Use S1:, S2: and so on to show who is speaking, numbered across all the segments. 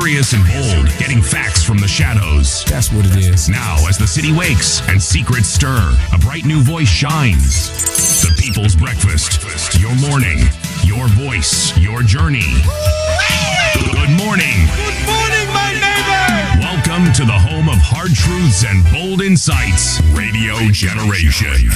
S1: Mysterious and bold, getting facts from the shadows.
S2: That's what it is.
S1: Now, as the city wakes and secrets stir, a bright new voice shines. The People's Breakfast. Your morning, your voice, your journey. Good morning.
S3: Good morning, my neighbor.
S1: Welcome to the home of hard truths and bold insights, Radio Generation.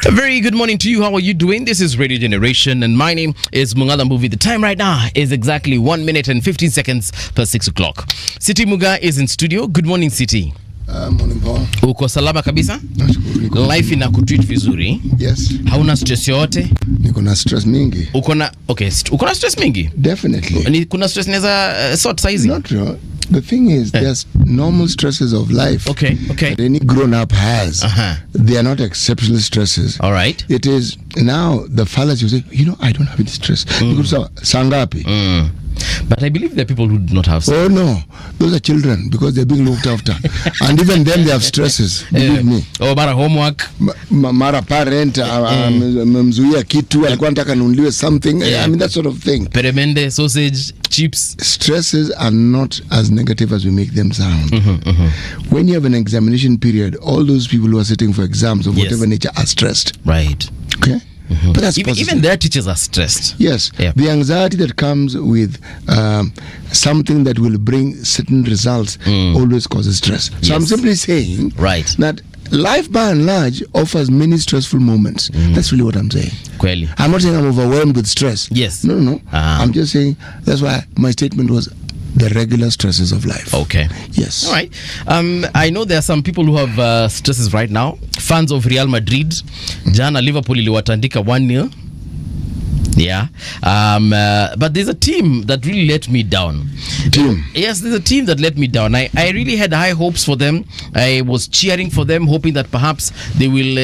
S4: A very good morning to you. How are you doing? This is Radio Generation, and my name is Mungala Mbuvi. The time right now is exactly 1 minute and 15 seconds past 6 o'clock. City Muga is in studio. Good morning, City.
S5: Morning, Paul.
S4: Uko salama kabisa?
S5: Nashukuru.
S4: Life ina kutreat vizuri?
S5: Yes.
S4: Hauna stress yote?
S5: Niko na stress mingi.
S4: Uko na stress mingi?
S5: Definitely.
S4: Kuna stress neza sort size?
S5: Not real. The thing is, there's normal stresses of life.
S4: Okay.
S5: That any grown-up has. They are not exceptional stresses.
S4: All right.
S5: It is now the fellas you say, I don't have any stress. Sangapi.
S4: But I believe there are people who do not have stress.
S5: Oh no, those are children because they're being looked after, and even them they have stresses. Believe me.
S4: Mara homework.
S5: Mara parent memzuia kitu alikuwa anataka nunuliwe something. I mean that sort of thing. Peremende,
S4: sausage, chips.
S5: Stresses are not as negative as we make them sound. When you have an examination period, all those people who are sitting for exams of whatever nature are stressed.
S4: Right.
S5: Okay. But that's
S4: even their teachers are stressed.
S5: Yes. Yeah. The anxiety that comes with something that will bring certain results always causes stress. So I'm simply saying that life by and large offers many stressful moments. That's really what I'm saying.
S4: Kweli.
S5: I'm not saying I'm overwhelmed with stress.
S4: Yes.
S5: No. I'm just saying that's why my statement was the regular stresses of life.
S4: Okay.
S5: Yes.
S4: All right. I know there are some people who have stresses right now. Fans of Real Madrid. Jana Liverpool iliwatandika 1-0. Yeah. But there's a team that really let me down. Yes, there's a team that let me down. I really had high hopes for them. I was cheering for them, hoping that perhaps they will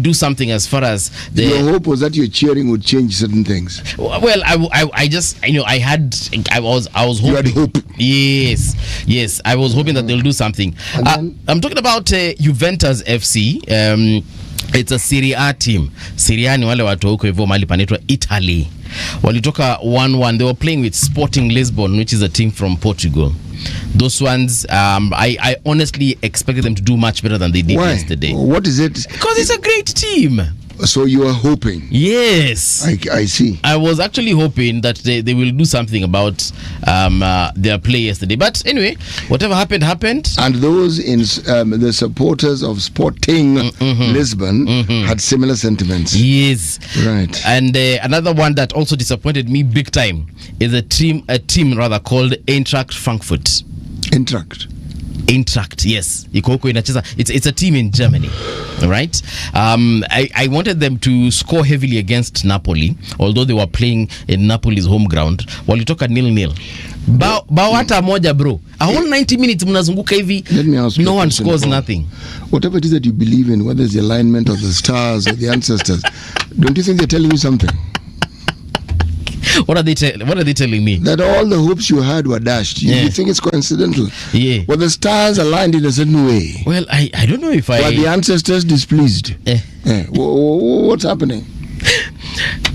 S4: do something as far as
S5: your hope was that your cheering would change certain things.
S4: Well, I just I was hoping.
S5: You had hope.
S4: Yes. I was hoping that they'll do something. I'm talking about Juventus FC. It's a Serie A team. Serie A ni wale watu huko hivyo mahali panaitwa Italy. Walitoka 1-1. They were playing with Sporting Lisbon, which is a team from Portugal. Those ones, I honestly expected them to do much better than they did yesterday.
S5: What is it?
S4: Because it's a great team.
S5: So you are hoping?
S4: Yes.
S5: I see.
S4: I was actually hoping that they will do something about their play yesterday. But anyway, whatever happened.
S5: And those in the supporters of Sporting Lisbon had similar sentiments.
S4: Yes.
S5: Right.
S4: And another one that also disappointed me big time is a team called Eintracht Frankfurt. Eintracht, yes. It's a team in Germany, right? I wanted them to score heavily against Napoli, although they were playing in Napoli's home ground. Walitoka 0-0. Bao hata moja, bro. A whole 90 minutes mnazunguka hivi.
S5: Let me ask you.
S4: No one scores nothing.
S5: Whatever it is that you believe in, whether it's the alignment of the stars or the ancestors, don't you think they're telling you something?
S4: What are they telling me?
S5: That all the hopes you had were dashed. You think it's coincidental?
S4: Yeah.
S5: Well, the stars aligned in a certain way.
S4: Well, I don't know if
S5: Were the ancestors displeased? What's happening?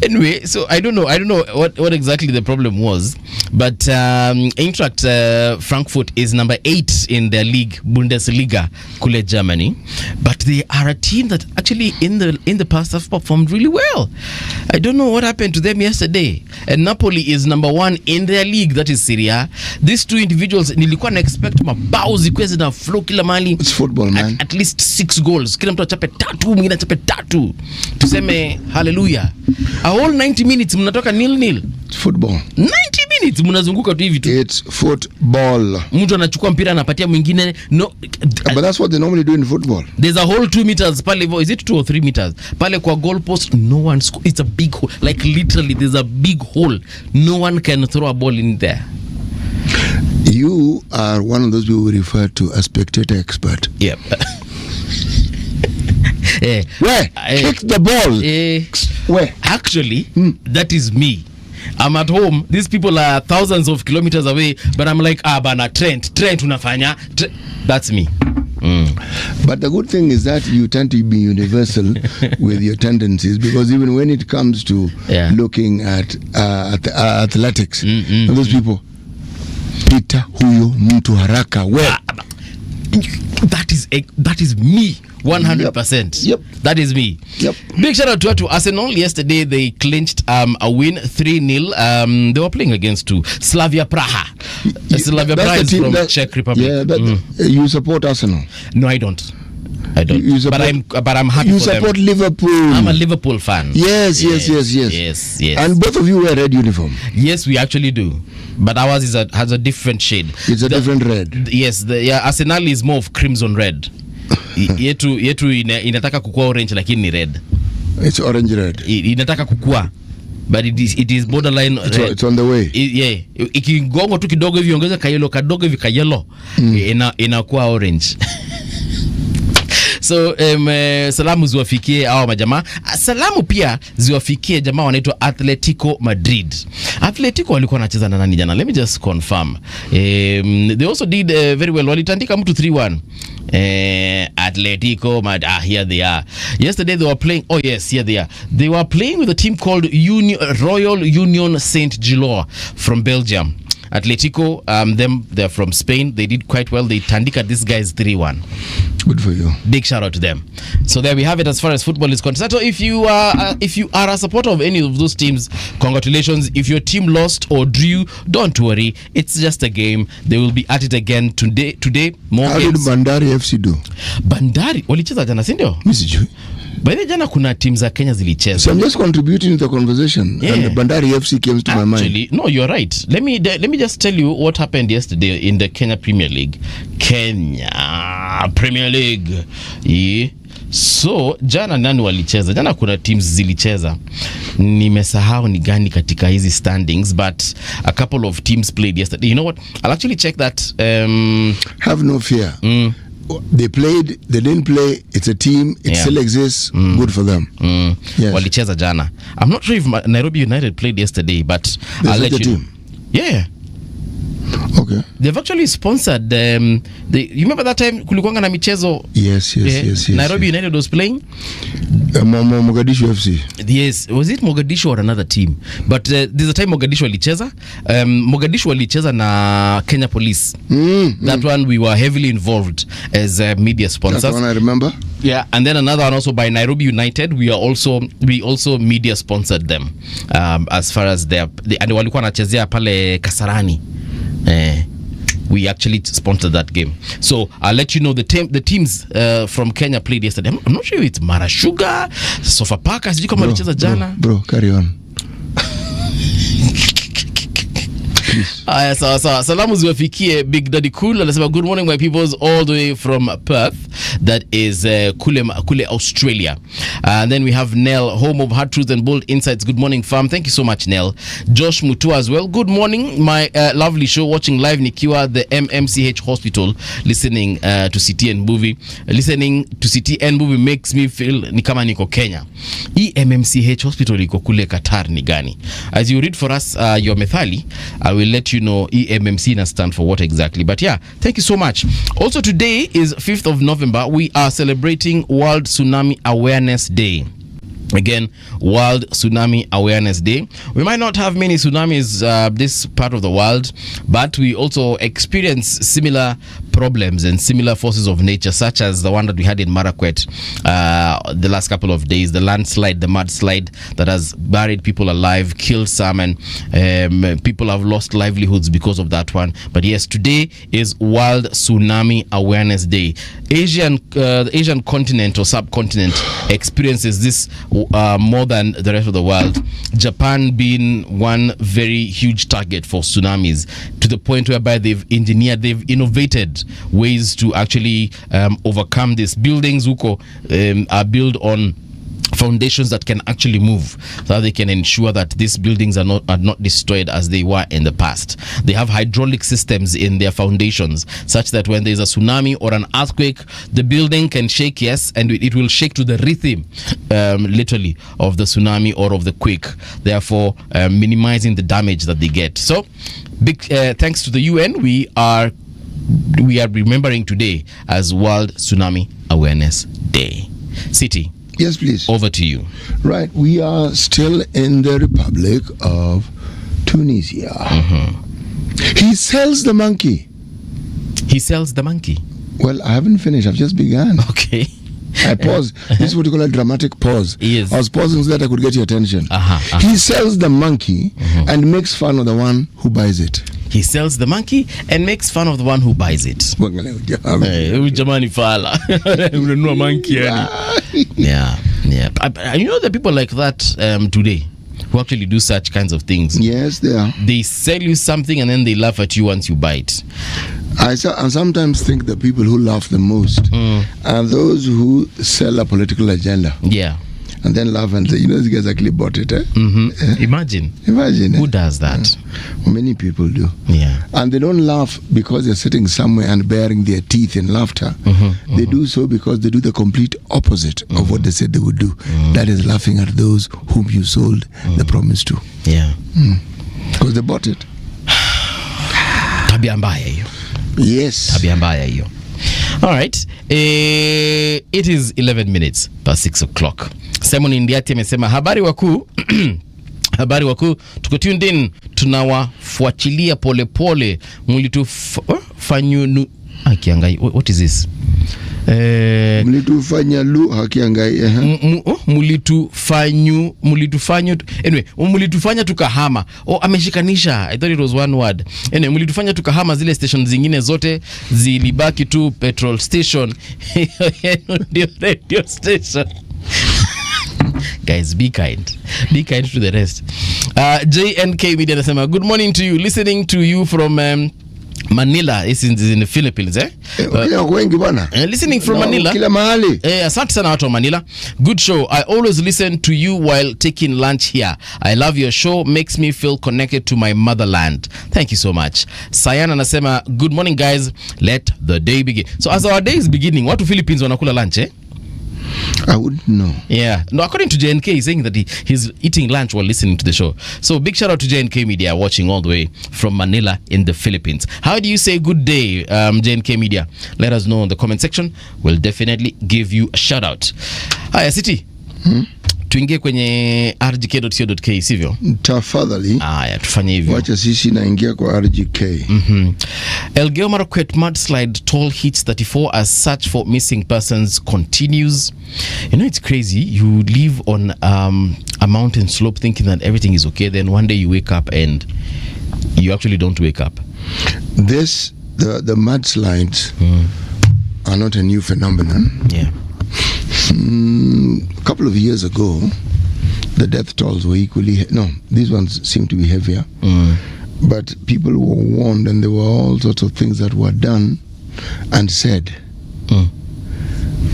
S4: Anyway, so I don't know what exactly the problem was, but Eintracht Frankfurt is number 8 in their league, Bundesliga, kule Germany, but they are a team that actually in the past have performed really well. I don't know what happened to them yesterday. And Napoli is number 1 in their league, that is Serie A. These two individuals, nilikuwa na expect mabao zikuwe zina flow kila mali.
S5: It's football, man.
S4: At least 6 goals. Kila mtu achape 3, mwingine achape 3. Tuseme hallelujah. A whole 90 minutes mnatoka 0-0.
S5: It's football.
S4: 90 minutes mnazunguka tu hivi tu.
S5: It's football.
S4: Mtu anachukua mpira anapatia mwingine. No.
S5: But that's what they normally do in football.
S4: There's a whole 2 meters pale. Is it 2 or 3 meters? Pale kwa goal post, no one scores. It's a big hole. Like literally there's a big hole. No one can throw a ball in there.
S5: You are one of those people we refer to as spectator expert.
S4: Yep.
S5: Where? Kick the ball. Where?
S4: Actually, that is me. I'm at home. These people are thousands of kilometers away, but I'm like, bana, Trent unafanya. That's me.
S5: But the good thing is that you tend to be universal with your tendencies, because even when it comes to looking at athletics, those people, Pita huyo mtu haraka. Well,
S4: that is me 100%.
S5: Yep.
S4: That is me.
S5: Yep.
S4: Big shout out to Arsenal. Yesterday they clinched a win 3-0. They were playing against Slavia Praha. Slavia Praha is from Czech Republic.
S5: Yeah, you support Arsenal?
S4: No, I don't. You support, but I'm happy.
S5: You
S4: for
S5: support
S4: them.
S5: Liverpool.
S4: I'm a Liverpool fan.
S5: Yes. And both of you wear red uniform.
S4: Yes, we actually do. But ours has a different shade.
S5: It's a different red.
S4: Yes, Arsenal is more of crimson red. yetu inataka kukua orange lakini ni red.
S5: It's orange red.
S4: Inataka kukua. But it is borderline red.
S5: It's on the way.
S4: Yeah. Ikigongo tu kidogo hivi ongeza kayelo kadogo hivi kayelo inakuwa orange. So salamu ziwafikie hao majamaa. Salamu pia ziwafikie jamaa wanaitwa Atletico Madrid. Atletico walikuwa wanacheza na nani jana? Let me just confirm. They also did very well. Walitandika mtu 3-1. Atletico Madrid. Here they are. Yesterday they were playing. Oh yes, here they are. They were playing with a team called Royal Union Saint-Gilloise from Belgium. Atletico, they're from Spain. They did quite well. They tandika these guys 3-1.
S5: Good for you.
S4: Big shout out to them. So there we have it as far as football is concerned. So if you are a supporter of any of those teams, congratulations. If your team lost or drew, don't worry. It's just a game. They will be at it again today. More
S5: How
S4: games.
S5: Did Bandari FC do?
S4: Bandari walicheza jana, si ndio?
S5: Msijui.
S4: By the jana kuna teams za Kenya zilicheza.
S5: So I'm just contributing to the conversation.
S4: Yeah.
S5: And Bandari FC came to my mind.
S4: Actually, no, you're right. Let me just tell you what happened yesterday in the Kenya Premier League. Kenya Premier League. Yeah. So jana nani walicheza? Jana kuna teams zilicheza. Nimesahau ni gani katika hizi standings, but a couple of teams played yesterday. You know what? I'll actually check that.
S5: Have no fear. They played, they didn't play. It's a team. It still exists. Good for them. Yes.
S4: Walicheza jana. I'm not sure if Nairobi United played yesterday, but I'll let you
S5: team.
S4: Yeah.
S5: Okay.
S4: They've actually sponsored you remember that time kulikuanga na michezo?
S5: Yes.
S4: Nairobi United was playing
S5: Mogadishu FC.
S4: Yes, was it Mogadishu or another team? But there's a time Mogadishu walicheza. Mogadishu walicheza na Kenya Police. That one we were heavily involved as media sponsors.
S5: That's one I remember.
S4: Yeah, and then another one also by Nairobi United. We also media sponsored them as far as and walikuwa wanachezea pale Kasarani. We actually sponsored that game. So I'll let you know the teams from Kenya played yesterday. I'm not sure if it's Mara Sugar, Sofapaka, sijui kama walicheza jana.
S5: Bro, carry on.
S4: Aya, sawa. Salamu ziwafikie Big Daddy Cool. Anasema good morning my peoples all the way from Perth. That is kule Australia. And then we have Nell, home of Hard Truth and Bold Insights. Good morning fam. Thank you so much Nell. Josh Mutua as well. Good morning my lovely show, watching live nikiwa the MMCH hospital, listening to CTN movie. Listening to CTN movie makes me feel ni kama niko Kenya. MMCH hospital iko kule Qatar ni gani? As you read for us your methali, I will let you know EMMC na stand for what exactly. But yeah, thank you so much. Also today is 5th of November. We are celebrating World Tsunami Awareness Day. Again, World Tsunami Awareness Day. We might not have many tsunamis this part of the world, but we also experience similar problems and similar forces of nature, such as the one that we had in Marakwet the last couple of days, the landslide, the mudslide that has buried people alive, killed some, and people have lost livelihoods because of that one. But yes, today is World Tsunami Awareness Day. The Asian continent or subcontinent experiences this more than the rest of the world. Japan being one very huge target for tsunamis, to the point whereby they've innovated ways to actually overcome this. Buildings are built on foundations that can actually move, so that they can ensure that these buildings are not destroyed as they were in the past. They have hydraulic systems in their foundations such that when there's a tsunami or an earthquake, the building can shake, yes, and it will shake to the rhythm literally of the tsunami or of the quake, therefore minimizing the damage that they get. So big thanks to the UN. We are remembering today as World Tsunami Awareness Day. City.
S5: Yes, please.
S4: Over to you.
S5: Right. We are still in the Republic of Tunisia. He sells the monkey.
S4: He sells the monkey.
S5: Well, I haven't finished. I've just begun.
S4: Okay.
S5: I pause. This is what you call a dramatic pause.
S4: Yes.
S5: I was pausing so that I could get your attention. He sells the monkey and makes fun of the one who buys it.
S4: He sells the monkey and makes fun of the one who buys it. Jamani fala. Unanunua monkey yani. Yeah. You know the people like that today who actually do such kinds of things.
S5: Yes, they are.
S4: They sell you something and then they laugh at you once you buy it.
S5: I sometimes think the people who laugh the most are those who sell a political agenda.
S4: Yeah.
S5: And then laugh and say, you know, these guys actually bought it.
S4: Imagine.
S5: Who
S4: does that?
S5: Many people do.
S4: Yeah.
S5: And they don't laugh because they're sitting somewhere and baring their teeth in laughter. They do so because they do the complete opposite of what they said they would do. That is laughing at those whom you sold the promise to.
S4: Yeah.
S5: Because they bought it.
S4: Tabia mbaya hiyo.
S5: Yes.
S4: Tabia mbaya hiyo. All right. It is 11 minutes past 6 o'clock. Simon Indiati amesema habari wakuu. Habari wakuu, tuko tuned in, tunawafuatilia polepole. Mulitufanyunu akiangai. What is this?
S5: Mulitufanya lu hakiangai.
S4: Mulitufanya tukahama. Ameshikanisha. I thought it was one word. Mulitufanya tukahama, zile station zingine zote zilibaki tu petrol station. Ndio radio station. Guys, be kind to the rest. JNK Media anasema good morning to you, listening to you from Manila. This is in the Philippines, listening from Manila.
S5: Kila mahali.
S4: Asante sana watu wa Manila. Good show. I always listen to you while taking lunch here. I love your show. Makes me feel connected to my motherland. Thank you so much. Sayan anasema good morning guys. Let the day begin. So as our day is beginning, watu Philippines wanakula lunch,
S5: I wouldn't know.
S4: Yeah. No, according to JNK, he's saying that he's eating lunch while listening to the show. So big shout out to JNK Media watching all the way from Manila in the Philippines. How do you say good day, JNK Media? Let us know in the comment section. We'll definitely give you a shout out. Haya, City. Tuingie kwenye rgk.co.ke, sivyo?
S5: Tafadhali.
S4: Haya, tufanye hivyo.
S5: Wacha sisi naingia kwa RGK.
S4: Elgeyo Marakwet mudslide toll hits 34 as search for missing persons continues. You know, it's crazy. You live on a mountain slope thinking that everything is okay. Then one day you wake up and you actually don't wake up.
S5: The mudslides are not a new phenomenon.
S4: Yeah.
S5: A couple of years ago, the death tolls were equally... No, these ones seem to be heavier. But people were warned, and there were all sorts of things that were done and said.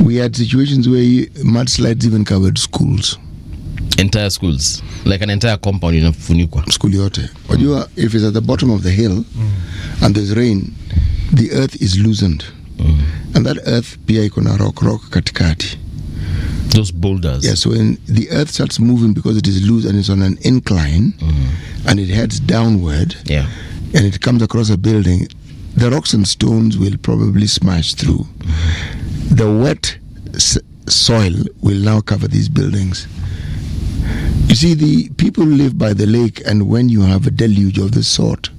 S5: We had situations where mudslides even covered schools.
S4: Entire schools? Like an entire compound inafunikwa?
S5: School yote. Wajua, if it's at the bottom of the hill and there's rain, the earth is loosened. And that earth pia iko na rock katikati.
S4: Those boulders.
S5: Yeah, so when the earth starts moving because it is loose and it's on an incline and it heads downward, and it comes across a building, the rocks and stones will probably smash through. The wet soil will now cover these buildings. You see, the people live by the lake, and when you have a deluge of this sort,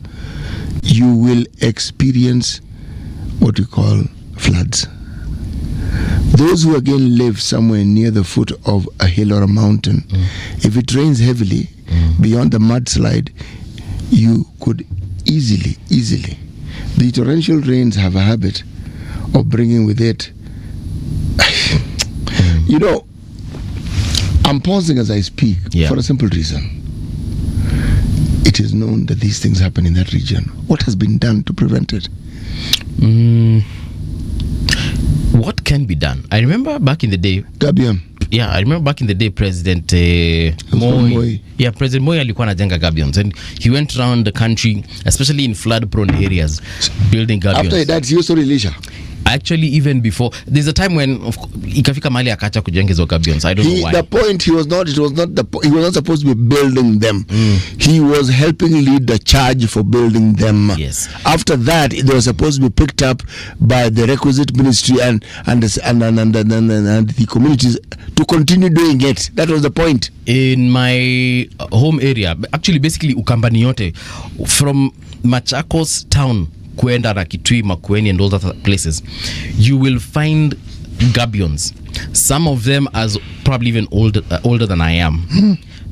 S5: you will experience what we call floods. Those who again live somewhere near the foot of a hill or a mountain, if it rains heavily beyond the mudslide, you could easily, the torrential rains have a habit of bringing with it, you know, I'm pausing as I speak for a simple reason. It is known that these things happen in that region. What has been done to prevent it?
S4: What can be done? I remember back in the day.
S5: Gabion.
S4: Yeah, I remember back in the day, President Moi. Yeah, President Moi alikuwa anajenga gabions, and he went around the country, especially in flood-prone areas, building gabions.
S5: After that, he also released.
S4: Actually, even before, there's a time when ikafika mahali akacha kujenga hizo gabions. I don't know why.
S5: The point, he was not supposed to be building them. He was helping lead the charge for building them.
S4: Yes.
S5: After that, they were supposed to be picked up by the requisite ministry and the communities to continue doing it. That was the point.
S4: In my home area, actually, basically Ukambani yote, from Machakos town, Kwenda, Rakitui, Makueni, and all other places, you will find gabions. Some of them as probably even older than I am.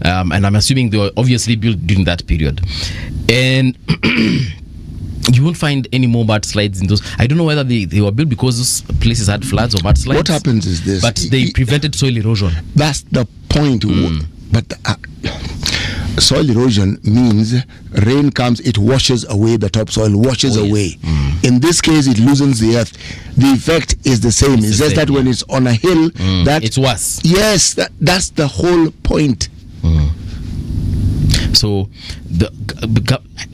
S4: And I'm assuming they were obviously built during that period. And you won't find any more mud slides in those. I don't know whether they were built because those places had floods or mud slides.
S5: What happens is this.
S4: But they prevented soil erosion.
S5: That's the point. But soil erosion means rain comes, it washes away the topsoil, washes away. In this case, it loosens the earth. The effect is the same. It's just that when it's on a hill, that
S4: it's worse.
S5: Yes, that's the whole point.
S4: So,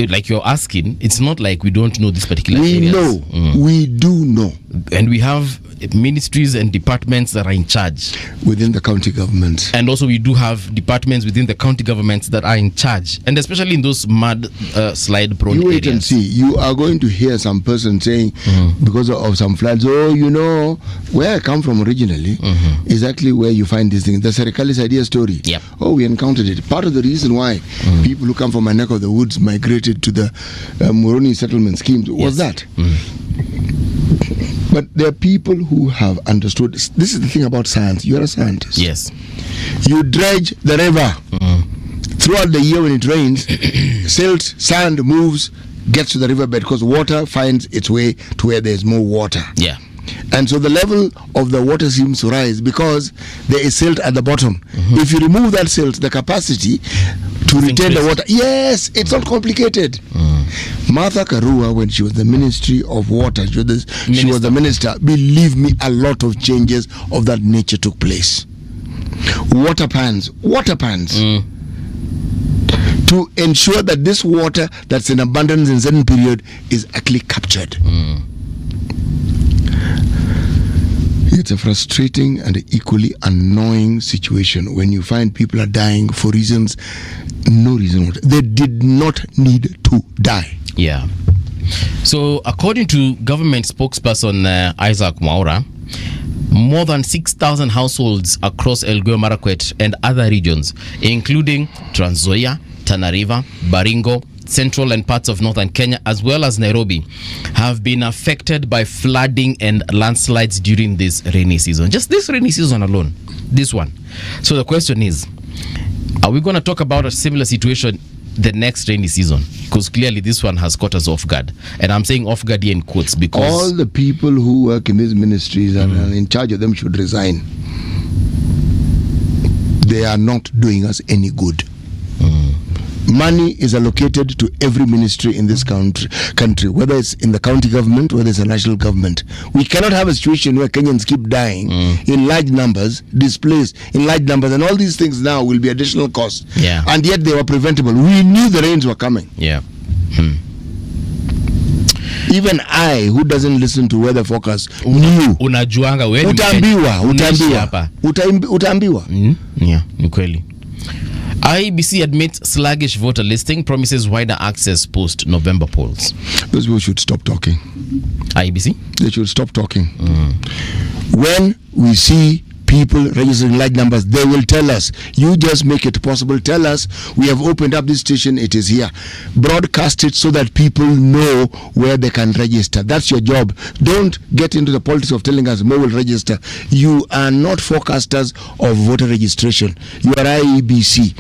S4: like you're asking, it's not like we don't know this particular
S5: We
S4: areas.
S5: know. We do know.
S4: And we have ministries and departments that are in charge
S5: within the county government,
S4: and also we do have departments within the county governments that are in charge, and especially in those mud slide prone areas.
S5: You wait and see. You are going to hear some person saying because of some floods, where I come from originally is actually where you find this thing. The Serikali's idea story.
S4: Yep.
S5: We encountered it. Part of the reason why people who come from my neck of the woods migrated to the Moroni settlement schemes was that. But there are people who have understood. This is the thing about science. You are a scientist.
S4: Yes.
S5: You dredge the river. Throughout the year when it rains, silt, sand moves, gets to the riverbed because water finds its way to where there's more water.
S4: Yeah.
S5: And so the level of the water seems to rise because there is silt at the bottom. If you remove that silt, the capacity to retain the water. Yes, it's not complicated. Martha Karua, when she was the Ministry of Water, she was the minister, believe me, a lot of changes of that nature took place. Water pans. To ensure that this water that's in abundance in a certain period is actually captured. It's a frustrating and equally annoying situation when you find people are dying for reasons, no reason. They did not need to die.
S4: Yeah. So, according to government spokesperson Isaac Mwaura, more than 6,000 households across Elgeyo Marakwet and other regions, including Trans Nzoia, Tana River, Baringo, Central and parts of northern Kenya, as well as Nairobi, have been affected by flooding and landslides during this rainy season. Just this rainy season alone. This one. So the question is, are we going to talk about a similar situation the next rainy season? Because clearly this one has caught us off guard. And I'm saying off guard here in quotes because
S5: all the people who work in these ministries and are in charge of them should resign. They are not doing us any good. Money is allocated to every ministry in this country, whether it's in the county government, whether it's a national government. We cannot have a situation where Kenyans keep dying in large numbers, displaced in large numbers, and all these things now will be additional costs.
S4: Yeah.
S5: And yet they were preventable. We knew the rains were coming.
S4: Yeah.
S5: Even I, who doesn't listen to weather forecast, knew.
S4: Unajuanga wewe
S5: utaambiwa.
S4: Yeah, ni kweli. IEBC admits sluggish voter listing, promises wider access post November polls.
S5: Those people should stop talking.
S4: IEBC?
S5: They should stop talking. When we see people registering large numbers, they will tell us. You just make it possible. Tell us, we have opened up this station, it is here. Broadcast it so that people know where they can register. That's your job. Don't get into the politics of telling us more will register. You are not forecasters of voter registration. You are IEBC.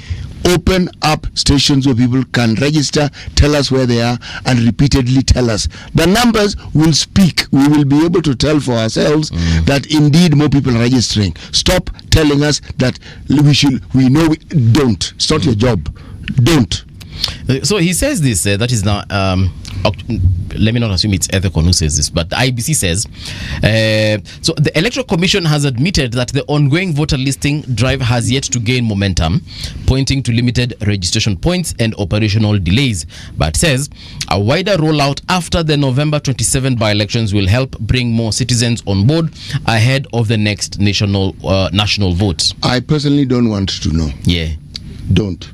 S5: Open up stations where people can register, tell us where they are, and repeatedly tell us. The numbers will speak. We will be able to tell for ourselves that indeed more people are registering. Stop telling us that we know. Don't. It's not your job. Don't.
S4: So he says this, that is now, let me not assume it's Ethicon who says this, but the IBC says, so the Electoral Commission has admitted that the ongoing voter listing drive has yet to gain momentum, pointing to limited registration points and operational delays, but says a wider rollout after the November 27 by-elections will help bring more citizens on board ahead of the next national vote.
S5: I personally don't want to know.
S4: Yeah.
S5: Don't.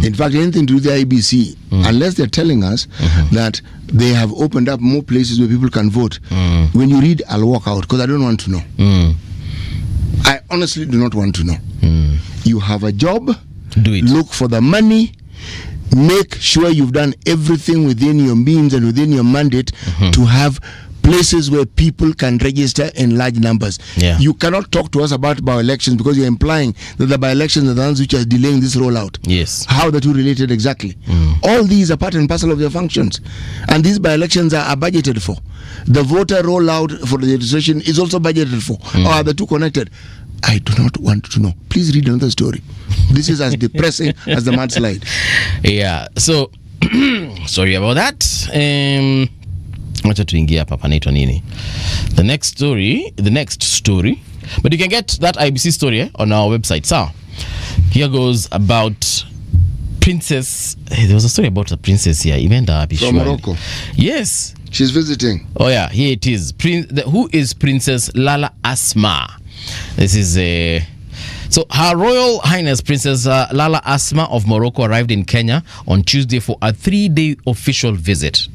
S5: In fact, anything to do with the IBC, unless they're telling us that they have opened up more places where people can vote. When you read, I'll walk out because I don't want to know. I honestly do not want to know. You have a job.
S4: Do it.
S5: Look for the money. make sure you've done everything within your means and within your mandate to have places where people can register in large numbers. You cannot talk to us about by-elections because you're implying that the by-elections are the ones which are delaying this rollout.
S4: Yes.
S5: How the two related exactly. All these are part and parcel of their functions. And these by-elections are budgeted for. The voter rollout for the registration is also budgeted for. Or are the two connected? I do not want to know. Please read another story. This is as depressing as the mudslide.
S4: Yeah. So, sorry about that. Wacha tuingie hapa panaitwa nini? The next story. But you can get that IBC story on our website. So, here goes about Princess. There was a story about a princess here.
S5: From Morocco.
S4: Yes.
S5: She's visiting.
S4: Oh yeah, here it is. Who is Princess Lala Asma? This is a... So, Her Royal Highness Princess Lala Asma of Morocco arrived in Kenya on Tuesday for a 3-day official visit.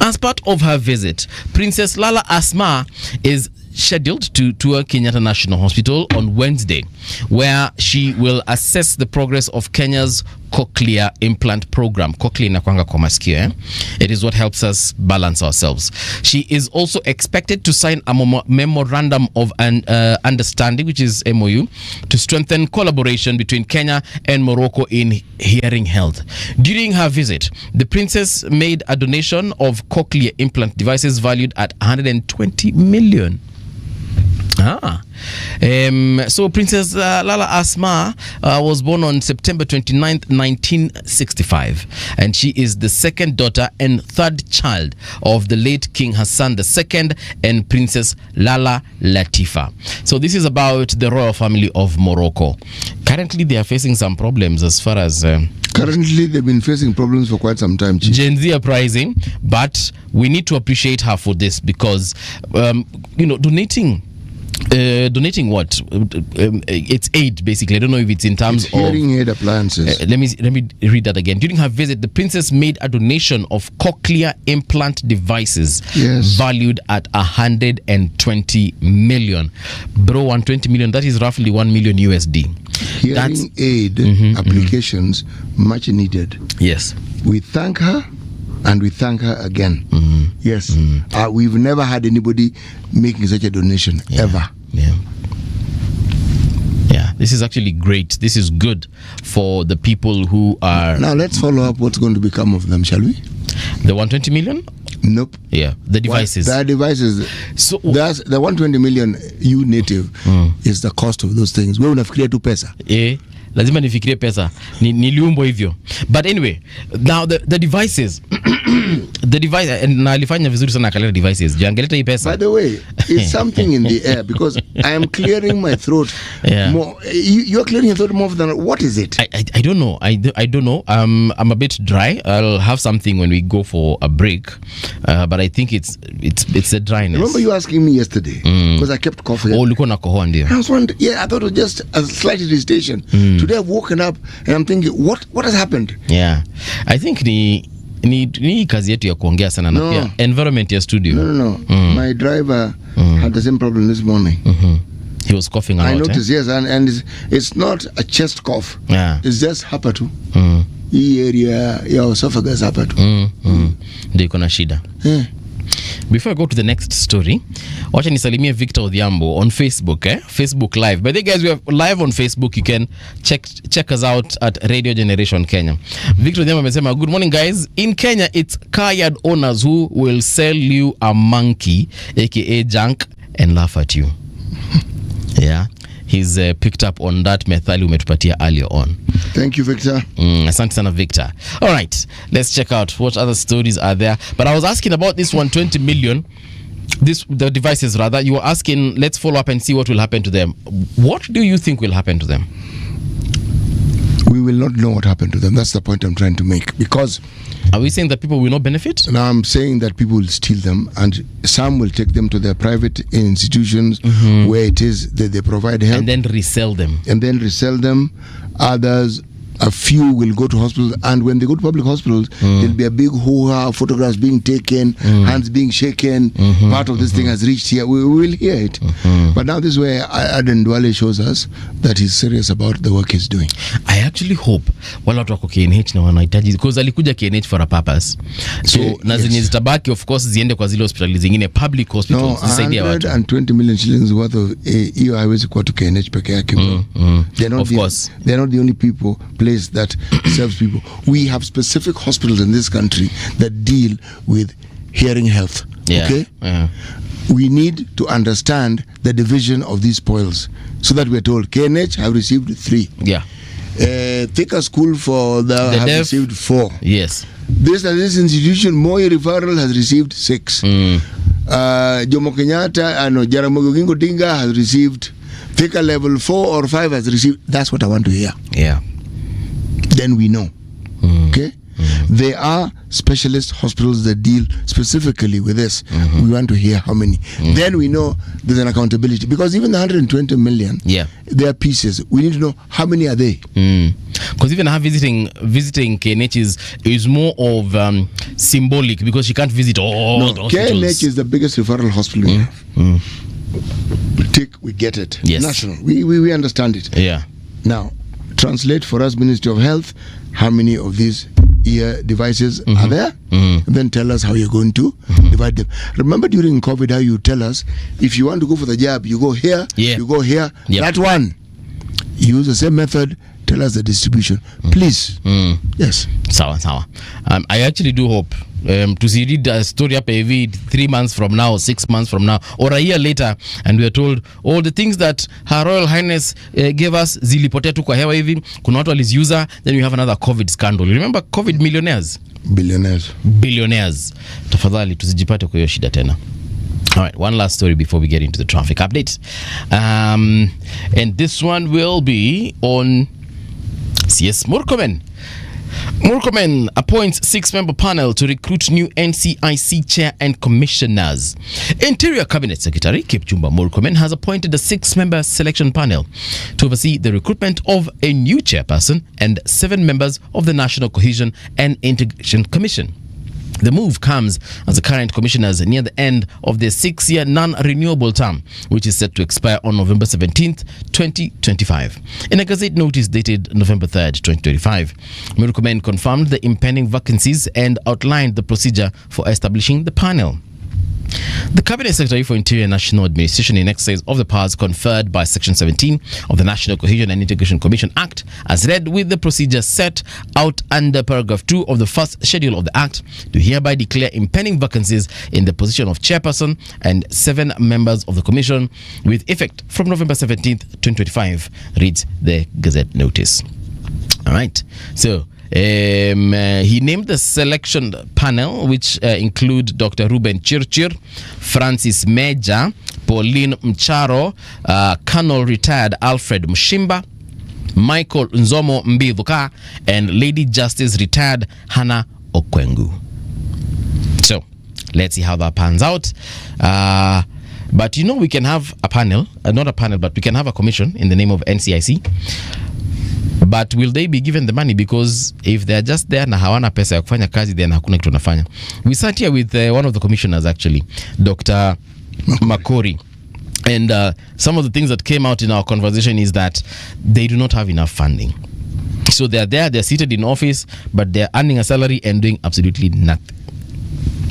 S4: As part of her visit, Princess Lala Asma is scheduled to tour Kenyatta National Hospital on Wednesday, where she will assess the progress of Kenya's cochlear implant program. Cochlear inakwanga kwa masikio, eh? It is what helps us balance ourselves. She is also expected to sign a memorandum of understanding, which is MOU, to strengthen collaboration between Kenya and Morocco in hearing health. During her visit, the princess made a donation of cochlear implant devices valued at 120 million. So Princess Lala Asma was born on September 29th, 1965, and she is the second daughter and third child of the late King Hassan II and Princess Lala Latifa. So this is about the royal family of Morocco. Currently, they are facing some problems as far as...
S5: Currently, they've been facing problems for quite some time.
S4: Gen Z uprising, but we need to appreciate her for this because, donating what? It's aid, basically. I don't know if it's in terms
S5: of hearing aid appliances.
S4: Let me read that again. During her visit, the princess made a donation of cochlear implant devices valued at 120 million. Bro, 120 million, that is roughly 1 million USD.
S5: Hearing aid applications, much needed.
S4: Yes.
S5: We thank her. And we thank her again. Yes. We've never had anybody making such a donation, ever.
S4: Yeah, this is actually great. This is good for the people who are...
S5: Now, let's follow up what's going to become of them, shall we?
S4: The 120 million?
S5: Nope.
S4: Yeah, the devices.
S5: The devices. So that's the 120 million you native is the cost of those things. Wewe unafikiria tu pesa.
S4: Lazima nifikirie pesa. Niliumbo hivyo. But anyway, now the devices. The device, and alifanya vizuri sana akaleta devices. Jangeleta hii pesa.
S5: By the way, it's something in the air because I am clearing my throat more. You're clearing your throat more than... What is it?
S4: I don't know. I don't know. I'm a bit dry. I'll have something when we go for a break. But I think it's a dryness.
S5: Remember you asking me yesterday because I kept coughing.
S4: Oh, ulikuwa na kohoa ndio.
S5: I was wondering, I thought it was just a slight irritation. Today I've woken up and I'm thinking, what has happened?
S4: Yeah. I think ni kazi yetu ya kuongea sana na pia environment ya studio.
S5: No. My driver had the same problem this morning.
S4: He was coughing a lot.
S5: I noticed, yes, and it's not a chest cough.
S4: Yeah.
S5: It's just hapa tu. Hii area ya esophagus hapa tu.
S4: Ndio iko na shida. Before I go to the next story, wacha nisalimie Victor Odhiambo on Facebook, Facebook Live. By the way, guys, we are live on Facebook. You can check us out at Radio Generation Kenya. Victor Odhiambo amesema, good morning, guys. In Kenya, it's car yard owners who will sell you a monkey, aka junk, and laugh at you. Yeah. He's picked up on that methali umetupatia earlier on.
S5: Thank you, Victor.
S4: Asante sana, Victor. All right, let's check out what other stories are there. But I was asking about this 120 million, the devices rather. You were asking, let's follow up and see what will happen to them. What do you think will happen to them?
S5: We will not know what happened to them. That's the point I'm trying to make. Because...
S4: Are we saying that people will not benefit?
S5: No, I'm saying that people will steal them and some will take them to their private institutions where it is that they provide help.
S4: And then resell them.
S5: Others a few will go to hospitals, and when they go to public hospitals, there'll be a big hoo-ha, photographs being taken, hands being shaken, part of this thing has reached here. We will hear it. But now this is where Aden Duale shows us that he's serious about the work he's doing.
S4: I actually hope wala watu wako KNH na wanahitaji, because alikuja KNH for a purpose. So na zenye zitabaki of course ziende kwa zile hospitali zingine, public hospitals, zisaidia watu.
S5: 120 million shillings worth of hiyo haiwezi kuwa tu KNH peke yake. They're not the only place that serves people. We have specific hospitals in this country that deal with hearing health. Okay? We need to understand the division of these spoils so that we're told KNH have received 3. Thika School for the have deaf received 4.
S4: Yes.
S5: This institution, Moi Referral, has received 6. Jomo Kenyatta, Jaramogi Oginga Odinga has received. Thika level 4 or 5 has received. That's what I want to hear. Then we know. Okay? There are specialist hospitals that deal specifically with this. We want to hear how many. Then we know there's an accountability, because even the 120 million, they are pieces. We need to know how many are they.
S4: Because even her visiting KNH is more of symbolic, because she can't visit all the hospitals.
S5: KNH is the biggest referral hospital we have. We get it.
S4: Yes.
S5: National. We understand it. Now, translate for us, Ministry of Health, how many of these ear devices are there? Then tell us how you're going to divide them. Remember during COVID how you tell us, if you want to go for the jab, you go here, you go here. That one. Use the same method. Tell us the distribution. Please. Yes.
S4: Sawa. I actually do hope to see read a story up 3 months from now, 6 months from now, or a year later, and we are told all the things that Her Royal Highness gave us zilipotea tu kwa hewa hivi, kuna watu waliziuza, then we have another COVID scandal. You remember COVID millionaires? Billionaires. Tafadhali tusijipate kwa hiyo shida tena. All right, one last story before we get into the traffic update. And this one will be on CS Murkomen. Murkomen appoints 6-member panel to recruit new NCIC chair and commissioners. Interior Cabinet Secretary Kipchumba Murkomen has appointed a 6-member selection panel to oversee the recruitment of a new chairperson and 7 members of the National Cohesion and Integration Commission. The move comes as the current commissioners near the end of their 6-year non-renewable term, which is set to expire on November 17th, 2025. In a Gazette notice dated November 3rd, 2025, Murkomen confirmed the impending vacancies and outlined the procedure for establishing the panel. The Cabinet Secretary for Interior and National Administration, in exercise of the powers conferred by Section 17 of the National Cohesion and Integration Commission Act, as read with the procedure set out under paragraph 2 of the first schedule of the Act, to hereby declare impending vacancies in the position of chairperson and 7 members of the Commission with effect from November 17th, 2025, reads the Gazette notice. All right. So, he named the selection panel, which include Dr. Ruben Chirchir, Francis Meja, Pauline Mcharo, Colonel retired Alfred Mshimba, Michael Nzomo Mbivuka, and Lady Justice retired Hannah Okwengu. So, let's see how that pans out. But we can have a panel, not a panel, but we can have a commission in the name of NCIC. But will they be given the money? Because if they're just there na hawana pesa ya kufanya kazi, then hakuna kitu wanafanya. We sat here with one of the commissioners, actually, Dr. Makori. And some of the things that came out in our conversation is that they do not have enough funding. So they're there, they're seated in office, but they're earning a salary and doing absolutely nothing,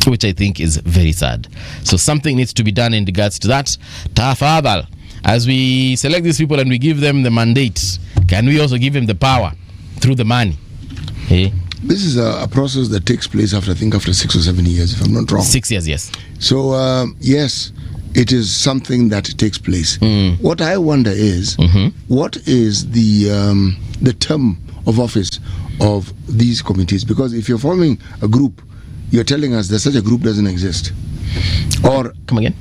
S4: which I think is very sad. So something needs to be done in regards to that. Tafadhal, as we select these people and we give them the mandate, can we also give them the power through the money? Hey?
S5: This is a process that takes place after 6 or 7 years, if I'm not wrong.
S4: 6 years, yes.
S5: So, yes, it is something that takes place. What I wonder is, what is the term of office of these committees? Because if you're forming a group, you're telling us that such a group doesn't exist. Or,
S4: come again?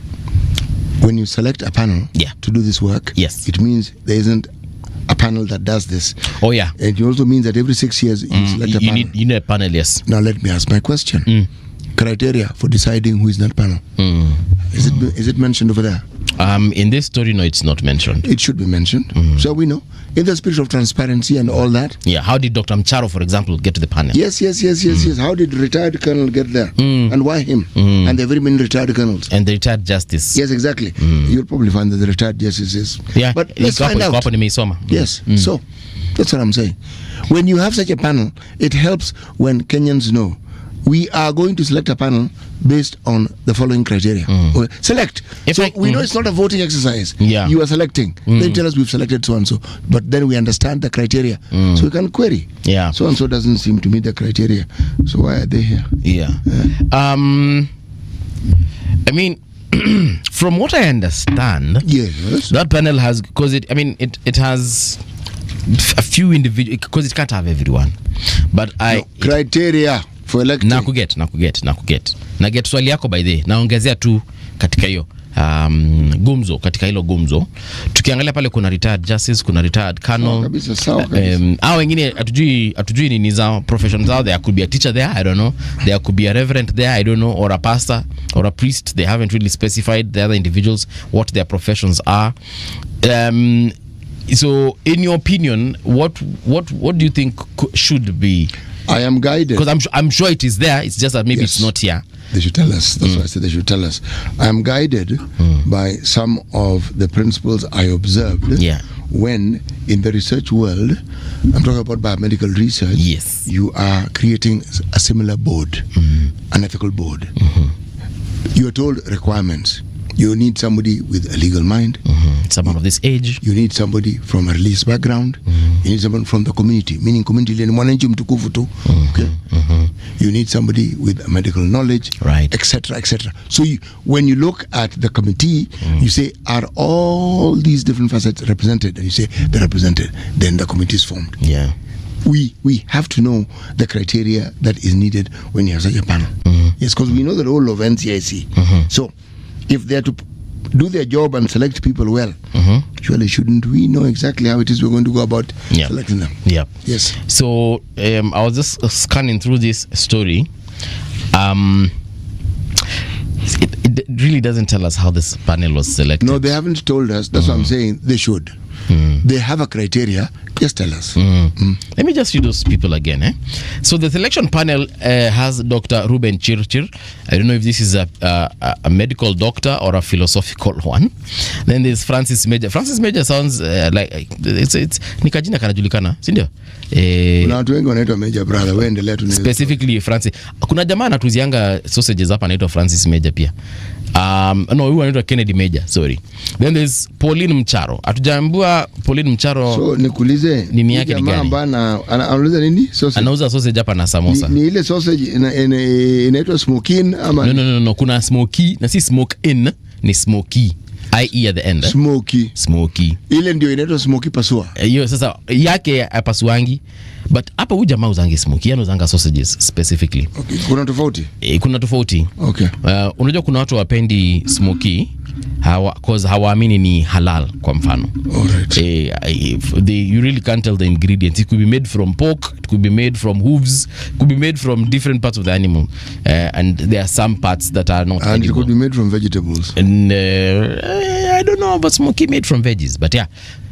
S5: When you select a panel to do this work, it means there isn't a panel that does this.
S4: Oh, yeah.
S5: And it also means that every 6 years you select a panel.
S4: You need a panel, yes.
S5: Now let me ask my question. Criteria for deciding who is that panel. Is it mentioned over there?
S4: In this story, no, it's not mentioned.
S5: It should be mentioned. So we know. In the spirit of transparency and all that.
S4: Yeah, how did Dr. Mcharo, for example, get to the panel?
S5: Yes. How did retired colonel get there? And why him? And the very many retired colonels.
S4: And the retired justice.
S5: Yes, exactly. You'll probably find that the retired justice is.
S4: Yeah,
S5: but let's find out. Yes, so that's what I'm saying. When you have such a panel, it helps when Kenyans know we are going to select a panel based on the following criteria. Select. We know it's not a voting exercise.
S4: Yeah.
S5: You are selecting. Then tell us we've selected so and so. But then we understand the criteria. So we can query.
S4: Yeah.
S5: So and so doesn't seem to meet the criteria. So why are they here?
S4: Yeah. I mean, from what I understand,
S5: yes,
S4: that panel has, because it has a few individuals, because it can't have everyone. But
S5: criteria for electing.
S4: Nakuget. Naget swali yako by the naongezea tu katika hiyo gumzo, katika hilo gumzo. Tukiangalia pale kuna retired justice, kuna retired colonel.
S5: Sawa kabisa.
S4: Hao wengine atujui nini zao, professions zao. There could be a teacher there, I don't know. There could be a reverend there, I don't know, or a pastor or a priest. They haven't really specified, the other individuals, what their professions are. So in your opinion, what do you think should be?
S5: I am guided,
S4: because I'm sure it is there. It's just that maybe it's not here.
S5: They should tell us. That's why I said they should tell us. I am guided by some of the principles I observed when in the research world, I'm talking about biomedical research.
S4: Yes,
S5: you are creating a similar board, an ethical board. You are told requirements. You need somebody with a legal mind.
S4: Someone of this age.
S5: You need somebody from a religious background. You need someone from the community, meaning community ni mwananchi mtukufu tu. Okay. You need somebody with medical knowledge,
S4: right,
S5: etc., etc. So when you look at the committee, you say, are all these different facets represented? And you say they're represented. Then the committee is formed.
S4: Yeah.
S5: We have to know the criteria that is needed when you have such a panel. Yes, because we know the role of NCIC. So if they are to do their job and select people well, surely shouldn't we know exactly how it is we're going to go about selecting them?
S4: Yeah.
S5: Yes.
S4: So I was just scanning through this story. It really doesn't tell us how this panel was selected.
S5: No, they haven't told us. That's what I'm saying. They should. They have a criteria. Just tell us.
S4: Let me just read those people again. So the selection panel has Dr. Ruben Chirchir. I don't know if this is a medical doctor or a philosophical one. Then there's Francis Major. Francis Major sounds like it's nikajina kanajulikana, si ndio?
S5: Kuna watu wengi wanaitwa Major brother. Wewe endelea tu.
S4: Specifically Francis. Kuna jamaa anatuzianga sausages hapa anaitwa Francis Major pia. No, huyu anaitwa Kennedy Major, sorry. Then there's Pauline Mcharo. Atujambua Pauline Mcharo.
S5: So nikuulize,
S4: nini yake ni gani?
S5: Anauza nini? Sausage.
S4: Anauza sausage hapa na samosa.
S5: Ni ile sausage inaitwa smokin ama?
S4: No, kuna smoky na si smoke in, ni smoky. IE at the end. Smoky. Ile
S5: ndio inaitwa smoky pasua.
S4: Hiyo sasa yake pasuangi. But hapa huyu jamaa uzangi smoky, yani uzanga sausages specifically.
S5: Okay. Kuna tofauti?
S4: Kuna tofauti.
S5: Okay.
S4: Unajua kuna watu wapendi smoky cause hawaamini ni halal kwa mfano.
S5: Alright.
S4: You really can't tell the ingredients. It could be made from pork, it could be made from hooves, it could be made from different parts of the animal. And there are some parts that are not
S5: and
S4: edible.
S5: It could be made from vegetables.
S4: And I don't know about smoky made from veggies, but yeah.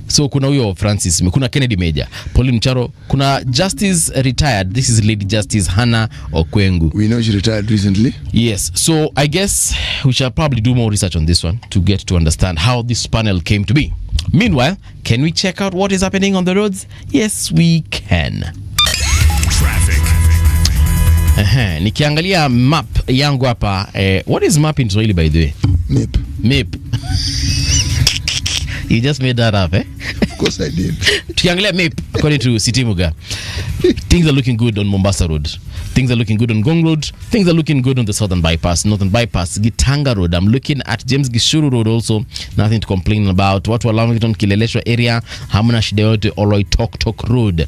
S4: So kuna huyo Francis, kuna Kennedy Major, Pauline Mcharo, kuna Justice retired. This is Lady Justice Hannah Okwengu.
S5: We know she retired recently.
S4: Yes. So I guess we shall probably do more research on this one to get to understand how this panel came to be. Meanwhile, can we check out what is happening on the roads? Yes, we can.
S1: Traffic.
S4: Nikiangalia map yangu hapa, what is map in Swahili by the way? Map. You just made that up, eh?
S5: Of course I did.
S4: Tukiangalia map, according to City Muga, things are looking good on Mombasa Road. Things are looking good on Gong Road. Things are looking good on the Northern Bypass, Gitanga Road. I'm looking at James Gishuru Road also. Nothing to complain about. Watu wa Lamington Kileleshwa area, hamna shida yote. Oloitoktok Road.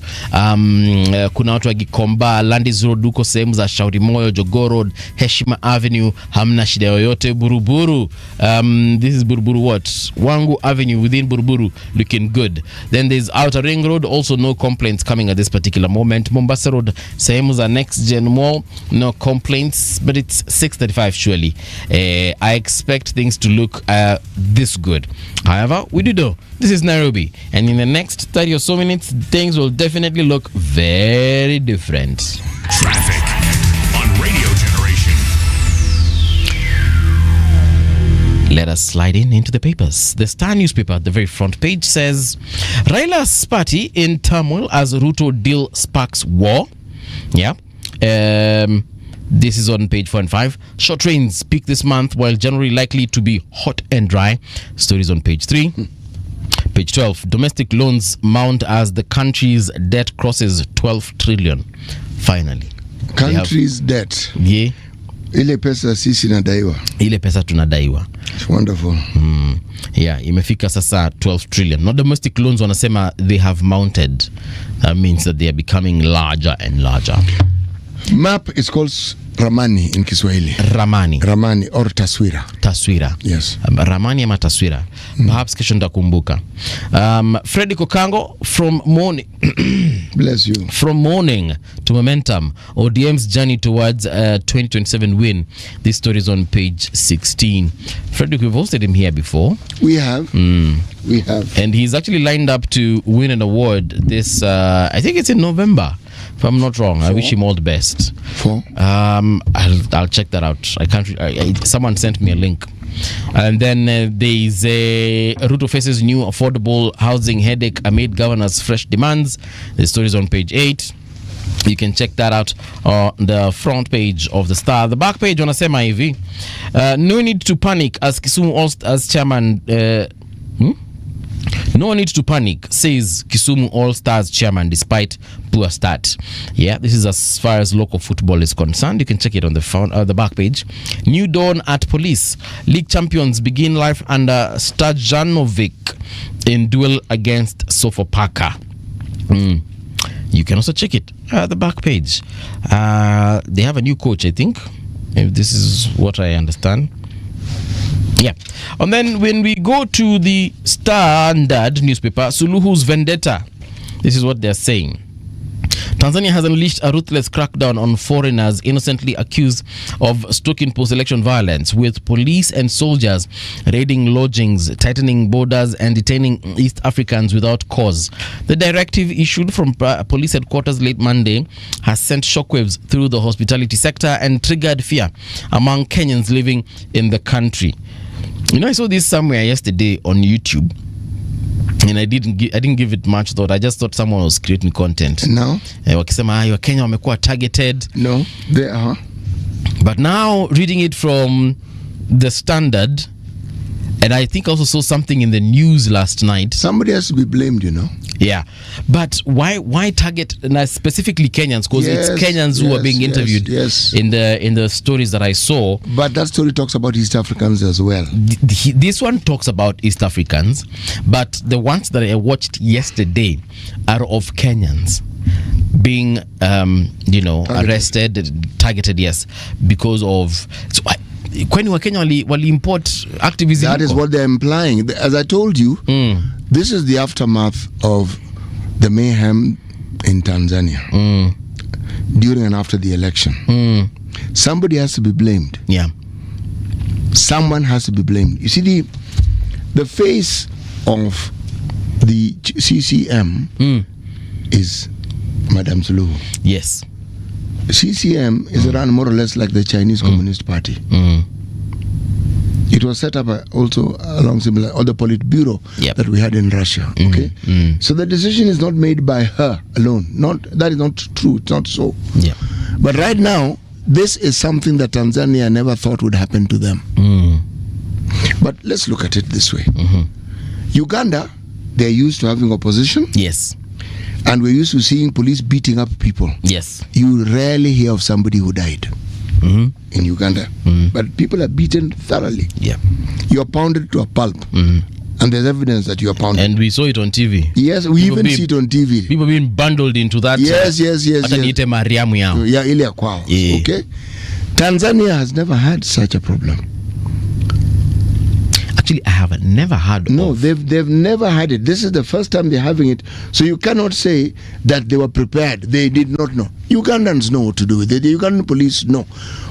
S4: Kuna watu wa Gikomba, Landis Road, duko sehemu za Shauri Moyo, Jogoo Road, Heshima Avenue, hamna shida yoyote. Buruburu. This is Buruburu what? Wangu Avenue within Buruburu, looking good. Then there's Outer Ring Road, also no complaints coming at this particular moment. moment. Mombasa Road, sehemu za Next Gen Mall, no complaints, but it's 6:35 surely. I expect things to look this good. However, we do know this is Nairobi, and in the next 30 or so minutes, things will definitely look very different.
S1: Traffic on Radio Generation.
S4: Let us slide into the papers. The Star newspaper at the very front page says, Raila's party in turmoil as Ruto deal sparks war. Yeah. This is on page 4 and 5. Short rains peak this month, while January likely to be hot and dry. Stories on page 3. Page 12. Domestic loans mount as the country's debt crosses 12 trillion. Finally.
S5: Country's debt.
S4: Yeah.
S5: Ile pesa sisi nadaiwa.
S4: Ile pesa tunadaiwa.
S5: It's wonderful.
S4: Yeah, imefika sasa 12 trillion. Not domestic loans wanasema they have mounted. That means that they are becoming larger and larger.
S5: Map is called Ramani in Kiswahili. Ramani or Taswira.
S4: Taswira.
S5: Yes.
S4: Ramani ama Taswira. Perhaps kesho nitakumbuka. Freddy Kokango from morning.
S5: Bless you.
S4: From morning to momentum. ODM's journey towards 2027 win. This story is on page 16. Frederick, we've hosted him here before.
S5: We have. We have.
S4: And he's actually lined up to win an award this, I think it's in November. If I'm not wrong. 4? I wish him all the best.
S5: 4?
S4: I'll check that out. I can't. Someone sent me a link. And then there's Ruto faces new affordable housing headache amid governor's fresh demands. The story is on page 8. You can check that out on the front page of the Star. The back page wanasema hivi, no need to panic as Kisumu All-Stars chairman. No need to panic, says Kisumu All-Stars chairman despite poor start. Yeah, this is as far as local football is concerned. You can check it on the back page. New dawn at police. League champions begin life under Stajanovic in duel against Sofapaka. You can also check it at the back page. They have a new coach, I think, if this is what I understand. Yeah. And then when we go to the Standard newspaper, Suluhu's vendetta. This is what they're saying. Tanzania has unleashed a ruthless crackdown on foreigners innocently accused of stoking post-election violence, with police and soldiers raiding lodgings, tightening borders, and detaining East Africans without cause. The directive issued from police headquarters late Monday has sent shockwaves through the hospitality sector and triggered fear among Kenyans living in the country. You know, I saw this somewhere yesterday on YouTube, and I didn't give it much thought. I just thought someone was creating content.
S5: No.
S4: Wakisema wa Kenya wamekuwa targeted.
S5: No, they are.
S4: But now reading it from the Standard, and I think I also saw something in the news last night.
S5: Somebody has to be blamed, you know.
S4: Yeah, but why target specifically Kenyans? Because it's Kenyans who are being interviewed in the stories that I saw.
S5: But that story talks about East Africans as well.
S4: This one talks about East Africans, but the ones that I watched yesterday are of Kenyans being arrested, targeted, yes, because of when Wakenya wali import activism.
S5: That is what they're implying. As I told you, this is the aftermath of the mayhem in Tanzania during and after the election. Somebody has to be blamed.
S4: Yeah.
S5: Someone has to be blamed. You see, the face of the CCM is Madam Suluhu.
S4: Yes.
S5: CCM is run more or less like the Chinese Communist Party. It was set up also along similar other Politburo that we had in Russia. Okay, so the decision is not made by her alone. That is not true. It's not so.
S4: Yeah.
S5: But right now, this is something that Tanzania never thought would happen to them. But let's look at it this way. Uganda, they're used to having opposition.
S4: Yes.
S5: And we're used to seeing police beating up people.
S4: Yes.
S5: You rarely hear of somebody who died in Uganda. But people are beaten thoroughly.
S4: Yeah.
S5: You're pounded to a pulp. And there's evidence that you're pounded.
S4: And we saw it on TV.
S5: Yes, we even see it on TV.
S4: People being bundled into that.
S5: Yes.
S4: Hata niite Mariamu yao.
S5: Yeah, ile ya kwao. Okay. Tanzania has never had such a problem.
S4: Actually, I have never heard
S5: No,
S4: of.
S5: they've never had it. This is the first time they're having it. So you cannot say that they were prepared. They did not know. Ugandans know what to do with it. The Ugandan police know.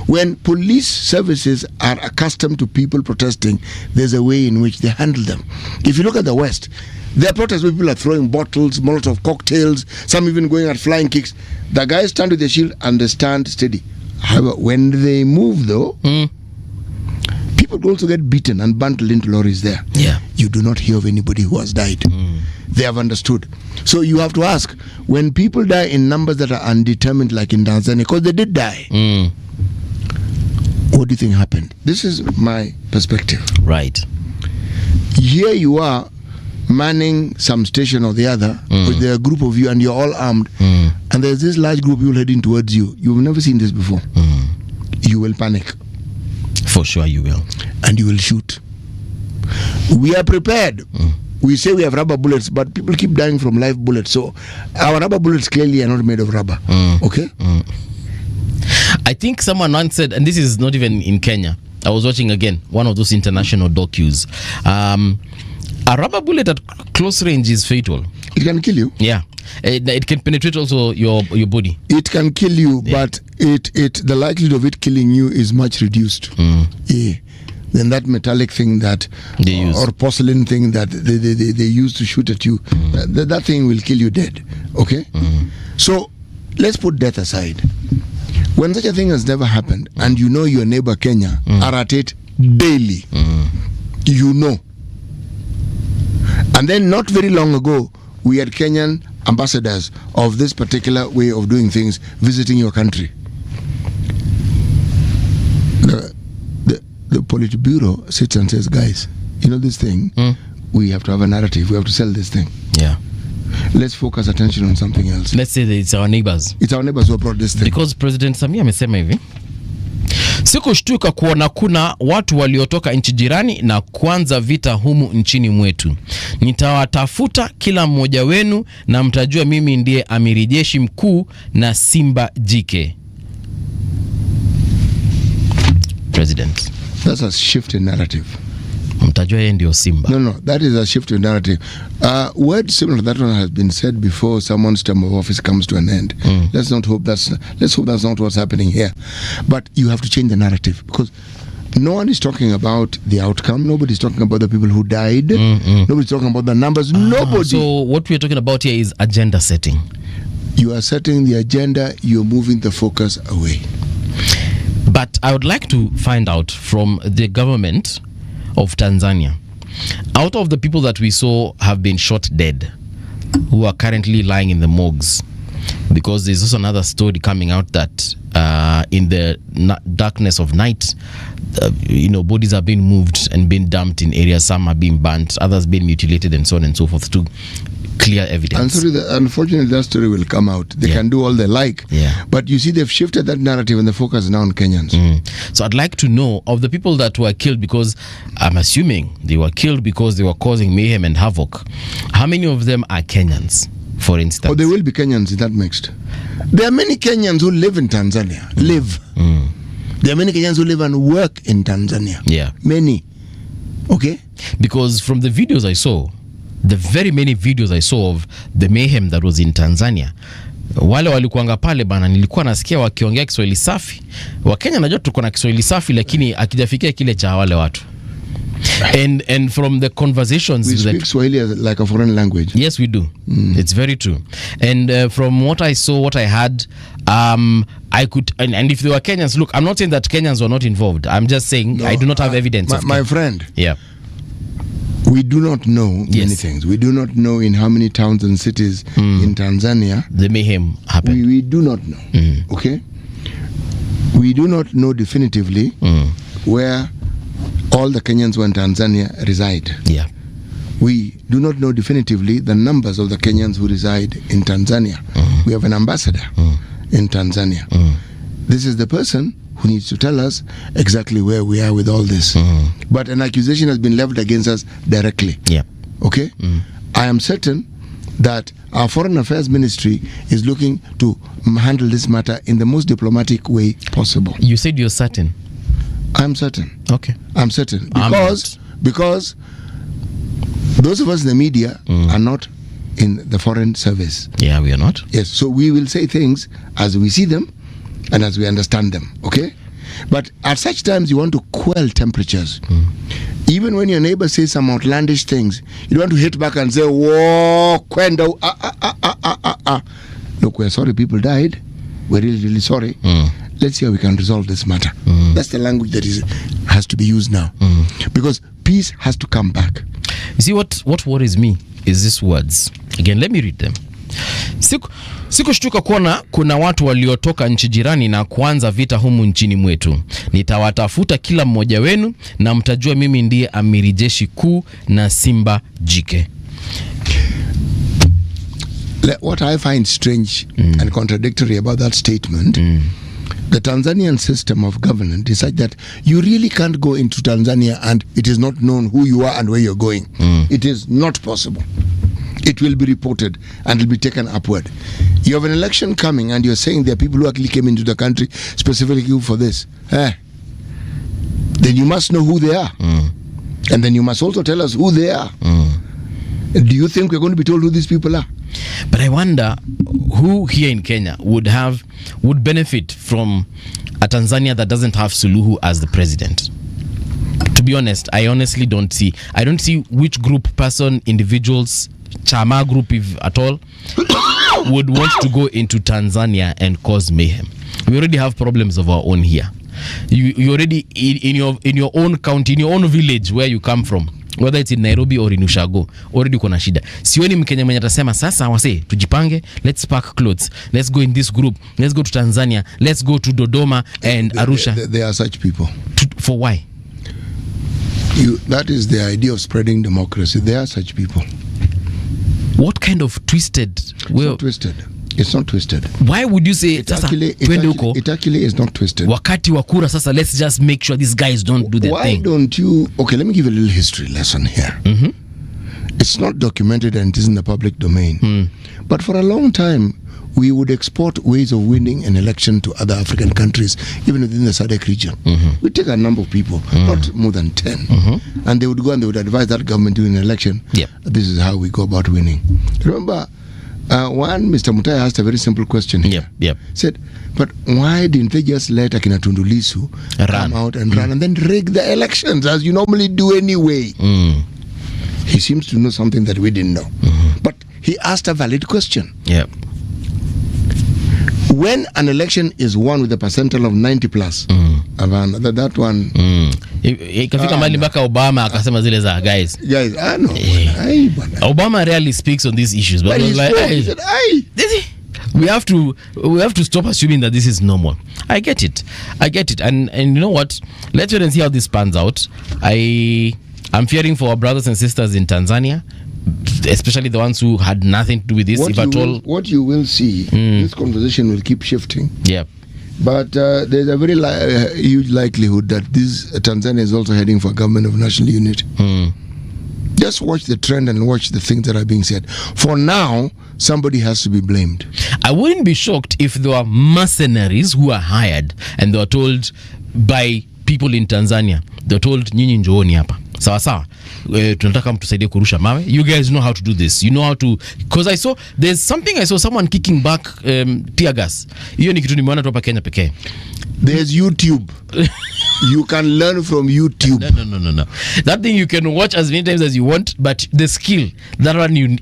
S5: When police services are accustomed to people protesting, there's a way in which they handle them. If you look at the West, there are protests where people are throwing bottles, Molotov cocktails, some even going at flying kicks. The guys stand with their shield and they stand steady. However, when they move though, people also get beaten and bundled into lorries there.
S4: Yeah.
S5: You do not hear of anybody who has died. They have understood. So you have to ask, when people die in numbers that are undetermined, like in Tanzania, because they did die, what do you think happened? This is my perspective.
S4: Right.
S5: Here you are manning some station or the other with a group of you, and you're all armed, and there's this large group of people heading towards you. You've never seen this before. You will panic.
S4: For sure you will.
S5: And you will shoot. We are prepared. We say we have rubber bullets, but people keep dying from live bullets. So our rubber bullets clearly are not made of rubber. Okay?
S4: I think someone once said, and this is not even in Kenya, I was watching again one of those international docus. A rubber bullet at close range is fatal.
S5: It can kill you.
S4: Yeah. It can penetrate also your body.
S5: It can kill you, but the likelihood of it killing you is much reduced. Yeah. Than that metallic thing that
S4: they use,
S5: or porcelain thing that they use to shoot at you. That thing will kill you dead. Okay? So let's put death aside. When such a thing has never happened, and you know your neighbor Kenya are at it daily, you know. And then not very long ago, we had Kenyan ambassadors of this particular way of doing things visiting your country. The Politburo sits and says, guys, you know this thing, we have to have a narrative, we have to sell this thing.
S4: Yeah.
S5: Let's focus attention on something else.
S4: Let's say that it's our neighbors.
S5: It's our neighbors who brought this thing.
S4: Because President Samia amesema hivi, sikushtuka kuona kuna watu waliotoka nchi jirani na kuanza vita humu nchini mwetu. Nitawatafuta kila mmoja wenu na mtajua mimi ndiye amiri jeshi mkuu na simba jike. President.
S5: That's a shift in narrative.
S4: Mtajua yeye ndio simba.
S5: No, that is a shift in narrative. Word similar to that one has been said before someone's term of office comes to an end. Let's hope that's not what's happening here. But you have to change the narrative, because no one is talking about the outcome. Nobody's talking about the people who died. Nobody's talking about the numbers. Nobody.
S4: So what we're talking about here is agenda setting.
S5: You are setting the agenda. You're moving the focus away.
S4: But I would like to find out from the government of Tanzania, out of the people that we saw have been shot dead, who are currently lying in the morgues, because there's also another story coming out that in the darkness of night, bodies are being moved and being dumped in areas. Some are being burnt, others being mutilated, and so on and so forth, to clear evidence.
S5: And unfortunately, that story will come out. They can do all they like.
S4: Yeah.
S5: But you see, they've shifted that narrative, and the focus is now on Kenyans.
S4: So I'd like to know, of the people that were killed, because I'm assuming they were killed because they were causing mayhem and havoc, how many of them are Kenyans, for instance?
S5: Oh, there will be Kenyans in that mixed. There are many Kenyans who live in Tanzania. There are many Kenyans who live and work in Tanzania.
S4: Yeah.
S5: Many. Okay?
S4: Because from the videos I saw, the very many videos I saw of the mayhem that was in Tanzania, wale walikuanga pale bana, nilikuwa nasikia wakiongea Kiswahili safi. Wakenya najua tuko na Kiswahili safi, lakini akijafikia kile cha wale watu. And from the conversations,
S5: we speak Swahili as like a foreign language.
S4: Yes, we do. It's very true. And from what I saw, what I heard, I could, and if they were Kenyans, look, I'm not saying that Kenyans were not involved. I'm just saying no, I do not have evidence.
S5: My friend.
S4: Yeah.
S5: We do not know many things. We do not know in how many towns and cities in Tanzania
S4: the mayhem happened.
S5: We do not know. Okay? We do not know definitively where all the Kenyans who are in Tanzania reside.
S4: Yeah.
S5: We do not know definitively the numbers of the Kenyans who reside in Tanzania. We have an ambassador in Tanzania. This is the person who needs to tell us exactly where we are with all this. But an accusation has been leveled against us directly.
S4: Yeah.
S5: Okay? I am certain that our Foreign Affairs Ministry is looking to handle this matter in the most diplomatic way possible.
S4: You said you're certain.
S5: I'm certain.
S4: Okay.
S5: I'm certain. because those of us in the media are not in the foreign service.
S4: Yeah, we are not.
S5: Yes, so we will say things as we see them and as we understand them, okay? But at such times, you want to quell temperatures. Even when your neighbor says some outlandish things, you don't want to hit back and say, whoa, Kwendo, Look, we're sorry people died. We're really, really sorry. Let's see how we can resolve this matter. That's the language that has to be used now. Because peace has to come back.
S4: You see, what worries me is these words. Again, let me read them. Sikushtuka kuona kuna watu waliotoka nchi jirani na kuanza vita humu nchini mwetu. Nitawatafuta kila mmoja wenu na mtajua mimi ndiye amiri jeshi kuu na simba jike.
S5: What I find strange and contradictory about that statement, the Tanzanian system of government is such that you really can't go into Tanzania and it is not known who you are and where you're going. It is not possible. It will be reported and it will be taken upward. You have an election coming and you're saying there are people who actually came into the country specifically for this. Then you must know who they are. And then you must also tell us who they are. Do you think we're going to be told who these people are?
S4: But I wonder who here in Kenya would benefit from a Tanzania that doesn't have Suluhu as the president. To be honest, I honestly don't see. I don't see which group, person, individuals, Chama group, if at all, would want to go into Tanzania and cause mayhem. We already have problems of our own here. You already in your own county, in your own village where you come from, whether it's in Nairobi or in Ushago, already kuna shida. Sioni Mkenya mwenye atasema sasa wase tujipange, let's pack clothes, let's go in this group, let's go to Tanzania, let's go to Dodoma and Arusha.
S5: There are such people.
S4: For why?
S5: That is the idea of spreading democracy. There are such people.
S4: What kind of twisted?
S5: It's not twisted.
S4: Why would you say
S5: it actually is not twisted?
S4: Wakati wa kura sasa, let's just make sure these guys don't do their thing.
S5: Why don't you? Okay, let me give a little history lesson here. It's not documented and it is in the public domain. But for a long time, we would export ways of winning an election to other African countries, even within the SADC region. We take a number of people, not more than 10, and they would go and they would advise that government during an election. This is how we go about winning. Remember, one Mr. Mutai asked a very simple question here. Said, but why didn't they just let Akina Tundu Lissu come out and run and then rig the elections as you normally do anyway? He seems to know something that we didn't know. But he asked a valid question. When an election is won with a percentile of 90 plus, that one.
S4: Ikafika mahali mpaka Obama akasema zile za guys,
S5: I know.
S4: Obama rarely speaks on these issues, but he like,
S5: he said,
S4: we have to stop assuming that this is normal. I get it, and you know what? Let's wait and see how this pans out. I'm fearing for our brothers and sisters in Tanzania, especially the ones who had nothing to do with this.
S5: What you will see, this conversation will keep shifting. But there's a very huge likelihood that this Tanzania is also heading for a government of national unity. Just watch the trend and watch the things that are being said. For now, somebody has to be blamed. I
S4: wouldn't be shocked if there were mercenaries who are hired and they were told by people in Tanzania, they're told, nyinyi njooni hapa. Sawa tunataka mtusaidie kurusha mawe. You guys know how to do this. You know how to, because I saw someone kicking back tear gas. Hiyo ni kitu nimeona tu hapa Kenya pekee.
S5: There's YouTube. You can learn from YouTube.
S4: No. That thing you can watch as many times as you want, but the skill, that one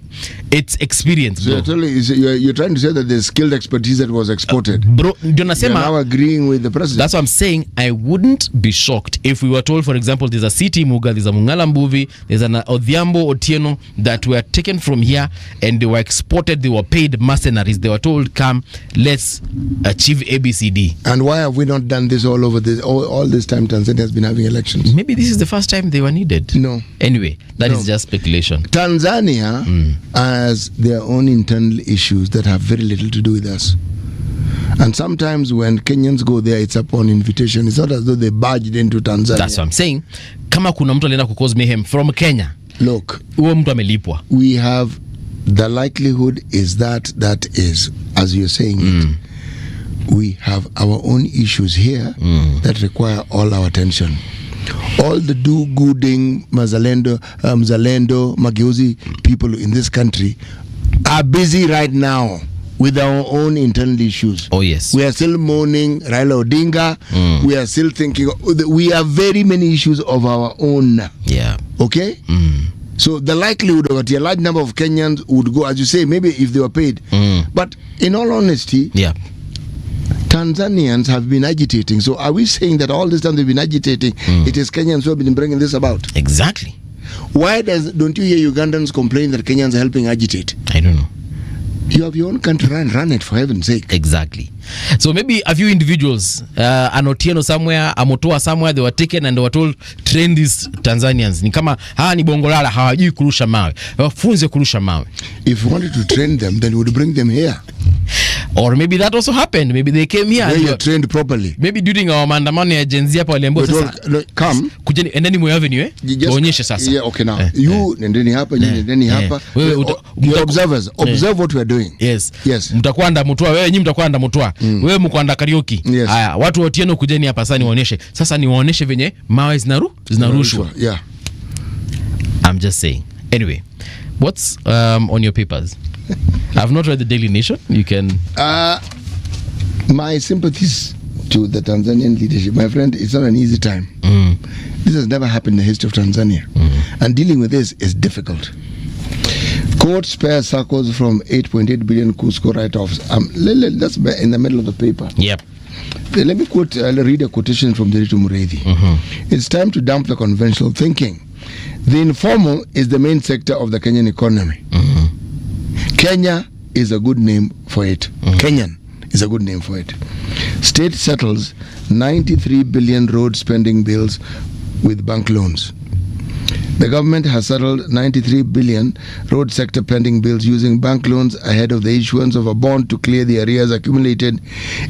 S4: it's experience.
S5: So you're trying to say that there's skilled expertise that was exported.
S4: Bro, you're now
S5: agreeing with the president.
S4: That's what I'm saying. I wouldn't be shocked if we were told, for example, there's a City Muga, there's a Mungala Mbuvi, there's an Odhiambo Otieno that were taken from here and they were exported, they were paid mercenaries. They were told, come, let's achieve ABCD.
S5: And why have we not done this all over this all this time Tanzania has been having elections?
S4: Maybe this is the first time they were needed.
S5: No.
S4: Anyway, that is just speculation.
S5: Tanzania has their own internal issues that have very little to do with us. And sometimes when Kenyans go there, it's upon invitation. It's not as though they barged into Tanzania.
S4: That's what I'm saying. Kama kuna mtu alienda kucause mayhem from Kenya.
S5: Look,
S4: huo mtu amelipwa.
S5: We have, the likelihood is that is, as you're saying it, we have our own issues here that require all our attention. all the do-gooding Mzalendo, Mageuzi people in this country are busy right now with our own internal issues.
S4: Oh yes.
S5: We are still mourning Raila Odinga. We are still thinking, we have very many issues of our own.
S4: Yeah.
S5: Okay? So the likelihood that a large number of Kenyans would go, as you say, maybe if they were paid. But in all honesty,
S4: yeah,
S5: Tanzanians have been agitating. So are we saying that all this time they've been agitating, it is Kenyans who have been bringing this about?
S4: Exactly.
S5: Why don't you hear Ugandans complain that Kenyans are helping agitate?
S4: I don't know.
S5: You have your own country, run it for heaven's sake.
S4: Exactly. So maybe a few individuals, an Otieno somewhere, a Motoa somewhere, they were taken and they were told, train these Tanzanians. Ni kama hawa ni bongolala, hawajui kurusha mawe. Wafunze kurusha mawe.
S5: If you wanted to train them, then we would bring them here.
S4: Or maybe that also happened. Maybe they came here.
S5: Where you're trained properly.
S4: Maybe during our maandamano ya Gen Z hapa waliambiwa sasa.
S5: Come.
S4: Kujeni, endeni Moi Avenue, tuonyeshe sasa.
S5: Yeah, okay now. You, nendeni hapa, nendeni hapa. Wewe observers, observe what we are doing.
S4: Yes.
S5: Yes.
S4: Mtakuwa nda Mutua, wewe nyinyi mtakuwa nda Mutua. Wewe mko nda Karaoke.
S5: Yes.
S4: Haya, watu wa Otieno kujeni hapa sasa niwaonyeshe. Sasa niwaonyeshe venye mawe zinarushwa.
S5: Yeah.
S4: I'm just saying. Anyway, what's on your papers? I've not read the Daily Nation. You can
S5: my sympathies to the Tanzanian leadership. My friend, it's not an easy time. This has never happened in the history of Tanzania. And dealing with this is difficult. Court spares circles from 8.8 billion Cusco write-offs. That's in the middle of the paper.
S4: Yep.
S5: Let me read a quotation from Derito Mureithi. It's time to dump the conventional thinking. The informal is the main sector of the Kenyan economy. Kenya is a good name for it. Kenyan is a good name for it. State settles 93 billion road spending bills with bank loans. The government has settled 93 billion road sector pending bills using bank loans ahead of the issuance of a bond to clear the arrears accumulated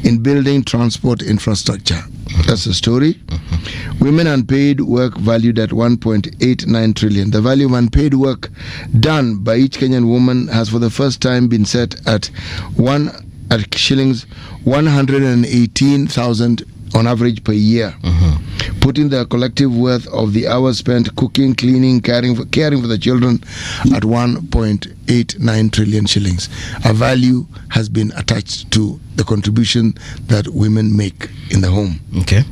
S5: in building transport infrastructure. That's the story. Women unpaid work valued at 1.89 trillion. The value of unpaid work done by each Kenyan woman has for the first time been set at shillings 118,000 on average per year, putting the collective worth of the hours spent cooking, cleaning, caring for the children at 1.89 trillion shillings. A value has been attached to the contribution that women make in the home.
S4: Okay.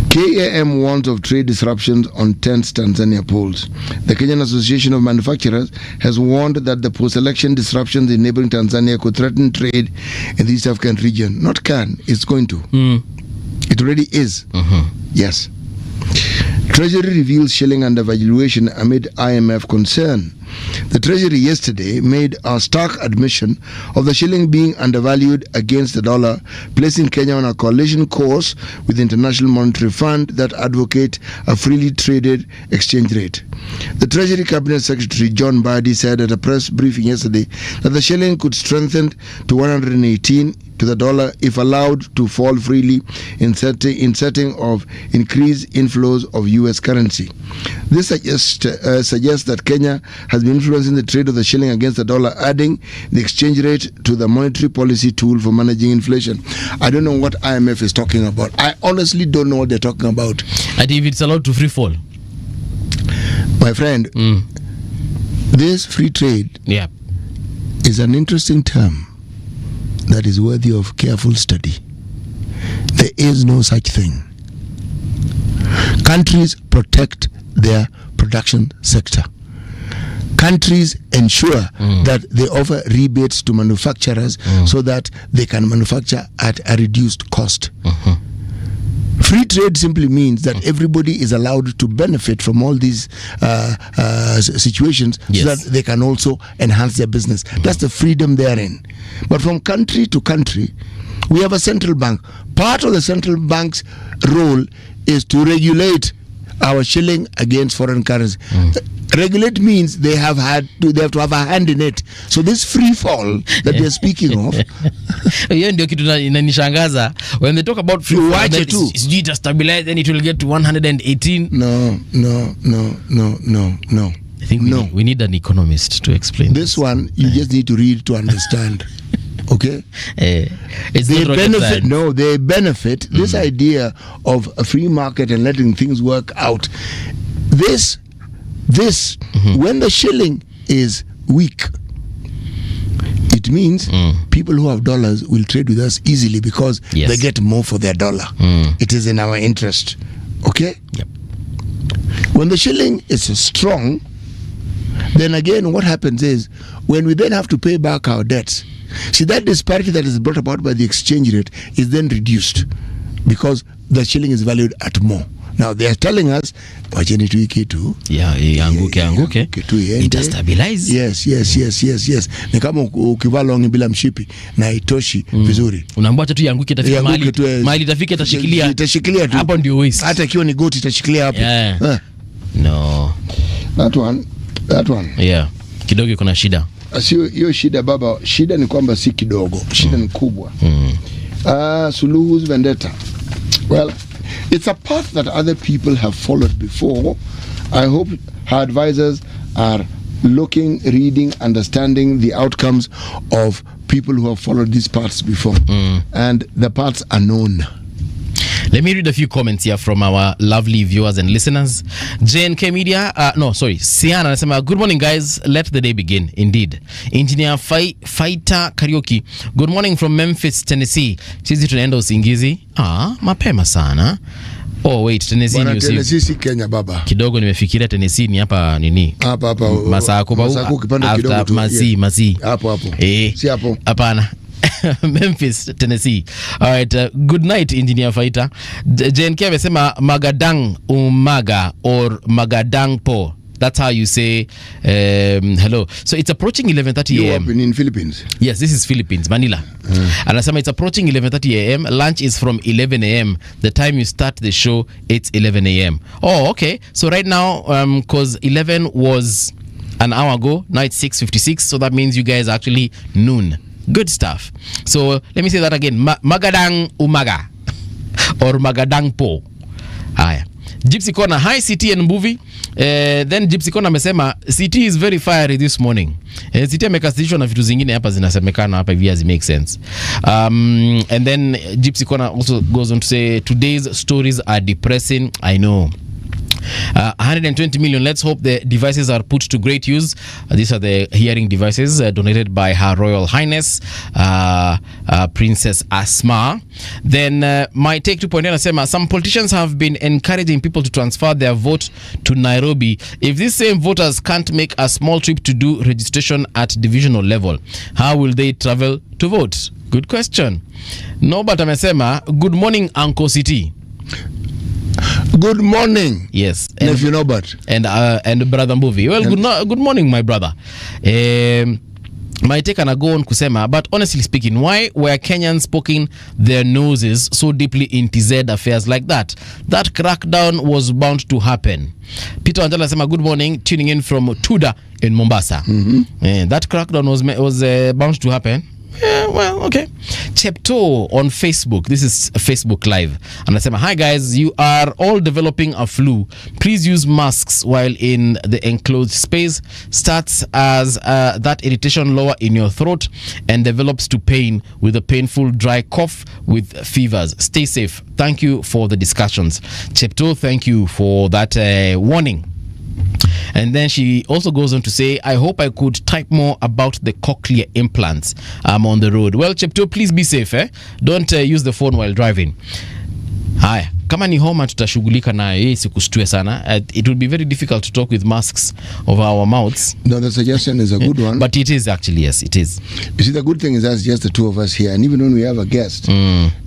S5: KAM warns of trade disruptions on 10th Tanzania polls. The Kenyan Association of Manufacturers has warned that the post-election disruptions in neighboring Tanzania could threaten trade in the East African region. Not can, it's going to. It already is. Yes. Treasury reveals shilling undervaluation amid IMF concern. The Treasury yesterday made a stark admission of the shilling being undervalued against the dollar, placing Kenya on a coalition course with the International Monetary Fund that advocate a freely traded exchange rate. The Treasury Cabinet Secretary John Mbadi said at a press briefing yesterday that the shilling could strengthen to 118 to the dollar if allowed to fall freely in setting of increased inflows of U.S. currency. This suggests that Kenya has been influencing the trade of the shilling against the dollar, adding the exchange rate to the monetary policy tool for managing inflation. I don't know what IMF is talking about. I honestly don't know what they're talking about.
S4: And if it's allowed to free fall?
S5: My friend, this free trade is an interesting term that is worthy of careful study. There is no such thing. Countries protect their production sector. Countries ensure that they offer rebates to manufacturers so that they can manufacture at a reduced cost. Free trade simply means that everybody is allowed to benefit from all these situations so that they can also enhance their business. That's the freedom therein. But from country to country, we have a central bank. Part of the central bank's role is to regulate our shilling against foreign currency. Regulate means they have to have a hand in it. So this free fall that they're speaking of,
S4: hiyo ndio kitu inanishangaza when they talk about free fall, it's due to stabilize, then it will get to 118.
S5: No.
S4: I think we need an economist to explain
S5: this one. You just need to read to understand. Okay?
S4: It's
S5: they
S4: not
S5: benefit. No, they benefit. This idea of a free market and letting things work out. This, when the shilling is weak, it means people who have dollars will trade with us easily because they get more for their dollar. It is in our interest. Okay?
S4: Yep.
S5: When the shilling is strong, then again what happens is when we then have to pay back our debts, see, that disparity that is brought about by the exchange rate is then reduced because the shilling is valued at more. Now they are telling us wacheni tu kitu
S4: anguke itastabilize.
S5: Yes. Ni kama ukivaa longi bila mshipi na itoshi vizuri.
S4: Unaambia tu yanguke itafika mahali itafika itashikilia tu. Hapo ndio waste.
S5: Hata ikiwa ni goti itashikilia hapo.
S4: No.
S5: That one.
S4: Yeah. Kidogo kuna shida.
S5: Sio hiyo shida baba, shida ni kwamba si kidogo. Shida ni kubwa. Suluhu's vendetta. Well, it's a path that other people have followed before. I hope her advisors are looking, reading, understanding the outcomes of people who have followed these paths before. And the paths are known.
S4: Let me read a few comments here from our lovely viewers and listeners. JNK Media, Siana anasema, good morning guys, let the day begin. Indeed. Engineer Fighter Karaoke, good morning from Memphis, Tennessee. Sisi tunaenda usingizi. Mapema sana. Oh wait, Tennessee ni usiku.
S5: Tennessee si Kenya baba.
S4: Kidogo nimefikiria Tennessee ni hapa nini?
S5: Hapa.
S4: Masako
S5: ukipanda kidogo tu.
S4: Masi.
S5: Hapo.
S4: Si hapo. Hapana. Memphis, Tennessee. All right, good night Engineer Fighter. JNK amesema Magadang Umaga or Magadang Po. That's how you say hello. So it's approaching 11:30 a.m.
S5: You are in Philippines?
S4: Yes, this is Philippines, Manila. Anasema it's approaching 11:30 a.m. Lunch is from 11 a.m. The time you start the show, it's 11 a.m. Oh, okay. So right now, because 11 was an hour ago, now it's 6:56. So that means you guys are actually noon. Good stuff. So let me say that again. Magadang Umaga or Magadang Po. Haya. Gypsy Corner, hi CT and movie. Then Gypsy Corner amesema CT is very fiery this morning. CT amekasirishwa na vitu zingine hapa zinasemekana hapa hivi, as it makes sense. And then Gypsy Corner also goes on to say today's stories are depressing. I know. 120 million. Let's hope the devices are put to great use. These are the hearing devices donated by Her Royal Highness Princess Asma. Then my take 2.0 anasema some politicians have been encouraging people to transfer their vote to Nairobi. If these same voters can't make a small trip to do registration at divisional level, how will they travel to vote? Good question. No, but amesema good morning Uncle City.
S5: Good morning.
S4: Yes.
S5: And if you know but.
S4: And brother Mbuvi. Well, good morning my brother. My take and go on kusema, but honestly speaking, why were Kenyans poking their noses so deeply in TZ affairs like that? That crackdown was bound to happen. Peter Angela sema good morning, tuning in from Tuda in Mombasa. That crackdown was bound to happen. Yeah, well, okay. Chepto on Facebook. This is Facebook Live. And I say, hi guys, you are all developing a flu. Please use masks while in the enclosed space. Starts as that irritation lower in your throat and develops to pain with a painful dry cough with fevers. Stay safe. Thank you for the discussions. Chepto, thank you for that warning. And then she also goes on to say, I hope I could type more about the cochlear implants on the road. Well, Chepto, please be safe. Don't use the phone while driving. Haya, kama ni homa tutashughulika nayo, hii sikustue sana. It will be very difficult to talk with masks over our mouths.
S5: No, the suggestion is a good one.
S4: But it is actually, yes, it is.
S5: You see, the good thing is that's just the two of us here. And even when we have a guest,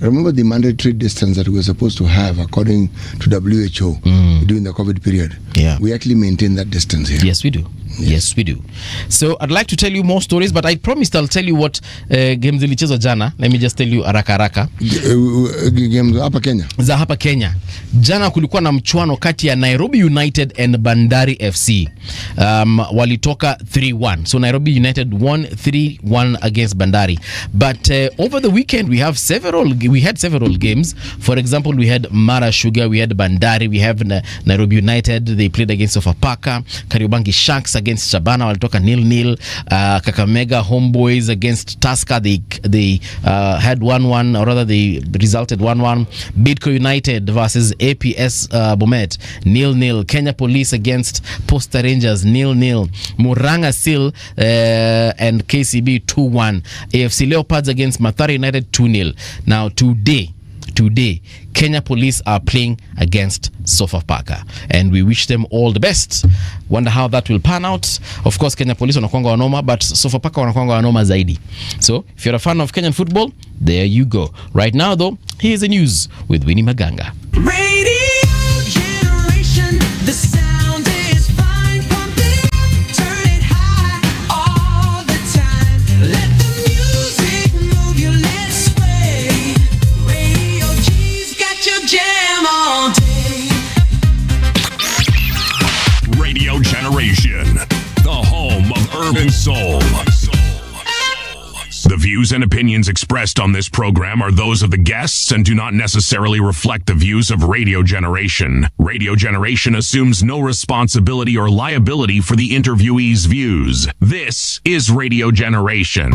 S5: remember the mandatory distance that we were supposed to have according to WHO during the COVID period?
S4: Yeah.
S5: We actually maintain that distance here.
S4: Yes, we do. Yes, we do. So I'd like to tell you more stories, but I promised I'll tell you what games zilichezwa jana. Let me just tell you haraka.
S5: Games hapa Kenya.
S4: Za hapa Kenya. Jana kulikuwa na mchuano kati ya Nairobi United and Bandari FC. Walitoka 3-1. So Nairobi United won 3-1 against Bandari. But over the weekend we had several games. For example, we had Mara Sugar, we had Bandari, we have Nairobi United. They played against Sofapaka, Kariobangi Sharks against against Shabana walitoka 0-0. Kakamega Homeboys against Tusker, they had 1-1, or rather they resulted 1-1. Bidco United versus APS Bomet 0-0. Kenya Police against Posta Rangers 0-0. Muranga Seal and KCB 2-1. AFC Leopards against Mathare United 2-0. Now today Kenya Police are playing against Sofapaka, and we wish them all the best. Wonder how that will pan out. Of course, Kenya Police wanakuanga wanoma, but Sofapaka wanakuanga wanoma zaidi. So if you're a fan of Kenyan football, there you go. Right now though, here's the news with Winnie Maganga.
S2: Radio generation, the sound is fine, pump it up, turn it high all the time. Let the music move you, let's sway. Radio G's got your jam all day.
S1: Radio Generation, the home of urban soul. The views and opinions expressed on this program are those of the guests and do not necessarily reflect the views of Radio Generation. Radio Generation assumes no responsibility or liability for the interviewee's views. This is Radio Generation.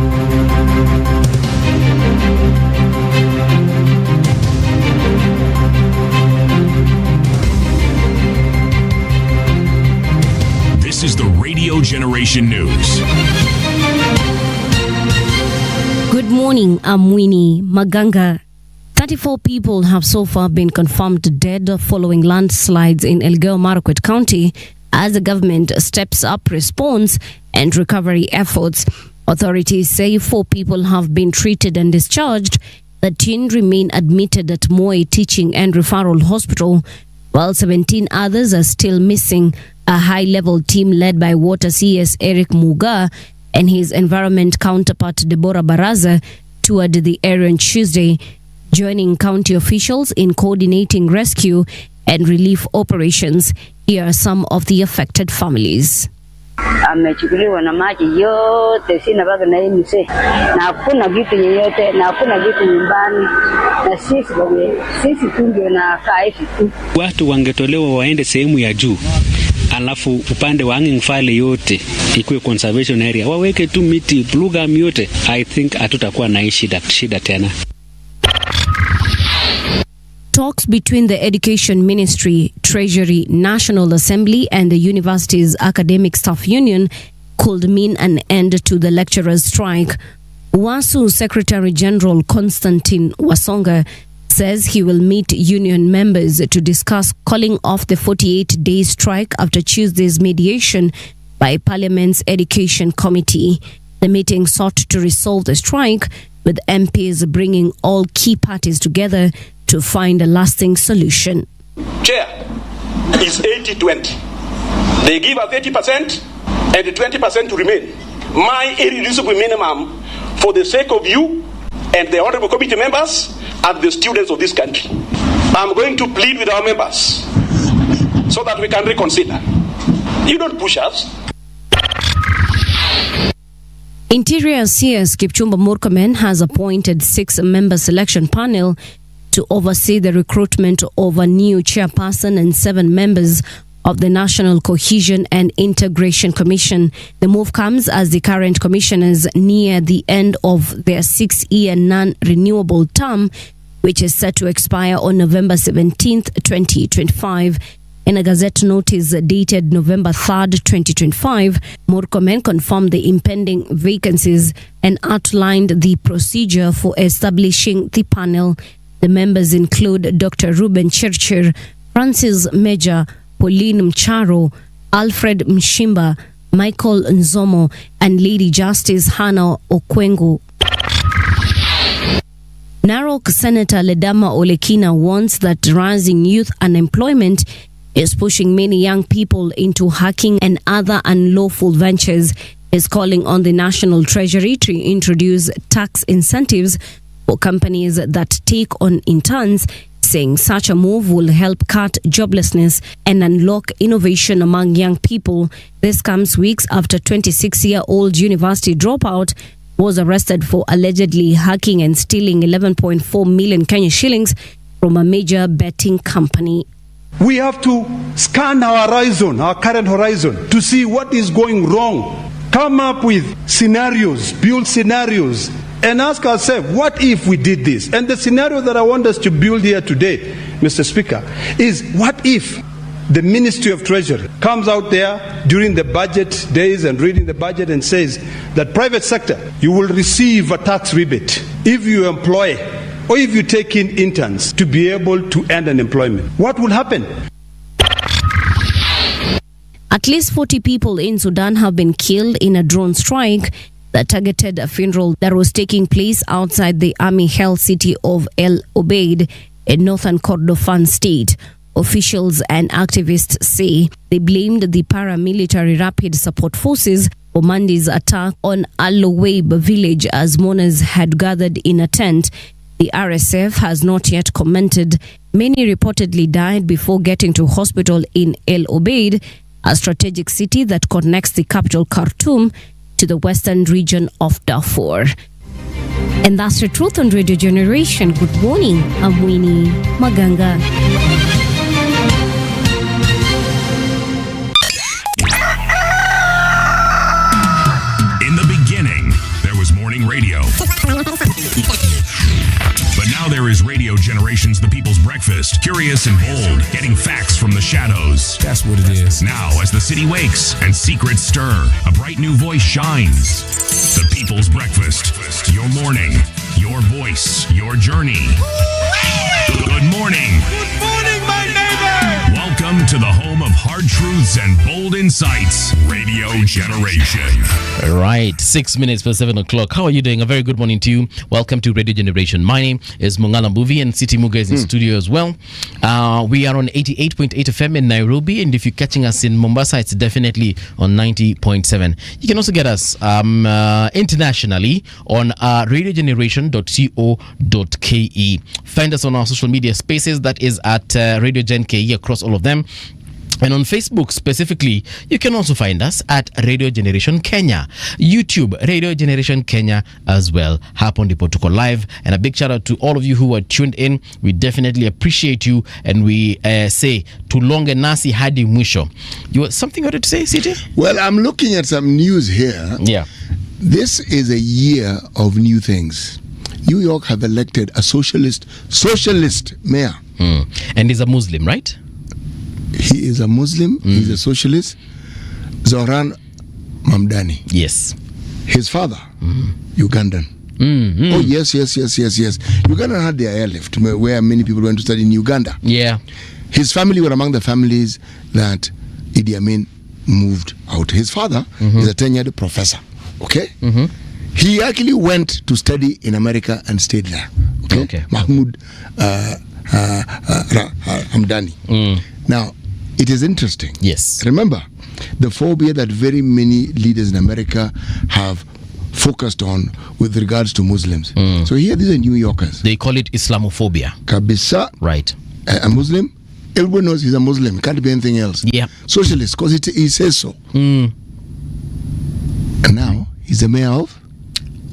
S1: This is the Radio Generation News.
S6: Good morning, I'm Winnie Maganga. 34 people have so far been confirmed dead following landslides in Elgeyo Marakwet County as the government steps up response and recovery efforts. Authorities say 4 people have been treated and discharged. 13 remain admitted at Moi Teaching and Referral Hospital, while 17 others are still missing. A high-level team led by Water CS Eric Muga and his environment counterpart Deborah Baraza toured the area on Tuesday, joining county officials in coordinating rescue and relief operations. Here are some of the affected families.
S7: Amechukuliwa na maji yote, sina baba na yeye mse, na hakuna vitu yeyote, na hakuna vitu nyumbani, na sisi tu ndio na kaifi tu.
S8: Watu wangetolewa waende sehemu ya juu, alafu upande wa hanging file yote ikuwe conservation area, waweke tu miti plugam yote. I think hatutakuwa na shida tena.
S6: Talks between the Education Ministry, Treasury, National Assembly and the university's academic staff union could mean an end to the lecturers' strike. WASU Secretary General Constantine Wasonga says he will meet union members to discuss calling off the 48-day strike after Tuesday's mediation by Parliament's Education Committee. The meeting sought to resolve the strike, with MPs bringing all key parties together to find a lasting solution.
S9: Chair is 80-20. They give us 80% and the 20% to remain. My irreducible minimum for the sake of you and the honorable committee members and the students of this country. I'm going to plead with our members so that we can reconsider. You don't push us.
S6: Interior CS Kipchumba Murkomen has appointed 6-member selection panel to oversee the recruitment of a new chairperson and 7 members of the National Cohesion and Integration Commission. The move comes as the current commissioners near the end of their 6-year non-renewable term, which is set to expire on November 17th, 2025. In a Gazette notice dated November 3rd, 2025, Murkomen confirmed the impending vacancies and outlined the procedure for establishing the panel. The members include Dr. Ruben Chirchir, Francis Major, Pauline Mcharo, Alfred Mshimba, Michael Nzomo, and Lady Justice Hannah Okwengu. Narok Senator Ledama Olekina warns that rising youth unemployment is pushing many young people into hacking and other unlawful ventures. Is calling on the National Treasury to introduce tax incentives for companies that take on interns, saying such a move will help cut joblessness and unlock innovation among young people. This comes weeks after 26-year-old university dropout was arrested for allegedly hacking and stealing 11.4 million Kenya shillings from a major betting company.
S3: We have to scan our horizon, our current horizon, to see what is going wrong. Come up with scenarios, build scenarios, and ask ourselves, what if we did this? And the scenario that I want us to build here today, Mr. Speaker, is what if the Ministry of Treasury comes out there during the budget days and reading the budget and says that private sector, you will receive a tax rebate if you employ or if you take in interns to be able to end unemployment. What will happen?
S6: At least 40 people in Sudan have been killed in a drone strike that targeted a funeral that was taking place outside the army-held city of El Obeid in northern Kordofan state. Officials and activists say they blamed the paramilitary rapid support forces for Monday's attack on Al-Loweib village as mourners had gathered in a tent. The RSF has not yet commented. Many reportedly died before getting to hospital in El Obeid, a strategic city that connects the capital Khartoum to the western region of Darfur. And that's the truth on Radio Generation. Good morning. I'm Winnie Maganga.
S1: In the beginning, there was morning radio. But now there is Radio Generations, the people's breakfast. Curious and bold, getting facts from the shadows.
S10: That's what it is.
S1: Now, as the city wakes and secrets stir, a bright new voice shines. The people's breakfast. Your morning, your voice, your journey. Good morning.
S3: Good morning, my neighbor!
S1: Welcome to the home of hard truths and bold insights. Radio Generation.
S4: Right, 6 minutes past 7 o'clock. How are you doing? A very good morning to you. Welcome to Radio Generation. My name is Mungala Mbuvi and City Muga is in studio as well. We are on 88.8 FM in Nairobi, and if you're catching us in Mombasa, it's definitely on 90.7. You can also get us internationally on radiogeneration.co.ke. Find us on our social media spaces. That is at Radio Gen KE across all of them. And on Facebook specifically, you can also find us at Radio Generation Kenya, YouTube, Radio Generation Kenya as well. Hapo ndipo tuko live, and a big shout out to all of you who are tuned in. We definitely appreciate you, and we say tulonge nasi hadi mwisho. Something you wanted to say, CJ?
S5: Well, I'm looking at some news here.
S4: Yeah.
S5: This is a year of new things. New York have elected a socialist mayor.
S4: And he's a Muslim, right?
S5: He is a Muslim. He's a socialist. Zoran Mamdani.
S4: Yes.
S5: His father, Ugandan. Oh, yes. Uganda had their airlift, where many people went to study in Uganda.
S4: Yeah.
S5: His family were among the families that Idi Amin moved out. His father is a tenured professor. Okay? He actually went to study in America and stayed there. Okay. Mahmoud Hamdani. Now, it is interesting.
S4: Yes.
S5: Remember, the phobia that very many leaders in America have focused on with regards to Muslims. So here, these are New Yorkers.
S4: They call it Islamophobia.
S5: Kabisa.
S4: Right.
S5: A Muslim, everyone knows he's a Muslim. Can't be anything else.
S4: Yeah.
S5: Socialist, because he says so. And now, he's the mayor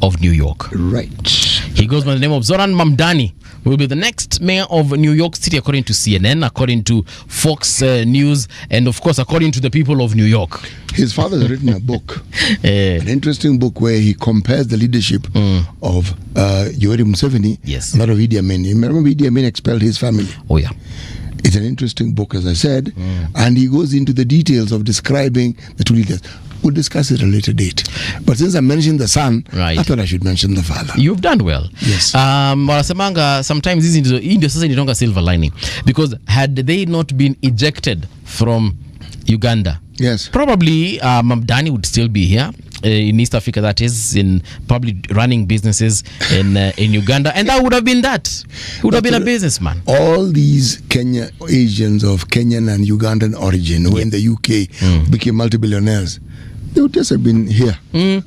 S4: of New York.
S5: Right.
S4: He goes by the name of Zoran Mamdani. Will be the next mayor of New York City, according to CNN, according to Fox News, and of course, according to the people of New York.
S5: His father has written a book, an interesting book where he compares the leadership of Yoweri Museveni and that of Idi Amin. You remember Idi Amin expelled his family?
S4: Oh, yeah.
S5: It's an interesting book, as I said, and he goes into the details of describing the two leaders. We'll discuss it at a later date. But since I mentioned the son, I thought I should mention the father.
S4: You've done well.
S5: Yes.
S4: Wanasemanga, sometimes this is a silver lining. Because had they not been ejected from Uganda,
S5: yes,
S4: probably Mamdani would still be here in East Africa, that is, in probably running businesses in Uganda, and that would have been that. He would have been a businessman.
S5: All these Asians of Kenyan and Ugandan origin who in the UK became multi-billionaires, they would just have been here.
S4: So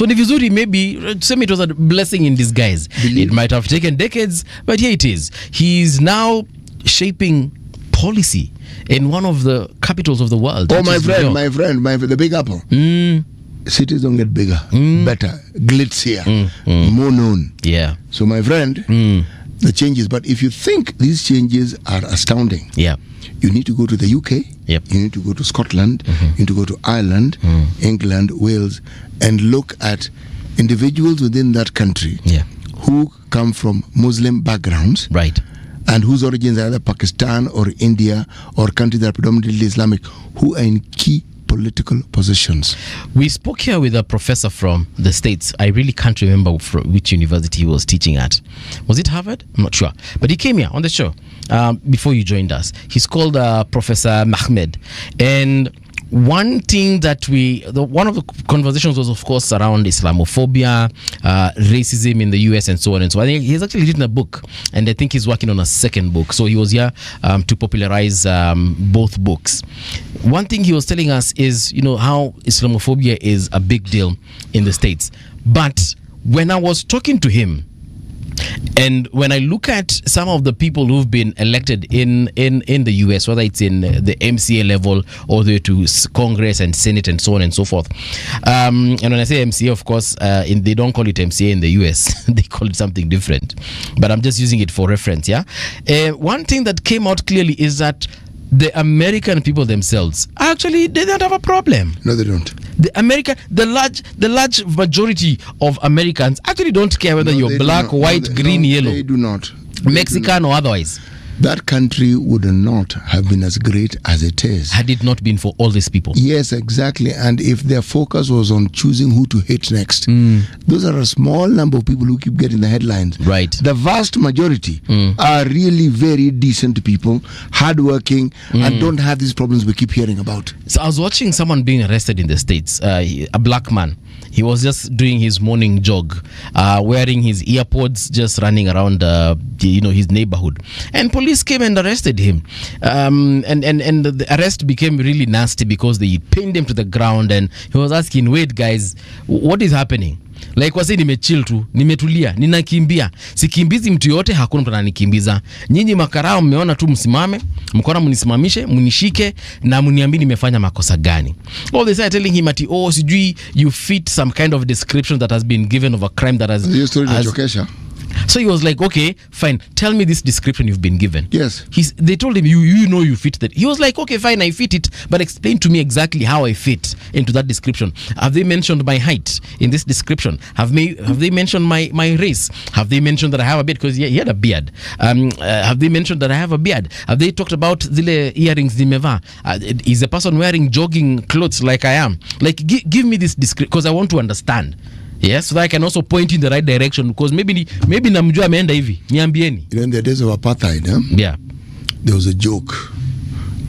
S4: the vizuri, maybe it was a blessing in disguise. It might have taken decades, but here it is. He's now shaping policy in one of the capitals of the world.
S5: Oh, my friend, the Big Apple. Cities don't get bigger, better, glitzier, more known.
S4: Yeah.
S5: So, my friend, the changes. But if you think these changes are astounding, you need to go to the UK, you need to go to Scotland, you need to go to Ireland, England, Wales, and look at individuals within that country who come from Muslim backgrounds, and whose origins are either Pakistan or India or countries that are predominantly Islamic, who are in key political positions.
S4: We spoke here with a professor from the States. I really can't remember which university he was teaching at. Was it Harvard? I'm not sure. But he came here on the show before you joined us. He's called Professor Mahmed. And one thing that one of the conversations was, of course, around Islamophobia, racism in the US, and so on and so on. I think he's actually written a book, and I think he's working on a second book. So he was here to popularize both books. One thing he was telling us is, how Islamophobia is a big deal in the States. But when I was talking to him, and when I look at some of the people who've been elected in the US, whether it's in the MCA level or to Congress and Senate and so on and so forth, and when I say MCA, of course, they don't call it MCA in the US. They call it something different. But I'm just using it for reference, one thing that came out clearly is that the American people themselves actually, they don't have a problem.
S5: No, they don't.
S4: The large majority of Americans actually don't care whether you're black, white, green, yellow.
S5: They do not.
S4: Mexican or otherwise.
S5: That country would not have been as great as it is
S4: had it not been for all these people.
S5: Yes, exactly. And if their focus was on choosing who to hate next, those are a small number of people who keep getting the headlines.
S4: Right.
S5: The vast majority are really very decent people, hardworking, and don't have these problems we keep hearing about.
S4: So I was watching someone being arrested in the States, a black man. He was just doing his morning jog, wearing his earpods, just running around, his neighborhood. And police came and arrested him. And the arrest became really nasty because they pinned him to the ground, and he was asking, wait, guys, what is happening? Like wase nimechill tu, nimetulia, ninakimbia. Sikimbizi mtu yote, hakuna mtu ananikimbiza. Nyinyi makarao mmeona tu msimame, mkona munisimamishe, munishike na muniambi nimefanya makosa gani. All they say telling him ati, sijui you fit some kind of description that has been given of a crime that has... So he was like, okay, fine. Tell me this description you've been given.
S5: Yes.
S4: They told him, you know you fit that. He was like, okay, fine, I fit it, but explain to me exactly how I fit into that description. Have they mentioned my height in this description? Have they mentioned my race? Have they mentioned that I have a beard? Because he had a beard. Have they mentioned that I have a beard? Have they talked about zile earrings nimeva? Is the person wearing jogging clothes like I am? Like, give me this description, because I want to understand. Yes, so that I can also point in the right direction, because maybe namjua ameenda hivi. Niambieni.
S5: In the days of apartheid, there was a joke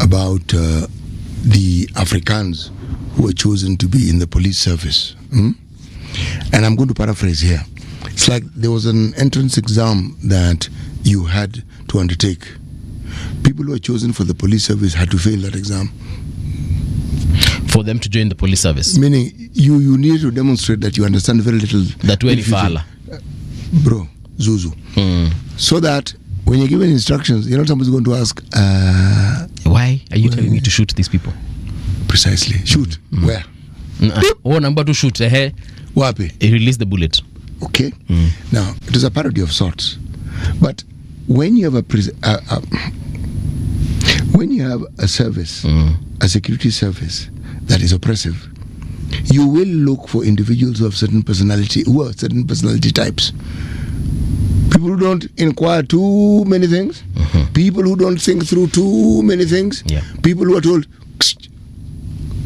S5: about the Africans who were chosen to be in the police service. And I'm going to paraphrase here. It's like there was an entrance exam that you had to undertake. People who were chosen for the police service had to fail that exam
S4: for them to join the police service.
S5: Meaning you need to demonstrate that you understand very little.
S4: That way fala.
S5: Bro, Zuzu. So that when you're given instructions, somebody's going to ask,
S4: why are you telling me to shoot these people?
S5: Precisely. Shoot. Where?
S4: Number to shoot.
S5: Wapi?
S4: Release the bullet.
S5: Okay. Now, it is a parody of sorts. But when you have a service, a security service that is oppressive, you will look for individuals who are certain personality types. People who don't inquire too many things, people who don't think through too many things, people who are told,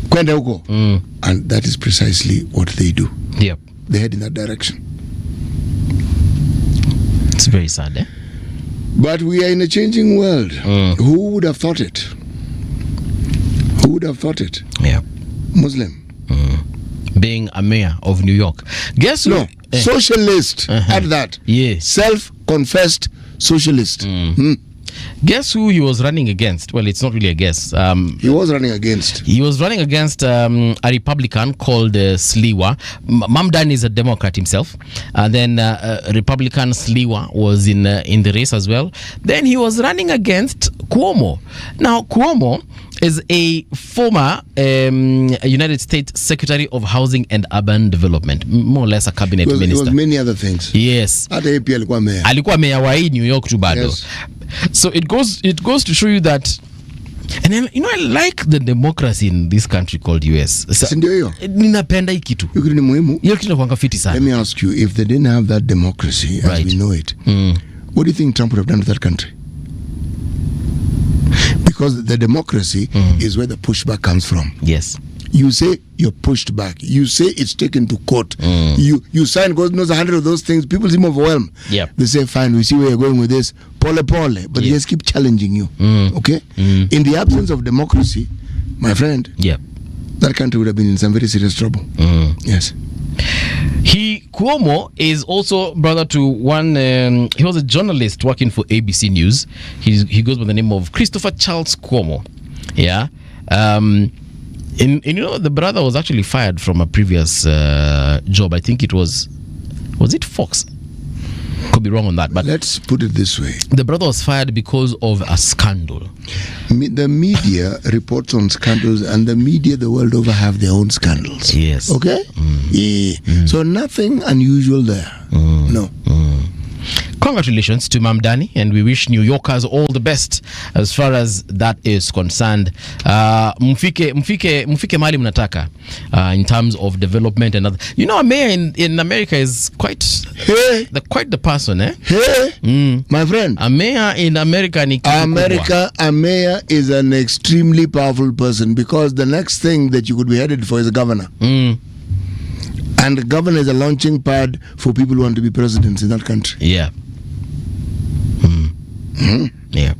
S5: kwenda huko. And that is precisely what they do.
S4: Yep.
S5: They head in that direction.
S4: It's very sad, eh?
S5: But we are in a changing world. Who would have thought it? Who would have thought it?
S4: Yeah.
S5: Muslim.
S4: Being a mayor of New York. Guess
S5: no, socialist at that.
S4: Yes.
S5: Self-confessed socialist.
S4: Guess who he was running against? Well, it's not really a guess.
S5: He was running against
S4: a Republican called Sliwa. Mamdani is a Democrat himself. And then Republican Sliwa was in the race as well. Then he was running against Cuomo. Now, Cuomo is a former United States Secretary of Housing and Urban Development, more or less a cabinet minister.
S5: He was many other things.
S4: Yes.
S5: Hata yeye pia
S4: alikuwa mayor wa New York tu bado.
S5: Yes.
S4: So it goes to show you that, and then, I like the democracy in this country called US.
S5: Ndio hiyo.
S4: Ninapenda hii kitu.
S5: Hiyo ni muhimu.
S4: Hiyo kitu inakuanga fiti sana.
S5: Let me ask you, if they didn't have that democracy as we know it, what do you think Trump would have done to that country? Because the democracy is where the pushback comes from.
S4: Yes.
S5: You say you're pushed back. You say it's taken to court. You sign, God knows 100 of those things. People seem overwhelmed.
S4: Yep.
S5: They say, fine, we see where you're going with this. Pole. But they just keep challenging you. Okay? In the absence of democracy, my friend, that country would have been in some very serious trouble. Yes.
S4: Cuomo is also brother to one. He was a journalist working for ABC News. He goes by the name of Christopher Charles Cuomo. Yeah. And the brother was actually fired from a previous job. I think it was it Fox? Could be wrong on that, but
S5: let's put it this way:
S4: the brother was fired because of a scandal.
S5: The media reports on scandals, and the media the world over have their own scandals.
S4: Yes.
S5: Okay. So nothing unusual there. No.
S4: Congratulations to Mamdani, and we wish New Yorkers all the best as far as that is concerned. Mfike mali mnataka in terms of development and other. A mayor in America is quite the person, eh?
S5: Hey, my friend.
S4: A mayor in America
S5: a mayor is an extremely powerful person, because the next thing that you could be headed for is a governor. And the governor is a launching pad for people who want to be presidents in that country.
S4: Yeah. Yeah.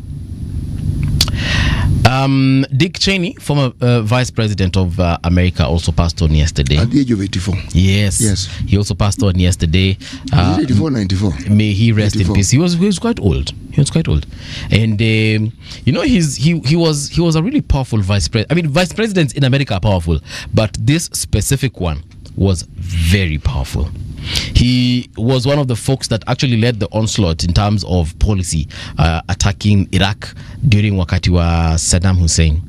S4: Dick Cheney, former vice president of America, also passed on yesterday.
S5: At the age of 84.
S4: Yes. He also passed on yesterday.
S5: Was it 84 or 94?
S4: May he rest 84. In peace. He was quite old. And he was a really powerful vice president. I mean, vice presidents in America are powerful, but this specific one was very powerful. He was one of the folks that actually led the onslaught in terms of policy, attacking Iraq during wakati wa Saddam Hussein.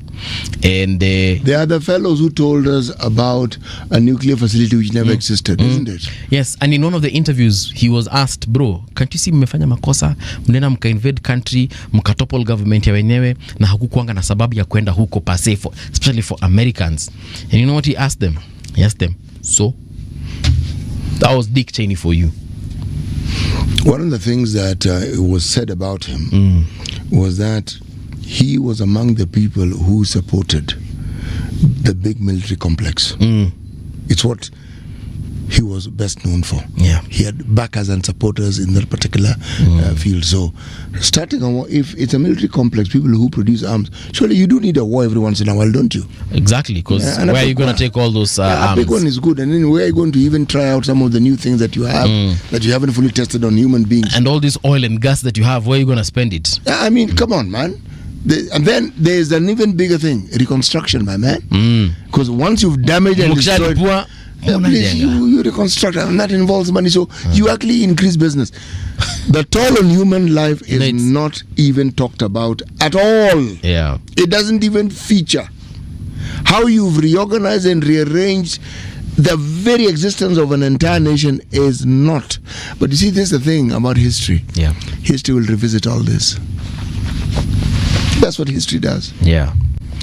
S4: And there
S5: are the fellows who told us about a nuclear facility which never existed, isn't it?
S4: Yes, and in one of the interviews he was asked, bro, can't you see mmefanya makosa, mnena mka invade country, mkatopple government ya wenyewe, na hakukuanga na sababu ya kwenda huko per se, especially for Americans. And you know what he asked them? He asked them, so that was Dick Cheney for you.
S5: One of the things that was said about him was that he was among the people who supported the big military complex. It's what he was best known for.
S4: Yeah.
S5: He had backers and supporters in that particular field. So, starting a war, if it's a military complex, people who produce arms, surely you do need a war every once in a while, don't you?
S4: Exactly, because where are you going to take all those arms?
S5: A big one is good, and then where are you going to even try out some of the new things that you have that you haven't fully tested on human beings?
S4: And all this oil and gas that you have, where are you going to spend it?
S5: I mean, come on, man. And then there's an even bigger thing, reconstruction, my man. Because once you've damaged and destroyed, you reconstruct, and that involves money. So you actually increase business. The toll on human life is not even talked about at all.
S4: Yeah,
S5: it doesn't even feature. How you've reorganized and rearranged the very existence of an entire nation is not. But you see, this is the thing about history.
S4: Yeah,
S5: history will revisit all this. That's what history does.
S4: Yeah,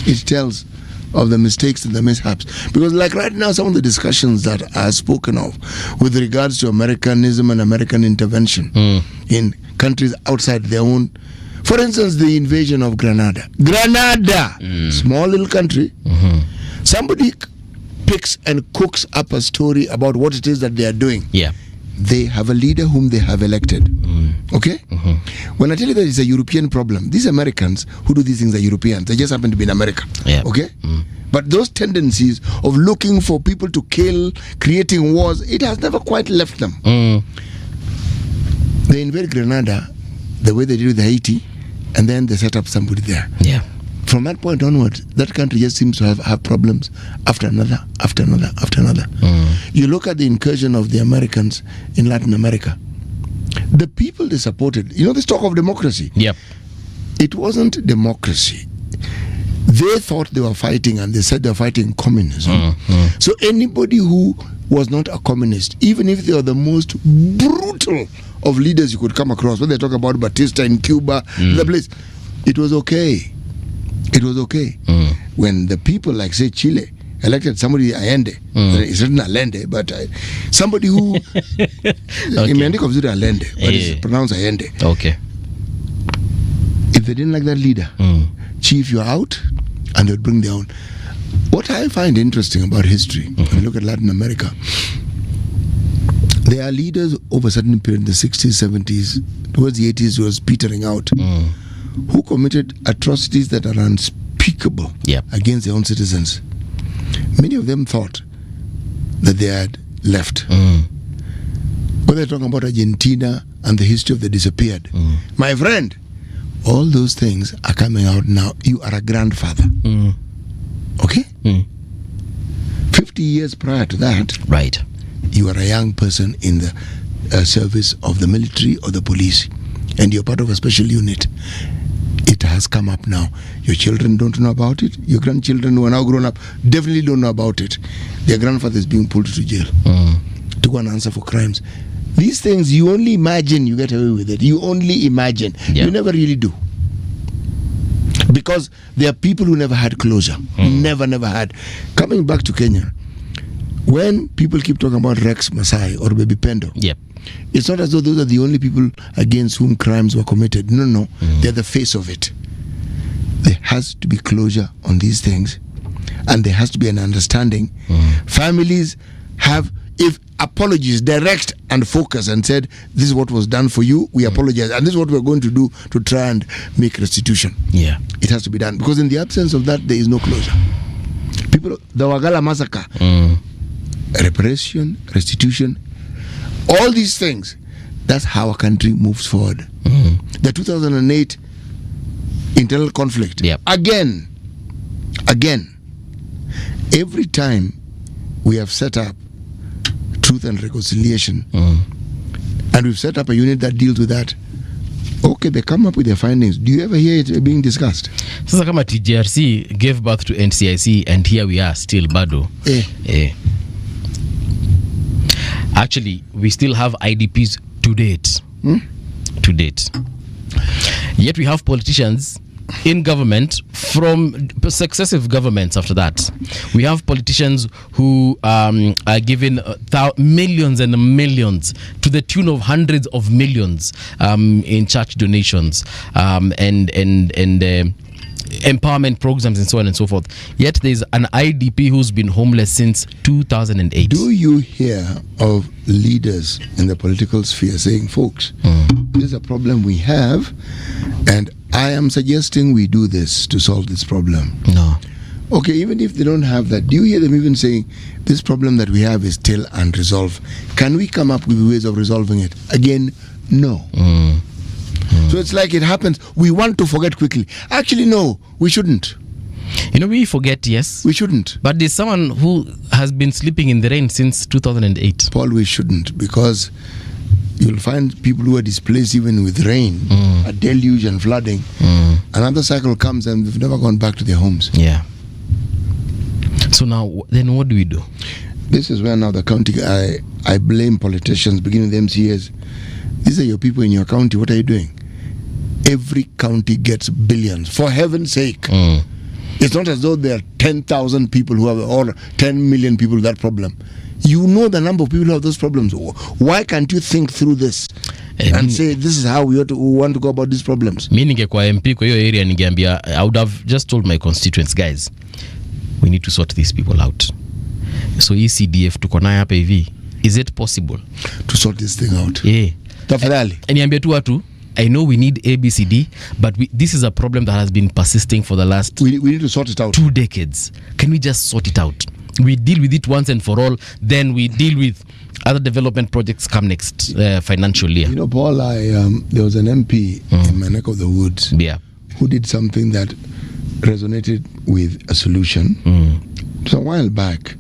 S5: it tells of the mistakes and the mishaps. Because like right now, some of the discussions that are spoken of with regards to Americanism and American intervention in countries outside their own. For instance, the invasion of Grenada. Small little country. Somebody picks and cooks up a story about what it is that they are doing.
S4: Yeah.
S5: They have a leader whom they have elected. Okay? When I tell you that it's a European problem, these Americans who do these things are Europeans. They just happen to be in America.
S4: Yeah.
S5: Okay? But those tendencies of looking for people to kill, creating wars, it has never quite left them. They invade Grenada the way they did with Haiti, and then they set up somebody there.
S4: Yeah.
S5: From that point onwards, that country just seems to have problems after another, after another, after another. You look at the incursion of the Americans in Latin America. The people they supported, this talk of democracy.
S4: Yep.
S5: It wasn't democracy. They thought they were fighting, and they said they were fighting communism. So anybody who was not a communist, even if they were the most brutal of leaders you could come across, when they talk about Batista in Cuba, the place, it was okay. It was okay. When the people, like say Chile, elected somebody Allende, it's written Allende, but somebody who imeandikwa vizuri Allende, but it's pronounced Allende.
S4: Okay.
S5: If they didn't like that leader, chief, you're out, and they'd bring their own. What I find interesting about history, when you look at Latin America, there are leaders over a certain period in the 60s, 70s, towards the 80s, who was petering out, who committed atrocities that are unspeakable against their own citizens. Many of them thought that they had left. When they're talking about Argentina and the history of the disappeared, my friend, all those things are coming out now. You are a grandfather. Okay? 50 years prior to that,
S4: right,
S5: you are a young person in the service of the military or the police, and you're part of a special unit. It has come up now. Your children don't know about it. Your grandchildren who are now grown up definitely don't know about it. Their grandfather is being pulled to jail to go and answer for crimes. These things, you only imagine you get away with it. You only imagine. You never really do. Because there are people who never had closure. Never had. Coming back to Kenya, when people keep talking about Rex Masai or Baby Pendo, it's not as though those are the only people against whom crimes were committed. No. They're the face of it. There has to be closure on these things, and there has to be an understanding. Families have, if apologies direct and focus and said, this is what was done for you, we apologize, and this is what we're going to do to try and make restitution. It has to be done, because in the absence of that, there is no closure. People, the Wagala massacre, reparation, restitution, all these things, that's how a country moves forward. The 2008 internal conflict, again, every time we have set up truth and reconciliation, and we've set up a unit that deals with that, okay, they come up with their findings. Do you ever hear it being discussed?
S4: Sasa kama TJRC gave birth to NCIC, and here we are still bado. Actually, we still have IDPs to date. To date. Yet we have politicians in government from successive governments after that. We have politicians who are given millions and millions, to the tune of hundreds of millions, in church donations and empowerment programs and so on and so forth. Yet there's an IDP who's been homeless since 2008.
S5: Do you hear of leaders in the political sphere saying, folks, this is a problem we have, and I am suggesting we do this to solve this problem?
S4: No.
S5: Okay, even if they don't have that, do you hear them even saying, this problem that we have is still unresolved? Can we come up with ways of resolving it? Again, no. So it's like it happens. We want to forget quickly. Actually, no, we shouldn't.
S4: We forget, yes.
S5: We shouldn't.
S4: But there's someone who has been sleeping in the rain since 2008.
S5: Paul, we shouldn't, because you'll find people who are displaced even with rain, a deluge and flooding. Another cycle comes and they've never gone back to their homes.
S4: Yeah. So now, then what do we do?
S5: This is where now the county, I blame politicians, beginning with MCAs. These are your people in your county. What are you doing? Every county gets billions. For heaven's sake. It's not as though there are 10,000 people who have, or 10 million people with that problem. You know the number of people who have those problems. Why can't you think through this and say, this is how we want to go about these problems?
S4: Mi ningekuwa MP kwa hiyo area, ningeambia, I would have just told my constituents, guys, we need to sort these people out. So ECDF tuko nayo hapa hivi. Is it possible
S5: to sort this thing out?
S4: Tafadhali. Niambie tu watu, I know we need ABCD, but this is a problem that has been persisting for the last...
S5: We need to sort it out.
S4: 2 decades. Can we just sort it out? We deal with it once and for all, then we deal with other development projects come next financial year.
S5: Paul, there was an MP in my neck of the woods who did something that resonated with a solution. So a while back,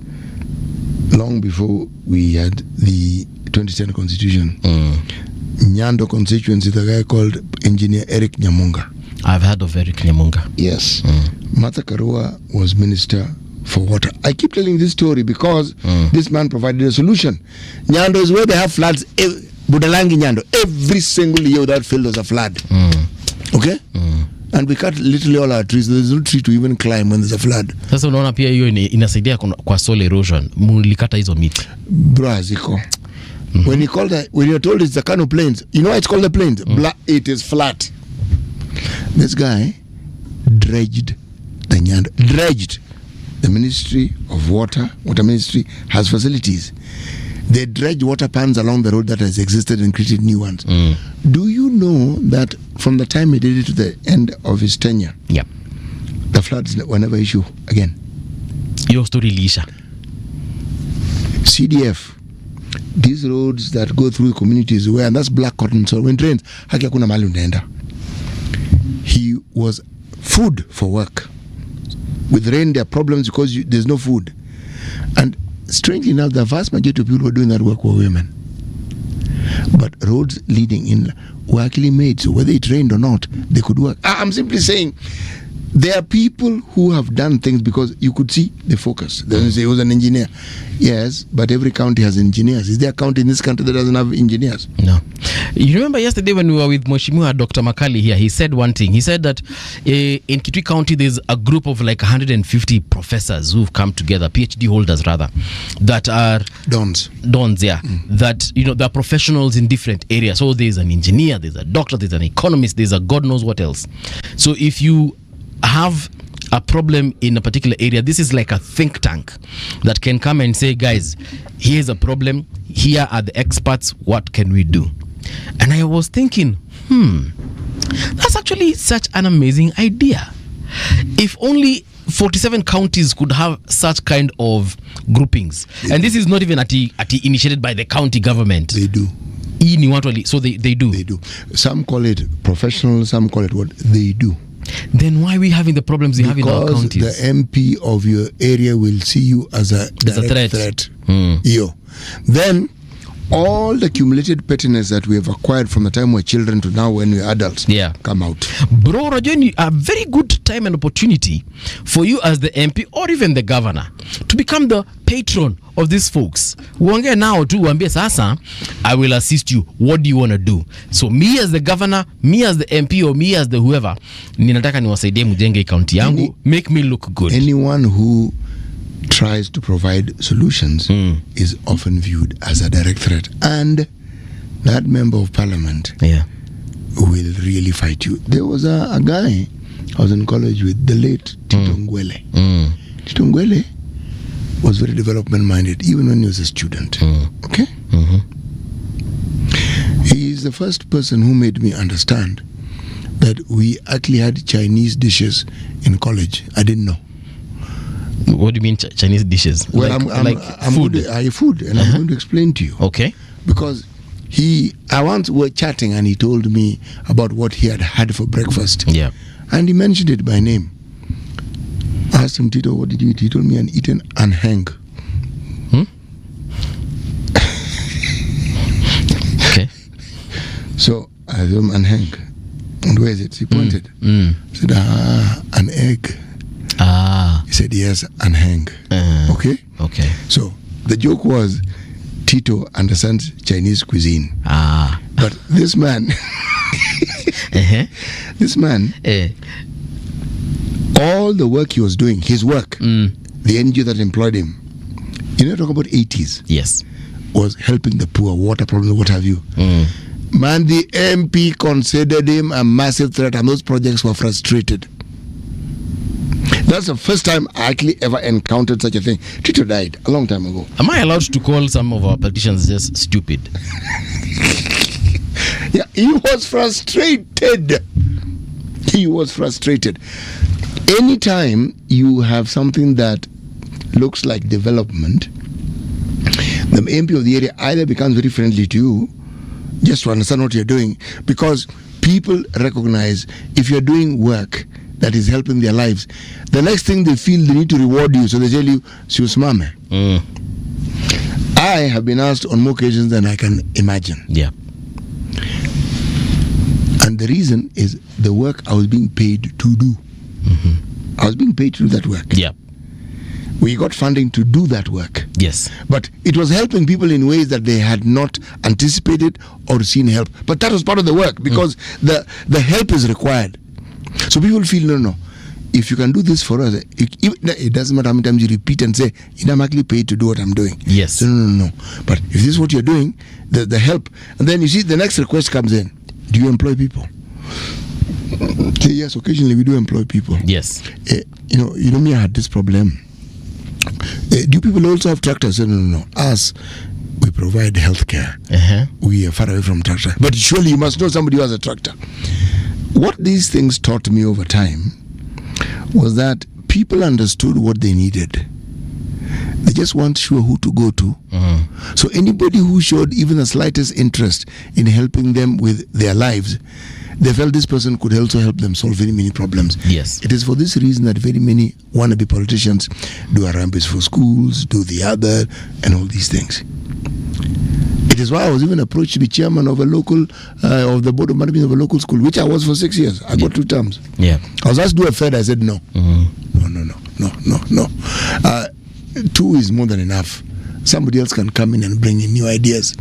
S5: long before we had the 2010 constitution, Nyando constituency, the guy called Engineer Eric Nyamunga.
S4: I've heard of Eric Nyamunga.
S5: Yes. Martha Karua was Minister for Water. I keep telling this story because this man provided a solution. Nyando is where they have floods. Budalangi Nyando, every single year that field was a flood. Okay? And we cut literally all our trees. There's no tree to even climb when there's a flood.
S4: Sasa unaona pia hiyo inasaidia kwa soil erosion. Mulikata hizo miti.
S5: Braziko. When you're told it's the Kano Plains, you know why it's called the plains? It is flat. This guy dredged the Nyando. Dredged. The Ministry of Water Ministry has facilities. They dredge water pans along the road that has existed and created new ones. Do you know that from the time he did it to the end of his tenure, the floods were never issue again?
S4: Your story, Lisha.
S5: CDF, these roads that go through communities where, and that's black cotton, so when it rains, haki hakuna mahali unaenda. He was food for work. With rain, there are problems because there's no food. And strangely enough, the vast majority of people who were doing that work were women. But roads leading in were actually made, so whether it rained or not, they could work. I'm simply saying, there are people who have done things because you could see the focus. They say he was an engineer. Yes, but every county has engineers. Is there a county in this country that doesn't have engineers?
S4: No. You remember yesterday when we were with Mheshimiwa Dr. Makali here, he said one thing. He said that in Kitui County, there's a group of like 150 professors who've come together, PhD holders rather, that are
S5: Dons,
S4: yeah. That, you know, they're professionals in different areas. So there's an engineer, there's a doctor, there's an economist, there's a God knows what else. So if you have a problem in a particular area, this is like a think tank that can come and say, guys, here's a problem, here are the experts, what can we do? And I was thinking, that's actually such an amazing idea. If only 47 counties could have such kind of groupings. And this is not even initiated by the county government.
S5: They do.
S4: So they do.
S5: They do. Some call it professional, some call it what they do.
S4: Then why are we having the problems we have in our counties?
S5: Because the MP of your area will see you as a direct threat. Then all the accumulated pettiness that we have acquired from the time we're children to now when we're adults come out.
S4: Bro, Rajoni, a very good time and opportunity for you as the MP or even the governor to become the patron of these folks. Uongea nao tu uambie sasa, I will assist you. What do you want to do? So me as the governor, me as the MP or me as the whoever, ninataka niwasaidie mjenge county yangu, make me look good.
S5: Anyone who tries to provide solutions is often viewed as a direct threat, and that member of parliament will really fight you. There was a guy I was in college with, the late Tito Ngwele. Tito Ngwele was very development minded even when he was a student. Okay? He is the first person who made me understand that we actually had Chinese dishes in college. I didn't know.
S4: What do you mean Chinese dishes?
S5: Well, I'm food. Food, and I'm going to explain to you.
S4: Okay.
S5: Because I once were chatting and he told me about what he had had for breakfast.
S4: Yeah.
S5: And he mentioned it by name. I asked him, Tito, what did you eat? He told me an eaten anhang.
S4: Okay.
S5: So I told him anhang. And where is it? He pointed. He said, an egg. He said, yes, anhang. Okay?
S4: Okay.
S5: So the joke was, Tito understands Chinese cuisine. But this man, all the work he was doing, his work, the NGO that employed him, you know, talk about 80s.
S4: Yes.
S5: Was helping the poor, water problems, what have you. Man, the MP considered him a massive threat, and those projects were frustrated. That's the first time I actually ever encountered such a thing. Tito died a long time ago.
S4: Am I allowed to call some of our politicians just stupid?
S5: Yeah, he was frustrated. He was frustrated. Anytime you have something that looks like development, the MP of the area either becomes very friendly to you, just to understand what you're doing, because people recognize if you're doing work that is helping their lives, the next thing they feel they need to reward you, so they tell you, "Siusimame." I have been asked on more occasions than I can imagine.
S4: Yeah.
S5: And the reason is the work I was being paid to do. I was being paid to do that work.
S4: Yeah.
S5: We got funding to do that work.
S4: Yes.
S5: But it was helping people in ways that they had not anticipated or seen help. But that was part of the work because the help is required. So people feel, no. If you can do this for us, it doesn't matter how many times you repeat and say, I'm actually paid to do what I'm doing.
S4: Yes.
S5: So no. But if this is what you're doing, the help. And then you see the next request comes in. Do you employ people? Yes, occasionally we do employ people.
S4: Yes.
S5: You know me, I had this problem. Do people also have tractors? No. Us, we provide healthcare. We are far away from tractor. But surely you must know somebody who has a tractor. What these things taught me over time was that people understood what they needed. They just weren't sure who to go to. So anybody who showed even the slightest interest in helping them with their lives, they felt this person could also help them solve very many problems.
S4: Yes.
S5: It is for this reason that very many wannabe politicians do Harambes for schools, do the other, and all these things. It is why I was even approached to be chairman of a local, of the board of management of a local school, which I was for 6 years. I got 2 terms.
S4: Yeah.
S5: I was asked to do a Fed. I said no. No. 2 is more than enough. Somebody else can come in and bring in new ideas.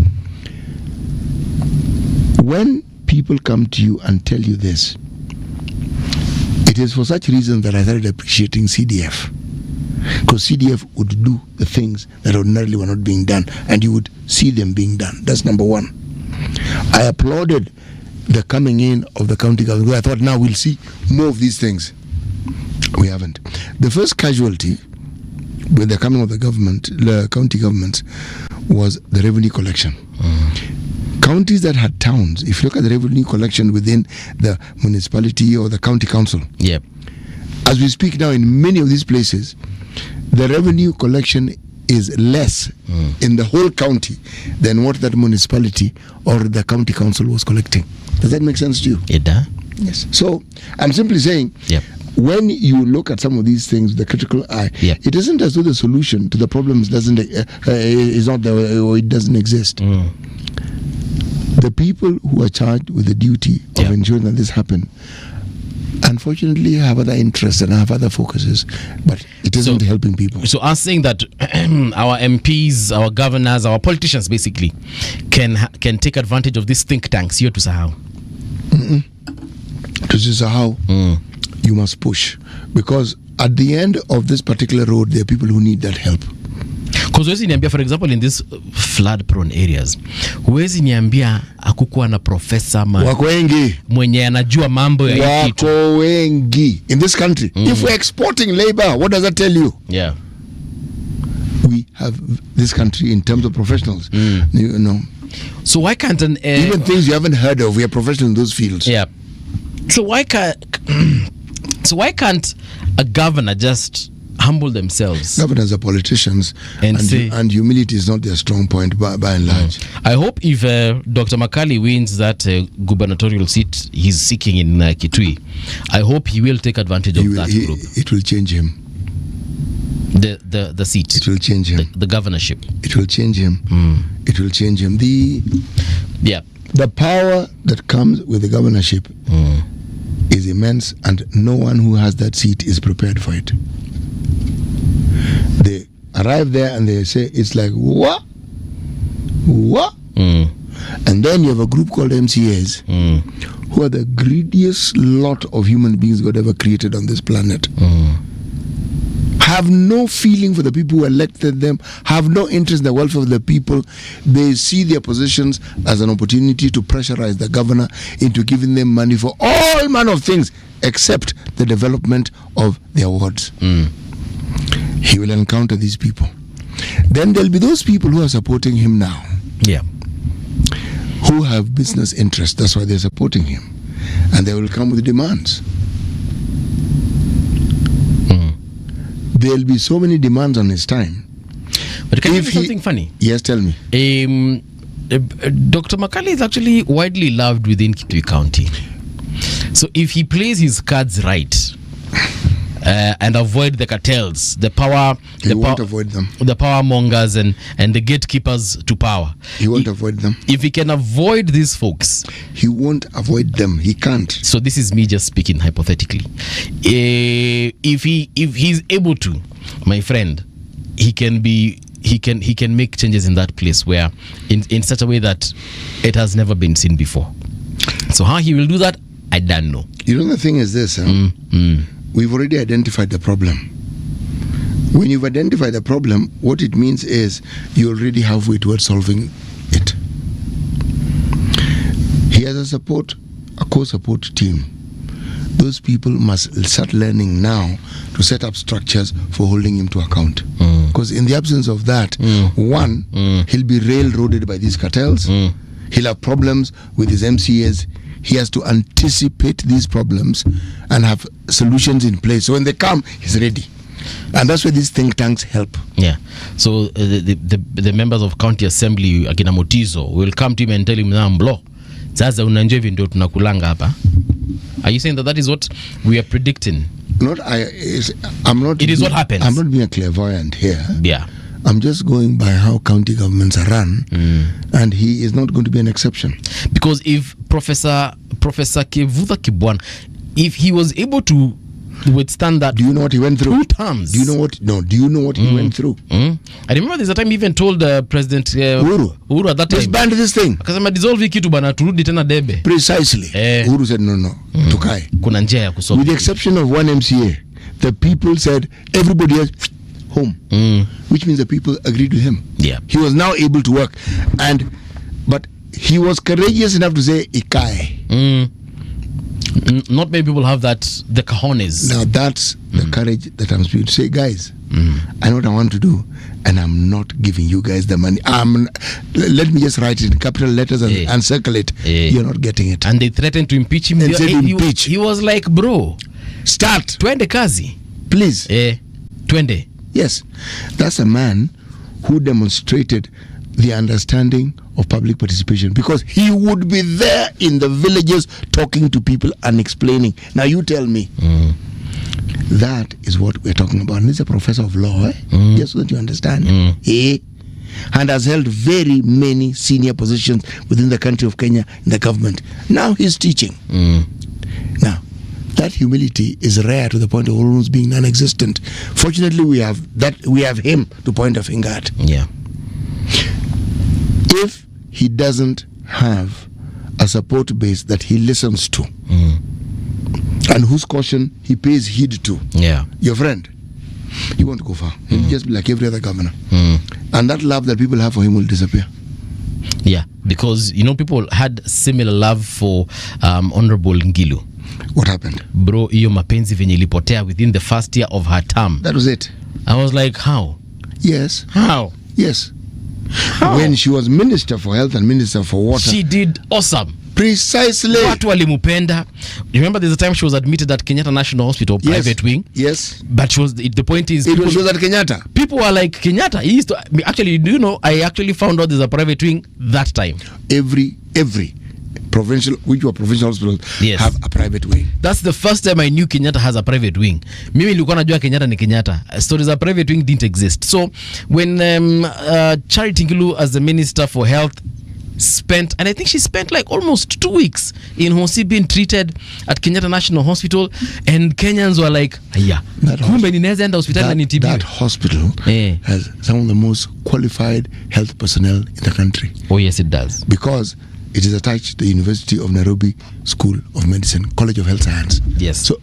S5: When people come to you and tell you this, it is for such reasons that I started appreciating CDF. Because CDF would do the things that ordinarily were not being done, and you would see them being done. That's number one. I applauded the coming in of the county government. I thought now we'll see more of these things. We haven't. The first casualty with the coming of the county governments was the revenue collection. Counties that had towns, if you look at the revenue collection within the municipality or the county council, as we speak now in many of these places, the revenue collection is less in the whole county than what that municipality or the county council was collecting. Does that make sense to you?
S4: It does.
S5: Yes. So I'm simply saying, when you look at some of these things with the critical eye, it isn't as though the solution to the problems is not there or it doesn't exist. The people who are charged with the duty of ensuring that this happen, unfortunately, have other interests and have other focuses, but it isn't helping people.
S4: So us saying that our MPs, our governors, our politicians basically can take advantage of these think tanks, you're to sahau.
S5: To sahau, you must push, because at the end of this particular road, there are people who need that help.
S4: Because huwezi niambia, for example, in these flood prone areas, huwezi niambia hakukuwa na profesa
S5: wako wengi
S4: mwenye anajua mambo ya hii kitu.
S5: Wako wengi in this country. If we're exporting labor, what does that tell you?
S4: Yeah.
S5: We have this country in terms of professionals. You know.
S4: So why can't
S5: even things you haven't heard of, we are professionals in those fields.
S4: Yeah. So why can't a governor just humble themselves?
S5: Governors are politicians, and humility is not their strong point by and large.
S4: I hope if Dr. Makali wins that gubernatorial seat he's seeking in Kitui, I hope he will take advantage of that group.
S5: It will change him.
S4: The seat.
S5: It will change him.
S4: The governorship.
S5: It will change him. It will change him. The power that comes with the governorship is immense, and no one who has that seat is prepared for it. They arrive there and they say, it's like, what? And then you have a group called MCAs who are the greediest lot of human beings God ever created on this planet. Have no feeling for the people who elected them, have no interest in the welfare of the people. They see their positions as an opportunity to pressurize the governor into giving them money for all manner of things except the development of their wards. He will encounter these people. Then there'll be those people who are supporting him now. Who have business interests. That's why they're supporting him. And they will come with demands. There'll be so many demands on his time.
S4: But can you do something funny?
S5: Yes, tell me.
S4: Dr. Makali is actually widely loved within Kitui County. So if he plays his cards right and avoid the cartels, the power,
S5: he won't avoid them.
S4: The power mongers and the gatekeepers to power.
S5: He won't avoid them.
S4: If he can avoid these folks,
S5: he won't avoid them. He can't.
S4: So this is me just speaking hypothetically. If he's able to, my friend, he can make changes in that place where in such a way that it has never been seen before. So how he will do that, I don't know.
S5: You know, the thing is this, we've already identified the problem. When you've identified the problem, what it means is you're already halfway towards solving it. He has a co-support team. Those people must start learning now to set up structures for holding him to account. Because in the absence of that, one, he'll be railroaded by these cartels. He'll have problems with his MCAs. He has to anticipate these problems and have solutions in place. So when they come, he's ready. And that's where these think tanks help.
S4: Yeah. So the members of county assembly, Akina Motizo, will come to him and tell him, "Mblo, sasa unanjevi ndio tunakulanga hapa." Are you saying that is what we are predicting?
S5: I'm not.
S4: It is what happens.
S5: I'm not being a clairvoyant here.
S4: Yeah.
S5: I'm just going by how county governments are run, and he is not going to be an exception.
S4: Because if Professor Kivutha Kibwana, if he was able to withstand that,
S5: do you know what he went through?
S4: 2 terms.
S5: Do you know what? No. Do you know what he went through?
S4: I remember there's a time he even told President Uhuru at that time,
S5: disband this thing.
S4: Akasema dissolve kitu bana, turudi tena debe.
S5: Precisely. Uhuru said no. Tukae.
S4: Kuna njia ya kusolve.
S5: With the exception of one MCA, the people said everybody else home, which means the people agreed with him.
S4: Yeah,
S5: he was now able to work, but he was courageous enough to say Ikai.
S4: Not many people have that, the cojones.
S5: Now that's the courage that I'm speaking to. Say, guys, I know what I want to do, and I'm not giving you guys the money. Let me just write it in capital letters and circle it. You're not getting it.
S4: And they threatened to impeach him. He was like, bro,
S5: start.
S4: Twende kazi,
S5: please.
S4: Twende.
S5: Yes, that's a man who demonstrated the understanding of public participation, because he would be there in the villages talking to people and explaining. Now you tell me. That is what we're talking about. And he's a professor of law, just so that you understand. And has held very many senior positions within the country of Kenya in the government. Now he's teaching. Now, that humility is rare to the point of almost being non-existent. Fortunately, we have him to point a finger at.
S4: Yeah.
S5: If he doesn't have a support base that he listens to, and whose caution he pays heed to, your friend, he won't go far. He'll just be like every other governor. And that love that people have for him will disappear.
S4: Yeah, because people had similar love for Honorable Ngilu.
S5: What happened?
S4: Bro, iyo mapenzi venye ilipotea within the first year of her term.
S5: That was it.
S4: I was like, how?
S5: Yes.
S4: How?
S5: Yes.
S4: How?
S5: When she was Minister for Health and Minister for Water,
S4: she did awesome.
S5: Precisely.
S4: Watu walimupenda. Remember there's a time she was admitted at Kenyatta National Hospital, private wing.
S5: Yes.
S4: But the point is,
S5: she was at Kenyatta.
S4: People were like, Kenyatta, he used to, actually, do you know, I actually found out there's a private wing that time. Every
S5: provincial hospitals have a private wing.
S4: That's the first time I knew Kenyatta has a private wing. Mimi nilikuwa najua Kenyatta ni Kenyatta. Stories of private wing didn't exist. So when Charity Ngilu as the Minister for Health spent, and I think she spent like almost 2 weeks in Hosi being treated at Kenyatta National Hospital, and Kenyans were like, kumbe ninaweza enda hospitali na nitibiwe.
S5: That hospital has some of the most qualified health personnel in the country.
S4: Oh yes, it does.
S5: Because it is attached to the University of Nairobi School of Medicine, College of Health Science.
S4: Yes.
S5: So,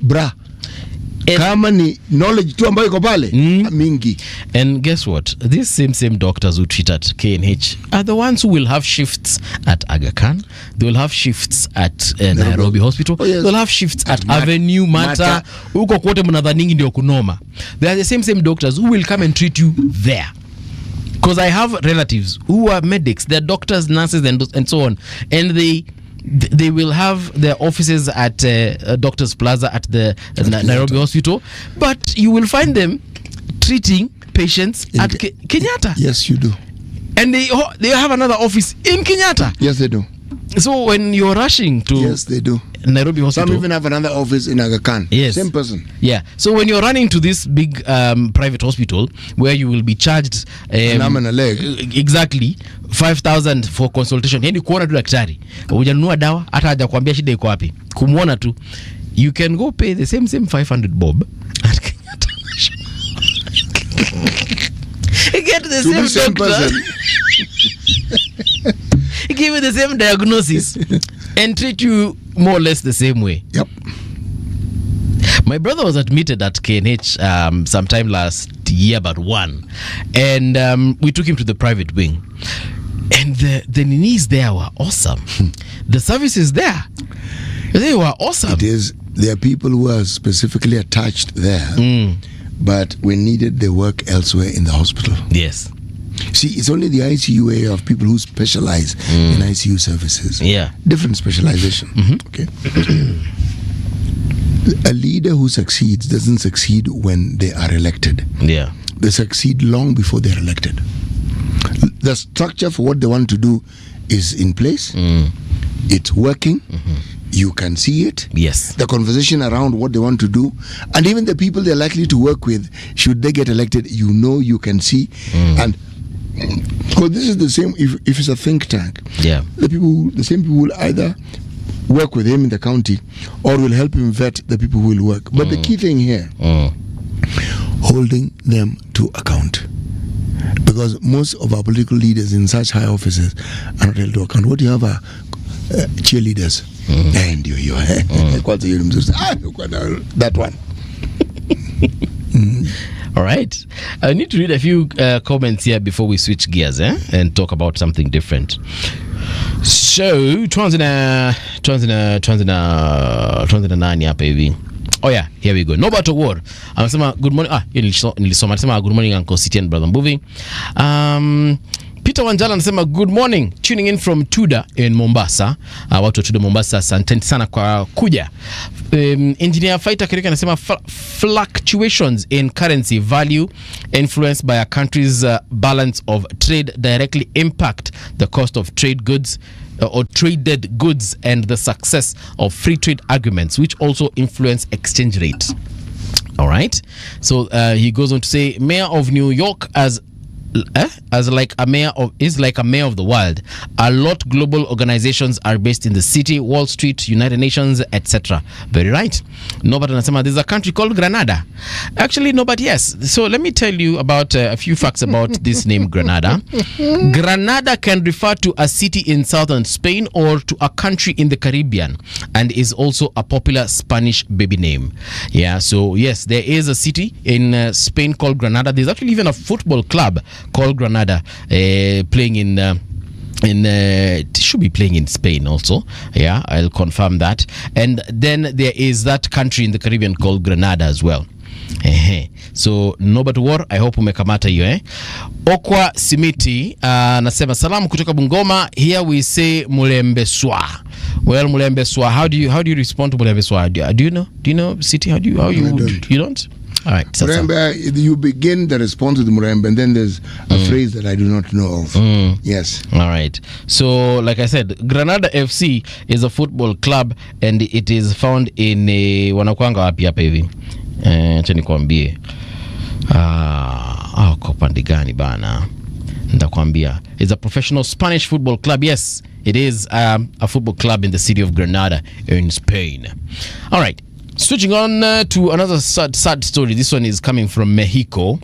S5: kama ni knowledge tu ambayo iko pale, mingi.
S4: And guess what? These same doctors who treat at KNH are the ones who will have shifts at Aga Khan. They will have shifts at Nairobi Hospital.
S5: Oh, yes.
S4: They'll have shifts at Avenue Mata. Huko kote mnadhaningi ndio kunoma. They are the same doctors who will come and treat you there. Because I have relatives who are medics, they're doctors, nurses, and so on, and they will have their offices at Doctors Plaza at the Nairobi Hospital, but you will find them treating patients at Kenyatta.
S5: Yes, you do.
S4: And they have another office in Kenyatta.
S5: Yes, they do.
S4: So when you're rushing to
S5: Yes, they do.
S4: Nairobi hospital,
S5: Some even have another office in Aga Khan.
S4: Yes.
S5: Same person.
S4: Yeah. So when you're running to this big private hospital where you will be charged
S5: An arm and a leg.
S4: exactly 5,000 for consultation. Yani kuona tu daktari. Hujanunua dawa hata hajakwambia shida iko wapi. Kumuona tu. You can go pay the same 500 bob at Kenyatta National. You get the same doctor. He give you the same diagnosis and treat you more or less the same way.
S5: Yep.
S4: My brother was admitted at KNH sometime last year, but one, and we took him to the private wing, and the ninis there were awesome. The services there, they were awesome.
S5: It is. There are people who are specifically attached there, but when needed, they work elsewhere in the hospital.
S4: Yes.
S5: See, it's only the ICU area of people who specialize in ICU services.
S4: Yeah.
S5: Different specialization. Okay. A leader who succeeds doesn't succeed when they are elected.
S4: Yeah.
S5: They succeed long before they're elected. The structure for what they want to do is in place. It's working. You can see it.
S4: Yes.
S5: The conversation around what they want to do, and even the people they're likely to work with, should they get elected, you can see. And because this is the same, if it's a think tank,
S4: Yeah.
S5: the same people will either work with him in the county or will help him vet the people who will work. But the key thing here, holding them to account. Because most of our political leaders in such high offices are not held to account. What do you have are cheerleaders. And you that one.
S4: All right. I need to read a few comments here before we switch gears and talk about something different. So, tuanze na nani hapa hivi. Oh yeah, here we go. Nobody to war. Anasema good morning. Nilisoma anasema good morning Uncle City and Brother Mbuvi. Peter Wanjala anasema good morning, tuning in from Tuda in Mombasa. Watu wa Tuda Mombasa, asanteni sana kwa kuja. Engineer Fighter Kirika anasema fluctuations in currency value influenced by a country's balance of trade directly impact the cost of trade goods or traded goods and the success of free trade agreements, which also influence exchange rates. All right. So he goes on to say, Mayor of New York is like a mayor of the world. A lot global organizations are based in the city, Wall Street, United Nations, etc. Very right. Nobody anasema there's a country called Grenada. Actually, nobody, yes. So let me tell you about a few facts about this name Grenada. Grenada can refer to a city in southern Spain or to a country in the Caribbean, and is also a popular Spanish baby name. Yeah, so yes, there is a city in Spain called Granada. There's actually even a football club called Granada playing in should be playing in Spain also. Yeah, I'll confirm that. And then there is that country in the Caribbean called Grenada as well. So nobody war, I hope umekamata hiyo Okwa Simiti nasema salamu kutoka Bungoma. Here we say Mulembeswa. Well, Mulembeswa, how do you respond to Mulembeswa? Do you know city? How you don't? All right.
S5: Murembe, you begin the response with Murembe, and then there's a phrase that I do not know of. Yes.
S4: All right. So, like I said, Granada FC is a football club, and it is found in wanakuanga wapi hapa hivi. Acha nikwambie. Kwa pande gani bana? Nitakwambia. It's a professional Spanish football club. Yes, it is a football club in the city of Granada in Spain. All right. Switching on to another sad story. This one is coming from Mexico.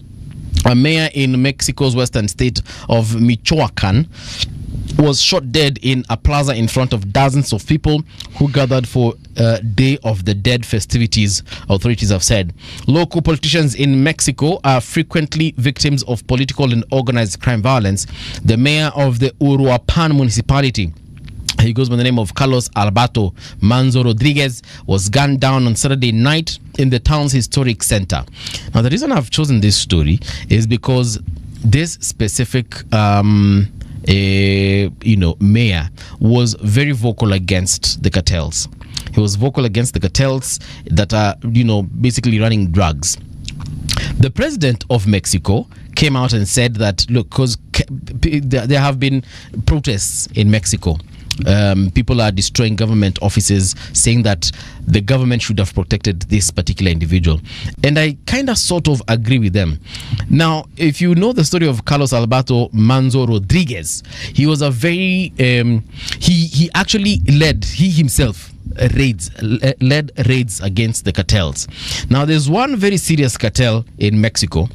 S4: A mayor in Mexico's western state of Michoacan was shot dead in a plaza in front of dozens of people who gathered for Day of the Dead festivities, authorities have said. Local politicians in Mexico are frequently victims of political and organized crime violence. The mayor of the Uruapan municipality, he goes by the name of Carlos Alberto Manzo Rodriguez, was gunned down on Saturday night in the town's historic center. Now, the reason I've chosen this story is because this specific mayor was very vocal against the cartels. He was vocal against the cartels that are, basically running drugs. The president of Mexico came out and said that, look, because there have been protests in Mexico People are destroying government offices, saying that the government should have protected this particular individual. And I kind of sort of agree with them. Now, if you know the story of Carlos Alberto Manzo Rodriguez, he was a very, he actually led raids against the cartels. Now, there's one very serious cartel in Mexico.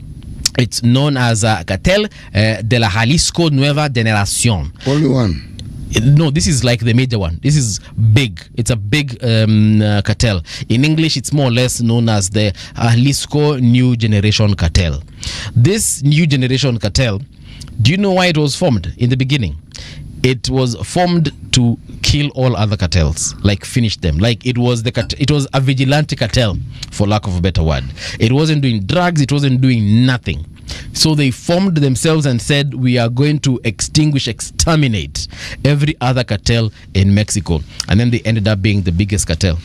S4: It's known as Cartel de la Jalisco Nueva Generación.
S5: Only one.
S4: No, this is like the major one. This is big. It's a big cartel. In English, it's more or less known as the Jalisco New Generation Cartel. This New Generation Cartel, do you know why it was formed in the beginning? It was formed to kill all other cartels, like finish them. Like it was a vigilante cartel, for lack of a better word. It wasn't doing drugs. It wasn't doing nothing. So they formed themselves and said, we are going to exterminate every other cartel in Mexico. And then they ended up being the biggest cartel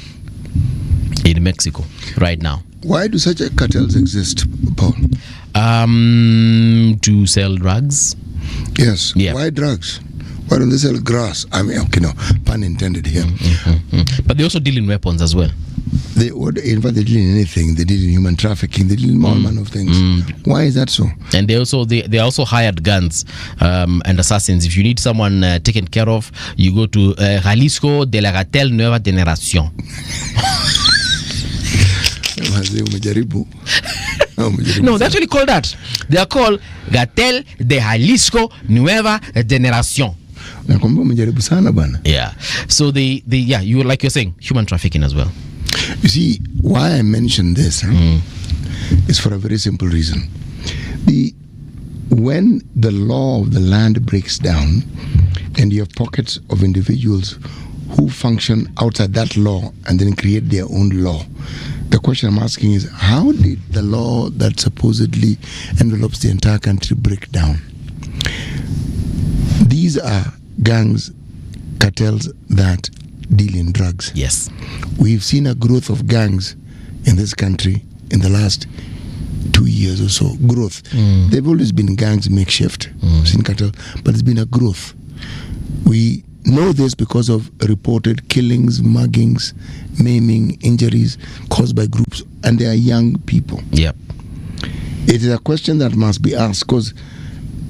S4: in Mexico right now.
S5: Why do such cartels exist, Paul?
S4: To sell drugs.
S5: Yes.
S4: Yeah.
S5: Why drugs? Why don't they sell grass? I mean, okay, no, pun intended here.
S4: But they also deal in weapons as well.
S5: In fact, they deal in anything. They deal in human trafficking. They deal in all manner of things. Why is that so?
S4: And they also hired guns and assassins. If you need someone taken care of, you go to Jalisco de la Cartel Nueva Generación. No, they actually call that. They are called Cartel de Jalisco Nueva Generación. Yeah. So you like you're saying, human trafficking as well.
S5: You see, why I mentioned this is for a very simple reason. When the law of the land breaks down and you have pockets of individuals who function outside that law and then create their own law, the question I'm asking is, how did the law that supposedly envelopes the entire country break down? These are gangs, cartels that deal in drugs.
S4: Yes.
S5: We've seen a growth of gangs in this country in the last 2 years or so. Growth. They've always been gangs makeshift. Seen cartel, but it's been a growth. We know this because of reported killings, muggings, maiming, injuries caused by groups, and they are young people.
S4: Yep.
S5: It is a question that must be asked, because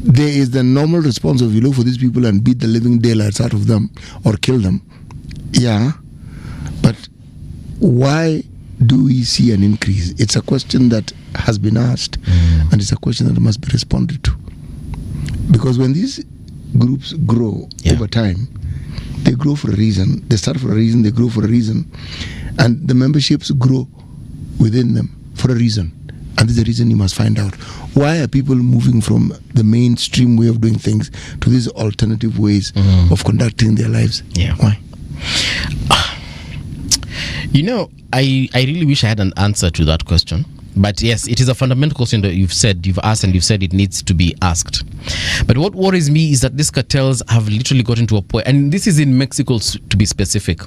S5: there is the normal response of you look for these people and beat the living daylights out of them or kill them. Yeah, but why do we see an increase? It's a question that has been asked, and it's a question that must be responded to. Because when these groups grow over time, they grow for a reason. They start for a reason, they grow for a reason, and the memberships grow within them for a reason. And this is the reason you must find out. Why are people moving from the mainstream way of doing things to these alternative ways of conducting their lives?
S4: Yeah.
S5: Why?
S4: You know, I really wish I had an answer to that question. But yes, it is a fundamental question that you've asked, and you've said it needs to be asked. But what worries me is that these cartels have literally gotten to a point, and this is in Mexico to be specific,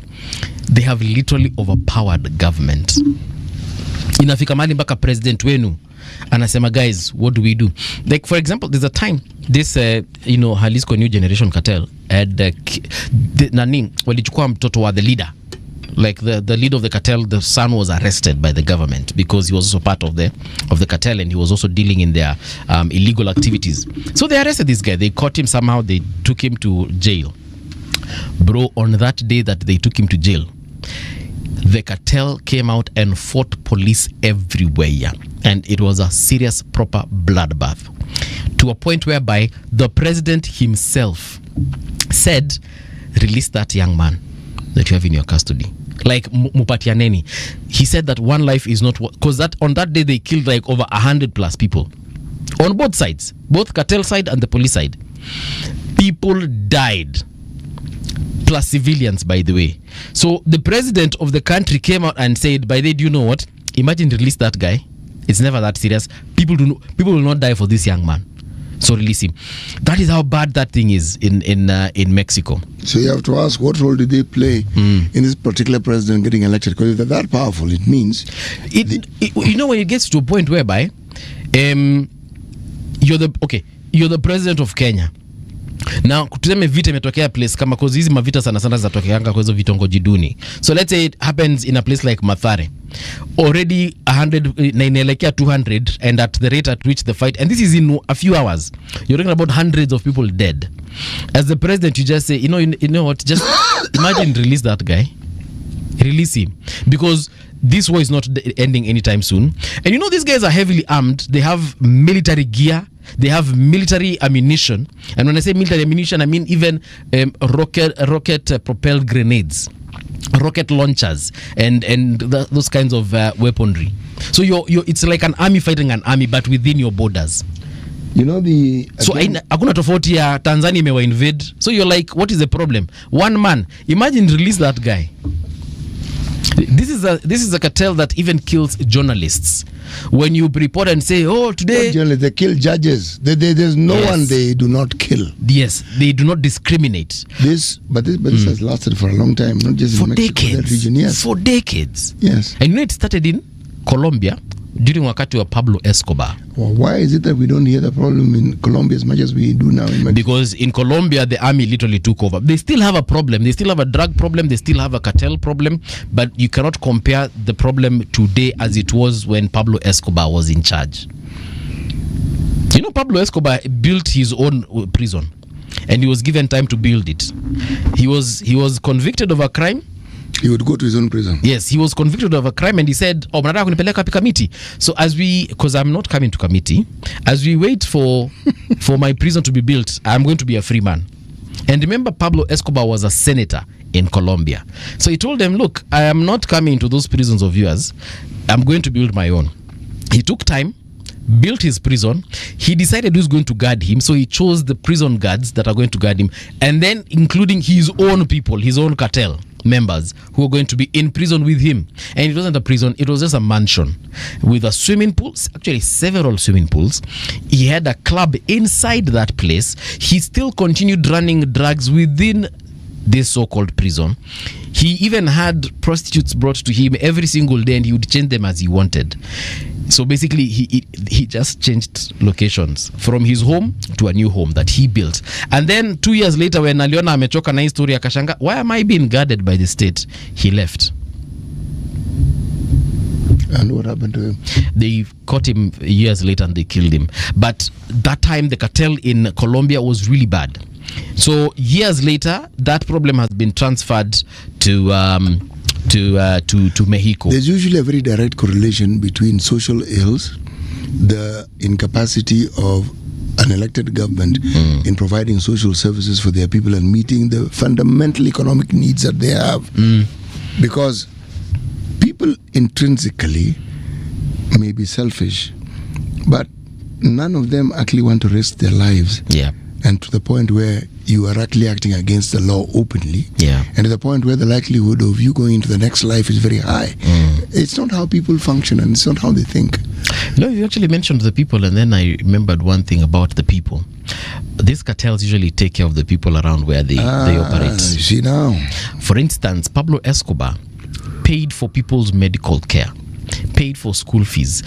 S4: they have literally overpowered government. Inafika mali mpaka president wenu anasema, guys, what do we do? Like, for example, there's a time this Jalisco New Generation Cartel had walichukua mtoto wa the leader. Like the leader of the cartel, the son was arrested by the government because he was also part of the cartel, and he was also dealing in their illegal activities. So they arrested this guy. They caught him somehow. They took him to jail. Bro, on that day that they took him to jail, the cartel came out and fought police everywhere, and it was a serious, proper bloodbath, to a point whereby the president himself said, release that young man that you have in your custody. Like, mupatianeni. He said that one life is not, because that on that day they killed like over 100+ people on both sides, both cartel side and the police side. People died, plus civilians, by the way. So the president of the country came out and said, by the way, do you know what? Imagine release that guy. It's never that serious. People will not die for this young man. So release him. That is how bad that thing is in Mexico.
S5: So you have to ask, what role did they play in this particular president getting elected? Because if they're that powerful, it means...
S4: when it gets to a point whereby you're the president of Kenya. Now tuseme vita imetokea place kama, cause hizi mavita sana sana zinatokeanga kwa hizo vitongoji duni. So let's say it happens in a place like Mathare, already 100 na inaelekea 200, and at the rate at which the fight, and this is in a few hours, you're talking about hundreds of people dead. As the president, you just say, you know what, just imagine release that guy, release him, because this war is not ending anytime soon. And you know, these guys are heavily armed. They have military gear. They have military ammunition. And when I say military ammunition, I mean even rocket propelled grenades, rocket launchers, and those kinds of weaponry. So it's like an army fighting an army, but within your borders.
S5: You know
S4: so hakuna tofauti ya Tanzania imewa invade. So you're like, what is the problem? One man. Imagine release that guy. This is a cartel that even kills journalists. When you report and say, oh, today
S5: they kill judges. There's no one they do not kill.
S4: Yes, they do not discriminate.
S5: This has lasted for a long time, not just
S4: for
S5: in Mexico,
S4: decades.
S5: Region, yes.
S4: For decades.
S5: Yes.
S4: And you know, it started in Colombia during wakati wa Pablo Escobar.
S5: Well, why is it that we don't hear the problem in Colombia as much as we do now in Mexico?
S4: Because in Colombia, the army literally took over. They still have a problem. They still have a drug problem. They still have a cartel problem. But you cannot compare the problem today as it was when Pablo Escobar was in charge. You know, Pablo Escobar built his own prison, and he was given time to build it. He was convicted of a crime.
S5: He would go to his own prison.
S4: Yes, he was convicted of a crime, and he said, oh, mnataka kunipeleka wapi Kamiti? So because I'm not coming to Kamiti, as we wait for my prison to be built, I'm going to be a free man. And remember, Pablo Escobar was a senator in Colombia. So he told them, look, I am not coming to those prisons of yours. I'm going to build my own. He took time, built his prison. He decided who's going to guard him. So he chose the prison guards that are going to guard him. And then including his own people, his own cartel members who are going to be in prison with him. And it wasn't a prison, it was just a mansion with a swimming pool, actually several swimming pools. He had a club inside that place. He still continued running drugs within this so-called prison. He even had prostitutes brought to him every single day, and he would change them as he wanted. So basically, he just changed locations from his home to a new home that he built. And then 2 years later, when aliona amechoka na historia akashanga, why am I being guarded by the state? He left.
S5: And what happened to him?
S4: They caught him years later and they killed him. But that time, the cartel in Colombia was really bad. So years later, that problem has been transferred to Mexico.
S5: There's usually a very direct correlation between social ills, the incapacity of an elected government in providing social services for their people and meeting the fundamental economic needs that they have. Because people intrinsically may be selfish, but none of them actually want to risk their lives.
S4: Yeah.
S5: And to the point where you are actually acting against the law openly.
S4: Yeah.
S5: And to the point where the likelihood of you going into the next life is very high. It's not how people function, and it's not how they think.
S4: You know, you actually mentioned the people, and then I remembered one thing about the people. These cartels usually take care of the people around where they operate.
S5: You see now.
S4: For instance, Pablo Escobar paid for people's medical care, paid for school fees,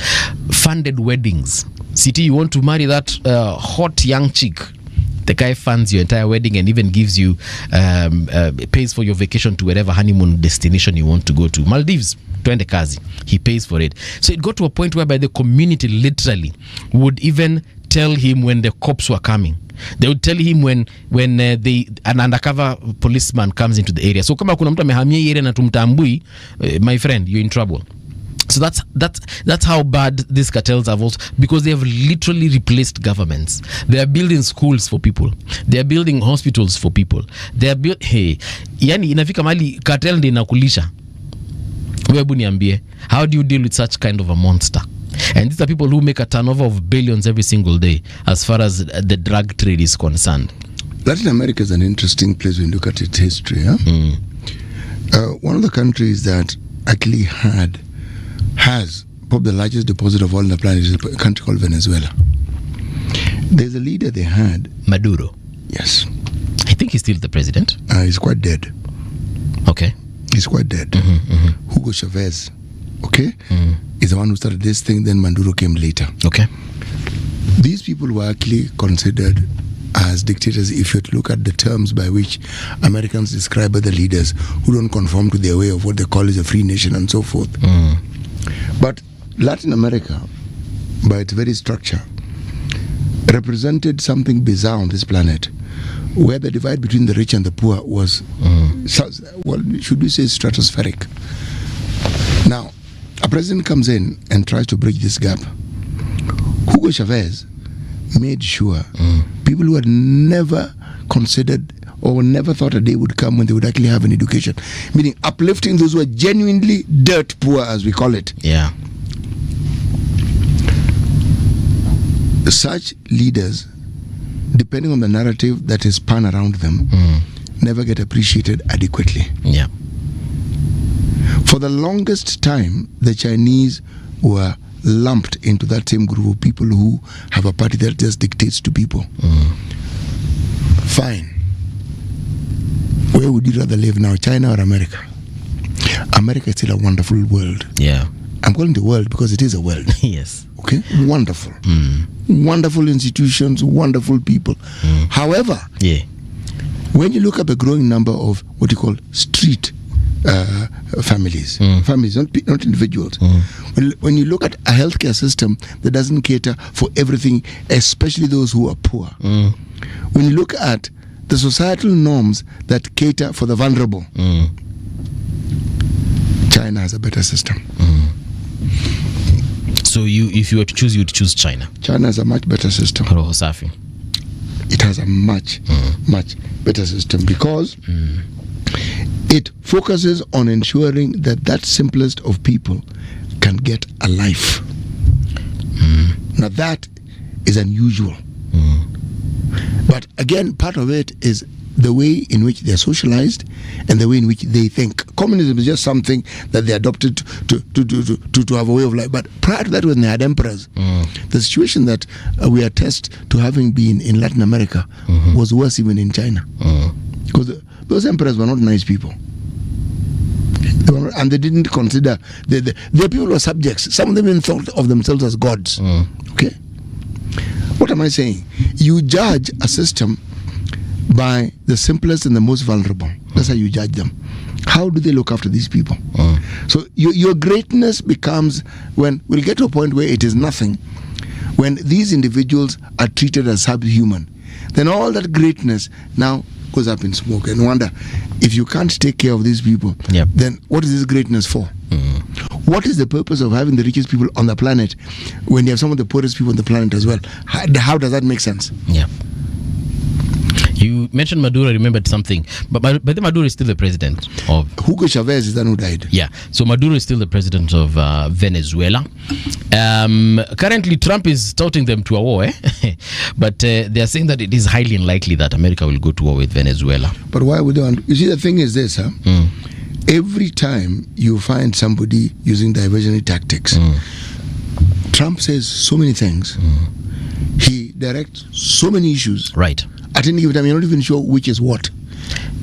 S4: funded weddings. City, you want to marry that hot young chick, the guy funds your entire wedding and even gives you pays for your vacation to wherever honeymoon destination you want to go to. Maldives, twende kazi, he pays for it. So it got to a point whereby the community literally would even tell him when the cops were coming. They would tell him when an undercover policeman comes into the area. So kama kuna mtu amehamia area na tumtambui, my friend, you're in trouble. So that's how bad these cartels have also, because they have literally replaced governments. They are building schools for people. They are building hospitals for people. They are yani inafika mali cartel ndio inakulisha. Wewe niambie, how do you deal with such kind of a monster? And these are people who make a turnover of billions every single day as far as the drug trade is concerned.
S5: Latin America is an interesting place when you look at its history. One of the countries that actually has probably the largest deposit of oil on the planet is a country called Venezuela. There's a leader they had.
S4: Maduro.
S5: Yes.
S4: I think he's still the president.
S5: He's quite dead.
S4: Okay.
S5: He's quite dead. Hugo Chavez, okay, is the one who started this thing. Then Maduro came later.
S4: Okay.
S5: These people were actually considered as dictators if you look at the terms by which Americans describe other leaders who don't conform to their way of what they call is a free nation and so forth. But Latin America, by its very structure, represented something bizarre on this planet, where the divide between the rich and the poor was, well, should we say stratospheric. Now, a president comes in and tries to bridge this gap. Hugo Chavez made sure people who had never considered or never thought a day would come when they would actually have an education, meaning uplifting those who are genuinely dirt poor, as we call it.
S4: Yeah.
S5: Such leaders, depending on the narrative that is spun around them, never get appreciated adequately.
S4: Yeah.
S5: For the longest time, the Chinese were lumped into that same group of people who have a party that just dictates to people. Fine. Where would you rather live now, China or America? America is still a wonderful world.
S4: Yeah.
S5: I'm calling it a world because it is a world.
S4: Yes.
S5: Okay? Wonderful. Wonderful institutions, wonderful people. However, when you look at the growing number of what you call street families, not individuals. When you look at a healthcare system that doesn't cater for everything, especially those who are poor. When you look at the societal norms that cater for the vulnerable, China has a better system.
S4: So if you were to choose, you would choose China.
S5: China has a much better system.
S4: Roho safi.
S5: It has a much better system because it focuses on ensuring that simplest of people can get a life. Now that is unusual. But again, part of it is the way in which they're socialized and the way in which they think. Communism is just something that they adopted to have a way of life. But prior to that, when they had emperors, the situation that we attest to having been in Latin America was worse even in China. Because those emperors were not nice people. And they didn't consider, their people were subjects. Some of them even thought of themselves as gods. Okay? What am I saying? You judge a system by the simplest and the most vulnerable. That's how you judge them. How do they look after these people? So your greatness becomes when we'll get to a point where it is nothing. When these individuals are treated as subhuman, then all that greatness now goes up in smoke. And wonder, if you can't take care of these people, then what is this greatness for? What is the purpose of having the richest people on the planet when you have some of the poorest people on the planet as well? How does that make sense?
S4: Yeah. You mentioned Maduro. I remembered something, but then Maduro is still the president of
S5: Hugo Chavez is the one who died.
S4: Yeah, so Maduro is still the president of Venezuela. Currently, Trump is touting them to a war, but they are saying that it is highly unlikely that America will go to war with Venezuela.
S5: But why would they want? You see, the thing is this, every time you find somebody using diversionary tactics, Trump says so many things. He directs so many issues.
S4: Right.
S5: At any given time, you're not even sure which is what.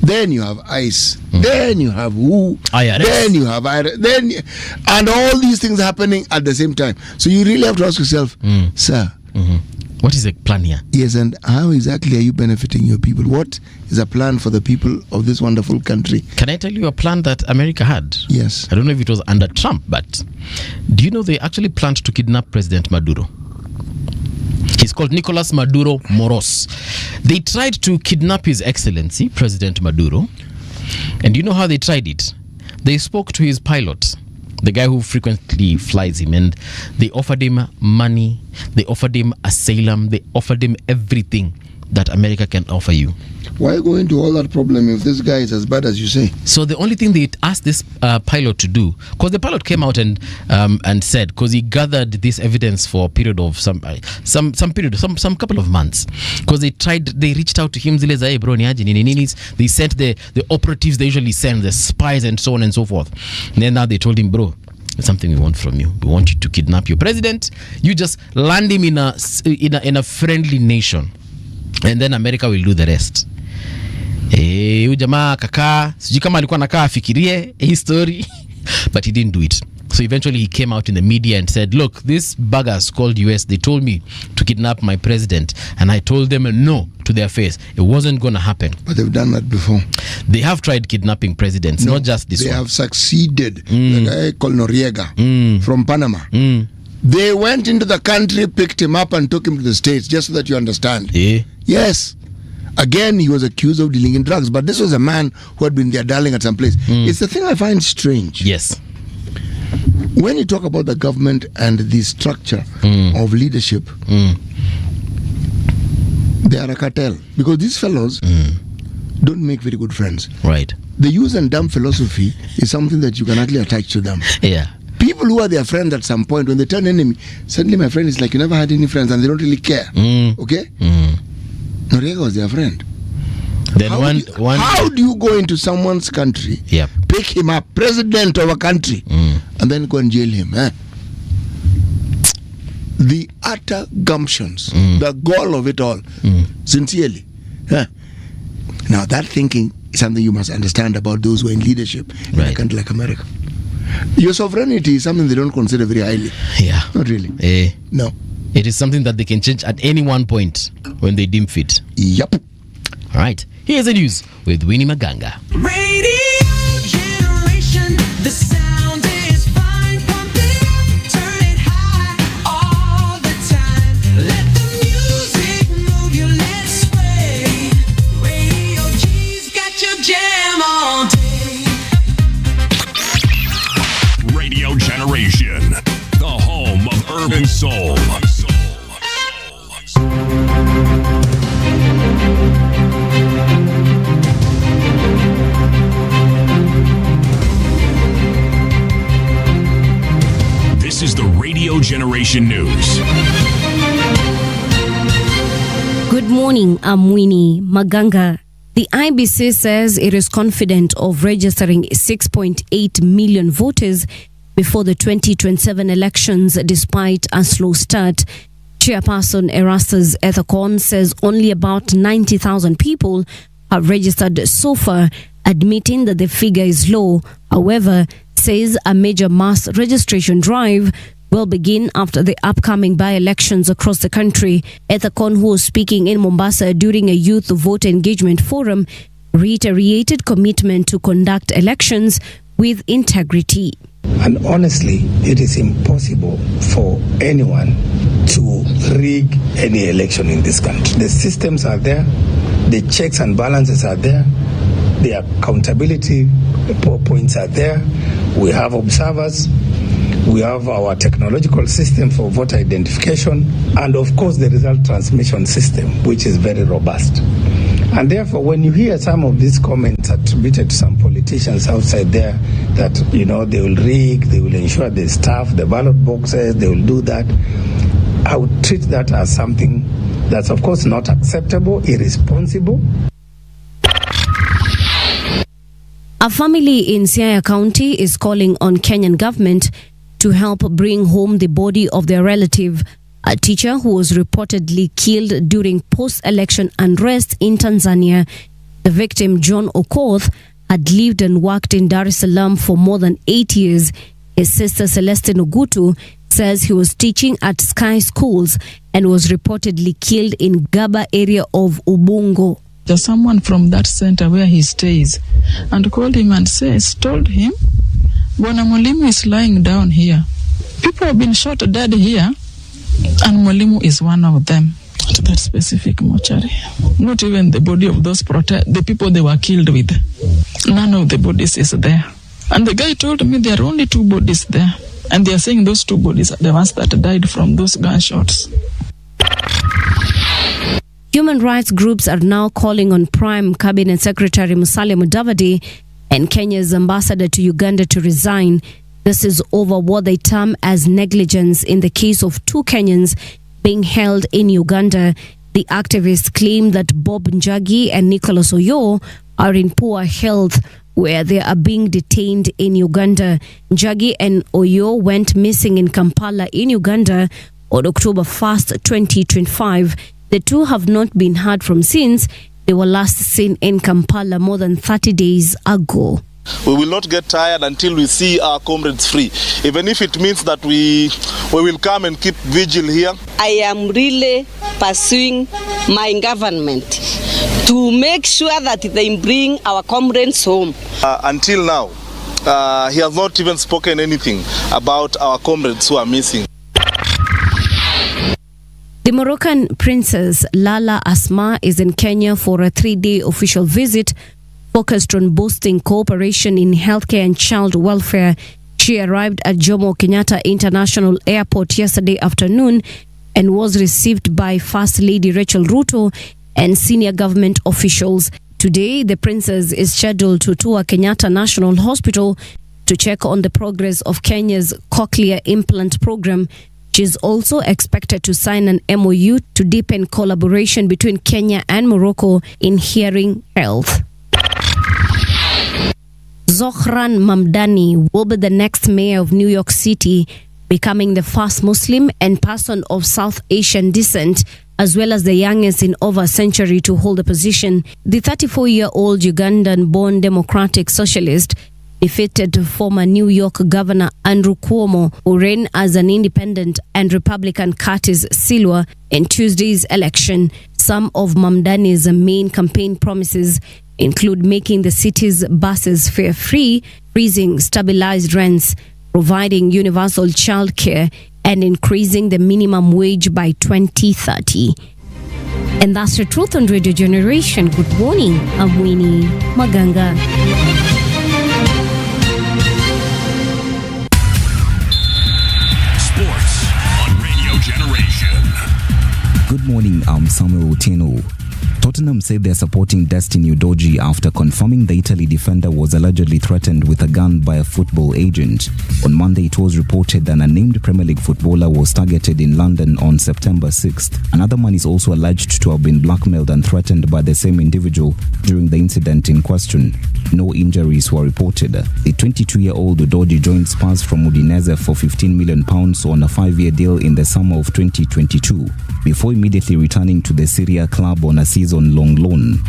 S5: Then you have ICE. Then you have WHO.
S4: IRS.
S5: Then you have IRS. And all these things happening at the same time. So you really have to ask yourself, sir,
S4: what is the plan here?
S5: Yes, and how exactly are you benefiting your people? What is a plan for the people of this wonderful country?
S4: Can I tell you a plan that America had?
S5: Yes.
S4: I don't know if it was under Trump, but do you know they actually planned to kidnap President Maduro? He's called Nicolas Maduro Moros. They tried to kidnap His Excellency, President Maduro. And you know how they tried it? They spoke to his pilot, the guy who frequently flies him, and they offered him money, they offered him asylum, they offered him everything that America can offer you.
S5: Why go into all that problem if this guy is as bad as you say?
S4: So the only thing they asked this pilot to do, because the pilot came out and said, because he gathered this evidence for a period of some couple of months, because they reached out to him, they sent the operatives they usually send, the spies and so on and so forth. And then now they told him, bro, there's something we want from you. We want you to kidnap your president. You just land him in a friendly nation, and then America will do the rest. Huyu jamaa kakaa, sijui kama alikuwa anakaa afikirie hii story, but he didn't do it. So eventually he came out in the media and said, look, these buggers called US, they told me to kidnap my president, and I told them no to their face. It wasn't going to happen.
S5: But they've done that before.
S4: They have tried kidnapping presidents, not just this
S5: they
S4: one.
S5: They have succeeded. The guy called Noriega from Panama. They went into the country, picked him up and took him to the States, just so that you understand. Yes. Again, he was accused of dealing in drugs, but this was a man who had been there darling at some place. It's the thing I find strange.
S4: Yes.
S5: When you talk about the government and the structure of leadership, they are a cartel. Because these fellows don't make very good friends.
S4: Right.
S5: The use and dumb philosophy is something that you can actually attach to them.
S4: Yeah.
S5: People who are their friends at some point, when they turn enemy, suddenly my friend is like, you never had any friends, and they don't really care. Okay? Noriega was their friend.
S4: Then
S5: how do you go into someone's country, pick him up, president of a country, and then go and jail him? The utter gumptions, the gall of it all, sincerely. Now that thinking is something you must understand about those who are in leadership in a country like America. Your sovereignty is something they don't consider very highly.
S4: Yeah.
S5: Not really. No.
S4: It is something that they can change at any one point when they deem fit.
S5: Yep.
S4: All right. Here's the news with Winnie Maganga.
S2: Radio generation, the sound is fine. Pump it up, turn it high all the time. Let the music move you, let's sway. Radio G's got your jam all day.
S1: Radio Generation, the home of urban soul. This is the Radio Generation News.
S6: Good morning, I'm Winnie Maganga. The IBC says it is confident of registering 6.8 million voters before the 2027 elections despite a slow start. Chairperson Erastus Ethekon says only about 90,000 people have registered so far, admitting that the figure is low. However, says a major mass registration drive will begin after the upcoming by-elections across the country. Ethekon, who was speaking in Mombasa during a youth voter engagement forum, reiterated commitment to conduct elections with integrity.
S10: And honestly, it is impossible for anyone to rig any election in this country. The systems are there, the checks and balances are there, the accountability points are there, we have observers, we have our technological system for voter identification, and of course the result transmission system, which is very robust. And therefore, when you hear some of these comments attributed to some politicians outside there that, you know, they will rig, they will ensure the staff, the ballot boxes, they will do that, I would treat that as something that's, of course, not acceptable, irresponsible.
S6: A family in Siaya County is calling on Kenyan government to help bring home the body of their relative, a teacher who was reportedly killed during post-election unrest in Tanzania. The victim, John Okoth, had lived and worked in Dar es Salaam for more than 8 years. His sister, Celestine Ogutu, says he was teaching at Sky Schools and was reportedly killed in Gaba area of Ubungo.
S11: There's someone from that center where he stays and called him and told him, Bwana Mwalimu is lying down here. People have been shot dead here, and Mwalimu is one of them at that specific mortuary. Not even the body of those the people they were killed with. None of the bodies is there. And the guy told me there are only 2 bodies there. And they are saying those 2 bodies are the ones that died from those gunshots.
S6: Human rights groups are now calling on Prime Cabinet Secretary Musalia Mudavadi and Kenya's ambassador to Uganda to resign. This is over what they term as negligence in the case of 2 Kenyans being held in Uganda. The activists claim that Bob Njagi and Nicholas Oyo are in poor health where they are being detained in Uganda. Njagi and Oyo went missing in Kampala in Uganda on October 1st, 2025. The 2 have not been heard from since. They were last seen in Kampala more than 30 days ago.
S12: We will not get tired until we see our comrades free, even if it means that we will come and keep vigil here.
S13: I am really pursuing my government to make sure that they bring our comrades home.
S12: Until now, he has not even spoken anything about our comrades who are missing.
S6: The Moroccan princess Lala Asma is in Kenya for a 3-day official visit focused on boosting cooperation in healthcare and child welfare. She arrived at Jomo Kenyatta International Airport yesterday afternoon and was received by First Lady Rachel Ruto and senior government officials. Today, the princess is scheduled to tour Kenyatta National Hospital to check on the progress of Kenya's cochlear implant program. She is also expected to sign an MOU to deepen collaboration between Kenya and Morocco in hearing health. Zohran Mamdani will be the next mayor of New York City, becoming the first Muslim and person of South Asian descent, as well as the youngest in over a century to hold the position. The 34-year-old Ugandan-born Democratic Socialist defeated former New York Governor Andrew Cuomo, who ran as an independent, and Republican Curtis Silwa in Tuesday's election. Some of Mamdani's main campaign promises include making the city's buses fare-free, freezing stabilized rents, providing universal childcare, and increasing the minimum wage by 2030. And that's the truth on Radio Generation. Good morning, I'm Winnie Maganga.
S1: Sports on Radio Generation.
S14: Good morning, I'm Samuel Otieno. Tottenham said they're supporting Destiny Udogie after confirming the Italy defender was allegedly threatened with a gun by a football agent. On Monday, it was reported that an unnamed Premier League footballer was targeted in London on September 6th. Another man is also alleged to have been blackmailed and threatened by the same individual during the incident in question. No injuries were reported. The 22-year-old Udogie joined Spurs from Udinese for £15 million on a 5-year deal in the summer of 2022, before immediately returning to the Syria club on a season-long loan.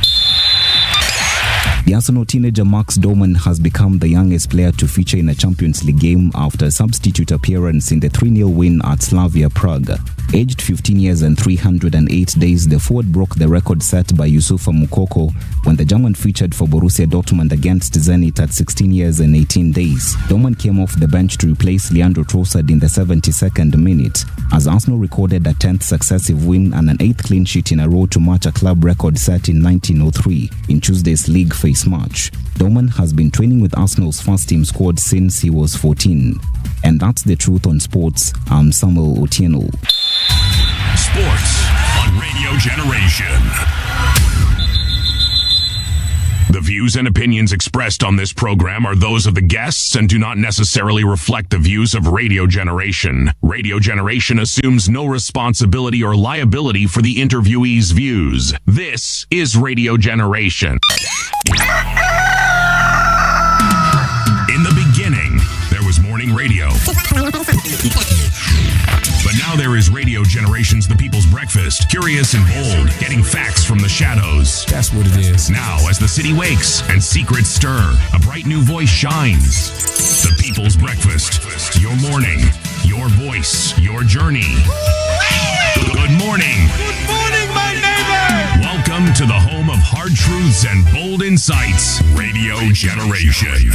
S14: The Arsenal teenager Max Doman has become the youngest player to feature in a Champions League game after a substitute appearance in the 3-0 win at Slavia Prague. Aged 15 years and 308 days, the forward broke the record set by Yusufa Mukoko when the German featured for Borussia Dortmund against Zenit at 16 years and 18 days. Doman came off the bench to replace Leandro Trossard in the 72nd minute, as Arsenal recorded a 10th successive win and an 8th clean sheet in a row to match a club record set in 1903 in Tuesday's league face match. Doman has been training with Arsenal's first-team squad since he was 14. And that's the truth on sports. I'm Samuel Otieno.
S1: Sports on Radio Generation. The views and opinions expressed on this program are those of the guests and do not necessarily reflect the views of Radio Generation. Radio Generation assumes no responsibility or liability for the interviewee's views. This is Radio Generation. In the beginning, there was morning radio. But now there is Radio Generation's The People's Breakfast, curious and bold, getting facts from the shadows.
S15: That's what it is.
S1: Now, as the city wakes and secrets stir, a bright new voice shines. The People's Breakfast, your morning, your voice, your journey. Good morning.
S2: Good morning, my neighbor.
S1: Welcome to the home of hard truths and bold insights, Radio Generation.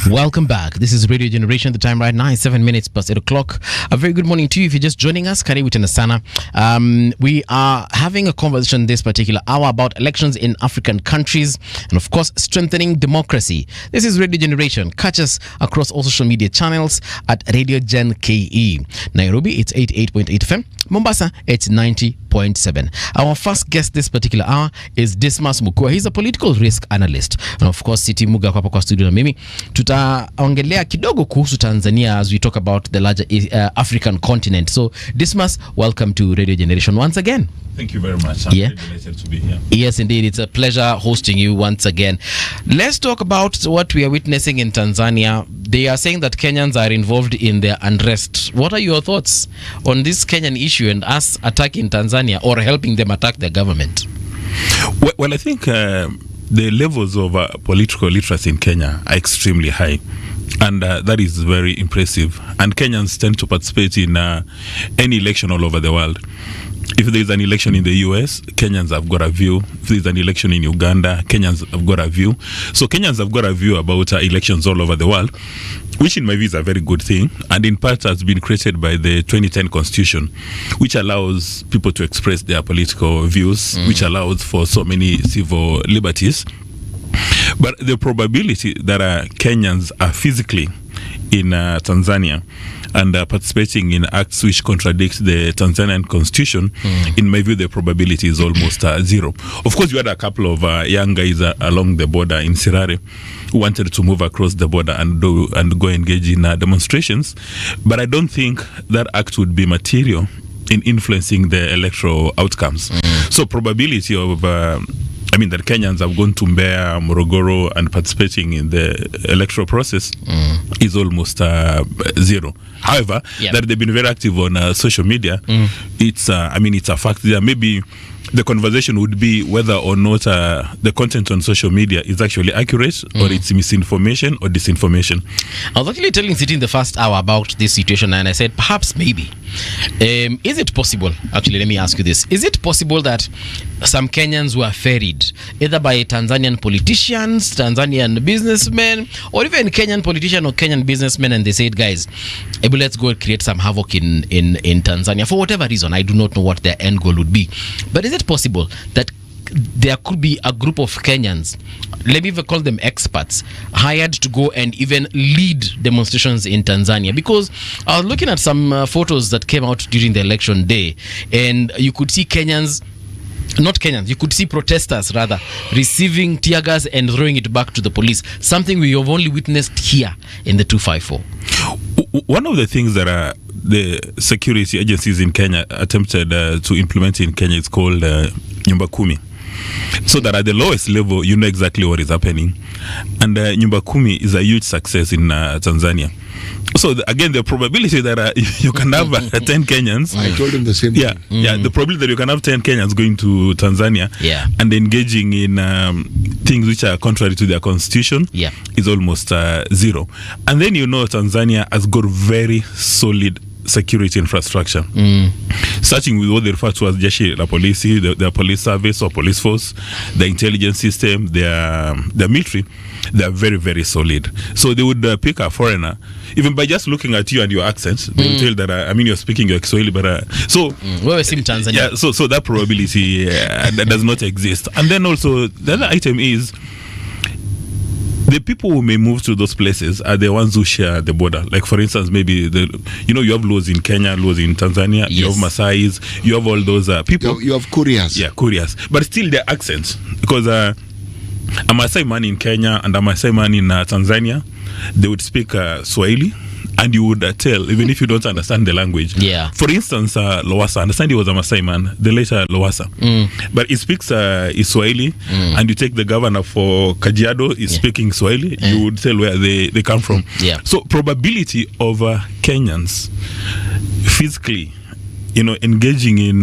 S4: Welcome back. This is Radio Generation. The time right now is 7 minutes past 8 o'clock. A very good morning to you. If you're just joining us, karibu tena sana. We are having a conversation this particular hour about elections in African countries and, of course, strengthening democracy. This is Radio Generation. Catch us across all social media channels at Radio Gen KE. Nairobi, it's 88.8 FM. Mombasa, it's 90.7. Our first guest this particular hour is Dismas Mukua. He's a political risk analyst. And, of course, Siti Muga kwa kwa studio na mimi. Tutaongelea kidogo kuhusu Tanzania as we talk about the larger African continent. So, Dismas, welcome to Radio Generation once again.
S16: Thank you very much. I'm very delighted to be here.
S4: Yes, indeed. It's a pleasure hosting you once again. Let's talk about what we are witnessing in Tanzania. They are saying that Kenyans are involved in their unrest. What are your thoughts on this Kenyan issue and us attacking Tanzania or helping them attack their government?
S16: Well, I think the levels of political literacy in Kenya are extremely high. And that is very impressive. And Kenyans tend to participate in any election all over the world. If there is an election in the US, Kenyans have got a view. If there is an election in Uganda, Kenyans have got a view. So Kenyans have got a view about elections all over the world, which in my view is a very good thing, and in part has been created by the 2010 Constitution, which allows people to express their political views, which allows for so many civil liberties. But the probability that Kenyans are physically in Tanzania and participating in acts which contradict the Tanzanian constitution, in my view, the probability is almost zero. Of course, you had a couple of young guys along the border in Sirare who wanted to move across the border and go engage in demonstrations, but I don't think that act would be material in influencing the electoral outcomes. So probability of that Kenyans have gone to Mbeya, Morogoro and participating in the electoral process is almost zero. However, that they've been very active on social media, it's a fact. There maybe the conversation would be whether or not the content on social media is actually accurate or it's misinformation or disinformation.
S4: I was actually telling City in the first hour about this situation, and I said perhaps maybe. Is it possible, actually let me ask you this, is it possible that some Kenyans were ferried either by Tanzanian politicians, Tanzanian businessmen, or even Kenyan politician or Kenyan businessmen, and they said, guys, let's go create some havoc in Tanzania for whatever reason? I do not know what their end goal would be, but is it possible that there could be a group of Kenyans, let me even call them experts, hired to go and even lead demonstrations in Tanzania? Because I was looking at some photos that came out during the election day, and you could see you could see protesters rather receiving tear gas and throwing it back to the police, something we have only witnessed here in the 254.
S16: One of the things that the security agencies in Kenya attempted to implement in Kenya is called Nyumba Kumi. So that at the lowest level, you know exactly what is happening. And Nyumba Kumi is a huge success in Tanzania. So again, the probability that you can have 10 Kenyans.
S5: I told him the same thing.
S16: Yeah, the probability that you can have 10 Kenyans going to Tanzania and engaging in things which are contrary to their constitution is almost zero. And then Tanzania has got very solid security infrastructure, starting with what they refer to as Jeshi la Polisi, their police service or police force, the intelligence system, their military. They are very, very solid. So they would pick a foreigner, even by just looking at you and your accent, they will tell that you're speaking your Kiswahili, but
S4: Tanzania.
S16: Yeah, so that probability that does not exist. And then also the other item is, the people who may move to those places are the ones who share the border. Like, for instance, maybe you have laws in Kenya, laws in Tanzania, you have Maasais, you have all those people.
S5: You have Kurias.
S16: Yeah, Kurias. But still their accents, because a Maasai man in Kenya and a Maasai man in Tanzania, they would speak Swahili, and you would tell, even if you don't understand the language.
S4: Yeah.
S16: For instance, Lowassa, I understand he was a Maasai man, the later Lowassa. But he speaks Swahili, and you take the governor for Kajiado, he's speaking Swahili, you would tell where they come from. So probability of Kenyans physically engaging in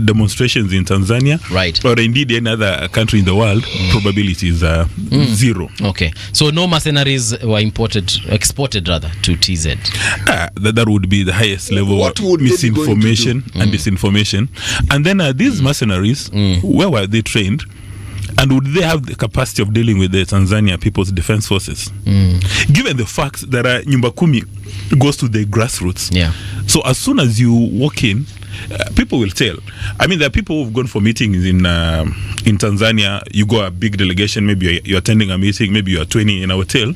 S16: demonstrations in Tanzania, or indeed any other country in the world, probability is zero.
S4: Okay, so no mercenaries were exported rather to TZ.
S16: That would be the highest level of misinformation and disinformation. And then these mercenaries, where were they trained? And would they have the capacity of dealing with the Tanzania People's Defense Forces? Given the fact that Nyumba Kumi goes to the grassroots. So as soon as you walk in, people will tell. There are people who've gone for meetings in Tanzania. You go a big delegation, maybe you're attending a meeting, maybe you're 20 in a hotel.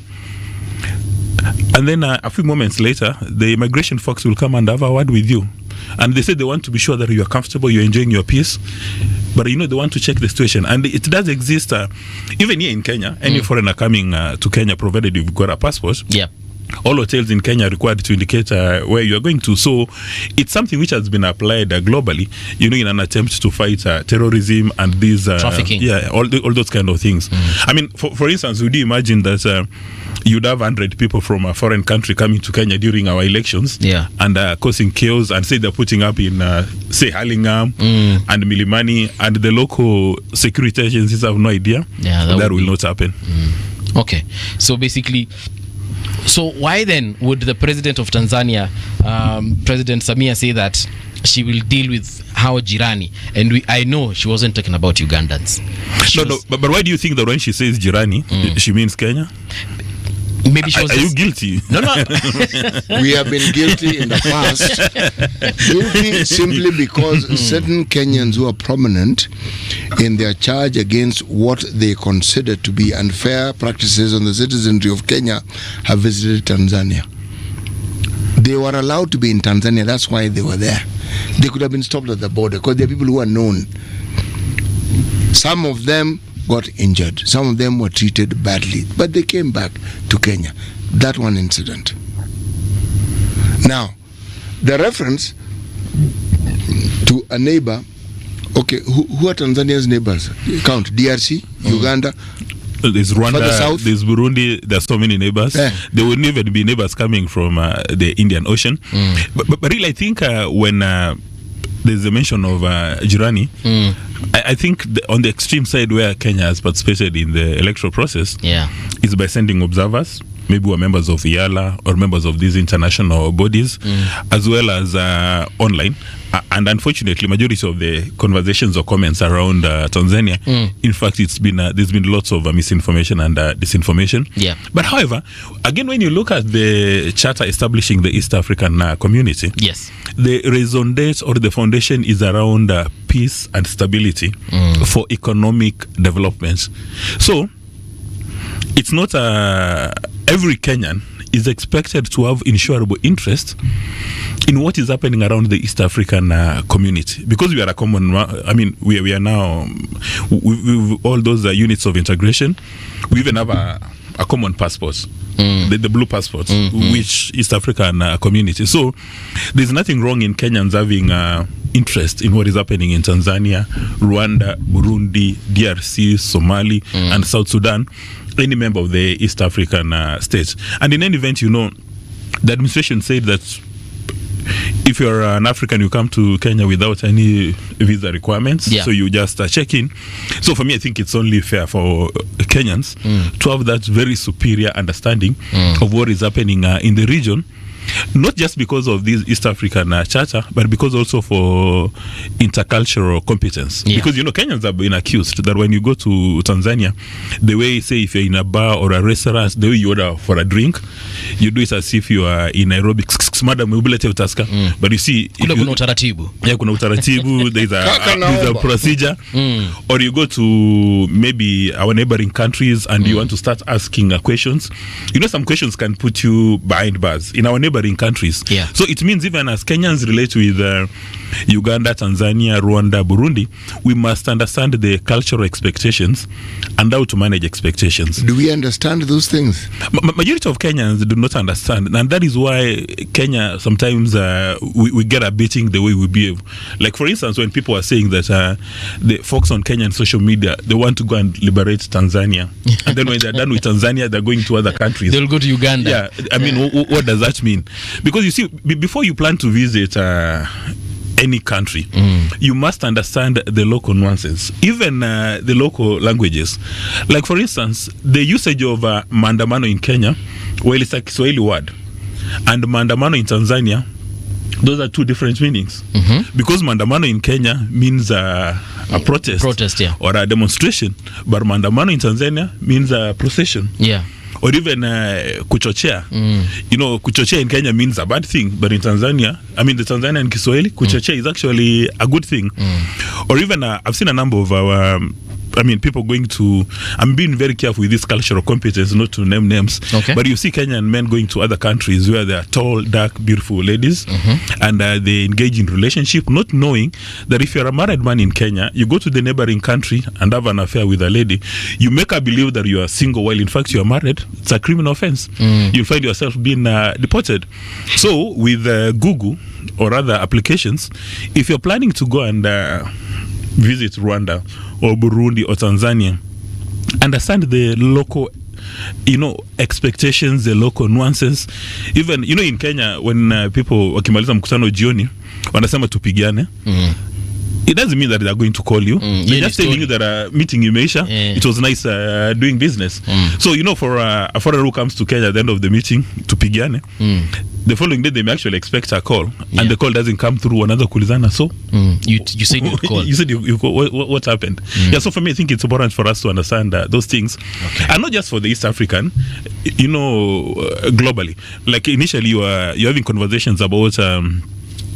S16: And then a few moments later, the immigration folks will come and have a word with you. And they say they want to be sure that you are comfortable, you're enjoying your peace. But they want to check the situation. And it does exist, even here in Kenya, any foreigner coming to Kenya, provided you've got a passport, all hotels in Kenya are required to indicate where you are going to. So it's something which has been applied globally, in an attempt to fight terrorism and these
S4: trafficking.
S16: All those kind of things. I mean, for instance, would you imagine that you'd have 100 people from a foreign country coming to Kenya during our elections and causing chaos, and say they're putting up in say Hurlingham and Milimani, and the local security agencies have no idea? That will not happen.
S4: Okay, so basically, so why then would the president of Tanzania, President Samia, say that she will deal with how Jirani? And I know she wasn't talking about Ugandans.
S16: But why do you think that when she says Jirani, she means Kenya?
S4: Maybe she was.
S16: Are you guilty?
S4: No.
S5: We have been guilty in the past. Guilty simply because certain Kenyans who are prominent in their charge against what they consider to be unfair practices on the citizenry of Kenya have visited Tanzania. They were allowed to be in Tanzania. That's why they were there. They could have been stopped at the border because they're people who are known. Some of them got injured. Some of them were treated badly, but they came back to Kenya. That one incident. Now, the reference to a neighbor, okay, who are Tanzania's neighbors? Count DRC, Uganda.
S16: There's Rwanda, there's Burundi, there's so many neighbors. There would never be neighbors coming from the Indian Ocean. But really, I think when there's a mention of Jirani, I think on the extreme side where Kenya has participated in the electoral process is by sending observers, maybe who are members of IALA or members of these international bodies, as well as online. And unfortunately, majority of the conversations or comments around Tanzania, in fact, it's been there's been lots of misinformation and disinformation. But however, again, when you look at the charter establishing the East African community, the raison d'etre or the foundation is around peace and stability for economic development. So it's not every Kenyan is expected to have insurable interest in what is happening around the East African community, because we are a common. I mean, we are now with all those units of integration. We even have a common passport, the blue passport, which East African community. So there's nothing wrong in Kenyans having interest in what is happening in Tanzania, Rwanda, Burundi, DRC, Somali, and South Sudan. Any member of the East African states. And in any event, the administration said that if you're an African, you come to Kenya without any visa requirements, so you just check in. So for me, I think it's only fair for Kenyans to have that very superior understanding of what is happening in the region. Not just because of this East African charter, but because also for intercultural competence. Because Kenyans have been accused that when you go to Tanzania, the way, say, if you're in a bar or a restaurant, the way you order for a drink, you do it as if you are in Nairobi. Madam, but you see,
S4: kuna utaratibu.
S16: Kuna utaratibu. There's a procedure. Or you go to maybe our neighboring countries and you want to start asking questions. Some questions can put you behind bars in our neighboring countries. So it means even as Kenyans relate with Uganda, Tanzania, Rwanda, Burundi, we must understand the cultural expectations and how to manage expectations.
S5: Do we understand those things?
S16: Majority of Kenyans do not understand, and that is why Kenya sometimes we get a beating the way we behave. Like for instance, when people are saying that the folks on Kenyan social media, they want to go and liberate Tanzania, and then when they're done with Tanzania, they're going to other countries.
S4: They'll go to Uganda.
S16: I mean, what does that mean? Because you see, before you plan to visit any country, you must understand the local nuances, even the local languages. Like for instance, the usage of maandamano in Kenya, well, it's a Kiswahili word, and maandamano in Tanzania, those are two different meanings. Because maandamano in Kenya means a protest or a demonstration, but maandamano in Tanzania means a procession. Or even kuchochea. Kuchochea in Kenya means a bad thing, but in Tanzania, I mean the Tanzanian Kiswahili, kuchochea is actually a good thing. Or even I've seen a number of our people going to. I'm being very careful with this cultural competence, not to name names.
S4: Okay.
S16: But you see Kenyan men going to other countries where they are tall, dark, beautiful ladies, and they engage in relationship, not knowing that if you're a married man in Kenya, you go to the neighboring country and have an affair with a lady, you make her believe that you are single while in fact you are married. It's a criminal offense. You'll find yourself being deported. So with Google or other applications, if you're planning to go and visit Rwanda or Burundi or Tanzania, understand the local expectations, the local nuances. Even in Kenya, when people wakimaliza mkutano jioni wanasema tupigane, it doesn't mean that they are going to call you. They're just telling you that meeting imeisha. It was nice doing business. So for a foreigner who comes to Kenya at the end of the meeting tupigane, the following day they may actually expect a call, and the call doesn't come through. Another kulizana. So
S4: you said you called.
S16: You said you call. What happened? Yeah. So for me, I think it's important for us to understand those things, and not just for the East African. Globally. Like initially, you're having conversations about.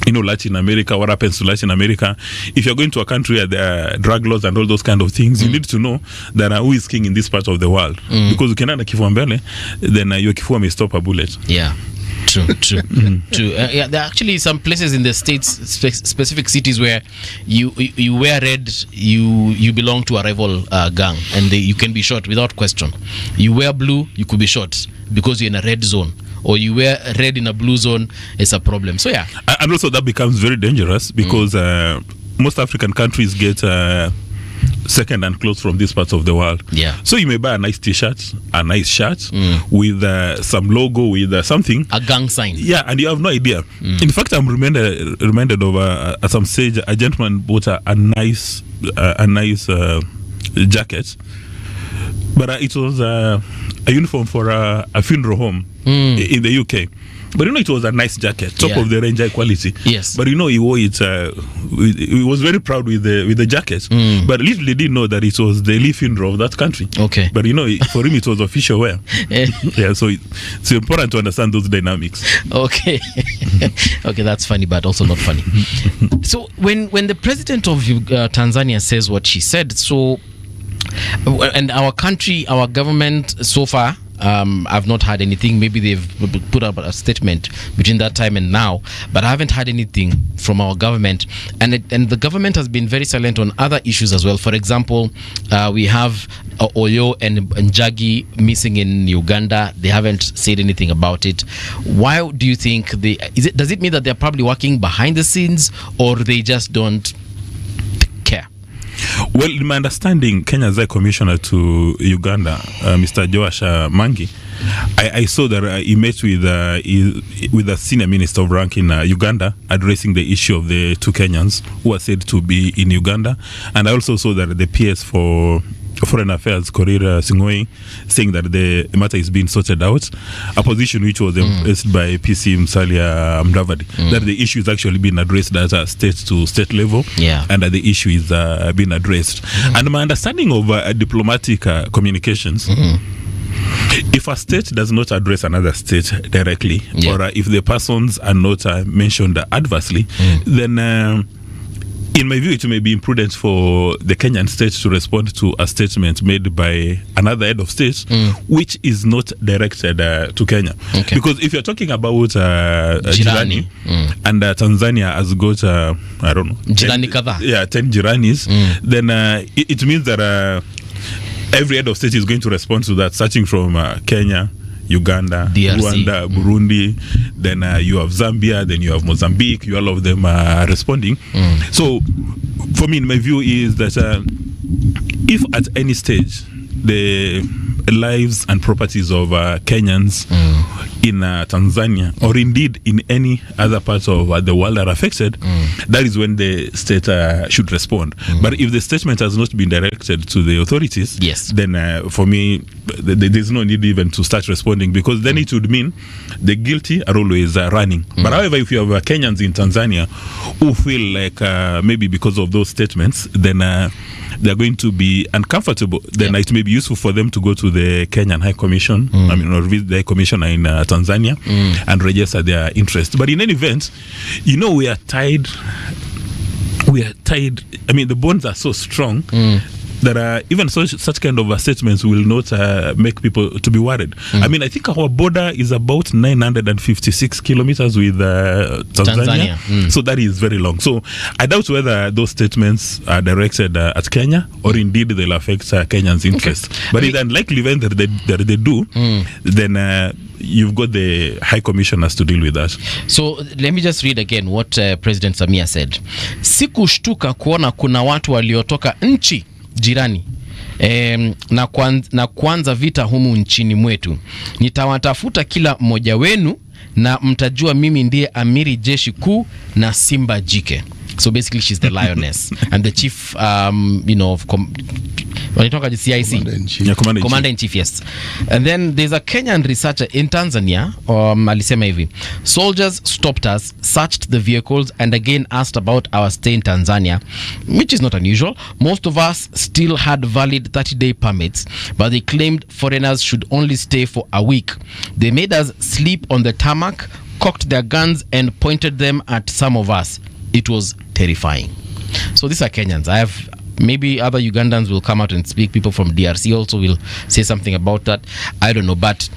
S16: Latin America, what happens to Latin America. If you're going to a country where there are drug laws and all those kind of things, you need to know that who is king in this part of the world. Because you cannot kifua mbele, then your kifua may stop a bullet.
S4: Yeah. True. There are actually some places in the States, specific cities where you wear red, you belong to a rival gang, and you can be shot without question. You wear blue, you could be shot because you're in a red zone. Or you wear red in a blue zone, it's a problem. So yeah.
S16: And also that becomes very dangerous because most African countries get second-hand clothes from these parts of the world.
S4: Yeah.
S16: So you may buy a nice T-shirt, a nice shirt with some logo, with something.
S4: A gang sign.
S16: Yeah, and you have no idea. In fact, I'm reminded of at some stage, a gentleman bought a nice jacket, but it was a uniform for a funeral home in the UK. But it was a nice jacket, top of the range, high quality.
S4: Yes.
S16: But he wore it. He was very proud with the jacket. But little did he know that it was the leaf funeral of that country.
S4: Okay.
S16: But for him it was official wear. Yeah. So it's important to understand those dynamics.
S4: Okay. Okay, that's funny, but also not funny. So when the president of Tanzania says what she said, so and our country, our government so far. I've not heard anything. Maybe they've put up a statement between that time and now, but I haven't heard anything from our government. And the government has been very silent on other issues as well. For example, we have Oyo and Njagi missing in Uganda. They haven't said anything about it. Why do you think does it mean that they're probably working behind the scenes, or they just don't care?
S16: Well, in my understanding, Kenya's High Commissioner to Uganda, Mr. Joash Mangi, I saw that he met with a senior minister of rank in Uganda, addressing the issue of the two Kenyans who are said to be in Uganda. And I also saw that the PS for Foreign Affairs, Korir Sing'oei, saying that the matter is being sorted out, a position which was embraced by PC Musalia Mudavadi, that the issue is actually being addressed at a state to state level, and that the issue is being addressed. And my understanding of diplomatic communications, if a state does not address another state directly, or if the persons are not mentioned adversely, then in my view, it may be imprudent for the Kenyan state to respond to a statement made by another head of state, which is not directed to Kenya. Okay. Because if you're talking about Jirani, and Tanzania has got, I don't know,
S4: Jirani kadha.
S16: Yeah, 10 Jiranis, then it means that every head of state is going to respond to that, starting from Kenya, Uganda,
S4: DRC.
S16: Rwanda, Burundi, then you have Zambia, then you have Mozambique. All of them are responding. So, for me, in my view, is that if at any stage the lives and properties of Kenyans in Tanzania, or indeed in any other parts of the world, are affected, that is when the state should respond. But if the statement has not been directed to the authorities, then for me, there's no need even to start responding, because then it would mean the guilty are always running. But however, if you have Kenyans in Tanzania who feel like maybe because of those statements, then they're going to be uncomfortable, then it may be useful for them to go to the Kenyan High Commission, or visit the High Commissioner in Tanzania and register their interest. But in any event, we are tied. I mean, the bonds are so strong that even such kind of statements will not make people to be worried. I mean, I think our border is about 956 kilometers with Tanzania. So that is very long. So I doubt whether those statements are directed at Kenya or indeed they'll affect Kenyans' interests. But in the unlikely event that they do, then you've got the high commissioners to deal with that.
S4: So let me just read again what President Samia said. Sikushtuka kuona kuna watu waliotoka nchi jirani na kuanza vita humu nchini mwetu. Nitawatafuta kila mmoja wenu na mtajua mimi ndiye amiri jeshi kuu na simba jike. So basically she's the lioness and the chief of wanatoka CIC commander in chief, yes. And then there's a Kenyan researcher in Tanzania alisema hivi: soldiers stopped us, searched the vehicles and again asked about our stay in Tanzania, which is not unusual. Most of us still had valid 30-day permits, but they claimed foreigners should only stay for a week. They made us sleep on the tarmac, cocked their guns and pointed them at some of us. It was terrifying. So these are Kenyans. I have maybe other Ugandans will come out and speak. People from DRC also will say something about that. I don't know. But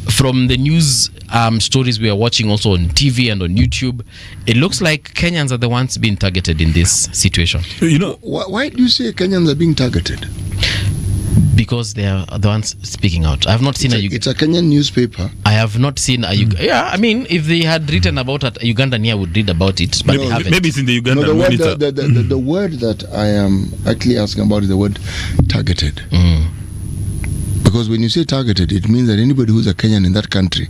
S4: from the news stories we are watching also on TV and on YouTube, it looks like Kenyans are the ones being targeted in this situation.
S5: You know, why do you say Kenyans are being targeted?
S4: Because they are the ones speaking out. I have not seen
S5: it's a Kenyan newspaper.
S4: I have not seen a yeah, I mean, if they had written about it, Ugandan here would read about it, but they haven't.
S16: Maybe it's in the Ugandan monitor.
S5: The word that I am actually asking about is the word targeted. Because when you say targeted, it means that anybody who's a Kenyan in that country,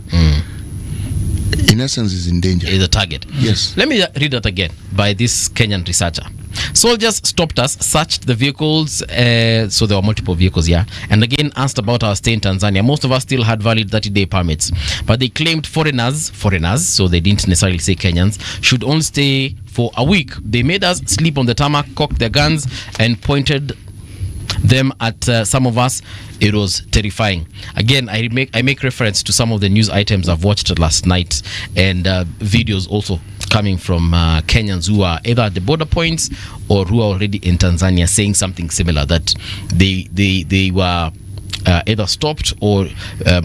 S5: in essence, is in danger.
S4: Is a target.
S5: Yes.
S4: Let me read that again by this Kenyan researcher. Soldiers stopped us, searched the vehicles, so there were multiple vehicles here, and again asked about our stay in Tanzania. Most of us still had valid 30-day permits, but they claimed foreigners, so they didn't necessarily say Kenyans, should only stay for a week. They made us sleep on the tarmac, cocked their guns, and pointed them at some of us. It was terrifying. Again, I make reference to some of the news items I've watched last night and videos also coming from Kenyans who are either at the border points or who are already in Tanzania saying something similar, that they were either stopped or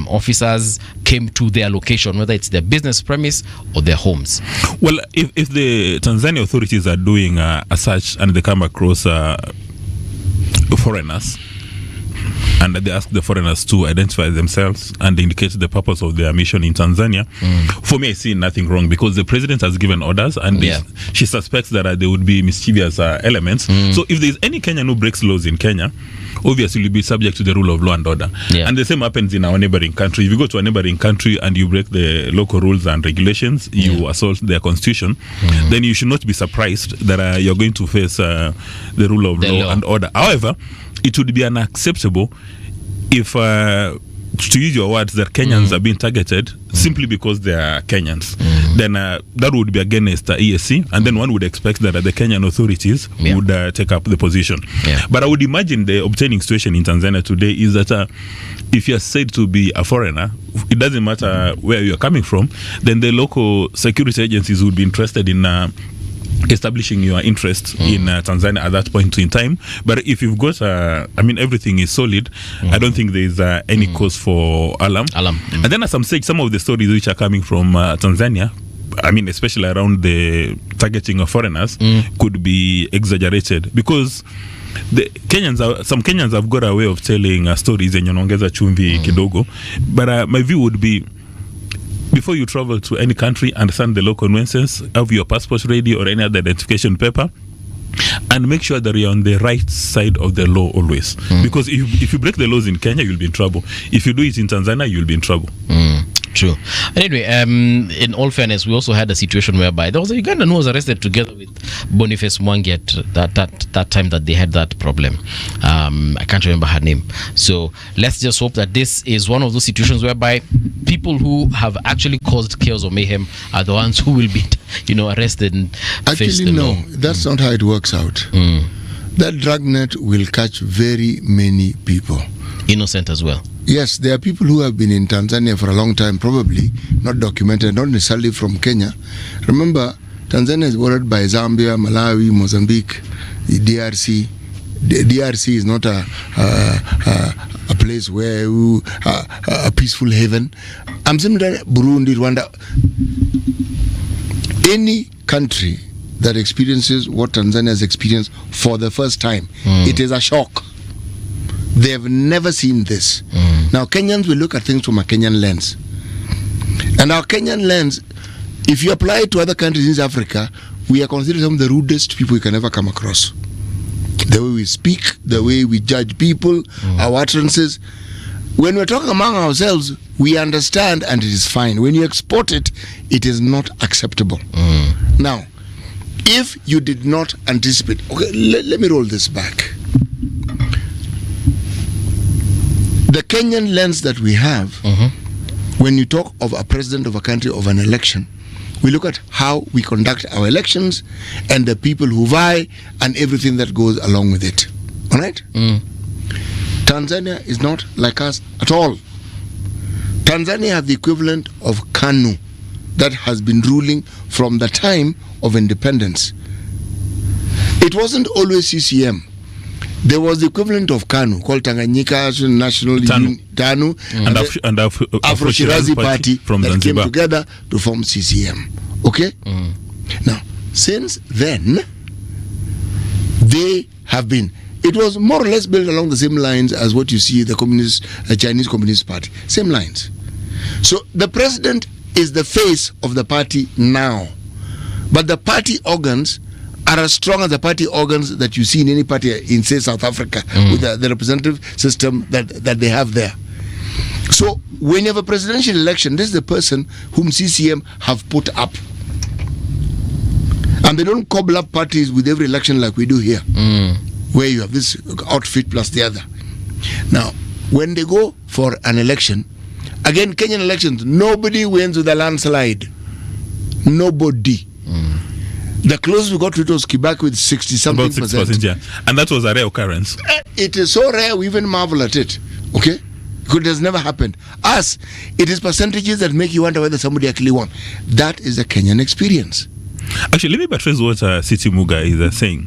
S4: officers came to their location, whether it's their business premise or their homes.
S16: Well, if the Tanzania authorities are doing a search and they come across foreigners, and they ask the foreigners to identify themselves and indicate the purpose of their mission in Tanzania, for me I see nothing wrong, because the president has given orders and she suspects that there would be mischievous elements. So if there's any Kenyan who breaks laws in Kenya, obviously you'll be subject to the rule of law and order. And the same happens in our neighboring country. If you go to a neighboring country and you break the local rules and regulations, you assault their constitution, then you should not be surprised that you're going to face the rule of law and order. However, it would be unacceptable if, to use your words, that Kenyans are being targeted simply because they are Kenyans. Then that would be against ESC, and then one would expect that the Kenyan authorities would take up the position. But I would imagine the obtaining situation in Tanzania today is that if you're said to be a foreigner, it doesn't matter where you're coming from, then the local security agencies would be interested in establishing your interest in Tanzania at that point in time. But if you've got everything is solid, I don't think there's any cause for alarm. And then, as I'm saying, some of the stories which are coming from Tanzania, I mean, especially around the targeting of foreigners, could be exaggerated, because some Kenyans have got a way of telling stories and yanaongeza chumvi kidogo. But my view would be, before you travel to any country, understand the local nuances, have your passport ready or any other identification paper, and make sure that you're on the right side of the law always. Because if you break the laws in Kenya, you'll be in trouble. If you do it in Tanzania, you'll be in trouble.
S4: True. Anyway, in all fairness, we also had a situation whereby there was a Ugandan who was arrested together with Boniface Mwangi at that time that they had that problem. I can't remember her name. So let's just hope that this is one of those situations whereby people who have actually caused chaos or mayhem are the ones who will be, arrested and face the law.
S5: That's not how it works out. That dragnet will catch very many people.
S4: Innocent as well.
S5: Yes, there are people who have been in Tanzania for a long time, probably not documented, not necessarily from Kenya. Remember, Tanzania is bordered by Zambia, Malawi, Mozambique, the DRC, the DRC is not a place where a peaceful haven. I'm saying that Burundi, Rwanda, any country that experiences what Tanzania has experienced for the first time, it is a shock. They have never seen this. Now, Kenyans will look at things from a Kenyan lens. And our Kenyan lens, if you apply it to other countries in East Africa, we are considered some of the rudest people you can ever come across. The way we speak, the way we judge people, our utterances. When we're talking among ourselves, we understand and it is fine. When you export it, it is not acceptable. Now, if you did not anticipate, okay, let me roll this back. The Kenyan lens that we have, when you talk of a president of a country, of an election, we look at how we conduct our elections and the people who vie and everything that goes along with it. All right? Tanzania is not like us at all. Tanzania has the equivalent of KANU that has been ruling from the time of independence. It wasn't always CCM. There was the equivalent of KANU called Tanganyika National TANU and Afro-Shirazi Party from that came together to form CCM. Okay? Now, since then, they have been, it was more or less built along the same lines as what you see the Chinese Communist Party. Same lines. So the president is the face of the party now. But the party organs are as strong as the party organs that you see in any party in, say, South Africa, with the representative system that they have there. So when you have a presidential election, this is the person whom CCM have put up. And they don't cobble up parties with every election like we do here, where you have this outfit plus the other. Now, when they go for an election, again, Kenyan elections, nobody wins with a landslide. Nobody. The closest we got to it was Kibaki with 60-something percent.
S16: Yeah. And that was a rare occurrence.
S5: It is so rare we even marvel at it. Okay? Because it has never happened. Us, it is percentages that make you wonder whether somebody actually won. That is a Kenyan experience.
S16: Actually, let me buttress what Siti Muga is saying.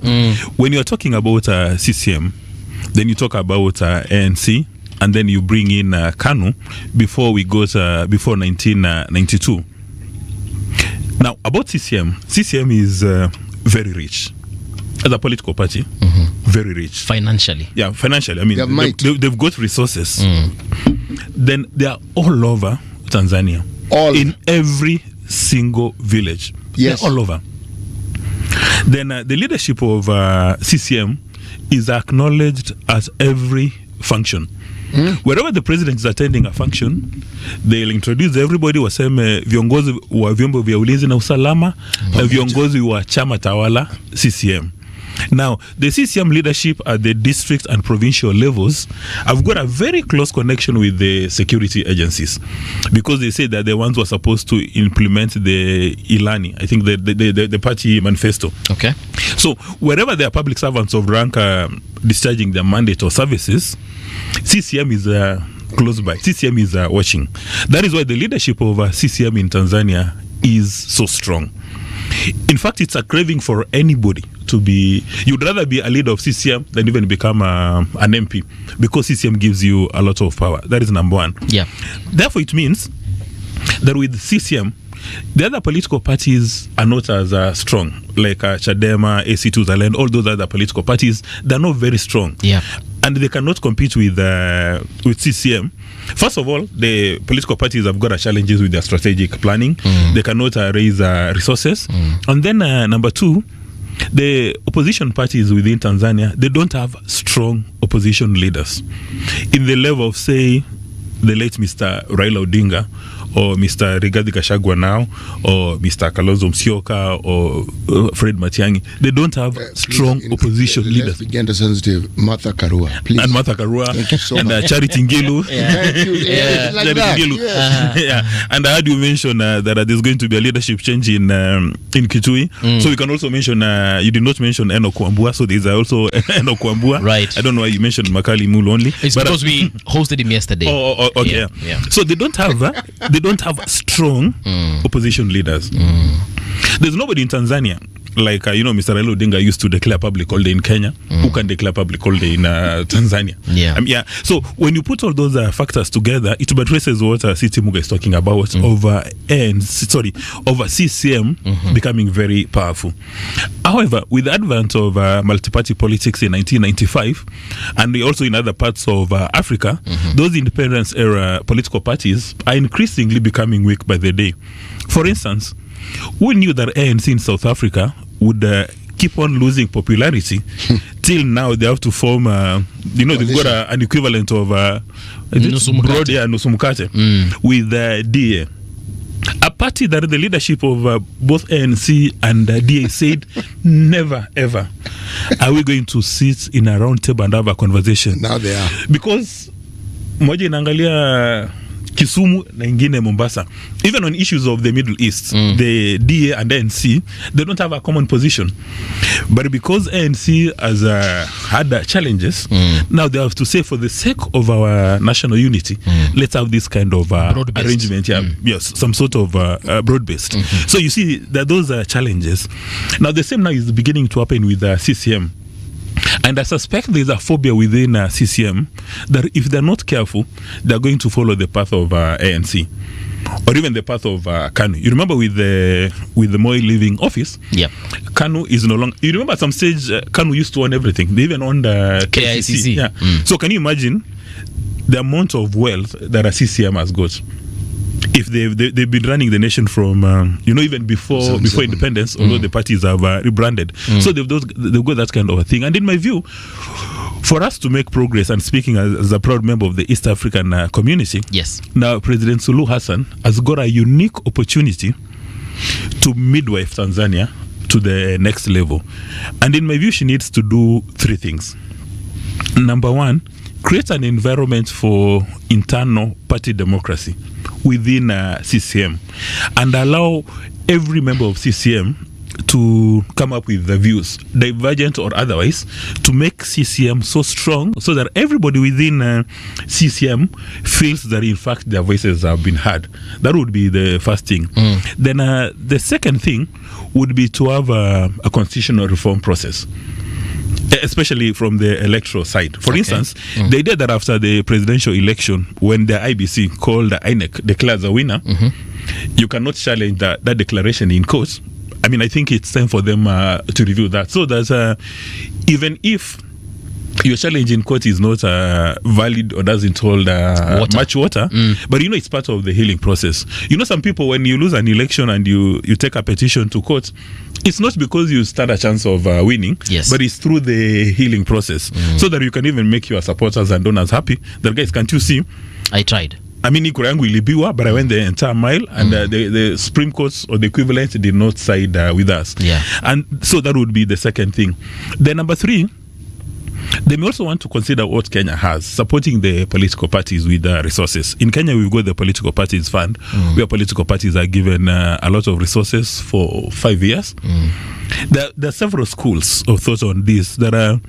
S16: When you're talking about CCM, then you talk about ANC, and then you bring in KANU before we got before 1992. Now, about CCM is very rich as a political party, very rich
S4: financially.
S16: Yeah, financially. I mean, they've got resources. Then they are all over Tanzania, in every single village.
S5: Yes,
S16: they're all over. Then the leadership of CCM is acknowledged at every function. Wherever the president is attending a function, they'll introduce everybody, waseme viongozi wa vyombo vya ulinzi na usalama na viongozi wa chama tawala CCM. Now, the CCM leadership at the district and provincial levels have got a very close connection with the security agencies, because they say that the ones who are supposed to implement the Ilani, I think the party manifesto.
S4: Okay.
S16: So wherever there are public servants of rank discharging their mandate or services, CCM is close by. CCM is watching. That is why the leadership of CCM in Tanzania is so strong. In fact, it's a craving for anybody to be. You'd rather be a leader of CCM than even become an MP, because CCM gives you a lot of power. That is number one.
S4: Yeah.
S16: Therefore, it means that with CCM, the other political parties are not as strong, like Chadema, AC2 Zalend, all those other political parties. They're not very strong.
S4: Yeah.
S16: And they cannot compete with CCM. First of all, the political parties have got challenges with their strategic planning. They cannot raise resources. And then number two, the opposition parties within Tanzania, they don't have strong opposition leaders in the level of, say, the late Mr. Raila Odinga, or Mr. Rigathi Gachagua now, or Mr. Kalonzo Musyoka, or Fred Matiang'i. They don't have strong opposition leaders.
S5: Let's begin the sensitive. Martha Karua, please.
S16: And Martha Karua, and Charity Ngilu. And I heard you mention that there's going to be a leadership change in Kitui. So we can also mention, you did not mention Enoch Wambua, so there's also Enoch Wambua.
S4: Right.
S16: I don't know why you mentioned Makali Mulu only.
S4: It's because we hosted him yesterday.
S16: Oh, okay. Yeah. So they don't have strong opposition leaders. There's nobody in Tanzania like Mr. Raila Odinga used to declare public holiday in Kenya. Who can declare public holiday in Tanzania?
S4: Yeah.
S16: So when you put all those factors together, it buttresses what Siti Muga is talking about over CCM becoming very powerful. However, with the advent of multi-party politics in 1995, and also in other parts of Africa, those independence era political parties are increasingly becoming weak by the day. For instance, who knew that ANC in South Africa would keep on losing popularity till now they have to form they've got an equivalent of Nusumukate with DA, a party that the leadership of both ANC and DA said never ever are we going to sit in a round table and have a conversation.
S5: Now they are,
S16: because moja inaangalia Kisumu na ingine Mombasa. Even on issues of the Middle East, the DA and ANC, they don't have a common position. But because ANC has had challenges, now they have to say, for the sake of our national unity, let's have this kind of arrangement. Yes, some sort of broad-based. So you see that those are challenges. Now the same now is beginning to happen with CCM. And I suspect there's a phobia within CCM that if they're not careful, they're going to follow the path of ANC or even the path of KANU. You remember with the Moi leaving office, KANU is no longer. You remember at some stage KANU used to own everything. They even owned KICC. Yeah. So can you imagine the amount of wealth that a CCM has got? If they've been running the nation from even before independence, although the parties have rebranded, so they've got that kind of a thing. And in my view, for us to make progress, and speaking as a proud member of the East African community, now President Suluhu Hassan has got a unique opportunity to midwife Tanzania to the next level. And in my view, she needs to do three things. Number one, create an environment for internal party democracy within CCM and allow every member of CCM to come up with the views, divergent or otherwise, to make CCM so strong so that everybody within CCM feels that in fact their voices have been heard. That would be the first thing. Then the second thing would be to have a constitutional reform process, especially from the electoral side. For instance, the idea that after the presidential election, when the IBC called the INEC declares a winner, you cannot challenge that declaration in court. I mean, I think it's time for them to review that. So that even if your challenge in court is not valid or doesn't hold much water, but it's part of the healing process. Some people, when you lose an election and you take a petition to court, it's not because you stand a chance of winning, but it's through the healing process, so that you can even make your supporters and donors happy. That, guys, can't you see?
S4: I tried.
S16: I mean, kura yangu ilibiwa, but I went the entire mile, and the Supreme Court or the equivalent did not side with us. And so that would be the second thing. Then number three, they may also want to consider what Kenya has, supporting the political parties with resources. In Kenya, we've got the Political Parties Fund, where political parties are given a lot of resources for 5 years. There are several schools of thought on this that are,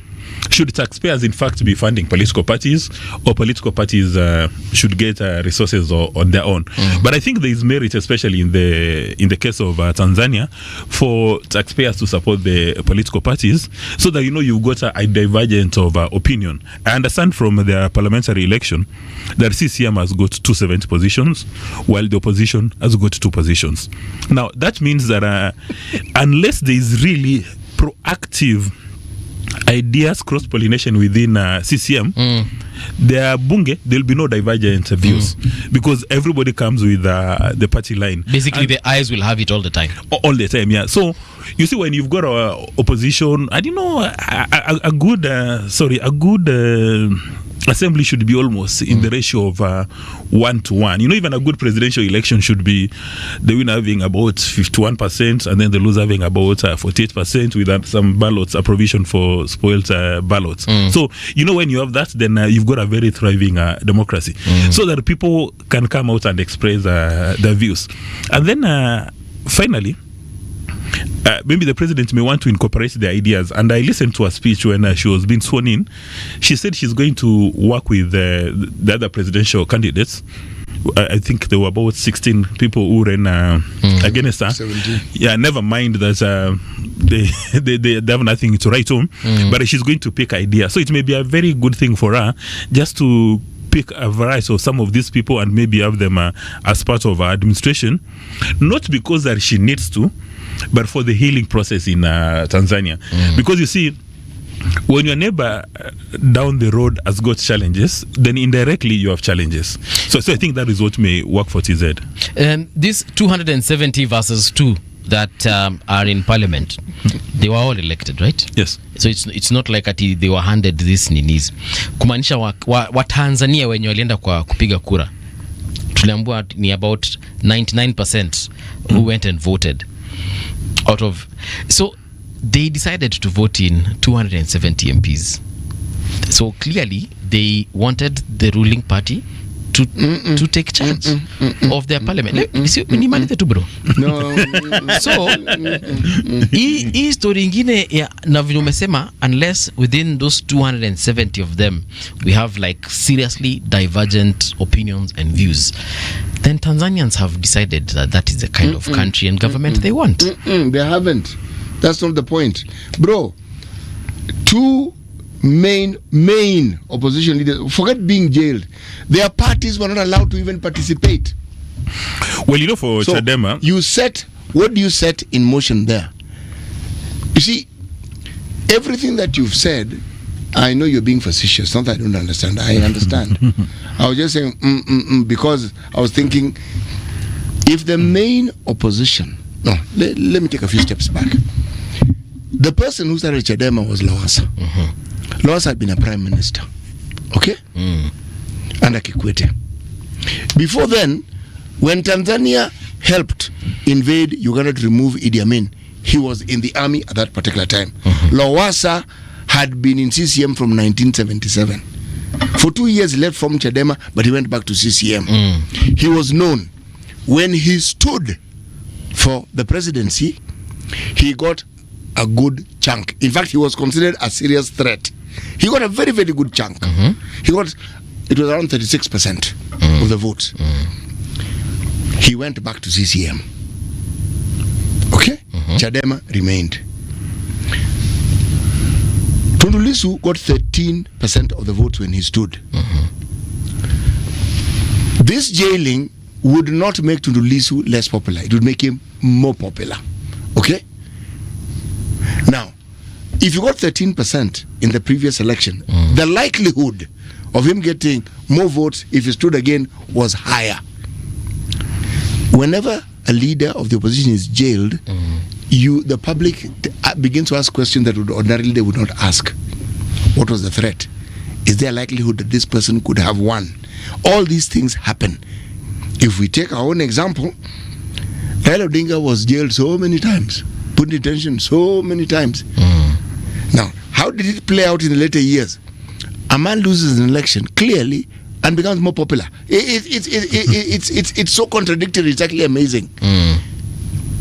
S16: should taxpayers in fact be funding political parties, or political parties should get resources on their own? But I think there is merit, especially in the case of Tanzania, for taxpayers to support the political parties, so that you've got a divergent of opinion. I understand from the parliamentary election that CCM has got 270 positions, while the opposition has got 2 positions. Now that means that unless there is really proactive ideas cross-pollination within CCM, there will be no divergent views, because everybody comes with the party line.
S4: Basically, the eyes will have it all the time.
S16: All the time, yeah. So you see, when you've got opposition, I don't know, a good assembly should be almost in the ratio of 1-to-1. Even a good presidential election should be the winner having about 51%, and then the loser having about 48%, with some ballots, a provision for spoiled ballots. So when you have that, then you've got a very thriving democracy, so that people can come out and express their views. And then finally, maybe the president may want to incorporate the ideas. And I listened to her speech when she was being sworn in. She said she's going to work with the other presidential candidates I think there were about 16 people who ran against her.
S5: 17.
S16: Yeah, never mind that they have nothing to write home, but she's going to pick ideas. So it may be a very good thing for her just to pick a variety of some of these people and maybe have them as part of her administration, not because that she needs to, but for the healing process in Tanzania. Because you see, when your neighbor down the road has got challenges, then indirectly you have challenges. So I think that is what may work for TZ.
S4: This 270 versus 2 that are in parliament, they were all elected, right?
S16: Yes.
S4: So it's not like ati they were handed this ninis. Kumaanisha wa Tanzania wenye walienda kwa kupiga kura, tuliambiwa ni about 99% who went and voted out of. So they decided to vote in 270 MPs. So clearly they wanted the ruling party to take charge of their parliament. Ni mali tu bro.
S5: No.
S4: So hii story ingine ya na vile umesema, unless within those 270 of them we have like seriously divergent opinions and views, then Tanzanians have decided that that is the kind of country and government they want.
S5: They haven't. That's not the point, bro. Two main opposition leaders, forget being jailed, their parties were not allowed to even participate.
S16: Well, you know, for Chadema,
S5: what do you set in motion there? You see, everything that you've said, I know you're being facetious. Not that I don't understand. I understand. I was just saying because I was thinking, if the main opposition, let me take a few steps back. The person who started Chadema was Lowassa. Lowassa had been a prime minister, okay? Under Kikwete. Before then, when Tanzania helped invade Uganda to remove Idi Amin, he was in the army at that particular time. Lowassa had been in CCM from 1977. For 2 years, he left from Chadema, but he went back to CCM. He was known. When he stood for the presidency, he got a good chunk. In fact, he was considered a serious threat. He got a very, very good chunk. It was around 36% of the votes. He went back to CCM. Okay? Chadema remained. Tundu Lissu got 13% of the votes when he stood. This jailing would not make Tundu Lissu less popular. It would make him more popular. Okay? Now, if you got 13% in the previous election, the likelihood of him getting more votes if he stood again was higher. Whenever a leader of the opposition is jailed, the public begins to ask questions that ordinarily they would not ask. What was the threat? Is there a likelihood that this person could have won? All these things happen. If we take our own example, Raila Odinga was jailed so many times, put in detention so many times. Now, how did it play out in the later years? A man loses an election clearly and becomes more popular. It's so contradictory. It's actually amazing.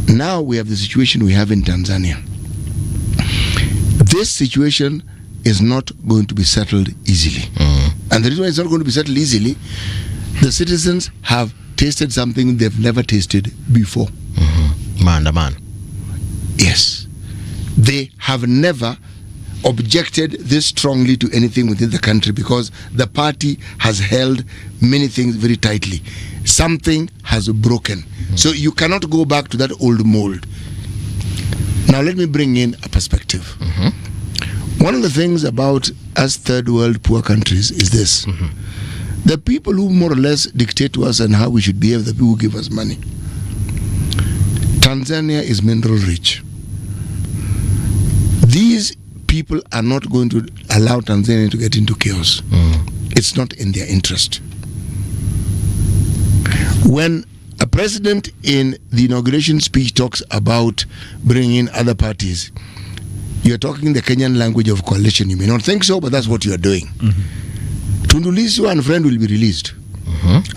S5: Now we have the situation we have in Tanzania. This situation is not going to be settled easily. And the reason why it's not going to be settled easily, the citizens have tasted something they've never tasted before.
S4: Man.
S5: Yes. They have never objected this strongly to anything within the country because the party has held many things very tightly. Something has broken. So you cannot go back to that old mold. Now let me bring in a perspective. One of the things about us third world poor countries is this. The people who more or less dictate to us and how we should behave, the people who give us money. Tanzania is mineral rich. These people are not going to allow Tanzania to get into chaos. It's not in their interest. When a president in the inauguration speech talks about bringing in other parties, you're talking the Kenyan language of coalition. You may not think so, but that's what you're doing. Tundu Lissu and friend will be released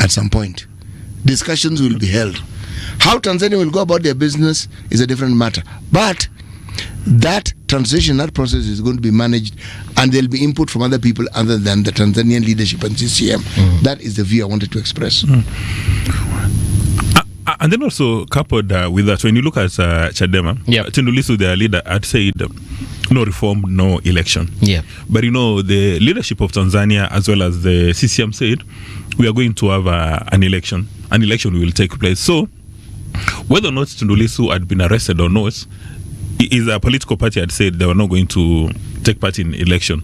S5: at some point. Discussions will be held. How Tanzania will go about their business is a different matter. But that transition, that process is going to be managed, and there'll be input from other people other than the Tanzanian leadership and CCM. That is the view I wanted to express.
S16: And then also coupled with that, when you look at Chadema, Tundu Lissu, their leader, had said no reform, no election.
S4: Yeah.
S16: But the leadership of Tanzania as well as the CCM said we are going to have an election. An election will take place. So whether or not Tundu Lissu had been arrested or not, is a political party had said they were not going to take part in election.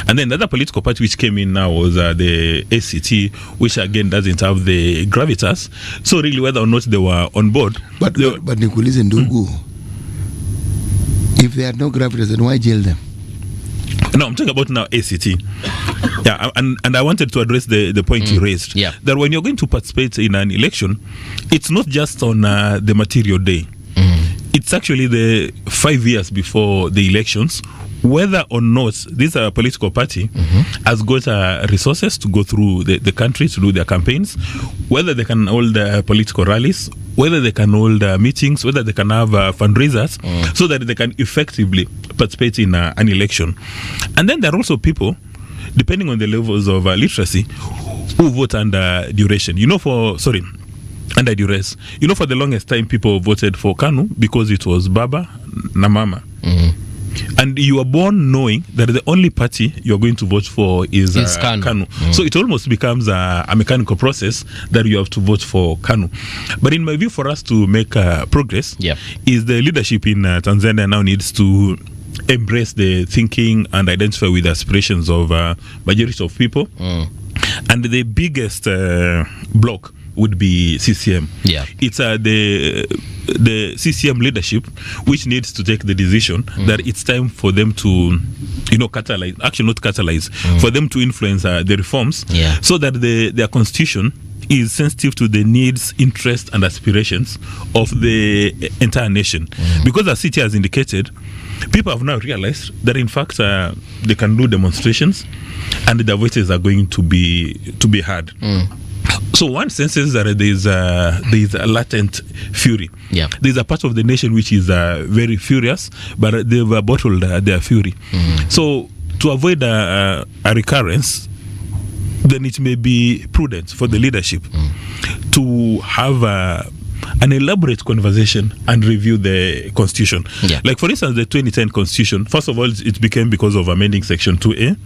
S16: And then the other political party which came in now was the ACT, which again doesn't have the gravitas. So really whether or not they were on board.
S5: But Nikulize Ndugu, if they had no gravitas, then why jail them?
S16: No, I'm talking about now ACT. Yeah, and I wanted to address the point you raised.
S4: Yeah.
S16: That when you're going to participate in an election, it's not just on the material day. It's actually the 5 years before the elections, whether or not this political party has got resources to go through the country to do their campaigns, whether they can hold political rallies, whether they can hold meetings, whether they can have fundraisers, so that they can effectively participate in an election. And then there are also people, depending on the levels of literacy, who vote under duration. Under duress. For the longest time, people voted for KANU because it was Baba na Mama. And you are born knowing that the only party you're going to vote for is KANU. So it almost becomes a mechanical process that you have to vote for KANU. But in my view, for us to make progress, is the leadership in Tanzania now needs to embrace the thinking and identify with the aspirations of majority of people. And the biggest block would be CCM.
S4: Yeah.
S16: It's the CCM leadership which needs to take the decision that it's time for them to catalyze, actually not catalyze, for them to influence the reforms, so that their constitution is sensitive to the needs, interests and aspirations of the entire nation. Because as City has indicated, people have now realized that in fact they can do demonstrations and their voices are going to be heard. So one senses that there is a latent fury.
S4: Yeah.
S16: There's a part of the nation which is very furious, but they've bottled their fury. So to avoid a recurrence, then it may be prudent for the leadership to have an elaborate conversation and review the constitution.
S4: Yeah.
S16: Like for instance, the 2010 constitution, first of all, it became because of amending section 2A.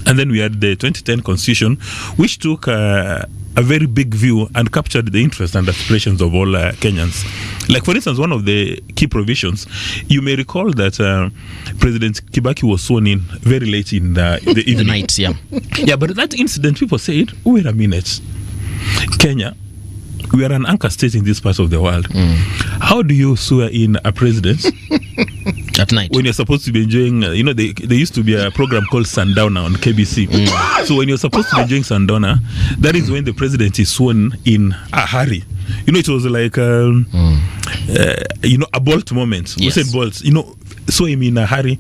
S16: And then we had the 2010 constitution, which took a very big view and captured the interests and aspirations of all Kenyans. Like for instance, one of the key provisions, you may recall that President Kibaki was sworn in very late in the evening.
S4: The night, yeah.
S16: Yeah, but that incident, people said, wait a minute, Kenya, we are an anchor state in this part of the world. How do you swear in a president
S4: at night
S16: when you're supposed to be enjoying there used to be a program called Sundowner on KBC. So when you're supposed to be enjoying Sundowner, that is when the president is sworn in a hurry. It was like a bolt moment.
S4: Yes.
S16: We said bolt, saw him in a hurry.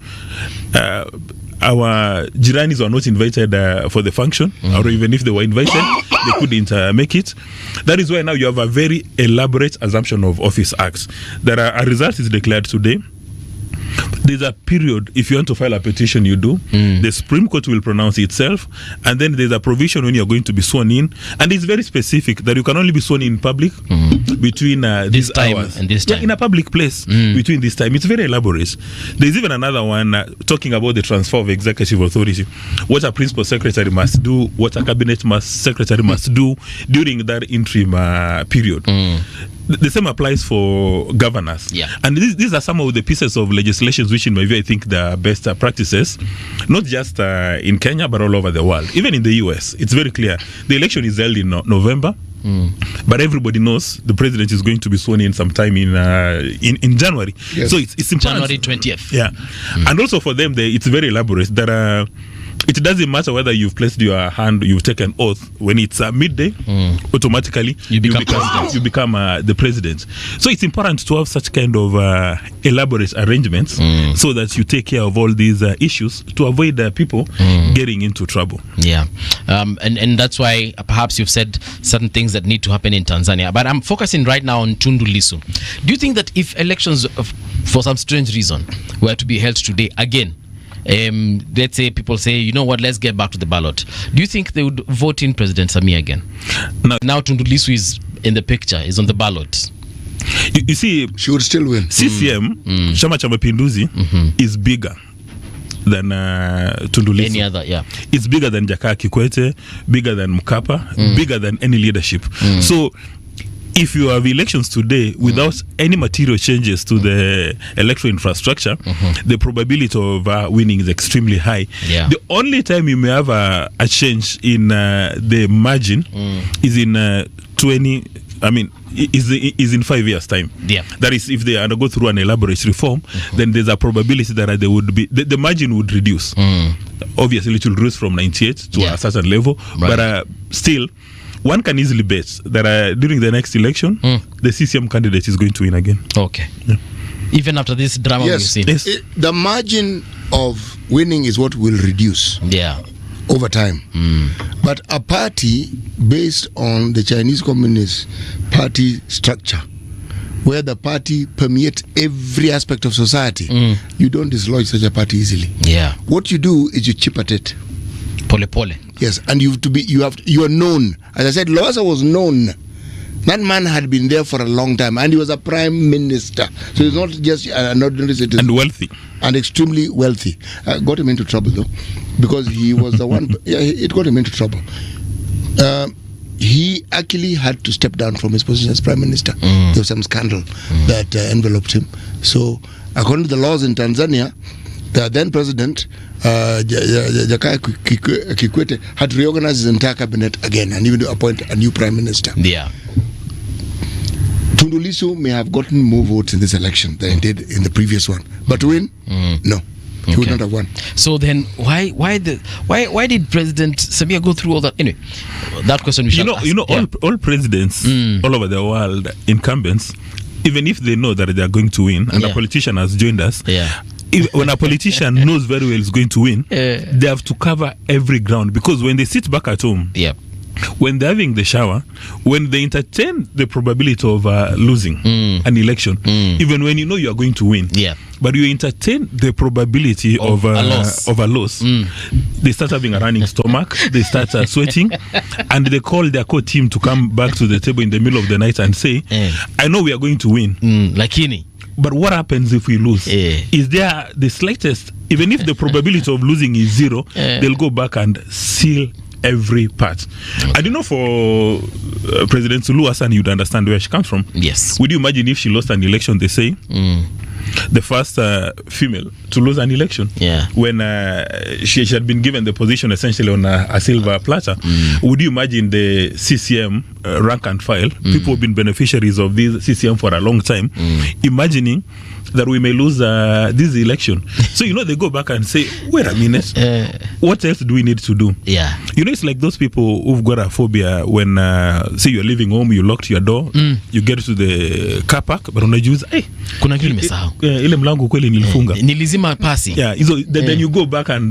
S16: Our Jiranis were not invited for the function, or even if they were invited, they couldn't make it. That is why now you have a very elaborate assumption of office acts. That a result is declared today. There's a period, if you want to file a petition, you do. The Supreme Court will pronounce itself, and then there's a provision when you're going to be sworn in, and it's very specific that you can only be sworn in public between these
S4: time
S16: hours
S4: and this time.
S16: Yeah, in a public place between this time. It's very elaborate. There's even another one talking about the transfer of executive authority, what a principal secretary must do, what a cabinet secretary must do during that interim period. The same applies for governors.
S4: Yeah.
S16: And these are some of the pieces of legislations which, in my view, I think the best practices, not just in Kenya, but all over the world. Even in the US, it's very clear. The election is held in November, but everybody knows the president is going to be sworn in sometime in January.
S5: Yes.
S16: So it's important.
S4: January 20th.
S16: Yeah. And also for them, it's very elaborate. There are it doesn't matter whether you've placed your hand, you've taken oath. When it's midday, automatically you become the president. So it's important to have such kind of elaborate arrangements so that you take care of all these issues to avoid people getting into trouble.
S4: Yeah, and that's why perhaps you've said certain things that need to happen in Tanzania. But I'm focusing right now on Tundu Lissu. Do you think that if elections, for some strange reason, were to be held today again, let's say people say, you know what, let's get back to the ballot, do you think they would vote in President Samia again? Now Tundu Lissu is in the picture, is on the ballot.
S16: You see,
S5: she would still win.
S16: CCM, Chama cha Mapinduzi, is bigger than Tundu Lissu.
S4: Any other, yeah.
S16: It's bigger than Jakaya Kikwete, bigger than Mkapa, bigger than any leadership. So if you have elections today without any material changes to the electoral infrastructure, the probability of winning is extremely high.
S4: Yeah.
S16: The only time you may have a change in the margin is in is in 5 years' time.
S4: Yeah.
S16: That is, if they undergo through an elaborate reform, then there's a probability that there would be the margin would reduce. Obviously, it will reduce from 98 to a certain level, but still, one can easily bet that during the next election, the CCM candidate is going to win again.
S4: Okay. Yeah. Even after this drama we've seen.
S5: Yes. The margin of winning is what will reduce.
S4: Yeah.
S5: Over time. But a party based on the Chinese Communist Party structure, where the party permeates every aspect of society, you don't dislodge such a party easily.
S4: Yeah.
S5: What you do is you chip at it.
S4: Pole pole.
S5: Yes, and you are known. As I said, Lowassa was known. That man had been there for a long time, and he was a prime minister. So he's not just an ordinary citizen.
S16: And wealthy.
S5: And extremely wealthy. Got him into trouble, though, because he was the one. Yeah, it got him into trouble. He actually had to step down from his position as prime minister. There was some scandal that enveloped him. So, according to the laws in Tanzania, the then president, Jakaya Kikwete, had reorganized his entire cabinet again and even to appoint a new prime minister.
S4: Yeah.
S5: Tundu Lissu may have gotten more votes in this election than he did in the previous one, but to win, no, he would not have won.
S4: So then, why did President Samia go through all that? Anyway, that question we shall ask.
S16: All presidents all over the world, incumbents, even if they know that they are going to win, and a politician has joined us. When a politician knows very well is going to win, they have to cover every ground, because when they sit back at home, when they're having the shower, when they entertain the probability of losing an election, even when you know you are going to win, but you entertain the probability of a loss, they start having a running stomach, they start sweating, and they call their core team to come back to the table in the middle of the night and say, I know we are going to win.
S4: Lakini.
S16: But what happens if we lose? Is there the slightest, even if the probability of losing is zero, they'll go back and seal every part. I don't know, for President Suluhu Hassan, you'd understand where she comes from.
S4: Yes.
S16: Would you imagine if she lost an election, they say, the first female to lose an election, when she had been given the position essentially on a silver platter? Would you imagine the CCM rank and file, people who've been beneficiaries of this CCM for a long time, imagining that we may lose this election? So, they go back and say, wait a minute, what else do we need to do?
S4: Yeah.
S16: It's like those people who've got a phobia when, say you're leaving home, you locked your door, you get to the car park, but unajuza,
S4: kuna kitu nimesahau.
S16: Ile mlango kweli nilifunga.
S4: Nilizima pasi.
S16: Yeah, then you go back and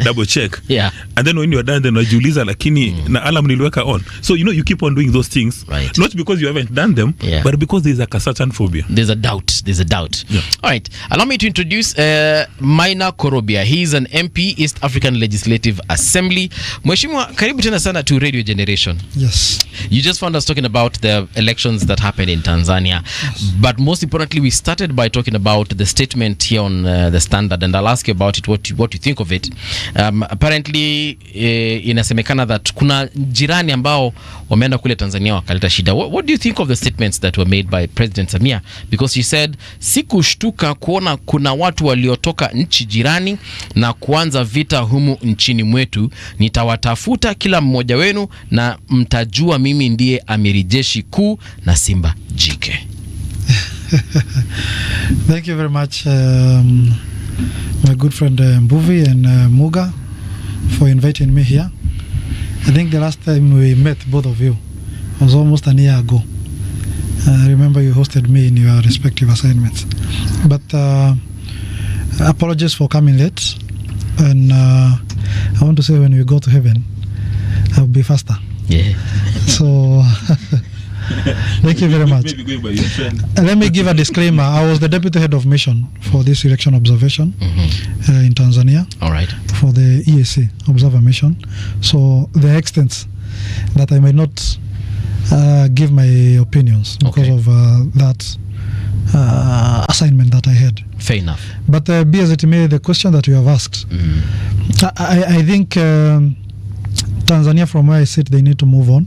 S16: double check.
S4: Yeah.
S16: And then when you're done, then unajiuliza, lakini na alarm niliweka on. So, you keep on doing those things.
S4: Right.
S16: Not because you haven't done them, but because there's a certain phobia.
S4: There's a doubt. Yeah. All right. Allow me to introduce Maina Korobia. He is an MP, East African Legislative Assembly. Mheshimiwa, karibu tena sana to Radio Generation.
S15: Yes.
S4: You just found us talking about the elections that happened in Tanzania. Yes. But most importantly, we started by talking about the statement here on the Standard, and I'll ask you about it, what you think of it. Apparently, inasemekana that kuna jirani ambao wameenda kule Tanzania wakaleta shida. What do you think of the statements that were made by President Samia? Because she said, sikushtuka kuona kuna watu waliotoka nchi jirani na kuanza vita humu nchini mwetu. Nitawatafuta kila mmoja wenu na mtajua mimi ndiye amiri jeshi kuu na simba jike.
S15: Thank you very much, my good friend Mbuvi and Muga. for inviting me here. I think the last time we met, both of you, was almost a year ago. I remember you hosted me in your respective assignments. But apologies for coming late. And I want to say when we go to heaven, I'll be faster.
S4: Yeah.
S15: So, thank you very much. Let me give a disclaimer. I was the deputy head of mission for this election observation in Tanzania.
S4: All right.
S15: For the EAC observer mission. So the extent that I might not give my opinions because of that assignment that I had.
S4: Fair enough.
S15: But be as it may, the question that you have asked, I think Tanzania, from where I sit, they need to move on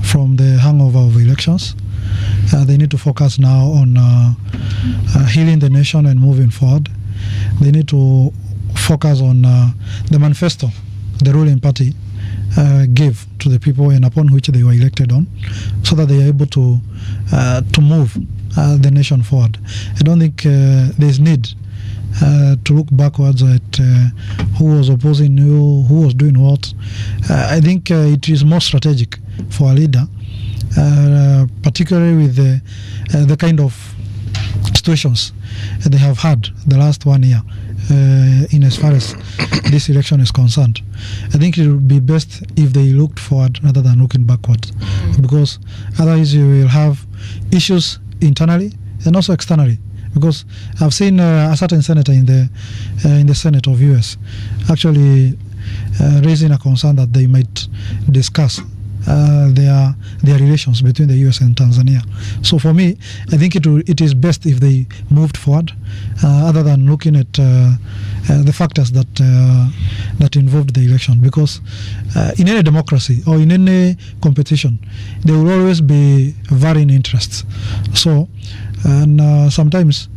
S15: from the hangover of elections. They need to focus now on healing the nation and moving forward. They need to focus on the manifesto the ruling party gave to the people and upon which they were elected on, so that they are able to move the nation forward. I don't think there's need to look backwards at who was opposing who was doing what. I think it is more strategic for a leader, particularly with the kind of situations they have had the last 1 year in as far as this election is concerned. I think it would be best if they looked forward rather than looking backwards, because otherwise you will have issues internally and also externally. Because I've seen a certain senator in the Senate of US actually raising a concern that they might discuss their relations between the US and Tanzania. So for me, I think it is best if they moved forward, other than looking at the factors that involved the election. Because in any democracy or in any competition, there will always be varying interests. So, and sometimes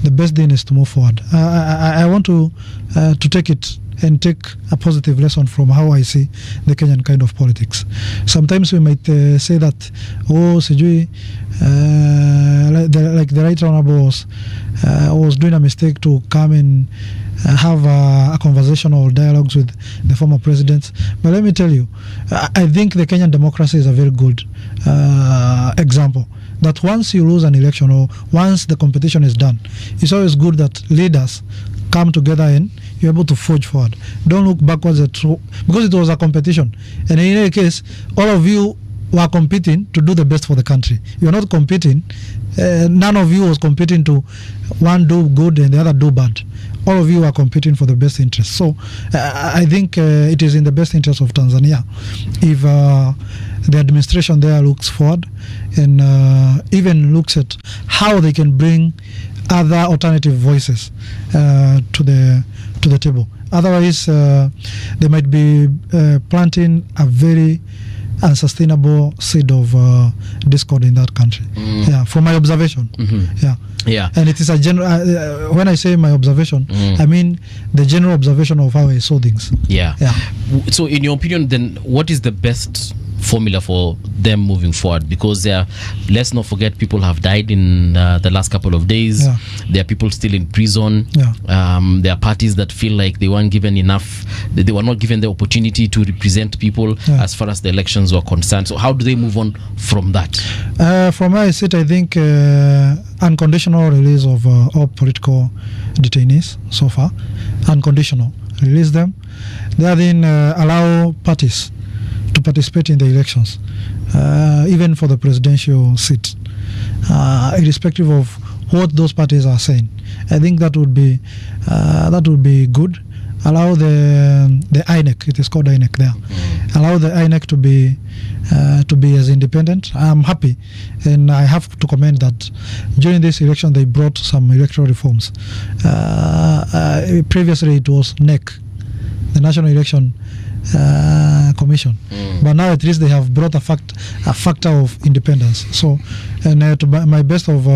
S15: the best thing is to move forward. I want to take it and take a positive lesson from how I see the Kenyan kind of politics. Sometimes we might say that, sijui, like the right honorable was doing a mistake to come and have a conversation or dialogues with the former presidents. But let me tell you, I think the Kenyan democracy is a very good example. That once you lose an election or once the competition is done, it's always good that leaders come together and you're able to forge forward. Don't look backwards because it was a competition. And in any case, all of you were competing to do the best for the country. You're not competing. None of you was competing to one do good and the other do bad. All of you are competing for the best interest. So I think it is in the best interest of Tanzania if the administration there looks forward and even looks at how they can bring other alternative voices to the table. Otherwise, they might be planting a very unsustainable seed of discord in that country. Yeah, from my observation. Yeah. And it is a general. When I say my observation, I mean the general observation of how I saw things.
S4: Yeah. So, in your opinion, then, what is the best formula for them moving forward? Because let's not forget, people have died in the last couple of days. There are people still in prison. There are parties that feel like they weren't given enough, they were not given the opportunity to represent people as far as the elections were concerned. So how do they move on from that?
S15: From where I sit, I think unconditional release of all political detainees so far. Unconditional. Release them. Then allow parties to participate in the elections, even for the presidential seat, irrespective of what those parties are saying. I think that would be good. Allow the INEC, it is called INEC there. Allow the INEC to be as independent. I'm happy, and I have to commend that during this election they brought some electoral reforms. Previously it was NEC, the National Election Commission, but now at least they have brought a factor of independence. So, and to my best of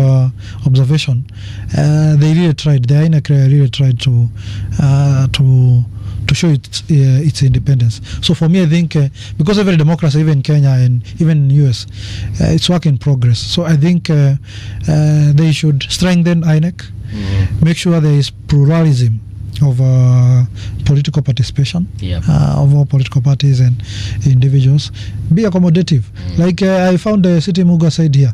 S15: observation, they really tried. The INEC really tried to show its independence. So for me, I think because every democracy, even Kenya and even US, it's work in progress. So I think they should strengthen INEC, make sure there is pluralism political participation
S4: Yeah.
S15: of all political parties and individuals. Be accommodative. Like I found the City Muga side here.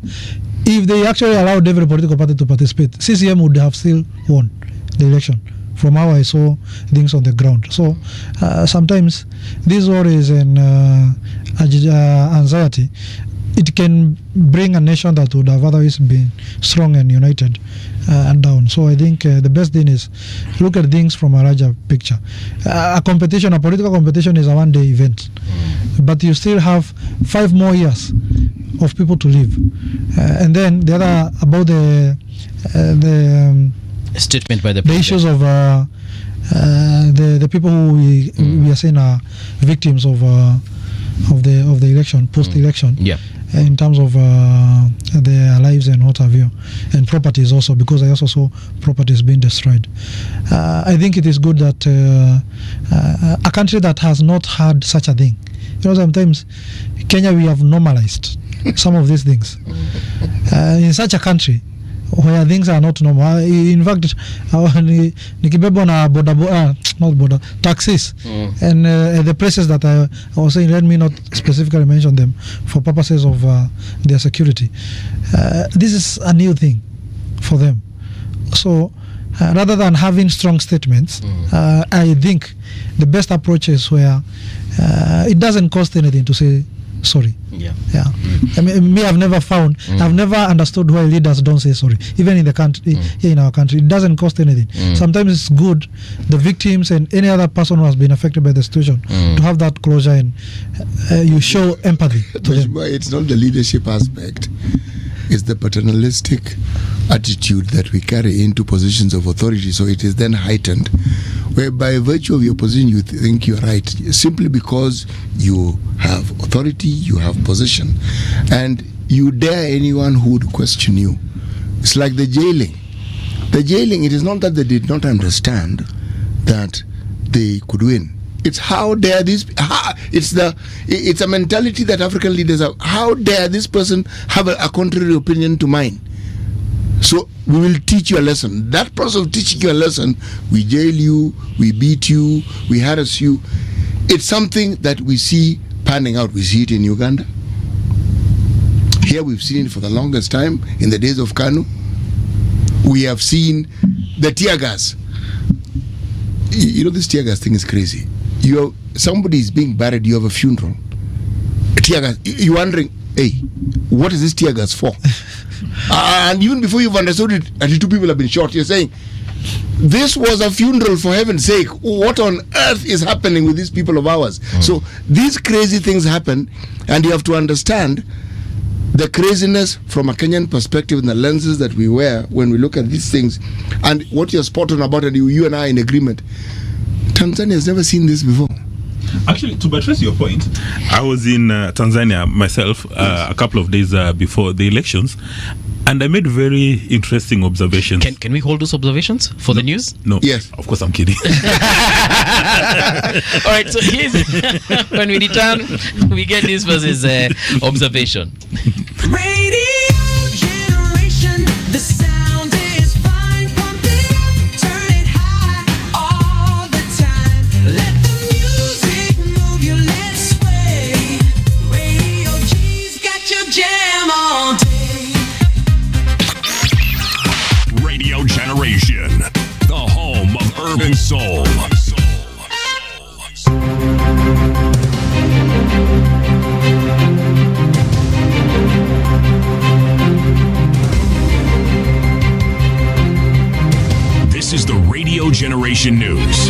S15: If they actually allowed every political party to participate, CCM would have still won the election. From how I saw things on the ground. So sometimes these worries and anxiety, it can bring a nation that would have otherwise been strong and united and down. So I think the best thing is look at things from a larger picture. A political competition is a one-day event, but you still have 5 more years of people to live. And then the other about the
S4: statement by
S15: the issues of the people who we are saying are victims of the election, post-election.
S4: Yeah.
S15: In terms of their lives and what have you, and properties also, because I also saw properties being destroyed. I think it is good that a country that has not had such a thing, sometimes Kenya, we have normalized some of these things. In such a country where things are not normal. In fact, nikibebwa na not border taxis, and the places that I was saying, let me not specifically mention them for purposes of their security. This is a new thing for them. So rather than having strong statements, I think the best approach is where it doesn't cost anything to say sorry.
S4: Yeah.
S15: I mean, I've never understood why leaders don't say sorry, even in the country, here in our country. It doesn't cost anything. Sometimes it's good, the victims and any other person who has been affected by the situation, to have that closure, and you show empathy to them.
S5: It's not the leadership aspect, it's the paternalistic attitude that we carry into positions of authority. So it is then heightened, where by virtue of your position you think you're right, simply because you have authority, you have position, and you dare anyone who would question you. It's like the jailing. It is not that they did not understand that they could win. It's how dare this. It's a mentality that African leaders have. How dare this person have a contrary opinion to mine? So we will teach you a lesson. That process of teaching you a lesson, we jail you, we beat you, we harass you. It's something that we see panning out. We see it in Uganda. Here we've seen it for the longest time in the days of Kanu. We have seen the tear gas. This tear gas thing is crazy. Somebody is being buried, you have a funeral. Tear gas. You're wondering, hey, what is this tear gas for? And even before you've understood it, at least 2 people have been shot. You're saying, this was a funeral, for heaven's sake. What on earth is happening with these people of ours? So these crazy things happen, and you have to understand the craziness from a Kenyan perspective and the lenses that we wear when we look at these things. And what you're spot on about, and you and I are in agreement, Tanzania has never seen this before.
S16: Actually, to buttress your point, I was in Tanzania myself a couple of days before the elections, and I made very interesting observations.
S4: Can we hold those observations for the news?
S16: No.
S5: Yes.
S16: Of course, I'm kidding.
S4: All right, so here's when we return, we get this versus observation.
S2: Radio generation, the sound is fine. Pump it up, turn it high all the time. Let the music move you, let's sway. Radio G's got your jam all day.
S1: Radio Generation, the home of urban soul. This is the Radio Generation News.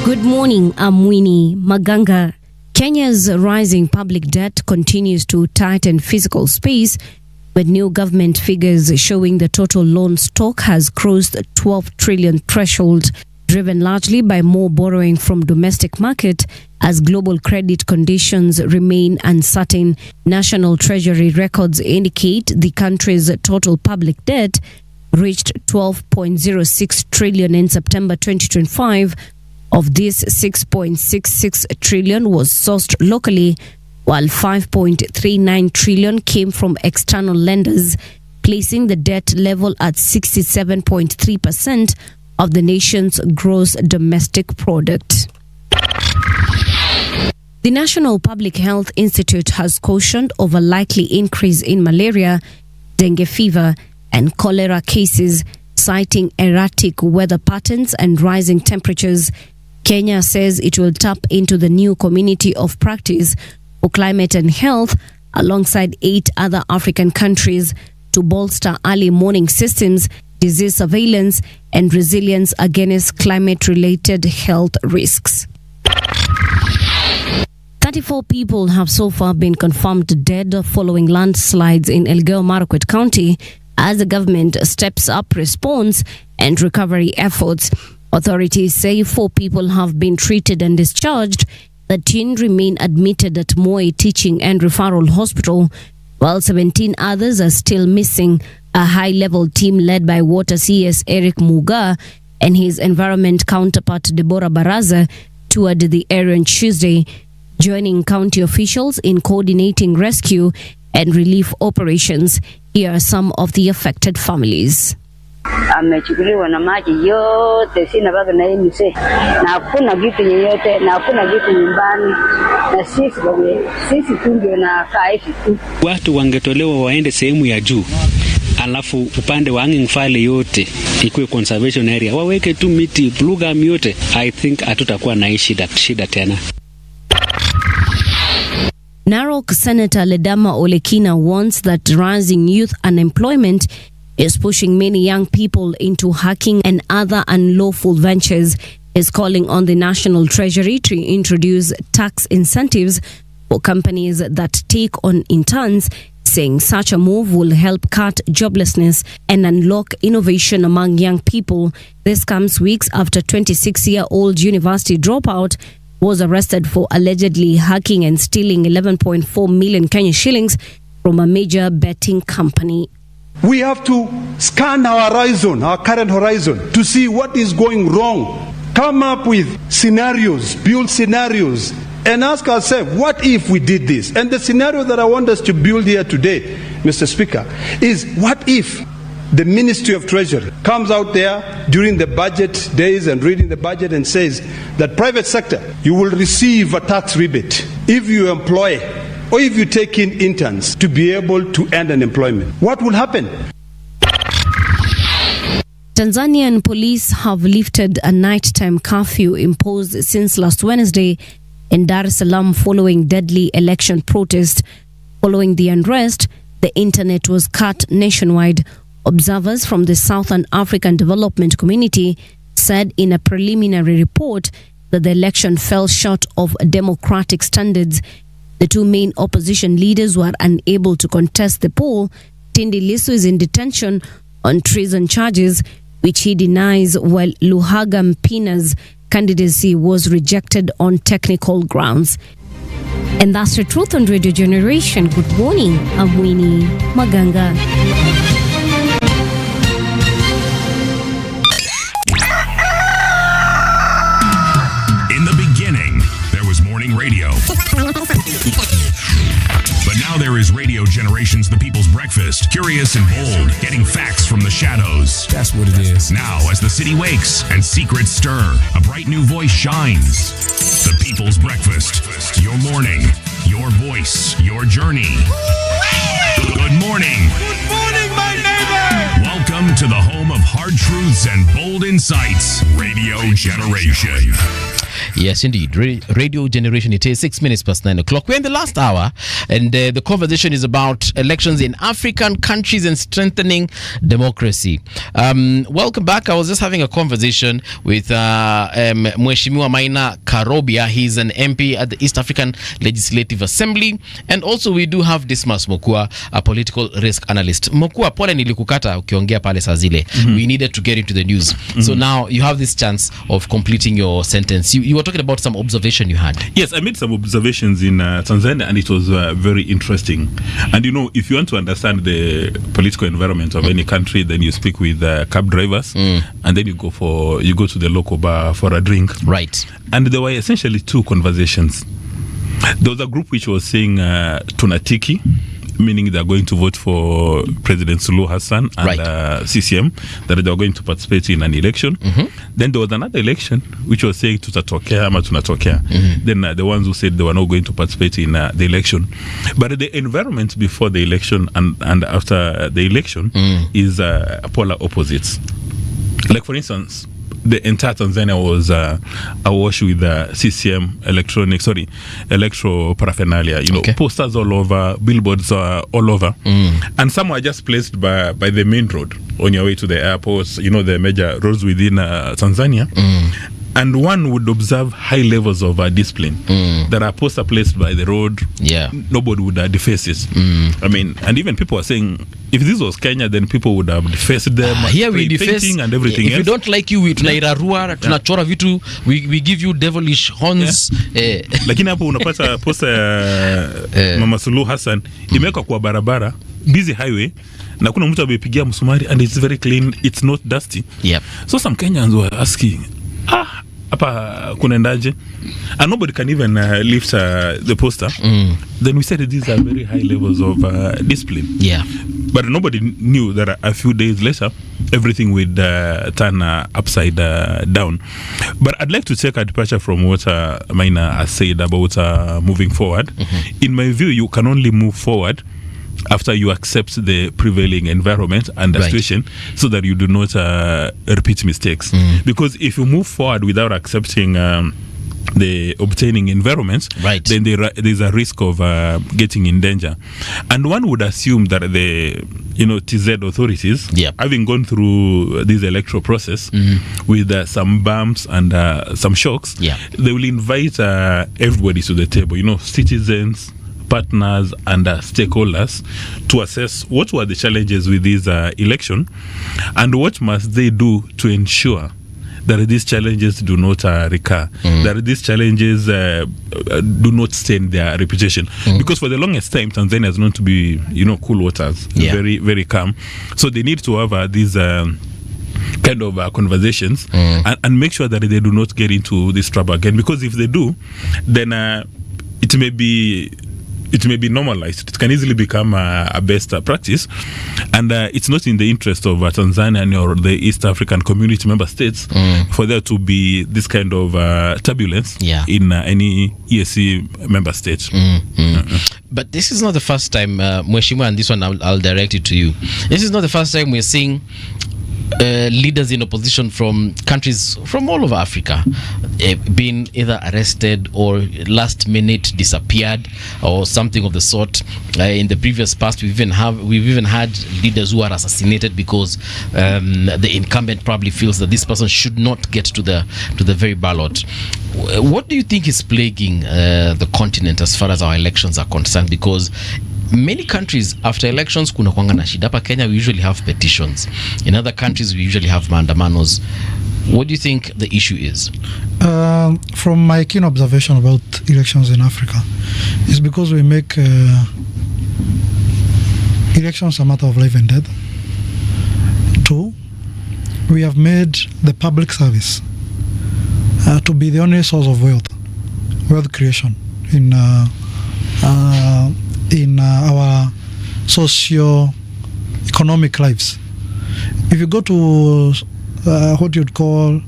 S6: Good morning, I'm Winnie Maganga. Kenya's rising public debt continues to tighten fiscal space, with new government figures showing the total loan stock has crossed the 12 trillion threshold, driven largely by more borrowing from domestic market as global credit conditions remain uncertain. National Treasury records indicate the country's total public debt reached 12.06 trillion in September 2025. Of this, 6.66 trillion was sourced locally, while 5.39 trillion came from external lenders, placing the debt level at 67.3% of the nation's gross domestic product. The National Public Health Institute has cautioned over likely increase in malaria, dengue fever, and cholera cases, citing erratic weather patterns and rising temperatures. Kenya says it will tap into the new Community of Practice for Climate and Health alongside 8 other African countries to bolster early warning systems, disease surveillance, and resilience against climate-related health risks. 34 people have so far been confirmed dead following landslides in Elgeyo-Marakwet County as the government steps up response and recovery efforts. Authorities say 4 people have been treated and discharged. 13 remain admitted at Moi Teaching and Referral Hospital, while 17 others are still missing. A high-level team led by Water CS Eric Muga and his environment counterpart Deborah Baraza toured the area on Tuesday, joining county officials in coordinating rescue and relief operations. Here are some of the affected families.
S7: Amechukuliwa na maji yote, sina baba na yeye mzee, na hakuna vitu yeyote, na hakuna vitu nyumbani, na sisi tu ndio na kaifi tu.
S8: Watu wangetolewa waende sehemu ya juu, alafu upande wa hanging file yote ikuwe conservation area, waweke tu miti blue gum yote. I think hatutakuwa na shida tena.
S6: Narok Senator Ledama Olekina warns that rising youth unemployment is pushing many young people into hacking and other unlawful ventures. Is calling on the National Treasury to introduce tax incentives for companies that take on interns, saying such a move will help cut joblessness and unlock innovation among young people. This comes weeks after 26-year-old university dropout was arrested for allegedly hacking and stealing 11.4 million Kenya shillings from a major betting company.
S3: We have to scan our horizon, our current horizon, to see what is going wrong. Come up with scenarios, build scenarios, and ask ourselves, what if we did this? And the scenario that I want us to build here today, Mr. Speaker, is what if the Ministry of Treasury comes out there during the budget days and reading the budget and says that private sector, you will receive a tax rebate if you employ or if you take in interns to be able to end unemployment. What will happen?
S6: Tanzanian police have lifted a nighttime curfew imposed since last Wednesday in Dar es Salaam following deadly election protest. Following the unrest, the internet was cut nationwide. Observers from the Southern African Development Community said in a preliminary report that the election fell short of democratic standards. The 2 main opposition leaders were unable to contest the poll. Tindi Lissu is in detention on treason charges, which he denies, while Luhaga Mpina's candidacy was rejected on technical grounds. And that's the truth on Radio Generation. Good morning. I'm Winnie Maganga.
S1: Radio. But now there is Radio Generation's The People's Breakfast. Curious and bold, getting facts from the shadows.
S17: That's what it is.
S1: Now, as the city wakes and secrets stir, a bright new voice shines. The People's Breakfast. Your morning, your voice, your journey. Good morning.
S2: Good morning, my neighbor.
S1: Welcome to the home of hard truths and bold insights. Radio Generation.
S4: Yes, indeed. Radio Generation. It is 6 minutes past 9 o'clock. We're in the last hour, and the conversation is about elections in African countries and strengthening democracy. Welcome back. I was just having a conversation with Mheshimiwa Maina Karobia. He's an MP at the East African Legislative Assembly, and also we do have Dismas Mokua, a political risk analyst. Mokua, pole nilikukata ukiongea pale saa zile. We needed to get into the news. So now you have this chance of completing your sentence. You were talking about some observation you had.
S16: Yes, I made some observations in Tanzania, and it was very interesting. And you know, if you want to understand the political environment of any country, then you speak with cab drivers, and then you go to the local bar for a drink.
S4: Right.
S16: And there were essentially 2 conversations. There was a group which was saying tunatiki, meaning they're going to vote for President Suluhu Hassan and CCM, that they are going to participate in an election. Then there was another election which was saying tutatokea ama tunatokea. Then the ones who said they were not going to participate in the election. But the environment before the election and after the election is polar opposites. Like, for instance, the entire Tanzania was awash with CCM electro paraphernalia. Posters all over, billboards all over, and some were just placed by the main road on your way to the airports. The major roads within Tanzania. And one would observe high levels of discipline. There are posters placed by the road. Nobody would deface it. I mean, and even people are saying, if this was Kenya, then people would have defaced them.
S4: Here we deface
S16: and everything
S4: if
S16: else.
S4: We don't like you, we tunairarua, tunachora vitu, we give you devilish horns.
S16: Lakini hapo unapata posta ya Mama Suluhu Hassan imewekwa kwa barabara, busy highway, na kuna mtu amepigia msumari, and it's very clean, it's not dusty. So some Kenyans were asking, hapa kunaendaje? And nobody can even lift the poster. Then we said that these are very high levels of discipline. But nobody knew that a few days later everything would turn upside down. But I'd like to take a departure from what Maina has said about moving forward. In my view, you can only move forward after you accept the prevailing environment and the situation, so that you do not repeat mistakes. Because if you move forward without accepting the obtaining environment, then there's a risk of getting in danger. And one would assume that the TZ authorities, having gone through this electoral process with some bumps and some shocks, they will invite everybody to the table, citizens, partners and stakeholders, to assess what were the challenges with this election and what must they do to ensure that these challenges do not recur, that these challenges do not stain their reputation. Because for the longest time, Tanzania is known to be, cool waters, very, very calm. So they need to have these kind of conversations and make sure that they do not get into this trouble again. Because if they do, then it may be normalized. It can easily become a best practice, and it's not in the interest of Tanzania or the East African Community member states for there to be this kind of turbulence in any EAC member state.
S4: But this is not the first time, Mheshimiwa, and this one I'll direct it to you. This is not the first time we're seeing leaders in opposition from countries from all over Africa being either arrested or last minute disappeared or something of the sort. In the previous past, we've even had leaders who are assassinated because the incumbent probably feels that this person should not get to the very ballot. What do you think is plaguing the continent as far as our elections are concerned? Because many countries, after elections, kuna kwanga na shida. Hapa Kenya, we usually have petitions. In other countries, we usually have maandamanos. What do you think the issue is?
S15: From my keen observation about elections in Africa, it's because we make elections a matter of life and death. 2, we have made the public service to be the only source of wealth creation in our socio-economic lives. If you go to what you'd call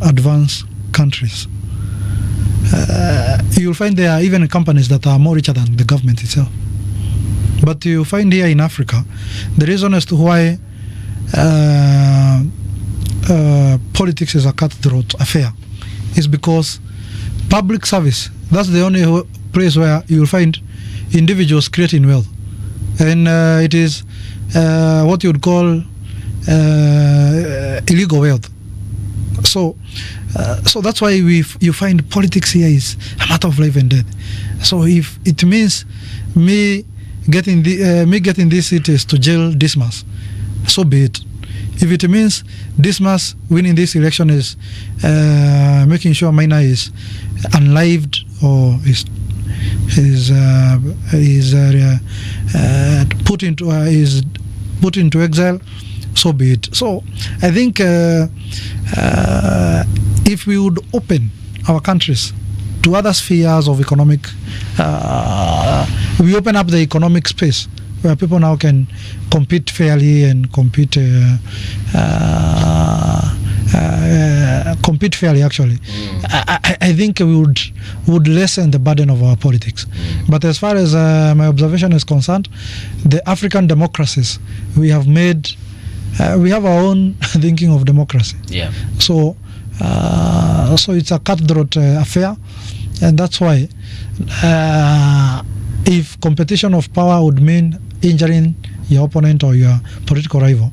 S15: advanced countries, you'll find there are even companies that are more richer than the government itself. But you find here in Africa, the reason as to why politics is a cutthroat affair is because public service, that's the only place where you'll find individuals creating wealth, and it is what you would call illegal wealth. So that's why you find politics here is a matter of life and death. So if it means me getting these cities to jail Dismas, so be it. If it means Dismas winning this election is making sure Maina is unlived or is put into exile, so be it. So I think if we would open our countries to other spheres of economic, we open up the economic space where people now can compete fairly and compete fairly, actually, I think we would lessen the burden of our politics. But as far as my observation is concerned, the African democracies, we have our own thinking of democracy.
S4: Yeah.
S15: So it's a cutthroat affair, and that's why if competition of power would mean injuring your opponent or your political rival,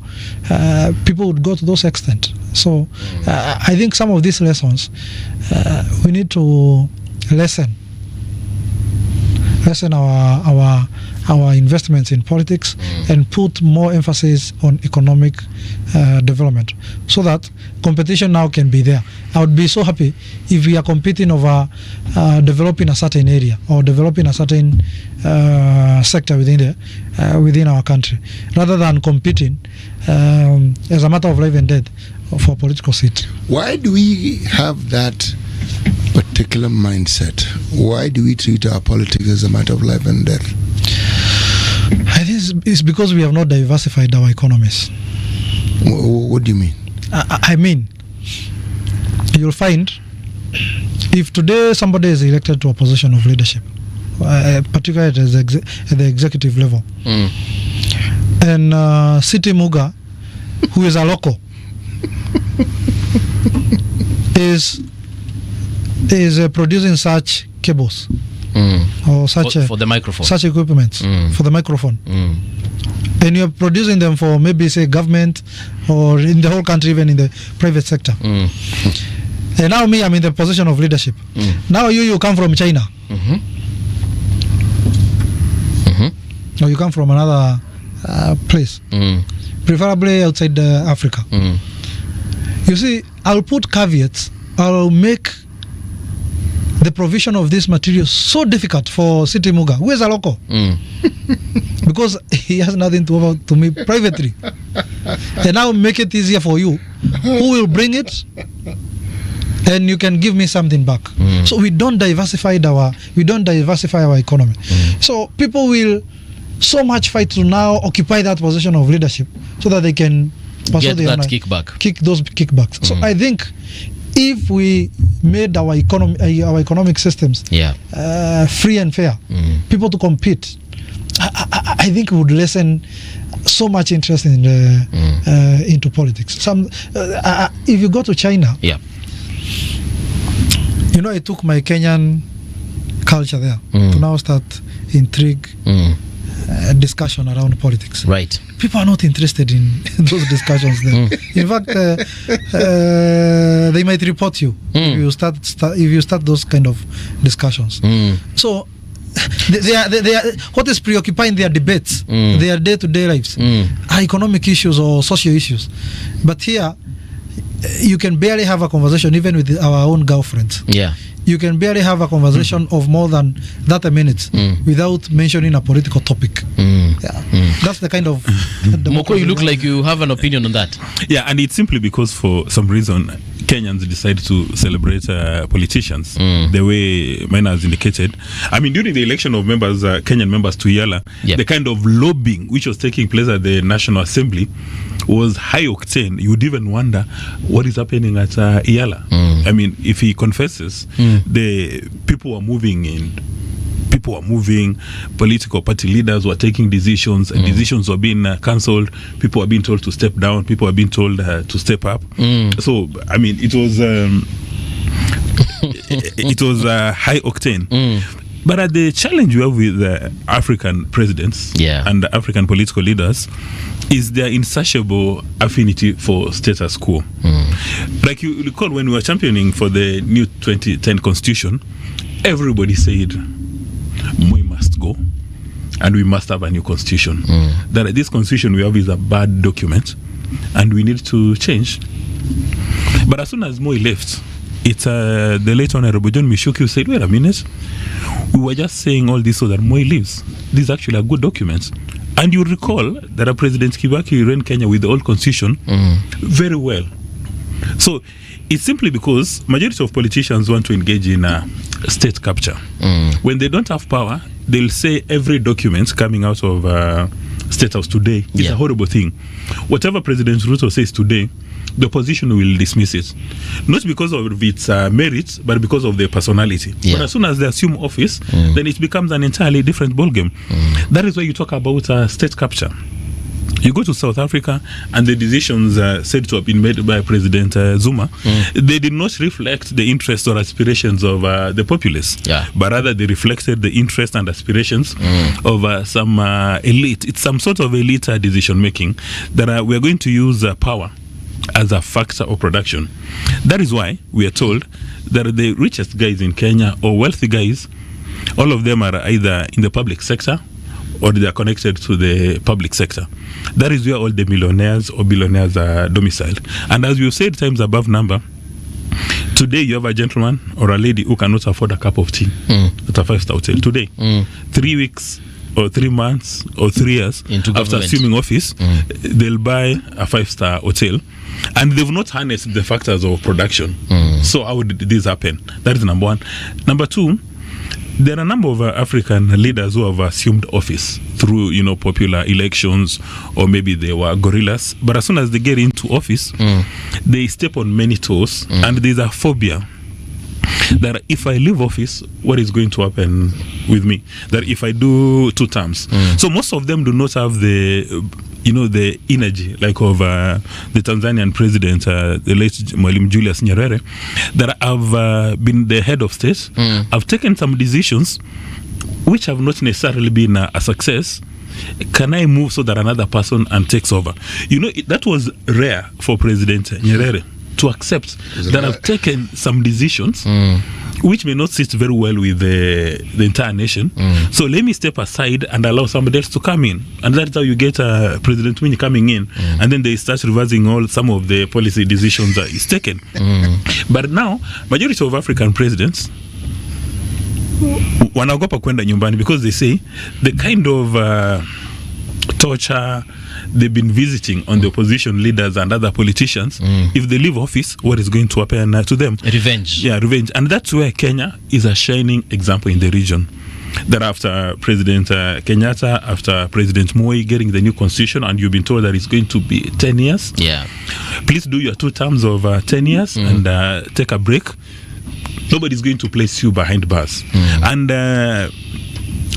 S15: people would go to those extent. So I think some of these lessons we need to lessen our investments in politics and put more emphasis on economic development, so that competition now can be there. I would be so happy if we are competing over developing a certain area or developing a certain sector within our country, rather than competing as a matter of life and death for a political seat.
S5: Why do we have that particular mindset? Why do we treat our politics as a matter of life and death?
S15: I think it's because we have not diversified our economies.
S5: What do you mean?
S15: I mean, you'll find if today somebody is elected to a position of leadership, particularly at the executive level, and City Muga, who is a local, is producing such cables or such
S4: for the microphone,
S15: such equipment for the microphone, and you're producing them for maybe say government or in the whole country, even in the private sector. And now me, I'm in the position of leadership. Now you come from China, or you come from another place, preferably outside Africa. You see, I'll put caveats. I'll make the provision of this material so difficult for City Muga, who is a local, because he has nothing to offer to me privately. And I'll make it easier for you, who will bring it, and you can give me something back. So we don't diversify our economy. So people will so much fight to now occupy that position of leadership so that they can
S4: get that kick those
S15: kickbacks. So I think if we made our economic systems free and fair, people to compete, I think it would lessen so much interest in into politics. If you go to China, you know, I took my Kenyan culture there to now start intrigue discussion around politics.
S4: Right.
S15: People are not interested in those discussions there. In fact, they might report you if you start those kind of discussions. So they are what is preoccupying their debates, their day-to-day lives, are economic issues or social issues. But here, you can barely have a conversation even with our own girlfriends. You can barely have a conversation of more than 30 minutes without mentioning a political topic. That's the kind of
S4: Moko, you look like you have an opinion on that.
S16: Yeah, and it's simply because for some reason Kenyans decide to celebrate politicians the way Maina has indicated. I mean, during the election of members, Kenyan members to Yala, the kind of lobbying which was taking place at the National Assembly was high octane. You would even wonder what is happening at Yala. I mean, if he confesses, the people were moving in. People were moving, political party leaders were taking decisions, and decisions were being cancelled. People were being told to step down, people were being told to step up. So, I mean, it was high octane. But the challenge we have with African presidents and African political leaders is their insatiable affinity for status quo. Like you recall when we were championing for the new 2010 constitution, everybody said, we must go and we must have a new constitution. That this constitution we have is a bad document and we need to change. But as soon as Moi left, it's the late Honorable John Mishuki who said, wait a minute, we were just saying all this so that Moi leaves. This is actually a good document. And you recall that President Kibaki ran Kenya with the old constitution very well. So it's simply because majority of politicians want to engage in state capture. When they don't have power, they'll say every document coming out of State House today is a horrible thing. Whatever President Ruto says today, the opposition will dismiss it, not because of its merits, but because of their personality. But as soon as they assume office, then it becomes an entirely different ballgame. That is why you talk about state capture. You go to South Africa, and the decisions said to have been made by President Zuma, they did not reflect the interests or aspirations of the populace, but rather they reflected the interests and aspirations of some elite. It's some sort of elite decision making that we are going to use power as a factor of production. That is why we are told that the richest guys in Kenya, or wealthy guys, all of them are either in the public sector or they are connected to the public sector. That is where all the millionaires or billionaires are domiciled. And as we've said times above number, today you have a gentleman or a lady who cannot afford a cup of tea at a 5-star hotel. Today, 3 weeks or 3 months or 3 years after assuming office, they'll buy a 5-star hotel, and they've not harnessed the factors of production. So how did this happen? That is number one. Number two, there are a number of African leaders who have assumed office through, popular elections, or maybe they were guerrillas. But as soon as they get into office, they step on many toes, and there's a phobia that if I leave office, what is going to happen with me? That if I do 2 terms. So most of them do not have the energy like of the Tanzanian president, the late Mwalimu Julius Nyerere, that have been the head of state, have taken some decisions which have not necessarily been a success. Can I move so that another person takes over? That was rare for President Nyerere to accept that I've taken some decisions which may not sit very well with the entire nation. So let me step aside and allow somebody else to come in. And that's how you get President Mwinyi coming in. And then they start reversing some of the policy decisions that he's taken. But now, majority of African presidents wanaogopa kwenda nyumbani, because they say the kind of torture they've been visiting on the opposition leaders and other politicians, if they leave office, what is going to happen to them?
S4: Revenge.
S16: Yeah, revenge. And that's where Kenya is a shining example in the region. That after President Kenyatta, after President Moi getting the new constitution, and you've been told that it's going to be 10 years.
S4: Yeah.
S16: Please do your 2 terms of 10 years and take a break. Nobody's going to place you behind bars. And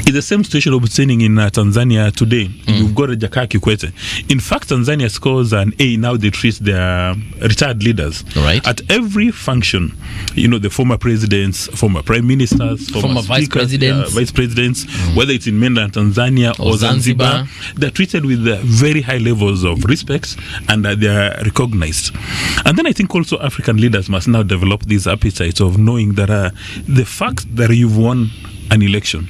S16: it's the same situation obtaining in Tanzania today. You've got Jakaya Kikwete. In fact, Tanzania scores an A. Now they treat their retired leaders.
S4: Right.
S16: At every function, the former presidents, former prime ministers, former
S4: vice
S16: presidents, whether it's in mainland Tanzania or Zanzibar, they're treated with very high levels of respect, and they're recognized. And then I think also African leaders must now develop this appetite of knowing that the fact that you've won an election,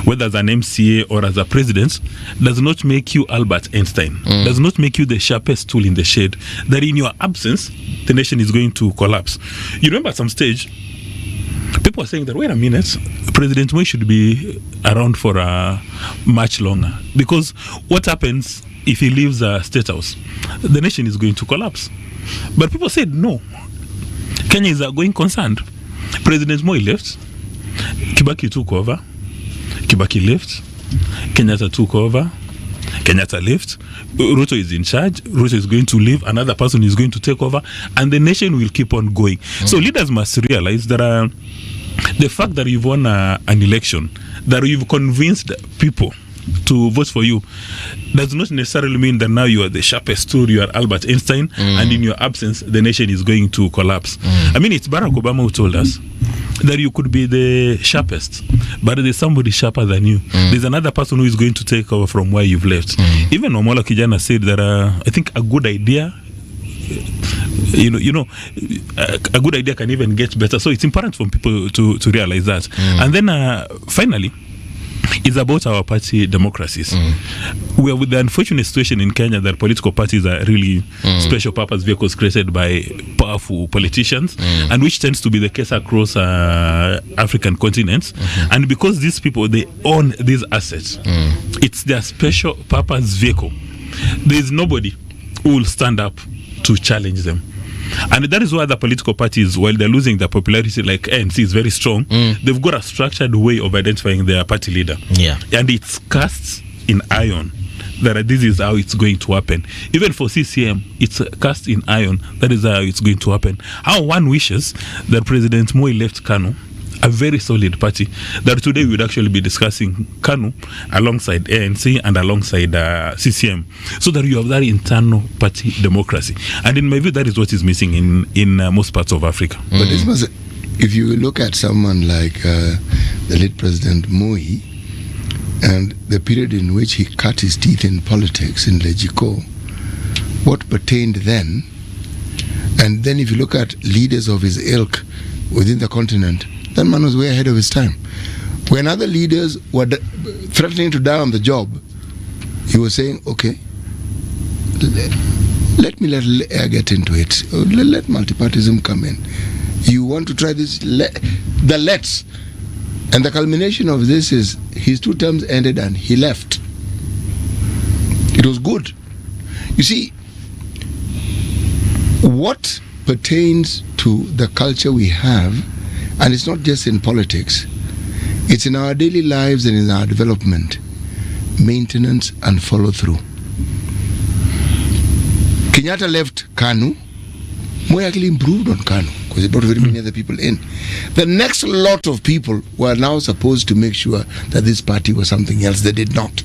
S16: whether as an MCA or as a president, does not make you Albert Einstein, does not make you the sharpest tool in the shade, that in your absence, the nation is going to collapse. You remember at some stage, people are saying that, wait a minute, President Moi should be around for much longer. Because what happens if he leaves State House? The nation is going to collapse. But people said, no, Kenya is a going concern. President Moi left, Kibaki took over, Kibaki left, Kenyatta took over, Kenyatta left, Ruto is in charge, Ruto is going to leave, another person is going to take over, and the nation will keep on going. So leaders must realize that the fact that you've won an election, that you've convinced people to vote for you, does not necessarily mean that now you are the sharpest tool, you are Albert Einstein, and in your absence, the nation is going to collapse. I mean, it's Barack Obama who told us that you could be the sharpest, but there's somebody sharper than you. There's another person who is going to take over from where you've left. Even Omolo Kijana said that I think a good idea, a good idea can even get better. So it's important for people to realize that. And then finally, it's about our party democracies. We are with the unfortunate situation in Kenya that political parties are really special purpose vehicles created by powerful politicians, and which tends to be the case across African continents. And because these people, they own these assets, it's their special purpose vehicle. There is nobody who will stand up to challenge them. And that is why the political parties, while they're losing their popularity, like ANC is very strong, they've got a structured way of identifying their party leader.
S4: Yeah.
S16: And it's cast in iron that this is how it's going to happen. Even for CCM, it's cast in iron. That is how it's going to happen. How one wishes that President Moi left KANU, a very solid party, that today we would actually be discussing KANU alongside ANC and alongside CCM, so that you have that internal party democracy. And in my view, that is what is missing in most parts of Africa.
S5: But this was, if you look at someone like the late President Moi, and the period in which he cut his teeth in politics in Lejiko, what pertained then, and then if you look at leaders of his ilk within the continent, that man was way ahead of his time. When other leaders were threatening to die on the job, he was saying, okay, let air get into it. Let multipartism come in. You want to try this? Let's. And the culmination of this is his 2 terms ended and he left. It was good. You see, what pertains to the culture we have, and it's not just in politics, it's in our daily lives and in our development, maintenance and follow through. Kenyatta left KANU. Moi actually improved on KANU because it brought very many other people in. The next lot of people were now supposed to make sure that this party was something else. They did not.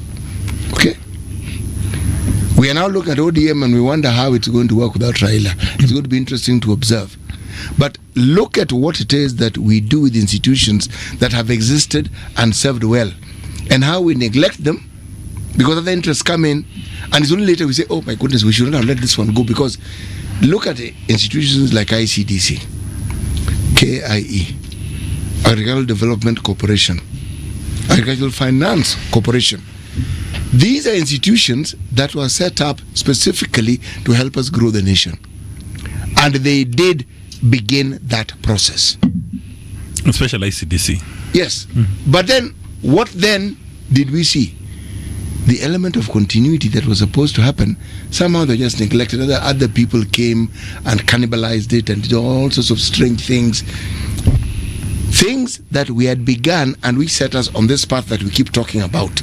S5: Okay? We are now looking at ODM and we wonder how it's going to work without Raila. It's going to be interesting to observe. But look at what it is that we do with institutions that have existed and served well, and how we neglect them because other interests come in, and it's only later we say, oh my goodness, we shouldn't have let this one go. Because look at institutions like ICDC, KIE, Agricultural Development Corporation, Agricultural Finance Corporation. These are institutions that were set up specifically to help us grow the nation. And they did begin that process.
S16: Especially ICDC.
S5: Yes. But then, what then did we see? The element of continuity that was supposed to happen, somehow they just neglected. Other people came and cannibalized it and did all sorts of strange things. Things that we had begun and which set us on this path that we keep talking about.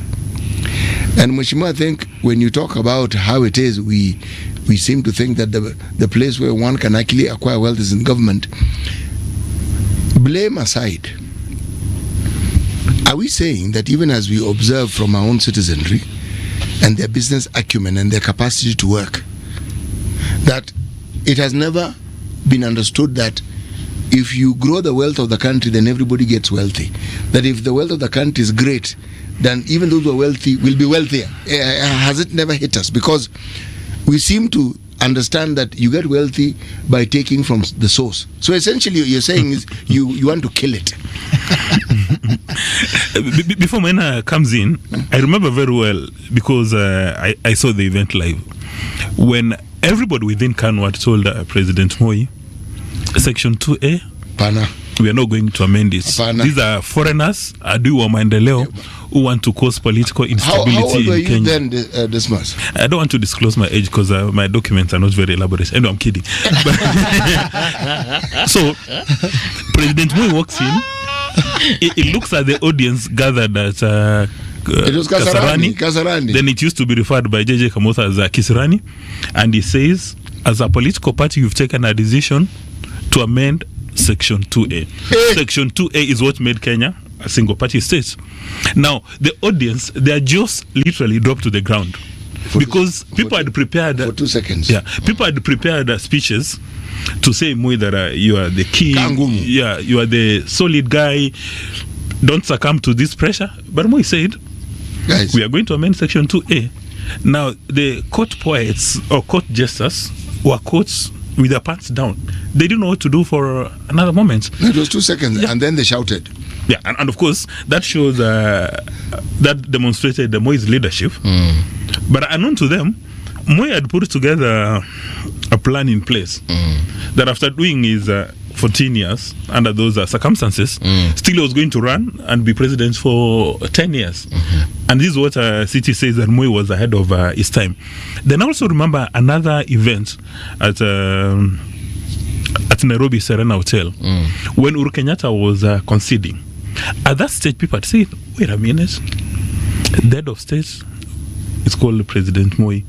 S5: And Mheshimiwa, I think when you talk about how it is, we seem to think that the place where one can actually acquire wealth is in government. Blame aside, are we saying that even as we observe from our own citizenry and their business acumen and their capacity to work, that it has never been understood that if you grow the wealth of the country, then everybody gets wealthy? That if the wealth of the country is great, then even those who are wealthy will be wealthier. Has it never hit us? Because we seem to understand that you get wealthy by taking from the source. So essentially you're saying is you want to kill it.
S16: Before Mena comes in, I remember very well because I saw the event live. When everybody within KANU had told President Moi, Section 2A,
S5: Pana,
S16: we are not going to amend it.
S5: Pana.
S16: These are foreigners, adui wa maendeleo, who want to cause political instability
S5: how old were
S16: in
S5: you
S16: Kenya.
S5: then, Dismas?
S16: I don't want to disclose my age because my documents are not very elaborate. And I'm kidding. So, President Moi walks in. It looks at the audience gathered at
S5: it was Kasarani.
S16: Then it used to be referred by JJ Kamotha as Kisirani. And he says, as a political party, you've taken a decision to amend Section 2A. Section 2A is what made Kenya a single party state. Now, the audience, their jaws literally dropped to the ground because people had prepared
S5: for 2 seconds.
S16: Yeah, people had prepared speeches to say, Moi, that you are the king.
S5: Kangumu.
S16: Yeah, you are the solid guy. Don't succumb to this pressure. But Moi said,
S5: guys,
S16: we are going to amend Section 2A. Now, the court poets or court jesters were courts with their pants down. They didn't know what to do for another moment.
S5: It was 2 seconds, and then they shouted.
S16: Yeah, and of course, that shows, that demonstrated Moi's leadership. But unknown to them, Moi had put together a plan in place that after doing his 14 years under those circumstances, still he was going to run and be president for 10 years. And this is what City says that Moi was ahead of his time. Then I also remember another event at at Nairobi Serena Hotel when Uhuru Kenyatta was conceding. At that stage, people had said, wait a minute, the head of state is called President Moi.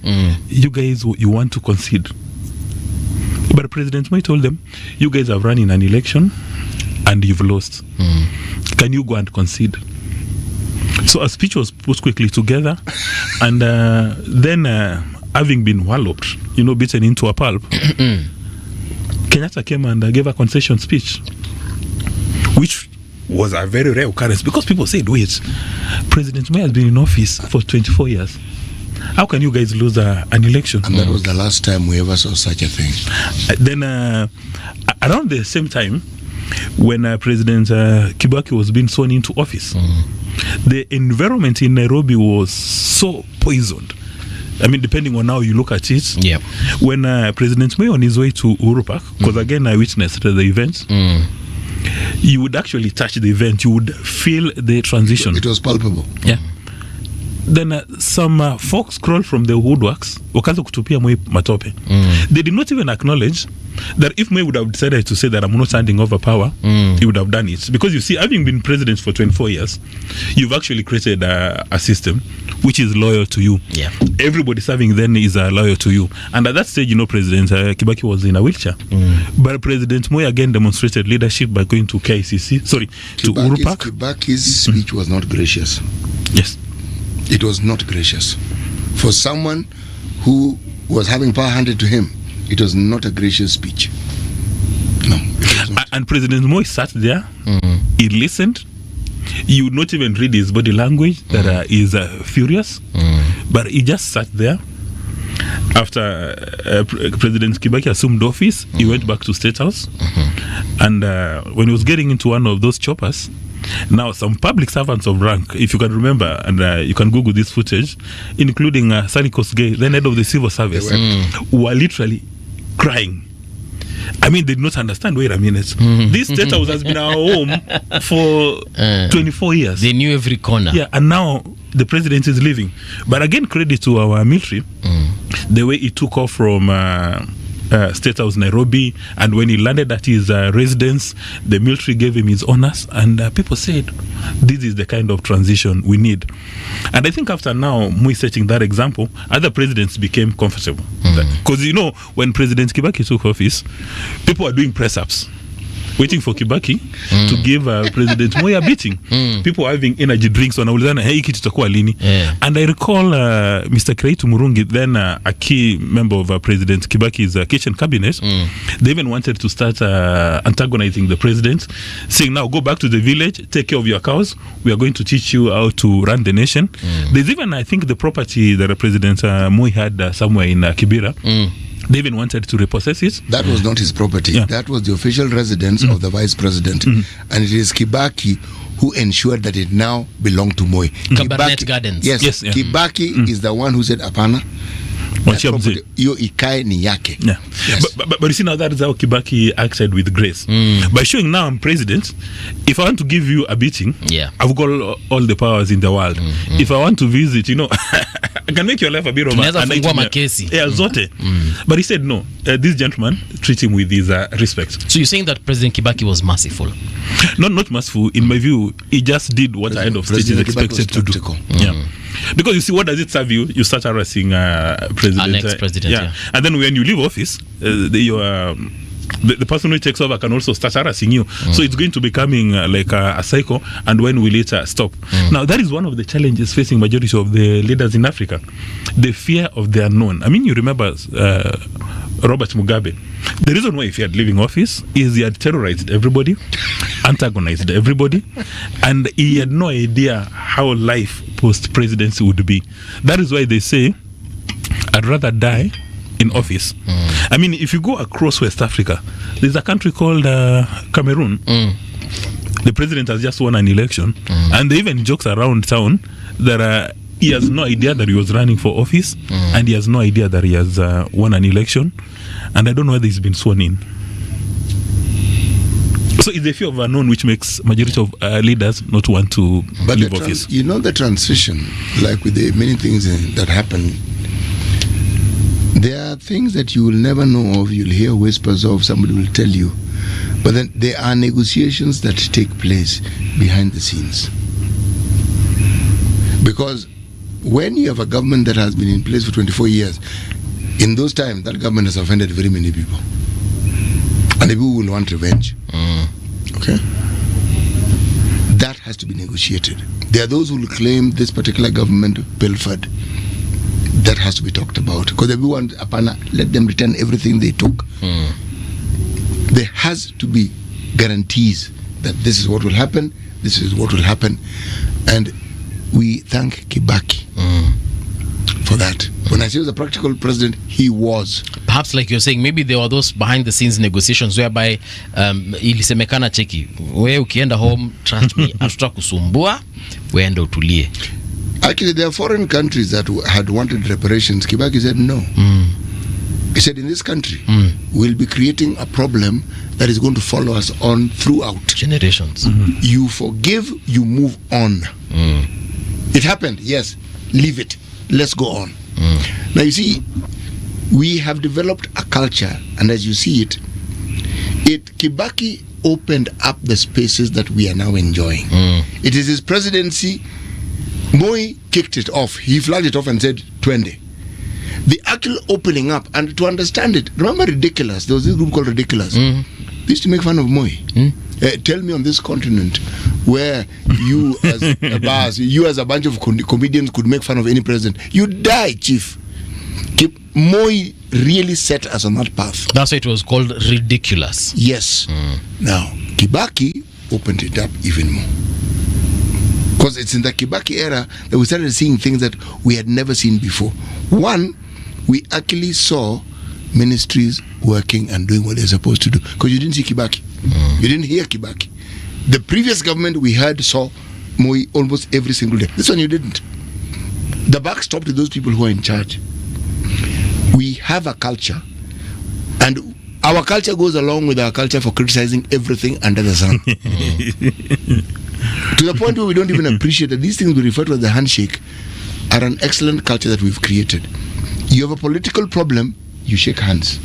S16: You guys, you want to concede. But President Moi told them, you guys have run in an election and you've lost. Can you go and concede? So a speech was put quickly together, and then having been walloped, beaten into a pulp, Kenyatta came and gave a concession speech, which was a very rare occurrence because people said, wait, President Moi has been in office for 24 years. How can you guys lose an election?
S5: And that was the last time we ever saw such a thing.
S16: Then around the same time, when President Kibaki was being sworn into office, the environment in Nairobi was so poisoned. I mean, depending on how you look at it.
S4: Yeah.
S16: When President Moi on his way to Uhuru Park, because again I witnessed the event, you would actually touch the event, you would feel the transition.
S5: It was palpable.
S16: Yeah. Then some folks crawled from the woodworks, wakaanza kutupia Moi matope. They did not even acknowledge that if Moi would have decided to say that I'm not handing over power, he would have done it. Because you see, having been president for 24 years, you've actually created a system which is loyal to you.
S4: Yeah.
S16: Everybody serving then is loyal to you. And at that stage, President Kibaki was in a wheelchair. But President Moi again demonstrated leadership by going to KICC, to Uhuru Park.
S5: Kibaki's speech was not gracious.
S16: Yes.
S5: It was not gracious. For someone who was having power handed to him, it was not a gracious speech. No.
S16: And President Moi sat there, he listened. You would not even read his body language that he's furious, but he just sat there. After President Kibaki assumed office, he went back to State House, and when he was getting into one of those choppers, now some public servants of rank, if you can remember, and you can Google this footage, including Sani Kosgei, then head of the civil service, were literally crying. I mean, they did not understand. Wait a minute. This State House has been our home for 24 years.
S4: They knew every corner.
S16: Yeah, and now the president is leaving. But again, credit to our military, the way he took off from State House Nairobi, and when he landed at his residence, the military gave him his honors, and people said, this is the kind of transition we need. And I think after now, Moi setting that example, other presidents became comfortable. Because, when President Kibaki took office, people were doing press-ups, waiting for Kibaki to give President Moi a beating. People were having energy drinks, wanaulizana, hey, hiki tutakuwa lini? And I recall Mr. Kreitu Murungi, then a key member of President Kibaki's kitchen cabinet, they even wanted to start antagonizing the president, saying, now go back to the village, take care of your cows, we are going to teach you how to run the nation. There's even, I think, the property that President Moi had somewhere in Kibera. They even wanted to repossess it.
S5: That was not his property. Yeah. That was the official residence of the vice president. And it is Kibaki who ensured that it now belonged to Moi.
S4: Cabernet Gardens.
S5: Yes.
S16: Yeah.
S5: Kibaki is the one who said, apana, hiyo ikae ni yake.
S16: Yeah. Yes. But you see, now that is how Kibaki acted with grace. By showing now I'm president, if I want to give you a beating, I've got all the powers in the world. If I want to visit, I can make your life a bit of a
S4: makesi.
S16: Yeah, zote. But he said no. This gentleman, treat him with his respect.
S4: So you're saying that President Kibaki was merciful?
S16: Not merciful. In my view, he just did what the head of state is expected to do. Yeah. Because you see, what does it serve you? You start harassing president,
S4: an ex-president, yeah.
S16: And then when you leave office, the person who takes over can also start harassing you. So it's going to becoming like a cycle, and when will it stop? Now, that is one of the challenges facing majority of the leaders in Africa. The fear of the unknown. I mean, you remember Robert Mugabe. The reason why he feared leaving office is he had terrorized everybody, antagonized everybody, and he had no idea how life post-presidency would be. That is why they say, I'd rather die in office. I mean, if you go across West Africa, there's a country called Cameroon. The president has just won an election, and they even jokes around town that he has no idea that he was running for office, and he has no idea that he has won an election, and I don't know whether he's been sworn in. So it's the fear of unknown which makes majority of leaders not want to leave office.
S5: The transition, like with the many things that happen, There are things that you will never know of, you'll hear whispers of, somebody will tell you. But then there are negotiations that take place behind the scenes. Because when you have a government that has been in place for 24 years, in those times, that government has offended very many people. And the people will want revenge. Okay? That has to be negotiated. There are those who will claim this particular government pilfered. That has to be talked about. Because everyone, let them return everything they took. There has to be guarantees that this is what will happen, this is what will happen. And we thank Kibaki for that. When I say he was a practical president, he was.
S4: Perhaps like you're saying, maybe there were those behind the scenes negotiations whereby ilisemekana cheki, we ukienda home, trust me, hatutakusumbua, weende utulie.
S5: Actually, there are foreign countries that had wanted reparations. Kibaki said no. He said, in this country, we'll be creating a problem that is going to follow us on throughout
S4: generations.
S5: You forgive, you move on. It happened, yes. Leave it. Let's go on. Now, you see, we have developed a culture, and as you see it, Kibaki opened up the spaces that we are now enjoying. It is his presidency. Moi kicked it off. He flagged it off and said, 20. The actual opening up, and to understand it, remember Ridiculous? There was this group called Ridiculous. They used to make fun of Moi. Tell me on this continent where you as a boss, you as a bunch of comedians could make fun of any president. You die, chief. Moi really set us on that path.
S4: That's why it was called Ridiculous.
S5: Yes. Now, Kibaki opened it up even more. Because it's in the Kibaki era that we started seeing things that we had never seen before. One, we actually saw ministries working and doing what they're supposed to do. Because you didn't see Kibaki. You didn't hear Kibaki. The previous government we had saw Moi almost every single day. This one you didn't. The buck stopped with those people who are in charge. We have a culture, and our culture goes along with our culture for criticizing everything under the sun. To the point where we don't even appreciate that these things we refer to as the handshake are an excellent culture that we've created. You have a political problem, you shake hands.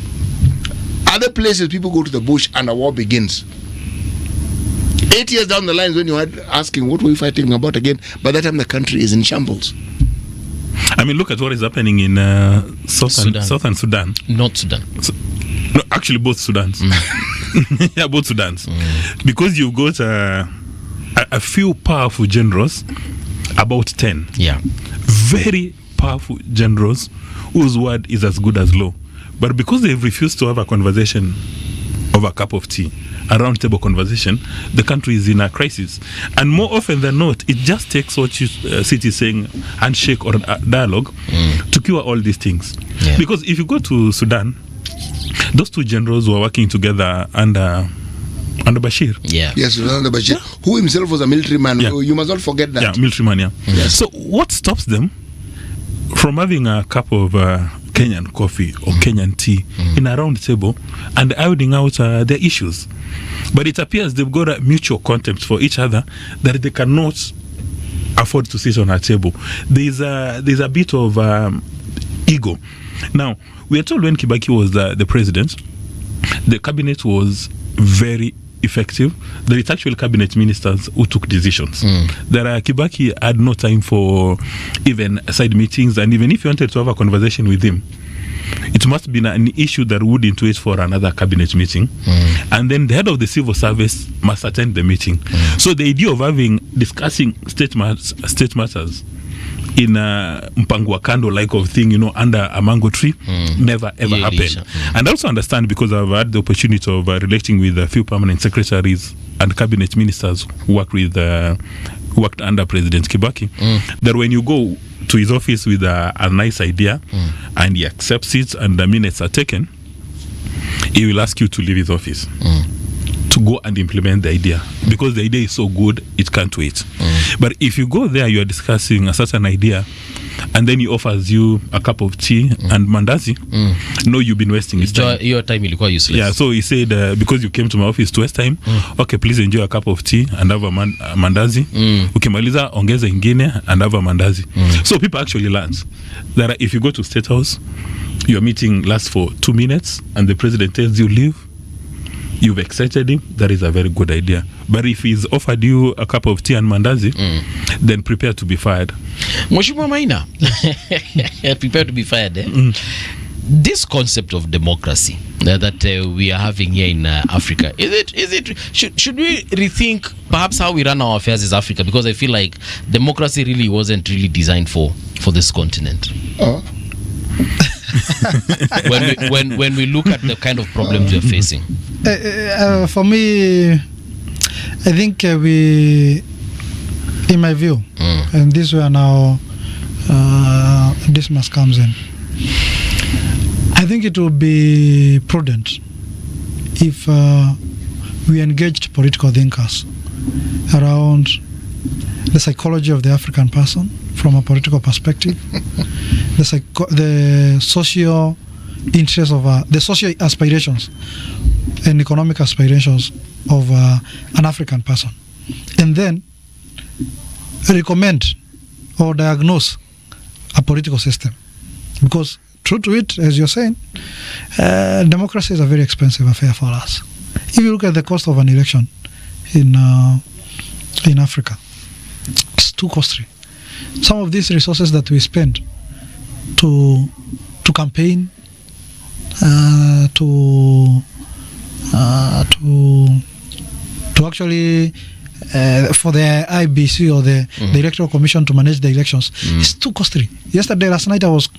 S5: Other places, people go to the bush and a war begins. 8 years down the line when you are asking, what were we fighting about again? By that time, the country is in shambles.
S16: I mean, look at what is happening in southern Sudan.
S4: Not Sudan.
S16: No, actually, both Sudans. Yeah, both Sudans. Because you've got a few powerful generals, about 10.
S4: Yeah.
S16: Very powerful generals whose word is as good as law. But because they've refused to have a conversation over a cup of tea, a round table conversation, the country is in a crisis. And more often than not, it just takes what you City is saying, handshake or a dialogue to cure all these things. Yeah. Because if you go to Sudan, those two generals were working together under Bashir.
S4: Yeah.
S5: Yes, under Bashir, who himself was a military man.
S16: Yeah.
S5: You must not forget that.
S16: Yeah, military man, yeah.
S5: Yes.
S16: So what stops them from having a cup of Kenyan coffee or Kenyan tea in a round table and ironing out their issues? But it appears they've got a mutual contempt for each other that they cannot afford to sit on a table. There's a bit of ego. Now, we are told when Kibaki was the president, the cabinet was very effective. There is actually cabinet ministers who took decisions. Kibaki had no time for even side meetings, and even if you wanted to have a conversation with him, it must be an issue that would wait for another cabinet meeting, and then the head of the civil service must attend the meeting. So the idea of discussing state matters in a Mpangwa Kando like of thing, under a mango tree, never ever happened. And I also understand, because I've had the opportunity of relating with a few permanent secretaries and cabinet ministers who worked under President Kibaki, that when you go to his office with a nice idea and he accepts it and the minutes are taken, he will ask you to leave his office to go and implement the idea, because the idea is so good it can't wait. But if you go there, you are discussing a certain idea and then he offers you a cup of tea and mandazi, no, you've been wasting his time.
S4: Your time ilikuwa useless.
S16: Yeah, so he said, because you came to my office to waste time, okay, please enjoy a cup of tea and have a mandazi. Ukimaliza, ongeza ingine and have a mandazi. So people actually learn that if you go to State House, your meeting lasts for 2 minutes and the president tells you leave, you've excited him, that is a very good idea. But if he's offered you a cup of tea and mandazi, then prepare to be fired.
S4: Mheshimiwa Maina, prepare to be fired. This concept of democracy that we are having here in Africa, should we rethink perhaps how we run our affairs as Africa? Because I feel like democracy really wasn't really designed for this continent. when we look at the kind of problems we're facing.
S15: For me, I think we, in my view, and this is where now Dismas comes in. I think it would be prudent if we engaged political thinkers around the psychology of the African person from a political perspective, the social interests of the social aspirations and economic aspirations of an African person, and then recommend or diagnose a political system. Because true to it, as you're saying, democracy is a very expensive affair for us. If you look at the cost of an election in Africa, it's too costly. Some of these resources that we spend to campaign, to actually for the IBC or the Electoral Commission to manage the elections, it's too costly. Last night I was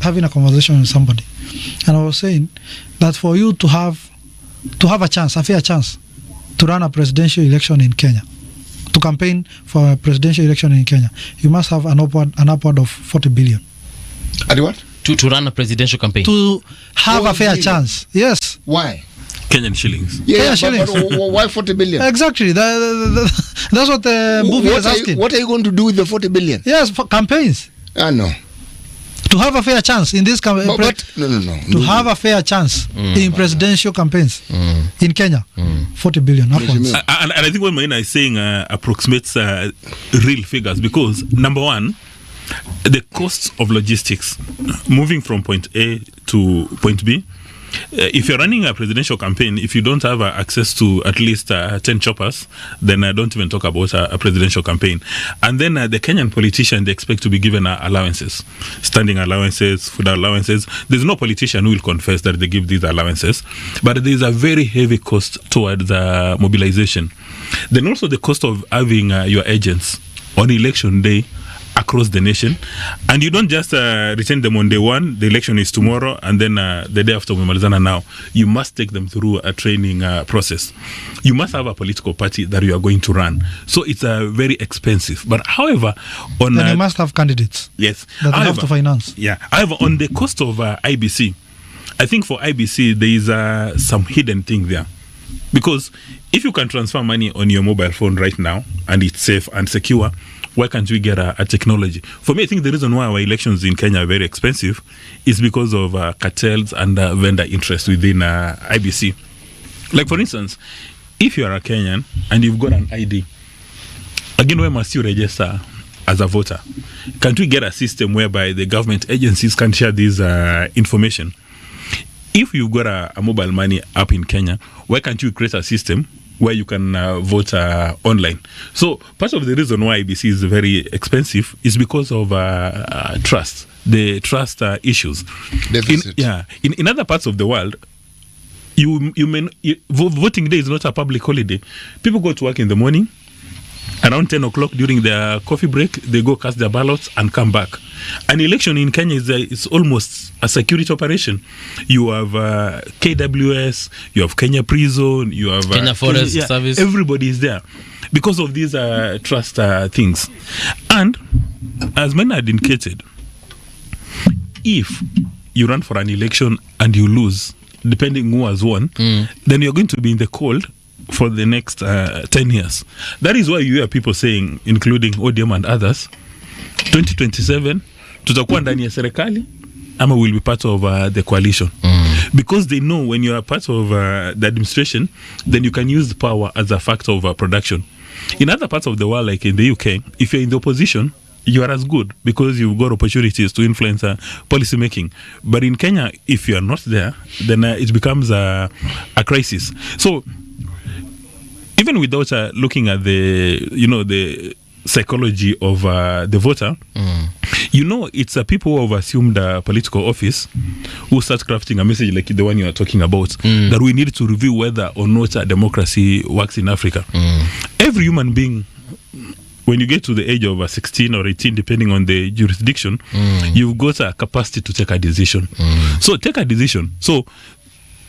S15: having a conversation with somebody, and I was saying that for you to have a chance, a fair chance, to run a presidential election in Kenya, to campaign for a presidential election in Kenya, you must have an upward of 40 billion.
S5: At what?
S4: To run a presidential campaign.
S15: To have a fair chance. Yes.
S5: Why?
S16: Kenyan shillings.
S5: Yeah,
S15: shillings.
S5: But why 40 billion?
S15: Exactly. That's what the movie is asking.
S5: What are you going to do with the 40 billion?
S15: Yes, for campaigns.
S5: No.
S15: To have a fair chance in this campaign.
S5: No.
S15: To have a fair chance in presidential campaigns in Kenya, 40 billion.
S16: And I think what Maina is saying approximates real figures, because number one, the costs of logistics moving from point A to point B. If you're running a presidential campaign, if you don't have access to at least 10 choppers, then I don't even talk about a presidential campaign. And then the Kenyan politician, they expect to be given allowances, standing allowances, food allowances. There's no politician who will confess that they give these allowances, but there's a very heavy cost towards mobilization. Then also the cost of having your agents on election day across the nation, and you don't just return them on day one. The election is tomorrow, and then the day after umemalizana now, you must take them through a training process. You must have a political party that you are going to run, so it's very expensive. But however, on
S15: then you must have candidates.
S16: Yes,
S15: that you have to finance.
S16: Yeah. However, on the cost of IBC, I think for IBC there is some hidden thing there, because if you can transfer money on your mobile phone right now and it's safe and secure, why can't we get a technology? For me, I think the reason why our elections in Kenya are very expensive is because of cartels and vendor interest within IBC. Like, for instance, if you are a Kenyan and you've got an ID, again, where must you register as a voter? Can't we get a system whereby the government agencies can share this information? If you've got a mobile money app in Kenya, why can't you create a system where you can vote online? So part of the reason why IBC is very expensive is because of trust, the trust issues. In other parts of the world, voting day is not a public holiday. People go to work in the morning. Around 10 o'clock during their coffee break, they go cast their ballots and come back. An election in Kenya is almost a security operation. You have KWS, you have Kenya Prison, you have
S4: Kenya Forest Service.
S16: Everybody is there because of these trust things. And as men had indicated, if you run for an election and you lose, depending who has won, then you're going to be in the cold for the next 10 years. That is why you hear people saying, including ODM and others, 2027, tutakuwa ndani ya serikali ama will be part of the coalition. Because they know when you are part of the administration, then you can use power as a factor of production. In other parts of the world, like in the UK, if you're in the opposition, you are as good because you've got opportunities to influence policy making. But in Kenya, if you are not there, then it becomes a crisis. So even without looking at the psychology of the voter, it's people who have assumed political office who start crafting a message like the one you are talking about, that we need to review whether or not democracy works in Africa. Every human being, when you get to the age of 16 or 18, depending on the jurisdiction, you've got a capacity to take a decision. So take a decision. So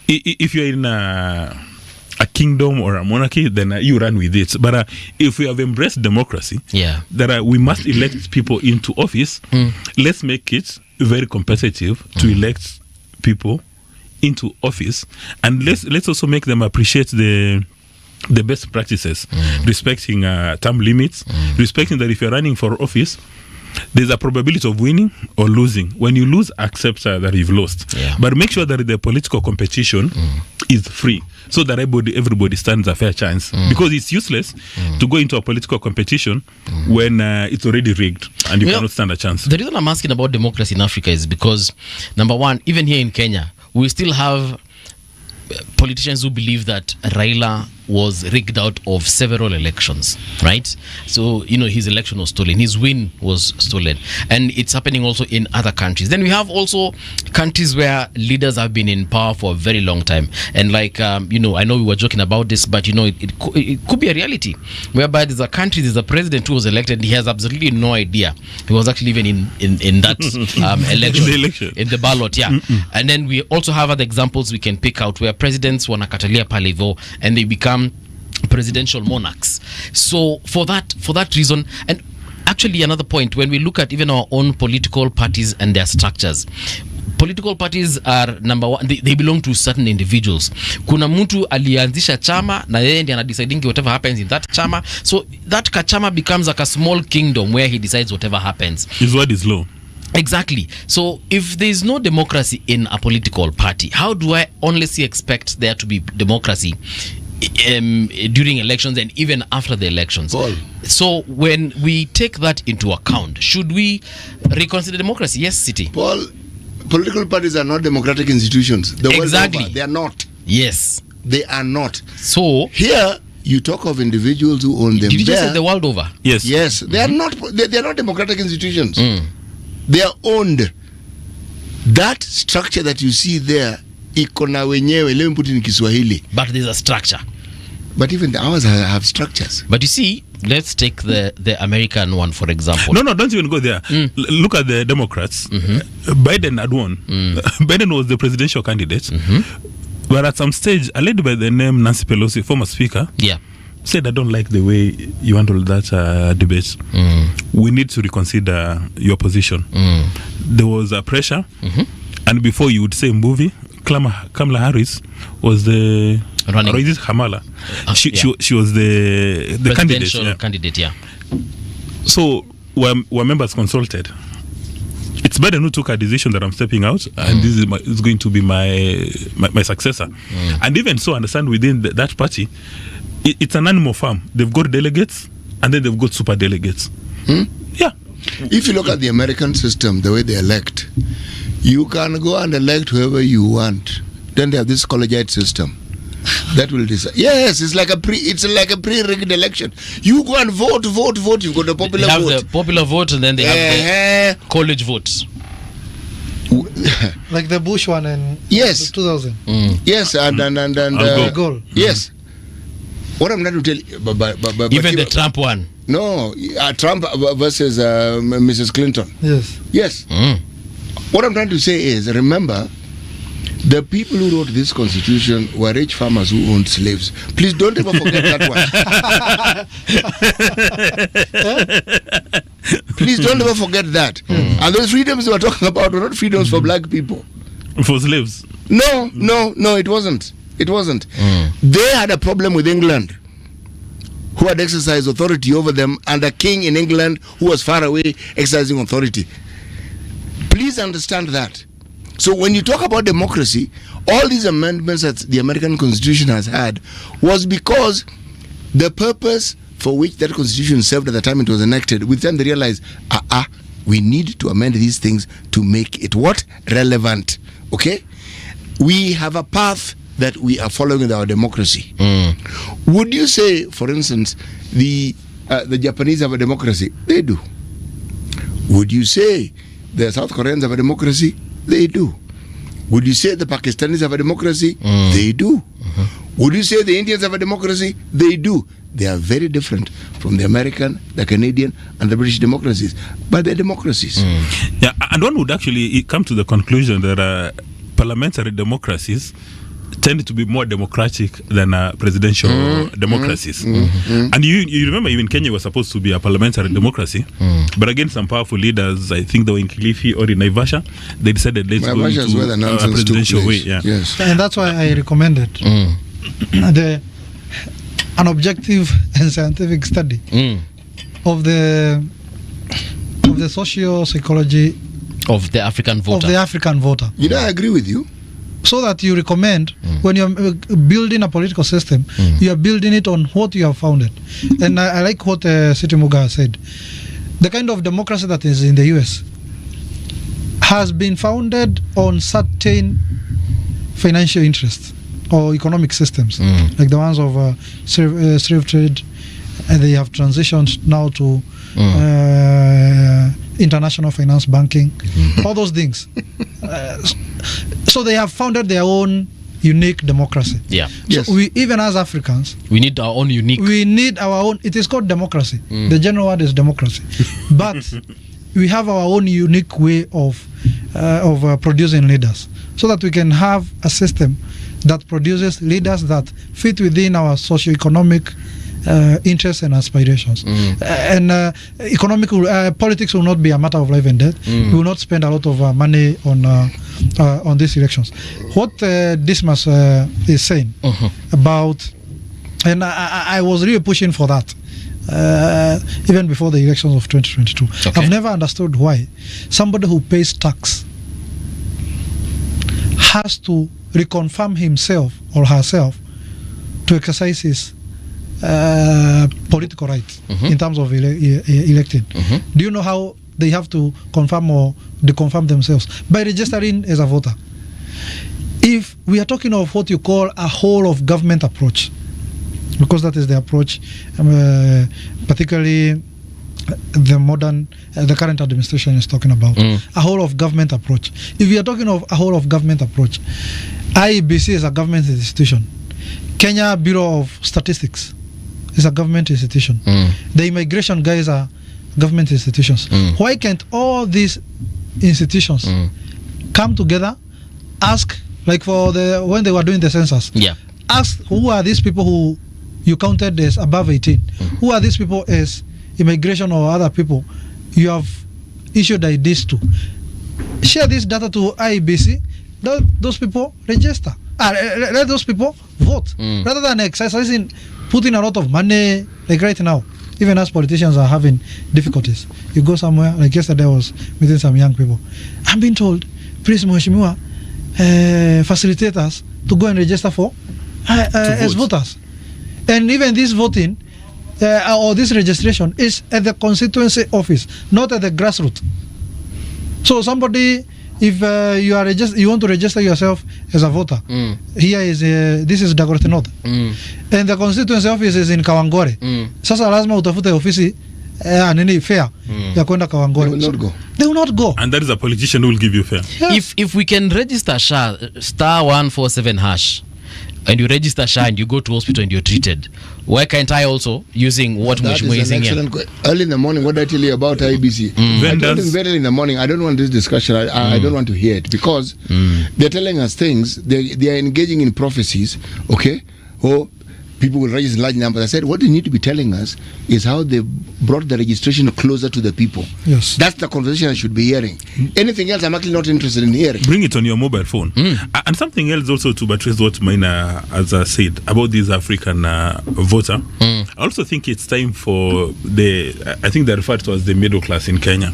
S16: if you're in a kingdom or a monarchy, then you run with it. But if we have embraced democracy, that we must elect people into office, let's make it very competitive to elect people into office, and let's also make them appreciate the best practices, respecting term limits, respecting that if you're running for office, there's a probability of winning or losing. When you lose, accept that you've lost. But make sure that the political competition is free, so that everybody stands a fair chance. Because it's useless to go into a political competition when it's already rigged and you cannot stand a chance.
S4: The reason I'm asking about democracy in Africa is because, number one, even here in Kenya, we still have politicians who believe that Raila was rigged out of several elections, right? So, his election was stolen, his win was stolen, and it's happening also in other countries. Then we have also countries where leaders have been in power for a very long time, and like I know we were joking about this, but it could be a reality whereby there's a president who was elected, he has absolutely no idea he was actually even in that election, in the ballot, and then we also have other examples we can pick out where presidents wanakatalia pale hivyo and they become presidential monarchs. So for that reason, and actually another point, when we look at even our own political parties and their structures, political parties are number one, they belong to certain individuals. Kuna mtu alianzisha chama na yeye ndiye anadeciding whatever happens in that chama, so that chama becomes like a small kingdom where he decides whatever happens.
S16: His word is law.
S4: Exactly. So if there is no democracy in a political party, how do I honestly expect there to be democracy during elections and even after the elections?
S5: Paul.
S4: So when we take that into account, should we reconsider democracy? Yes, City.
S5: Paul, political parties are not democratic institutions. The world
S4: Exactly.
S5: over, they are not.
S4: Yes.
S5: They are not.
S4: So
S5: here you talk of individuals who own them.
S4: Did you just say the world over?
S16: Yes.
S5: Yes. They are not. They are not democratic institutions. They are owned. That structure that you see there, iko na wenyewe. Let me put it in Kiswahili.
S4: But there's a structure.
S5: But even the ours have structures.
S4: But you see, let's take the American one, for example.
S16: No, don't even go there. Look at the Democrats. Biden had won. Biden was the presidential candidate. But at some stage, a lady by the name Nancy Pelosi, former speaker, said, I don't like the way you handled that debate. We need to reconsider your position. There was a pressure. And before you would say movie, Kamala Harris was the running. Or is it Kamala? She was the
S4: candidate.
S16: So were members consulted? It's Biden who took a decision that I'm stepping out, and this is going to be my successor. And even so, understand within that party, it's an animal farm. They've got delegates, and then they've got super delegates. Yeah.
S5: If you look at the American system, the way they elect, you can go and elect whoever you want. Then they have this collegiate system that will decide. Yes, it's like a pre-rigged election. You go and vote. You've got a popular vote.
S4: They have the popular vote, and then they have the college votes.
S15: Like the Bush one in 2000.
S5: Yes, and
S15: Goal.
S5: Yes. What I'm trying to tell you, but
S4: even the Trump one.
S5: No, Trump versus Mrs. Clinton. Yes. What I'm trying to say is, remember, the people who wrote this constitution were rich farmers who owned slaves. Please don't ever forget that one. Please don't ever forget that. And those freedoms we were talking about were not freedoms for black people.
S16: For slaves?
S5: No, it wasn't. They had a problem with England, who had exercised authority over them, and a king in England who was far away exercising authority. Please understand that. So when you talk about democracy, all these amendments that the American Constitution has had was because the purpose for which that Constitution served at the time it was enacted, with them they realized, we need to amend these things to make it what? Relevant. Okay? We have a path that we are following with our democracy. Would you say, for instance, the Japanese have a democracy? They do. Would you say the South Koreans have a democracy? They do. Would you say the Pakistanis have a democracy? They do. Would you say the Indians have a democracy? They do. They are very different from the American, the Canadian, and the British democracies, but they're democracies.
S16: Yeah, and one would actually come to the conclusion that parliamentary democracies tend to be more democratic than presidential democracies. And you remember even Kenya was supposed to be a parliamentary democracy, but again some powerful leaders, I think they were in Kilifi or in Naivasha, they decided let's go into a presidential way. Yeah.
S15: Yes. And that's why I recommended an objective and scientific study of the socio-psychology
S4: of the African voter.
S5: You know, I agree with you.
S15: So that you recommend when you're building a political system, you are building it on what you have founded. And I like what Siti Muga said. The kind of democracy that is in the US has been founded on certain financial interests or economic systems, like the ones of slave trade, and they have transitioned now to international finance banking, all those things. So they have founded their own unique democracy.
S4: Yeah.
S15: So we, even as Africans,
S4: we need our own unique.
S15: We need our own. It is called democracy. The general word is democracy, but we have our own unique way of producing leaders, so that we can have a system that produces leaders that fit within our socio-economic interests and aspirations. And politics will not be a matter of life and death. We will not spend a lot of money on these elections. What Dismas is saying about, and I was really pushing for that even before the elections of 2022. I've never understood why somebody who pays tax has to reconfirm himself or herself to exercise his political rights in terms of elected. Do you know how they have to confirm or deconfirm themselves? By registering as a voter. If we are talking of what you call a whole of government approach, because that is the approach, particularly the current administration is talking about, a whole of government approach. If we are talking of a whole of government approach, IEBC is a government institution. Kenya Bureau of Statistics is a government institution. The immigration guys are government institutions. Why can't all these institutions come together, ask, like for when they were doing the census, ask who are these people who you counted as above 18? Who are these people as immigration or other people you have issued IDs to? Share this data to IEBC. Those people register. Let those people vote, rather than exercising, putting a lot of money, like right now. Even as politicians are having difficulties, you go somewhere, like yesterday I was meeting some young people. I'm being told, please Mheshimiwa, facilitate us to go and register for as voters. And even this voting or this registration is at the constituency office, not at the grassroots. So somebody, if you want to register yourself as a voter, here is this is Dagoretti North, and the constituency office is in Kawangware. Sasa lazima utafute ofisi nini fair ya kwenda Kawangware. They will not go.
S16: And that is a politician who will give you fair.
S4: Yeah. If we can register *147#, and you register SHA and you go to hospital and you're treated, why can't I also, using what Mheshimiwa is saying here?
S5: Early in the morning, what did I tell you about IBC? I told him very early in the morning, I don't want this discussion, I don't want to hear it, because they're telling us things, they are engaging in prophecies, okay? Or people will register large numbers. I said, what they need to be telling us is how they brought the registration closer to the people.
S15: Yes.
S5: That's the conversation I should be hearing. Anything else, I'm actually not interested in hearing.
S16: Bring it on your mobile phone. And something else also to buttress what Maina has said about this African voter. I also think it's time for I think they're referred to as the middle class in Kenya,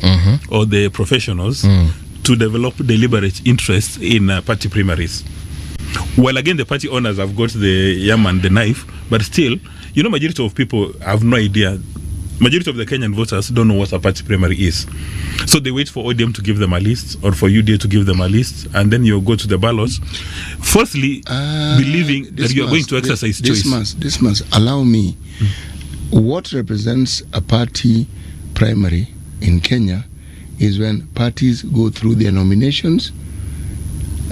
S16: or the professionals, to develop deliberate interest in party primaries. Well, again, the party owners have got the yam and the knife, but still, majority of people have no idea. Majority of the Kenyan voters don't know what a party primary is. So they wait for ODM to give them a list, or for UDA to give them a list, and then you go to the ballot, falsely believing that you are going to exercise choice.
S5: This must allow me. What represents a party primary in Kenya is when parties go through their nominations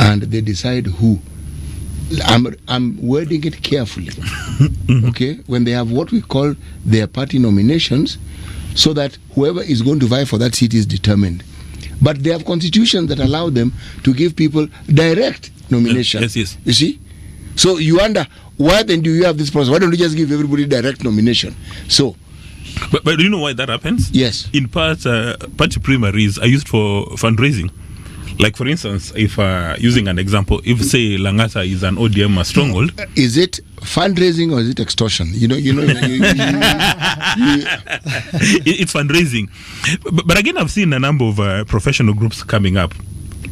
S5: and they decide who. I'm wording it carefully. Okay, when they have what we call their party nominations, so that whoever is going to vie for that seat is determined. But they have constitutions that allow them to give people direct nomination.
S16: Yes.
S5: You see? So you wonder, why then do you have this process? Why don't you just give everybody direct nomination? So,
S16: but do you know why that happens?
S5: Yes.
S16: In part, party primaries are used for fundraising. Like, for instance, if using an example, if say Langata is an ODM stronghold,
S5: is it fundraising or is it extortion?
S16: It's fundraising. But again, I've seen a number of professional groups coming up.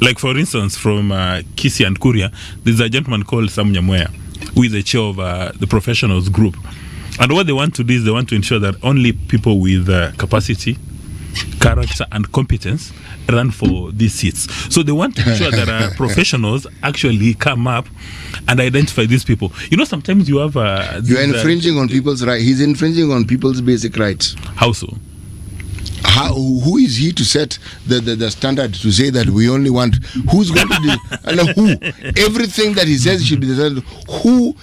S16: Like, for instance, from Kisii and Kuria, there's a gentleman called Sam Nyamweya, who is the chair of the professionals group. And what they want to do is they want to ensure that only people with capacity, character and competence run for these seats. So they want to ensure that professionals actually come up and identify these people. Sometimes you have
S5: you're infringing on people's rights. He's infringing on people's basic rights.
S16: How so?
S5: Who is he to set the standard to say that we only want? Who's going to do? Who? Everything that he says should be decided. Who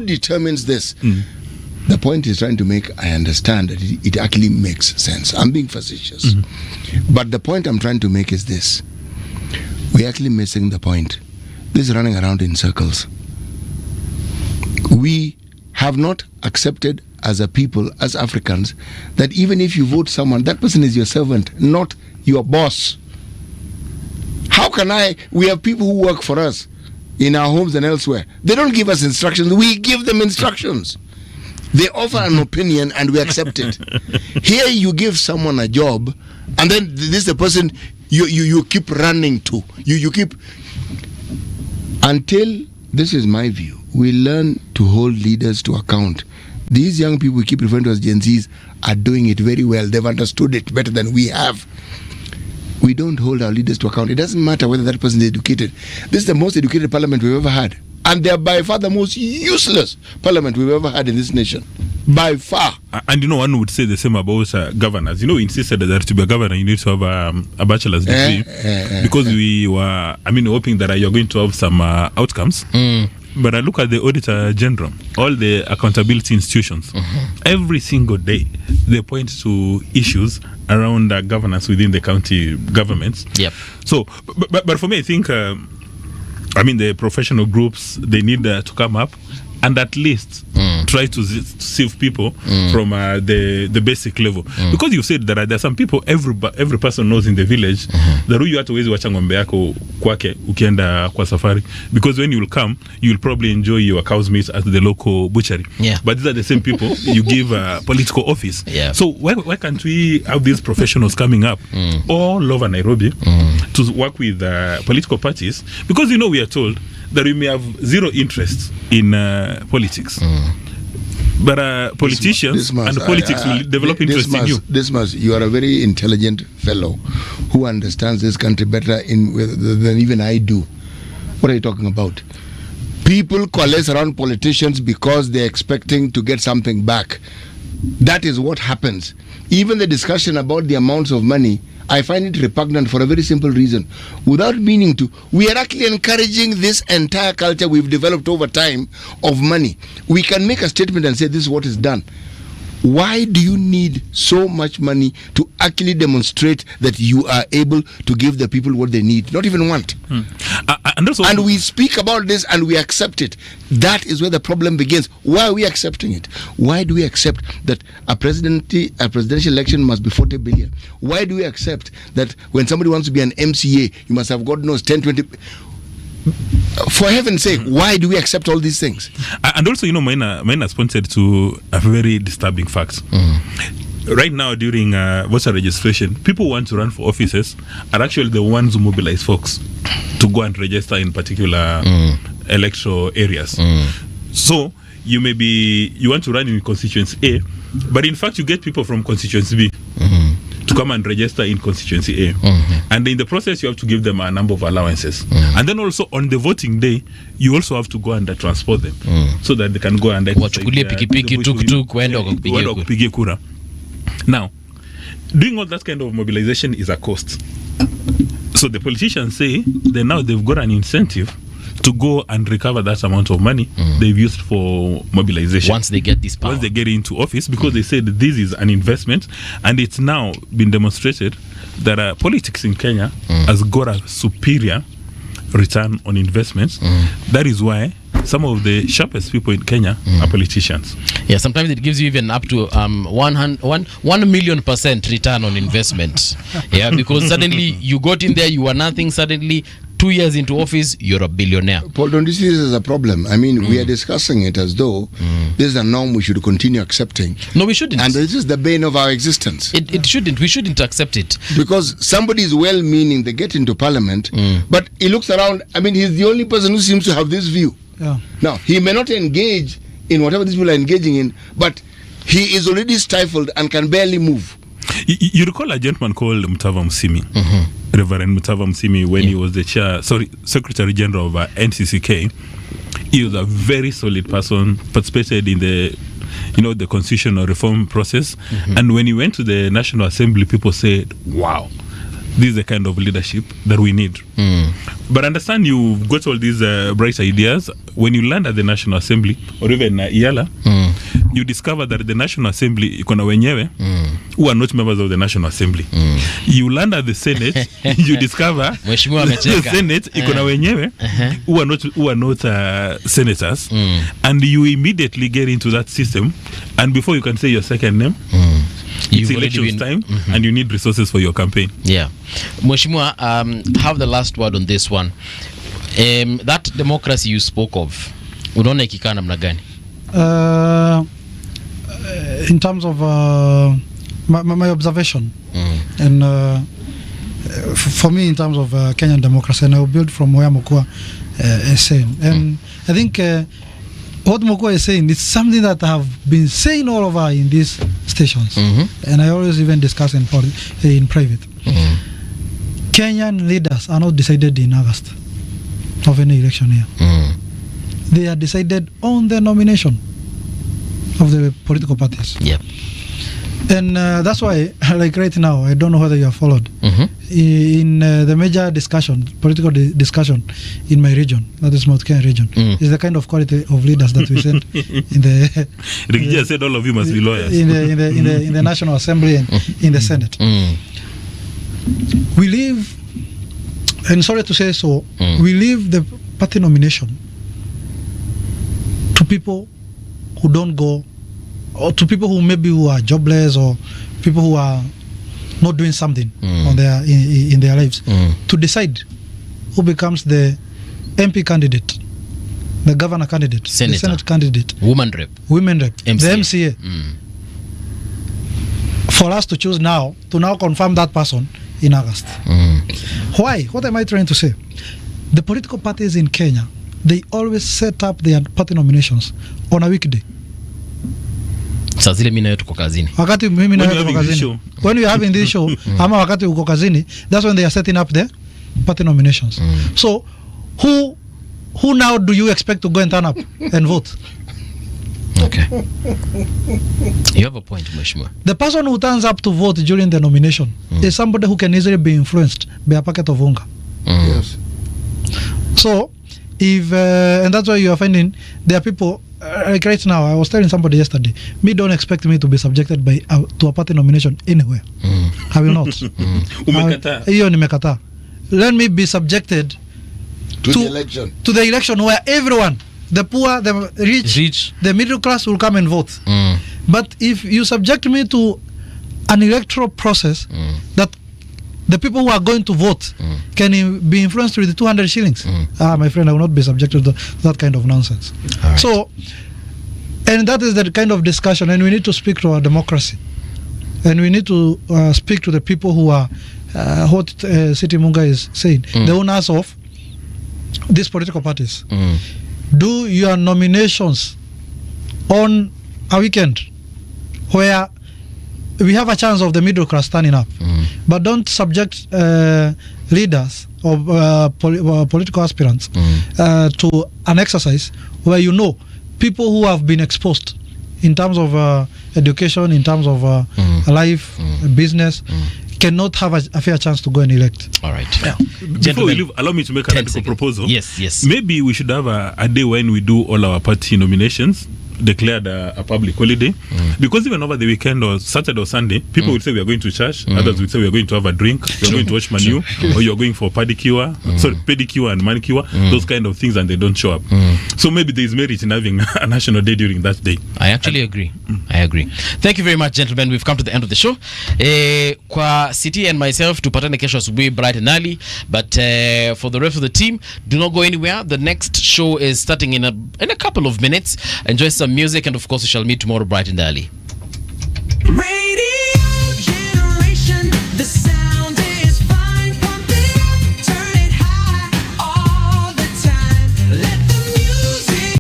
S5: determines this? The point he's trying to make, I understand that it actually makes sense. I'm being facetious. But the point I'm trying to make is this. We're actually missing the point. This is running around in circles. We have not accepted as a people, as Africans, that even if you vote someone, that person is your servant, not your boss. How can we have people who work for us in our homes and elsewhere. They don't give us instructions. We give them instructions. They offer an opinion and we accept it. Here you give someone a job and then this is the person you keep running to. You keep, until, this is my view, we learn to hold leaders to account. These young people we keep referring to as Gen Zs are doing it very well. They've understood it better than we have. We don't hold our leaders to account. It doesn't matter whether that person is educated. This is the most educated parliament we've ever had. And they are by far the most useless parliament we've ever had in this nation. By far.
S16: And one would say the same about governors. We insisted that to be a governor, you need to have a bachelor's degree. Because we were, hoping that you're going to have some outcomes. But I look at the Auditor General, all the accountability institutions, every single day they point to issues around governance within the county governments.
S4: Yep.
S16: So, but for me, I think, the professional groups, they need to come up and at least try to save people from the basic level. Because you said that there are some people, every person knows in the village that huyu hata huwezi wacha ng'ombe yako kwake ukienda kwa safari, because when you will come you will probably enjoy your cow's meat at the local butchery. But these are the same people you give political office. So why can't we have these professionals coming up all over Nairobi to work with political parties? Because we are told that we may have zero interest in politics. But politicians and politics will develop interest in you.
S5: You are a very intelligent fellow who understands this country better than even I do. What are you talking about? People coalesce around politicians because they're expecting to get something back. That is what happens. Even the discussion about the amounts of money, I find it repugnant for a very simple reason. Without meaning to, we are actually encouraging this entire culture we've developed over time of money. We can make a statement and say this is what is done. Why do you need so much money to actually demonstrate that you are able to give the people what they need, not even want? And we speak about this and we accept it. That is where the problem begins. Why are we accepting it? Why do we accept that a presidential election must be 40 billion? Why do we accept that when somebody wants to be an MCA, you must have, God knows, 10, 20... For heaven's sake, why do we accept all these things?
S16: And also, mine has pointed to a very disturbing fact. right now during voter registration, people who want to run for offices are actually the ones who mobilize folks to go and register in particular electoral areas. So you want to run in constituency A, but in fact you get people from constituency B to come and register in constituency A. And in the process you have to give them a number of allowances. And then also on the voting day you also have to go and transport them so that they can go and
S4: wachukulie pikipiki tuk kwenda
S16: kupigia kura. Now, doing all that kind of mobilization is a cost. So the politicians say they've got an incentive to go and recover that amount of money they've used for mobilization.
S4: Once they get this power.
S16: Once they get into office, because they said this is an investment, and it's now been demonstrated that politics in Kenya has got a superior return on investments. That is why some of the sharpest people in Kenya are politicians.
S4: Yeah, sometimes it gives you even up to 1,000,000% return on investment. Yeah, because suddenly you got in there, you were nothing, suddenly 2 years into office, you're a billionaire.
S5: Paul, don't you see this as a problem? I mean, we are discussing it as though this is a norm we should continue accepting.
S4: No, we shouldn't.
S5: And this is the bane of our existence.
S4: It shouldn't. We shouldn't accept it.
S5: Because somebody is well-meaning, they get into parliament, but he looks around, I mean, he's the only person who seems to have this view.
S15: Yeah.
S5: Now, he may not engage in whatever these people are engaging in, but he is already stifled and can barely move.
S16: You recall a gentleman called Mutava Musimi, Reverend Mutava Musimi, when he was the Secretary General of NCCK. He was a very solid person, participated in the constitutional reform process. And when he went to the National Assembly, people said, wow, this is the kind of leadership that we need. But understand, you've got all these bright ideas. When you land at the National Assembly, or even Iala, you discover that the National Assembly ikona wenyewe who are not members of the National Assembly. You land at the Senate, you discover the Senate ikona wenyewe who are not senators, and you immediately get into that system, and before you can say your second name, it's election time, and you need resources for your campaign.
S4: Yeah. Mheshimiwa, have the last word on this one. That democracy you spoke of, unaona ikikaa namna gani?
S15: In terms of my observation, and for me, in terms of Kenyan democracy, and I will build from where Mokua is saying, and I think what Mokua is saying is something that I have been saying all over in these stations, and I always even discuss in private. Kenyan leaders are not decided in August of any election here. They are decided on the nomination of the political parties.
S4: Yeah.
S15: And that's why, like right now, I don't know whether you have followed, in the major discussion, political discussion in my region, that is Mount Kenya region, is the kind of quality of leaders that we send in the...
S16: Rigija said all of you must be lawyers.
S15: In the National Assembly and in the Senate. We leave, and sorry to say so, we leave the party nomination to people who don't go, or to people who maybe who are jobless, or people who are not doing something on their in their lives, to decide who becomes the MP candidate, the governor candidate,
S4: Senator,
S15: the Senate candidate,
S4: women rep,
S15: MCA. The MCA. For us to choose now, to now confirm that person in August. Why? What am I trying to say? The political parties in Kenya, they always set up their party nominations on a weekday.
S4: Saa zile mimi na wewe tuko kazini.
S15: Wakati mimi na wewe tuko kazini. When we are having this show, ama wakati uko kazini, that's when they are setting up the party nominations. So, who now do you expect to go and turn up and vote?
S4: Okay. You have a point, Mheshimiwa.
S15: The person who turns up to vote during the nomination is somebody who can easily be influenced by a packet of unga.
S5: Yes.
S15: So, if and that's why you are finding there are people like right now. I was telling somebody yesterday, me don't expect me to be subjected to a party nomination anywhere. I will not.
S16: Umekataa.
S15: Hiyo nimekataa. Let me be subjected
S5: to the election.
S15: To the election where everyone, the poor, the rich, the middle class will come and vote. But if you subject me to an electoral process that the people who are going to vote can be influenced with the 200 shillings, my friend, I will not be subjected to that kind of nonsense.
S4: Right.
S15: So, and that is the kind of discussion, and we need to speak to our democracy. and we need to speak to the people who are what City Munga is saying, the owners of these political parties. Do your nominations on a weekend where we have a chance of the middle class standing up, but don't subject leaders or political aspirants to an exercise where you know people who have been exposed in terms of education, in terms of life, business, cannot have a fair chance to go and elect.
S4: All right.
S16: Yeah. Before we leave, allow me to make a radical proposal.
S4: Yes.
S16: Maybe we should have a day when we do all our party nominations, declared a public holiday, because even over the weekend or Saturday or Sunday, people will say we are going to church, others will say we are going to have a drink, we are going to watch Manu, or you are going for pedicure and manicure, those kind of things, and they don't show up. So maybe there is merit in having a national day during that day.
S4: I actually agree. I agree. Thank you very much, gentlemen. We've come to the end of the show. Kwa City and myself, tupatane kesho asubuhi bright and early, but for the rest of the team, do not go anywhere. The next show is starting in a couple of minutes. Enjoy some music, and of course we shall meet tomorrow bright and early.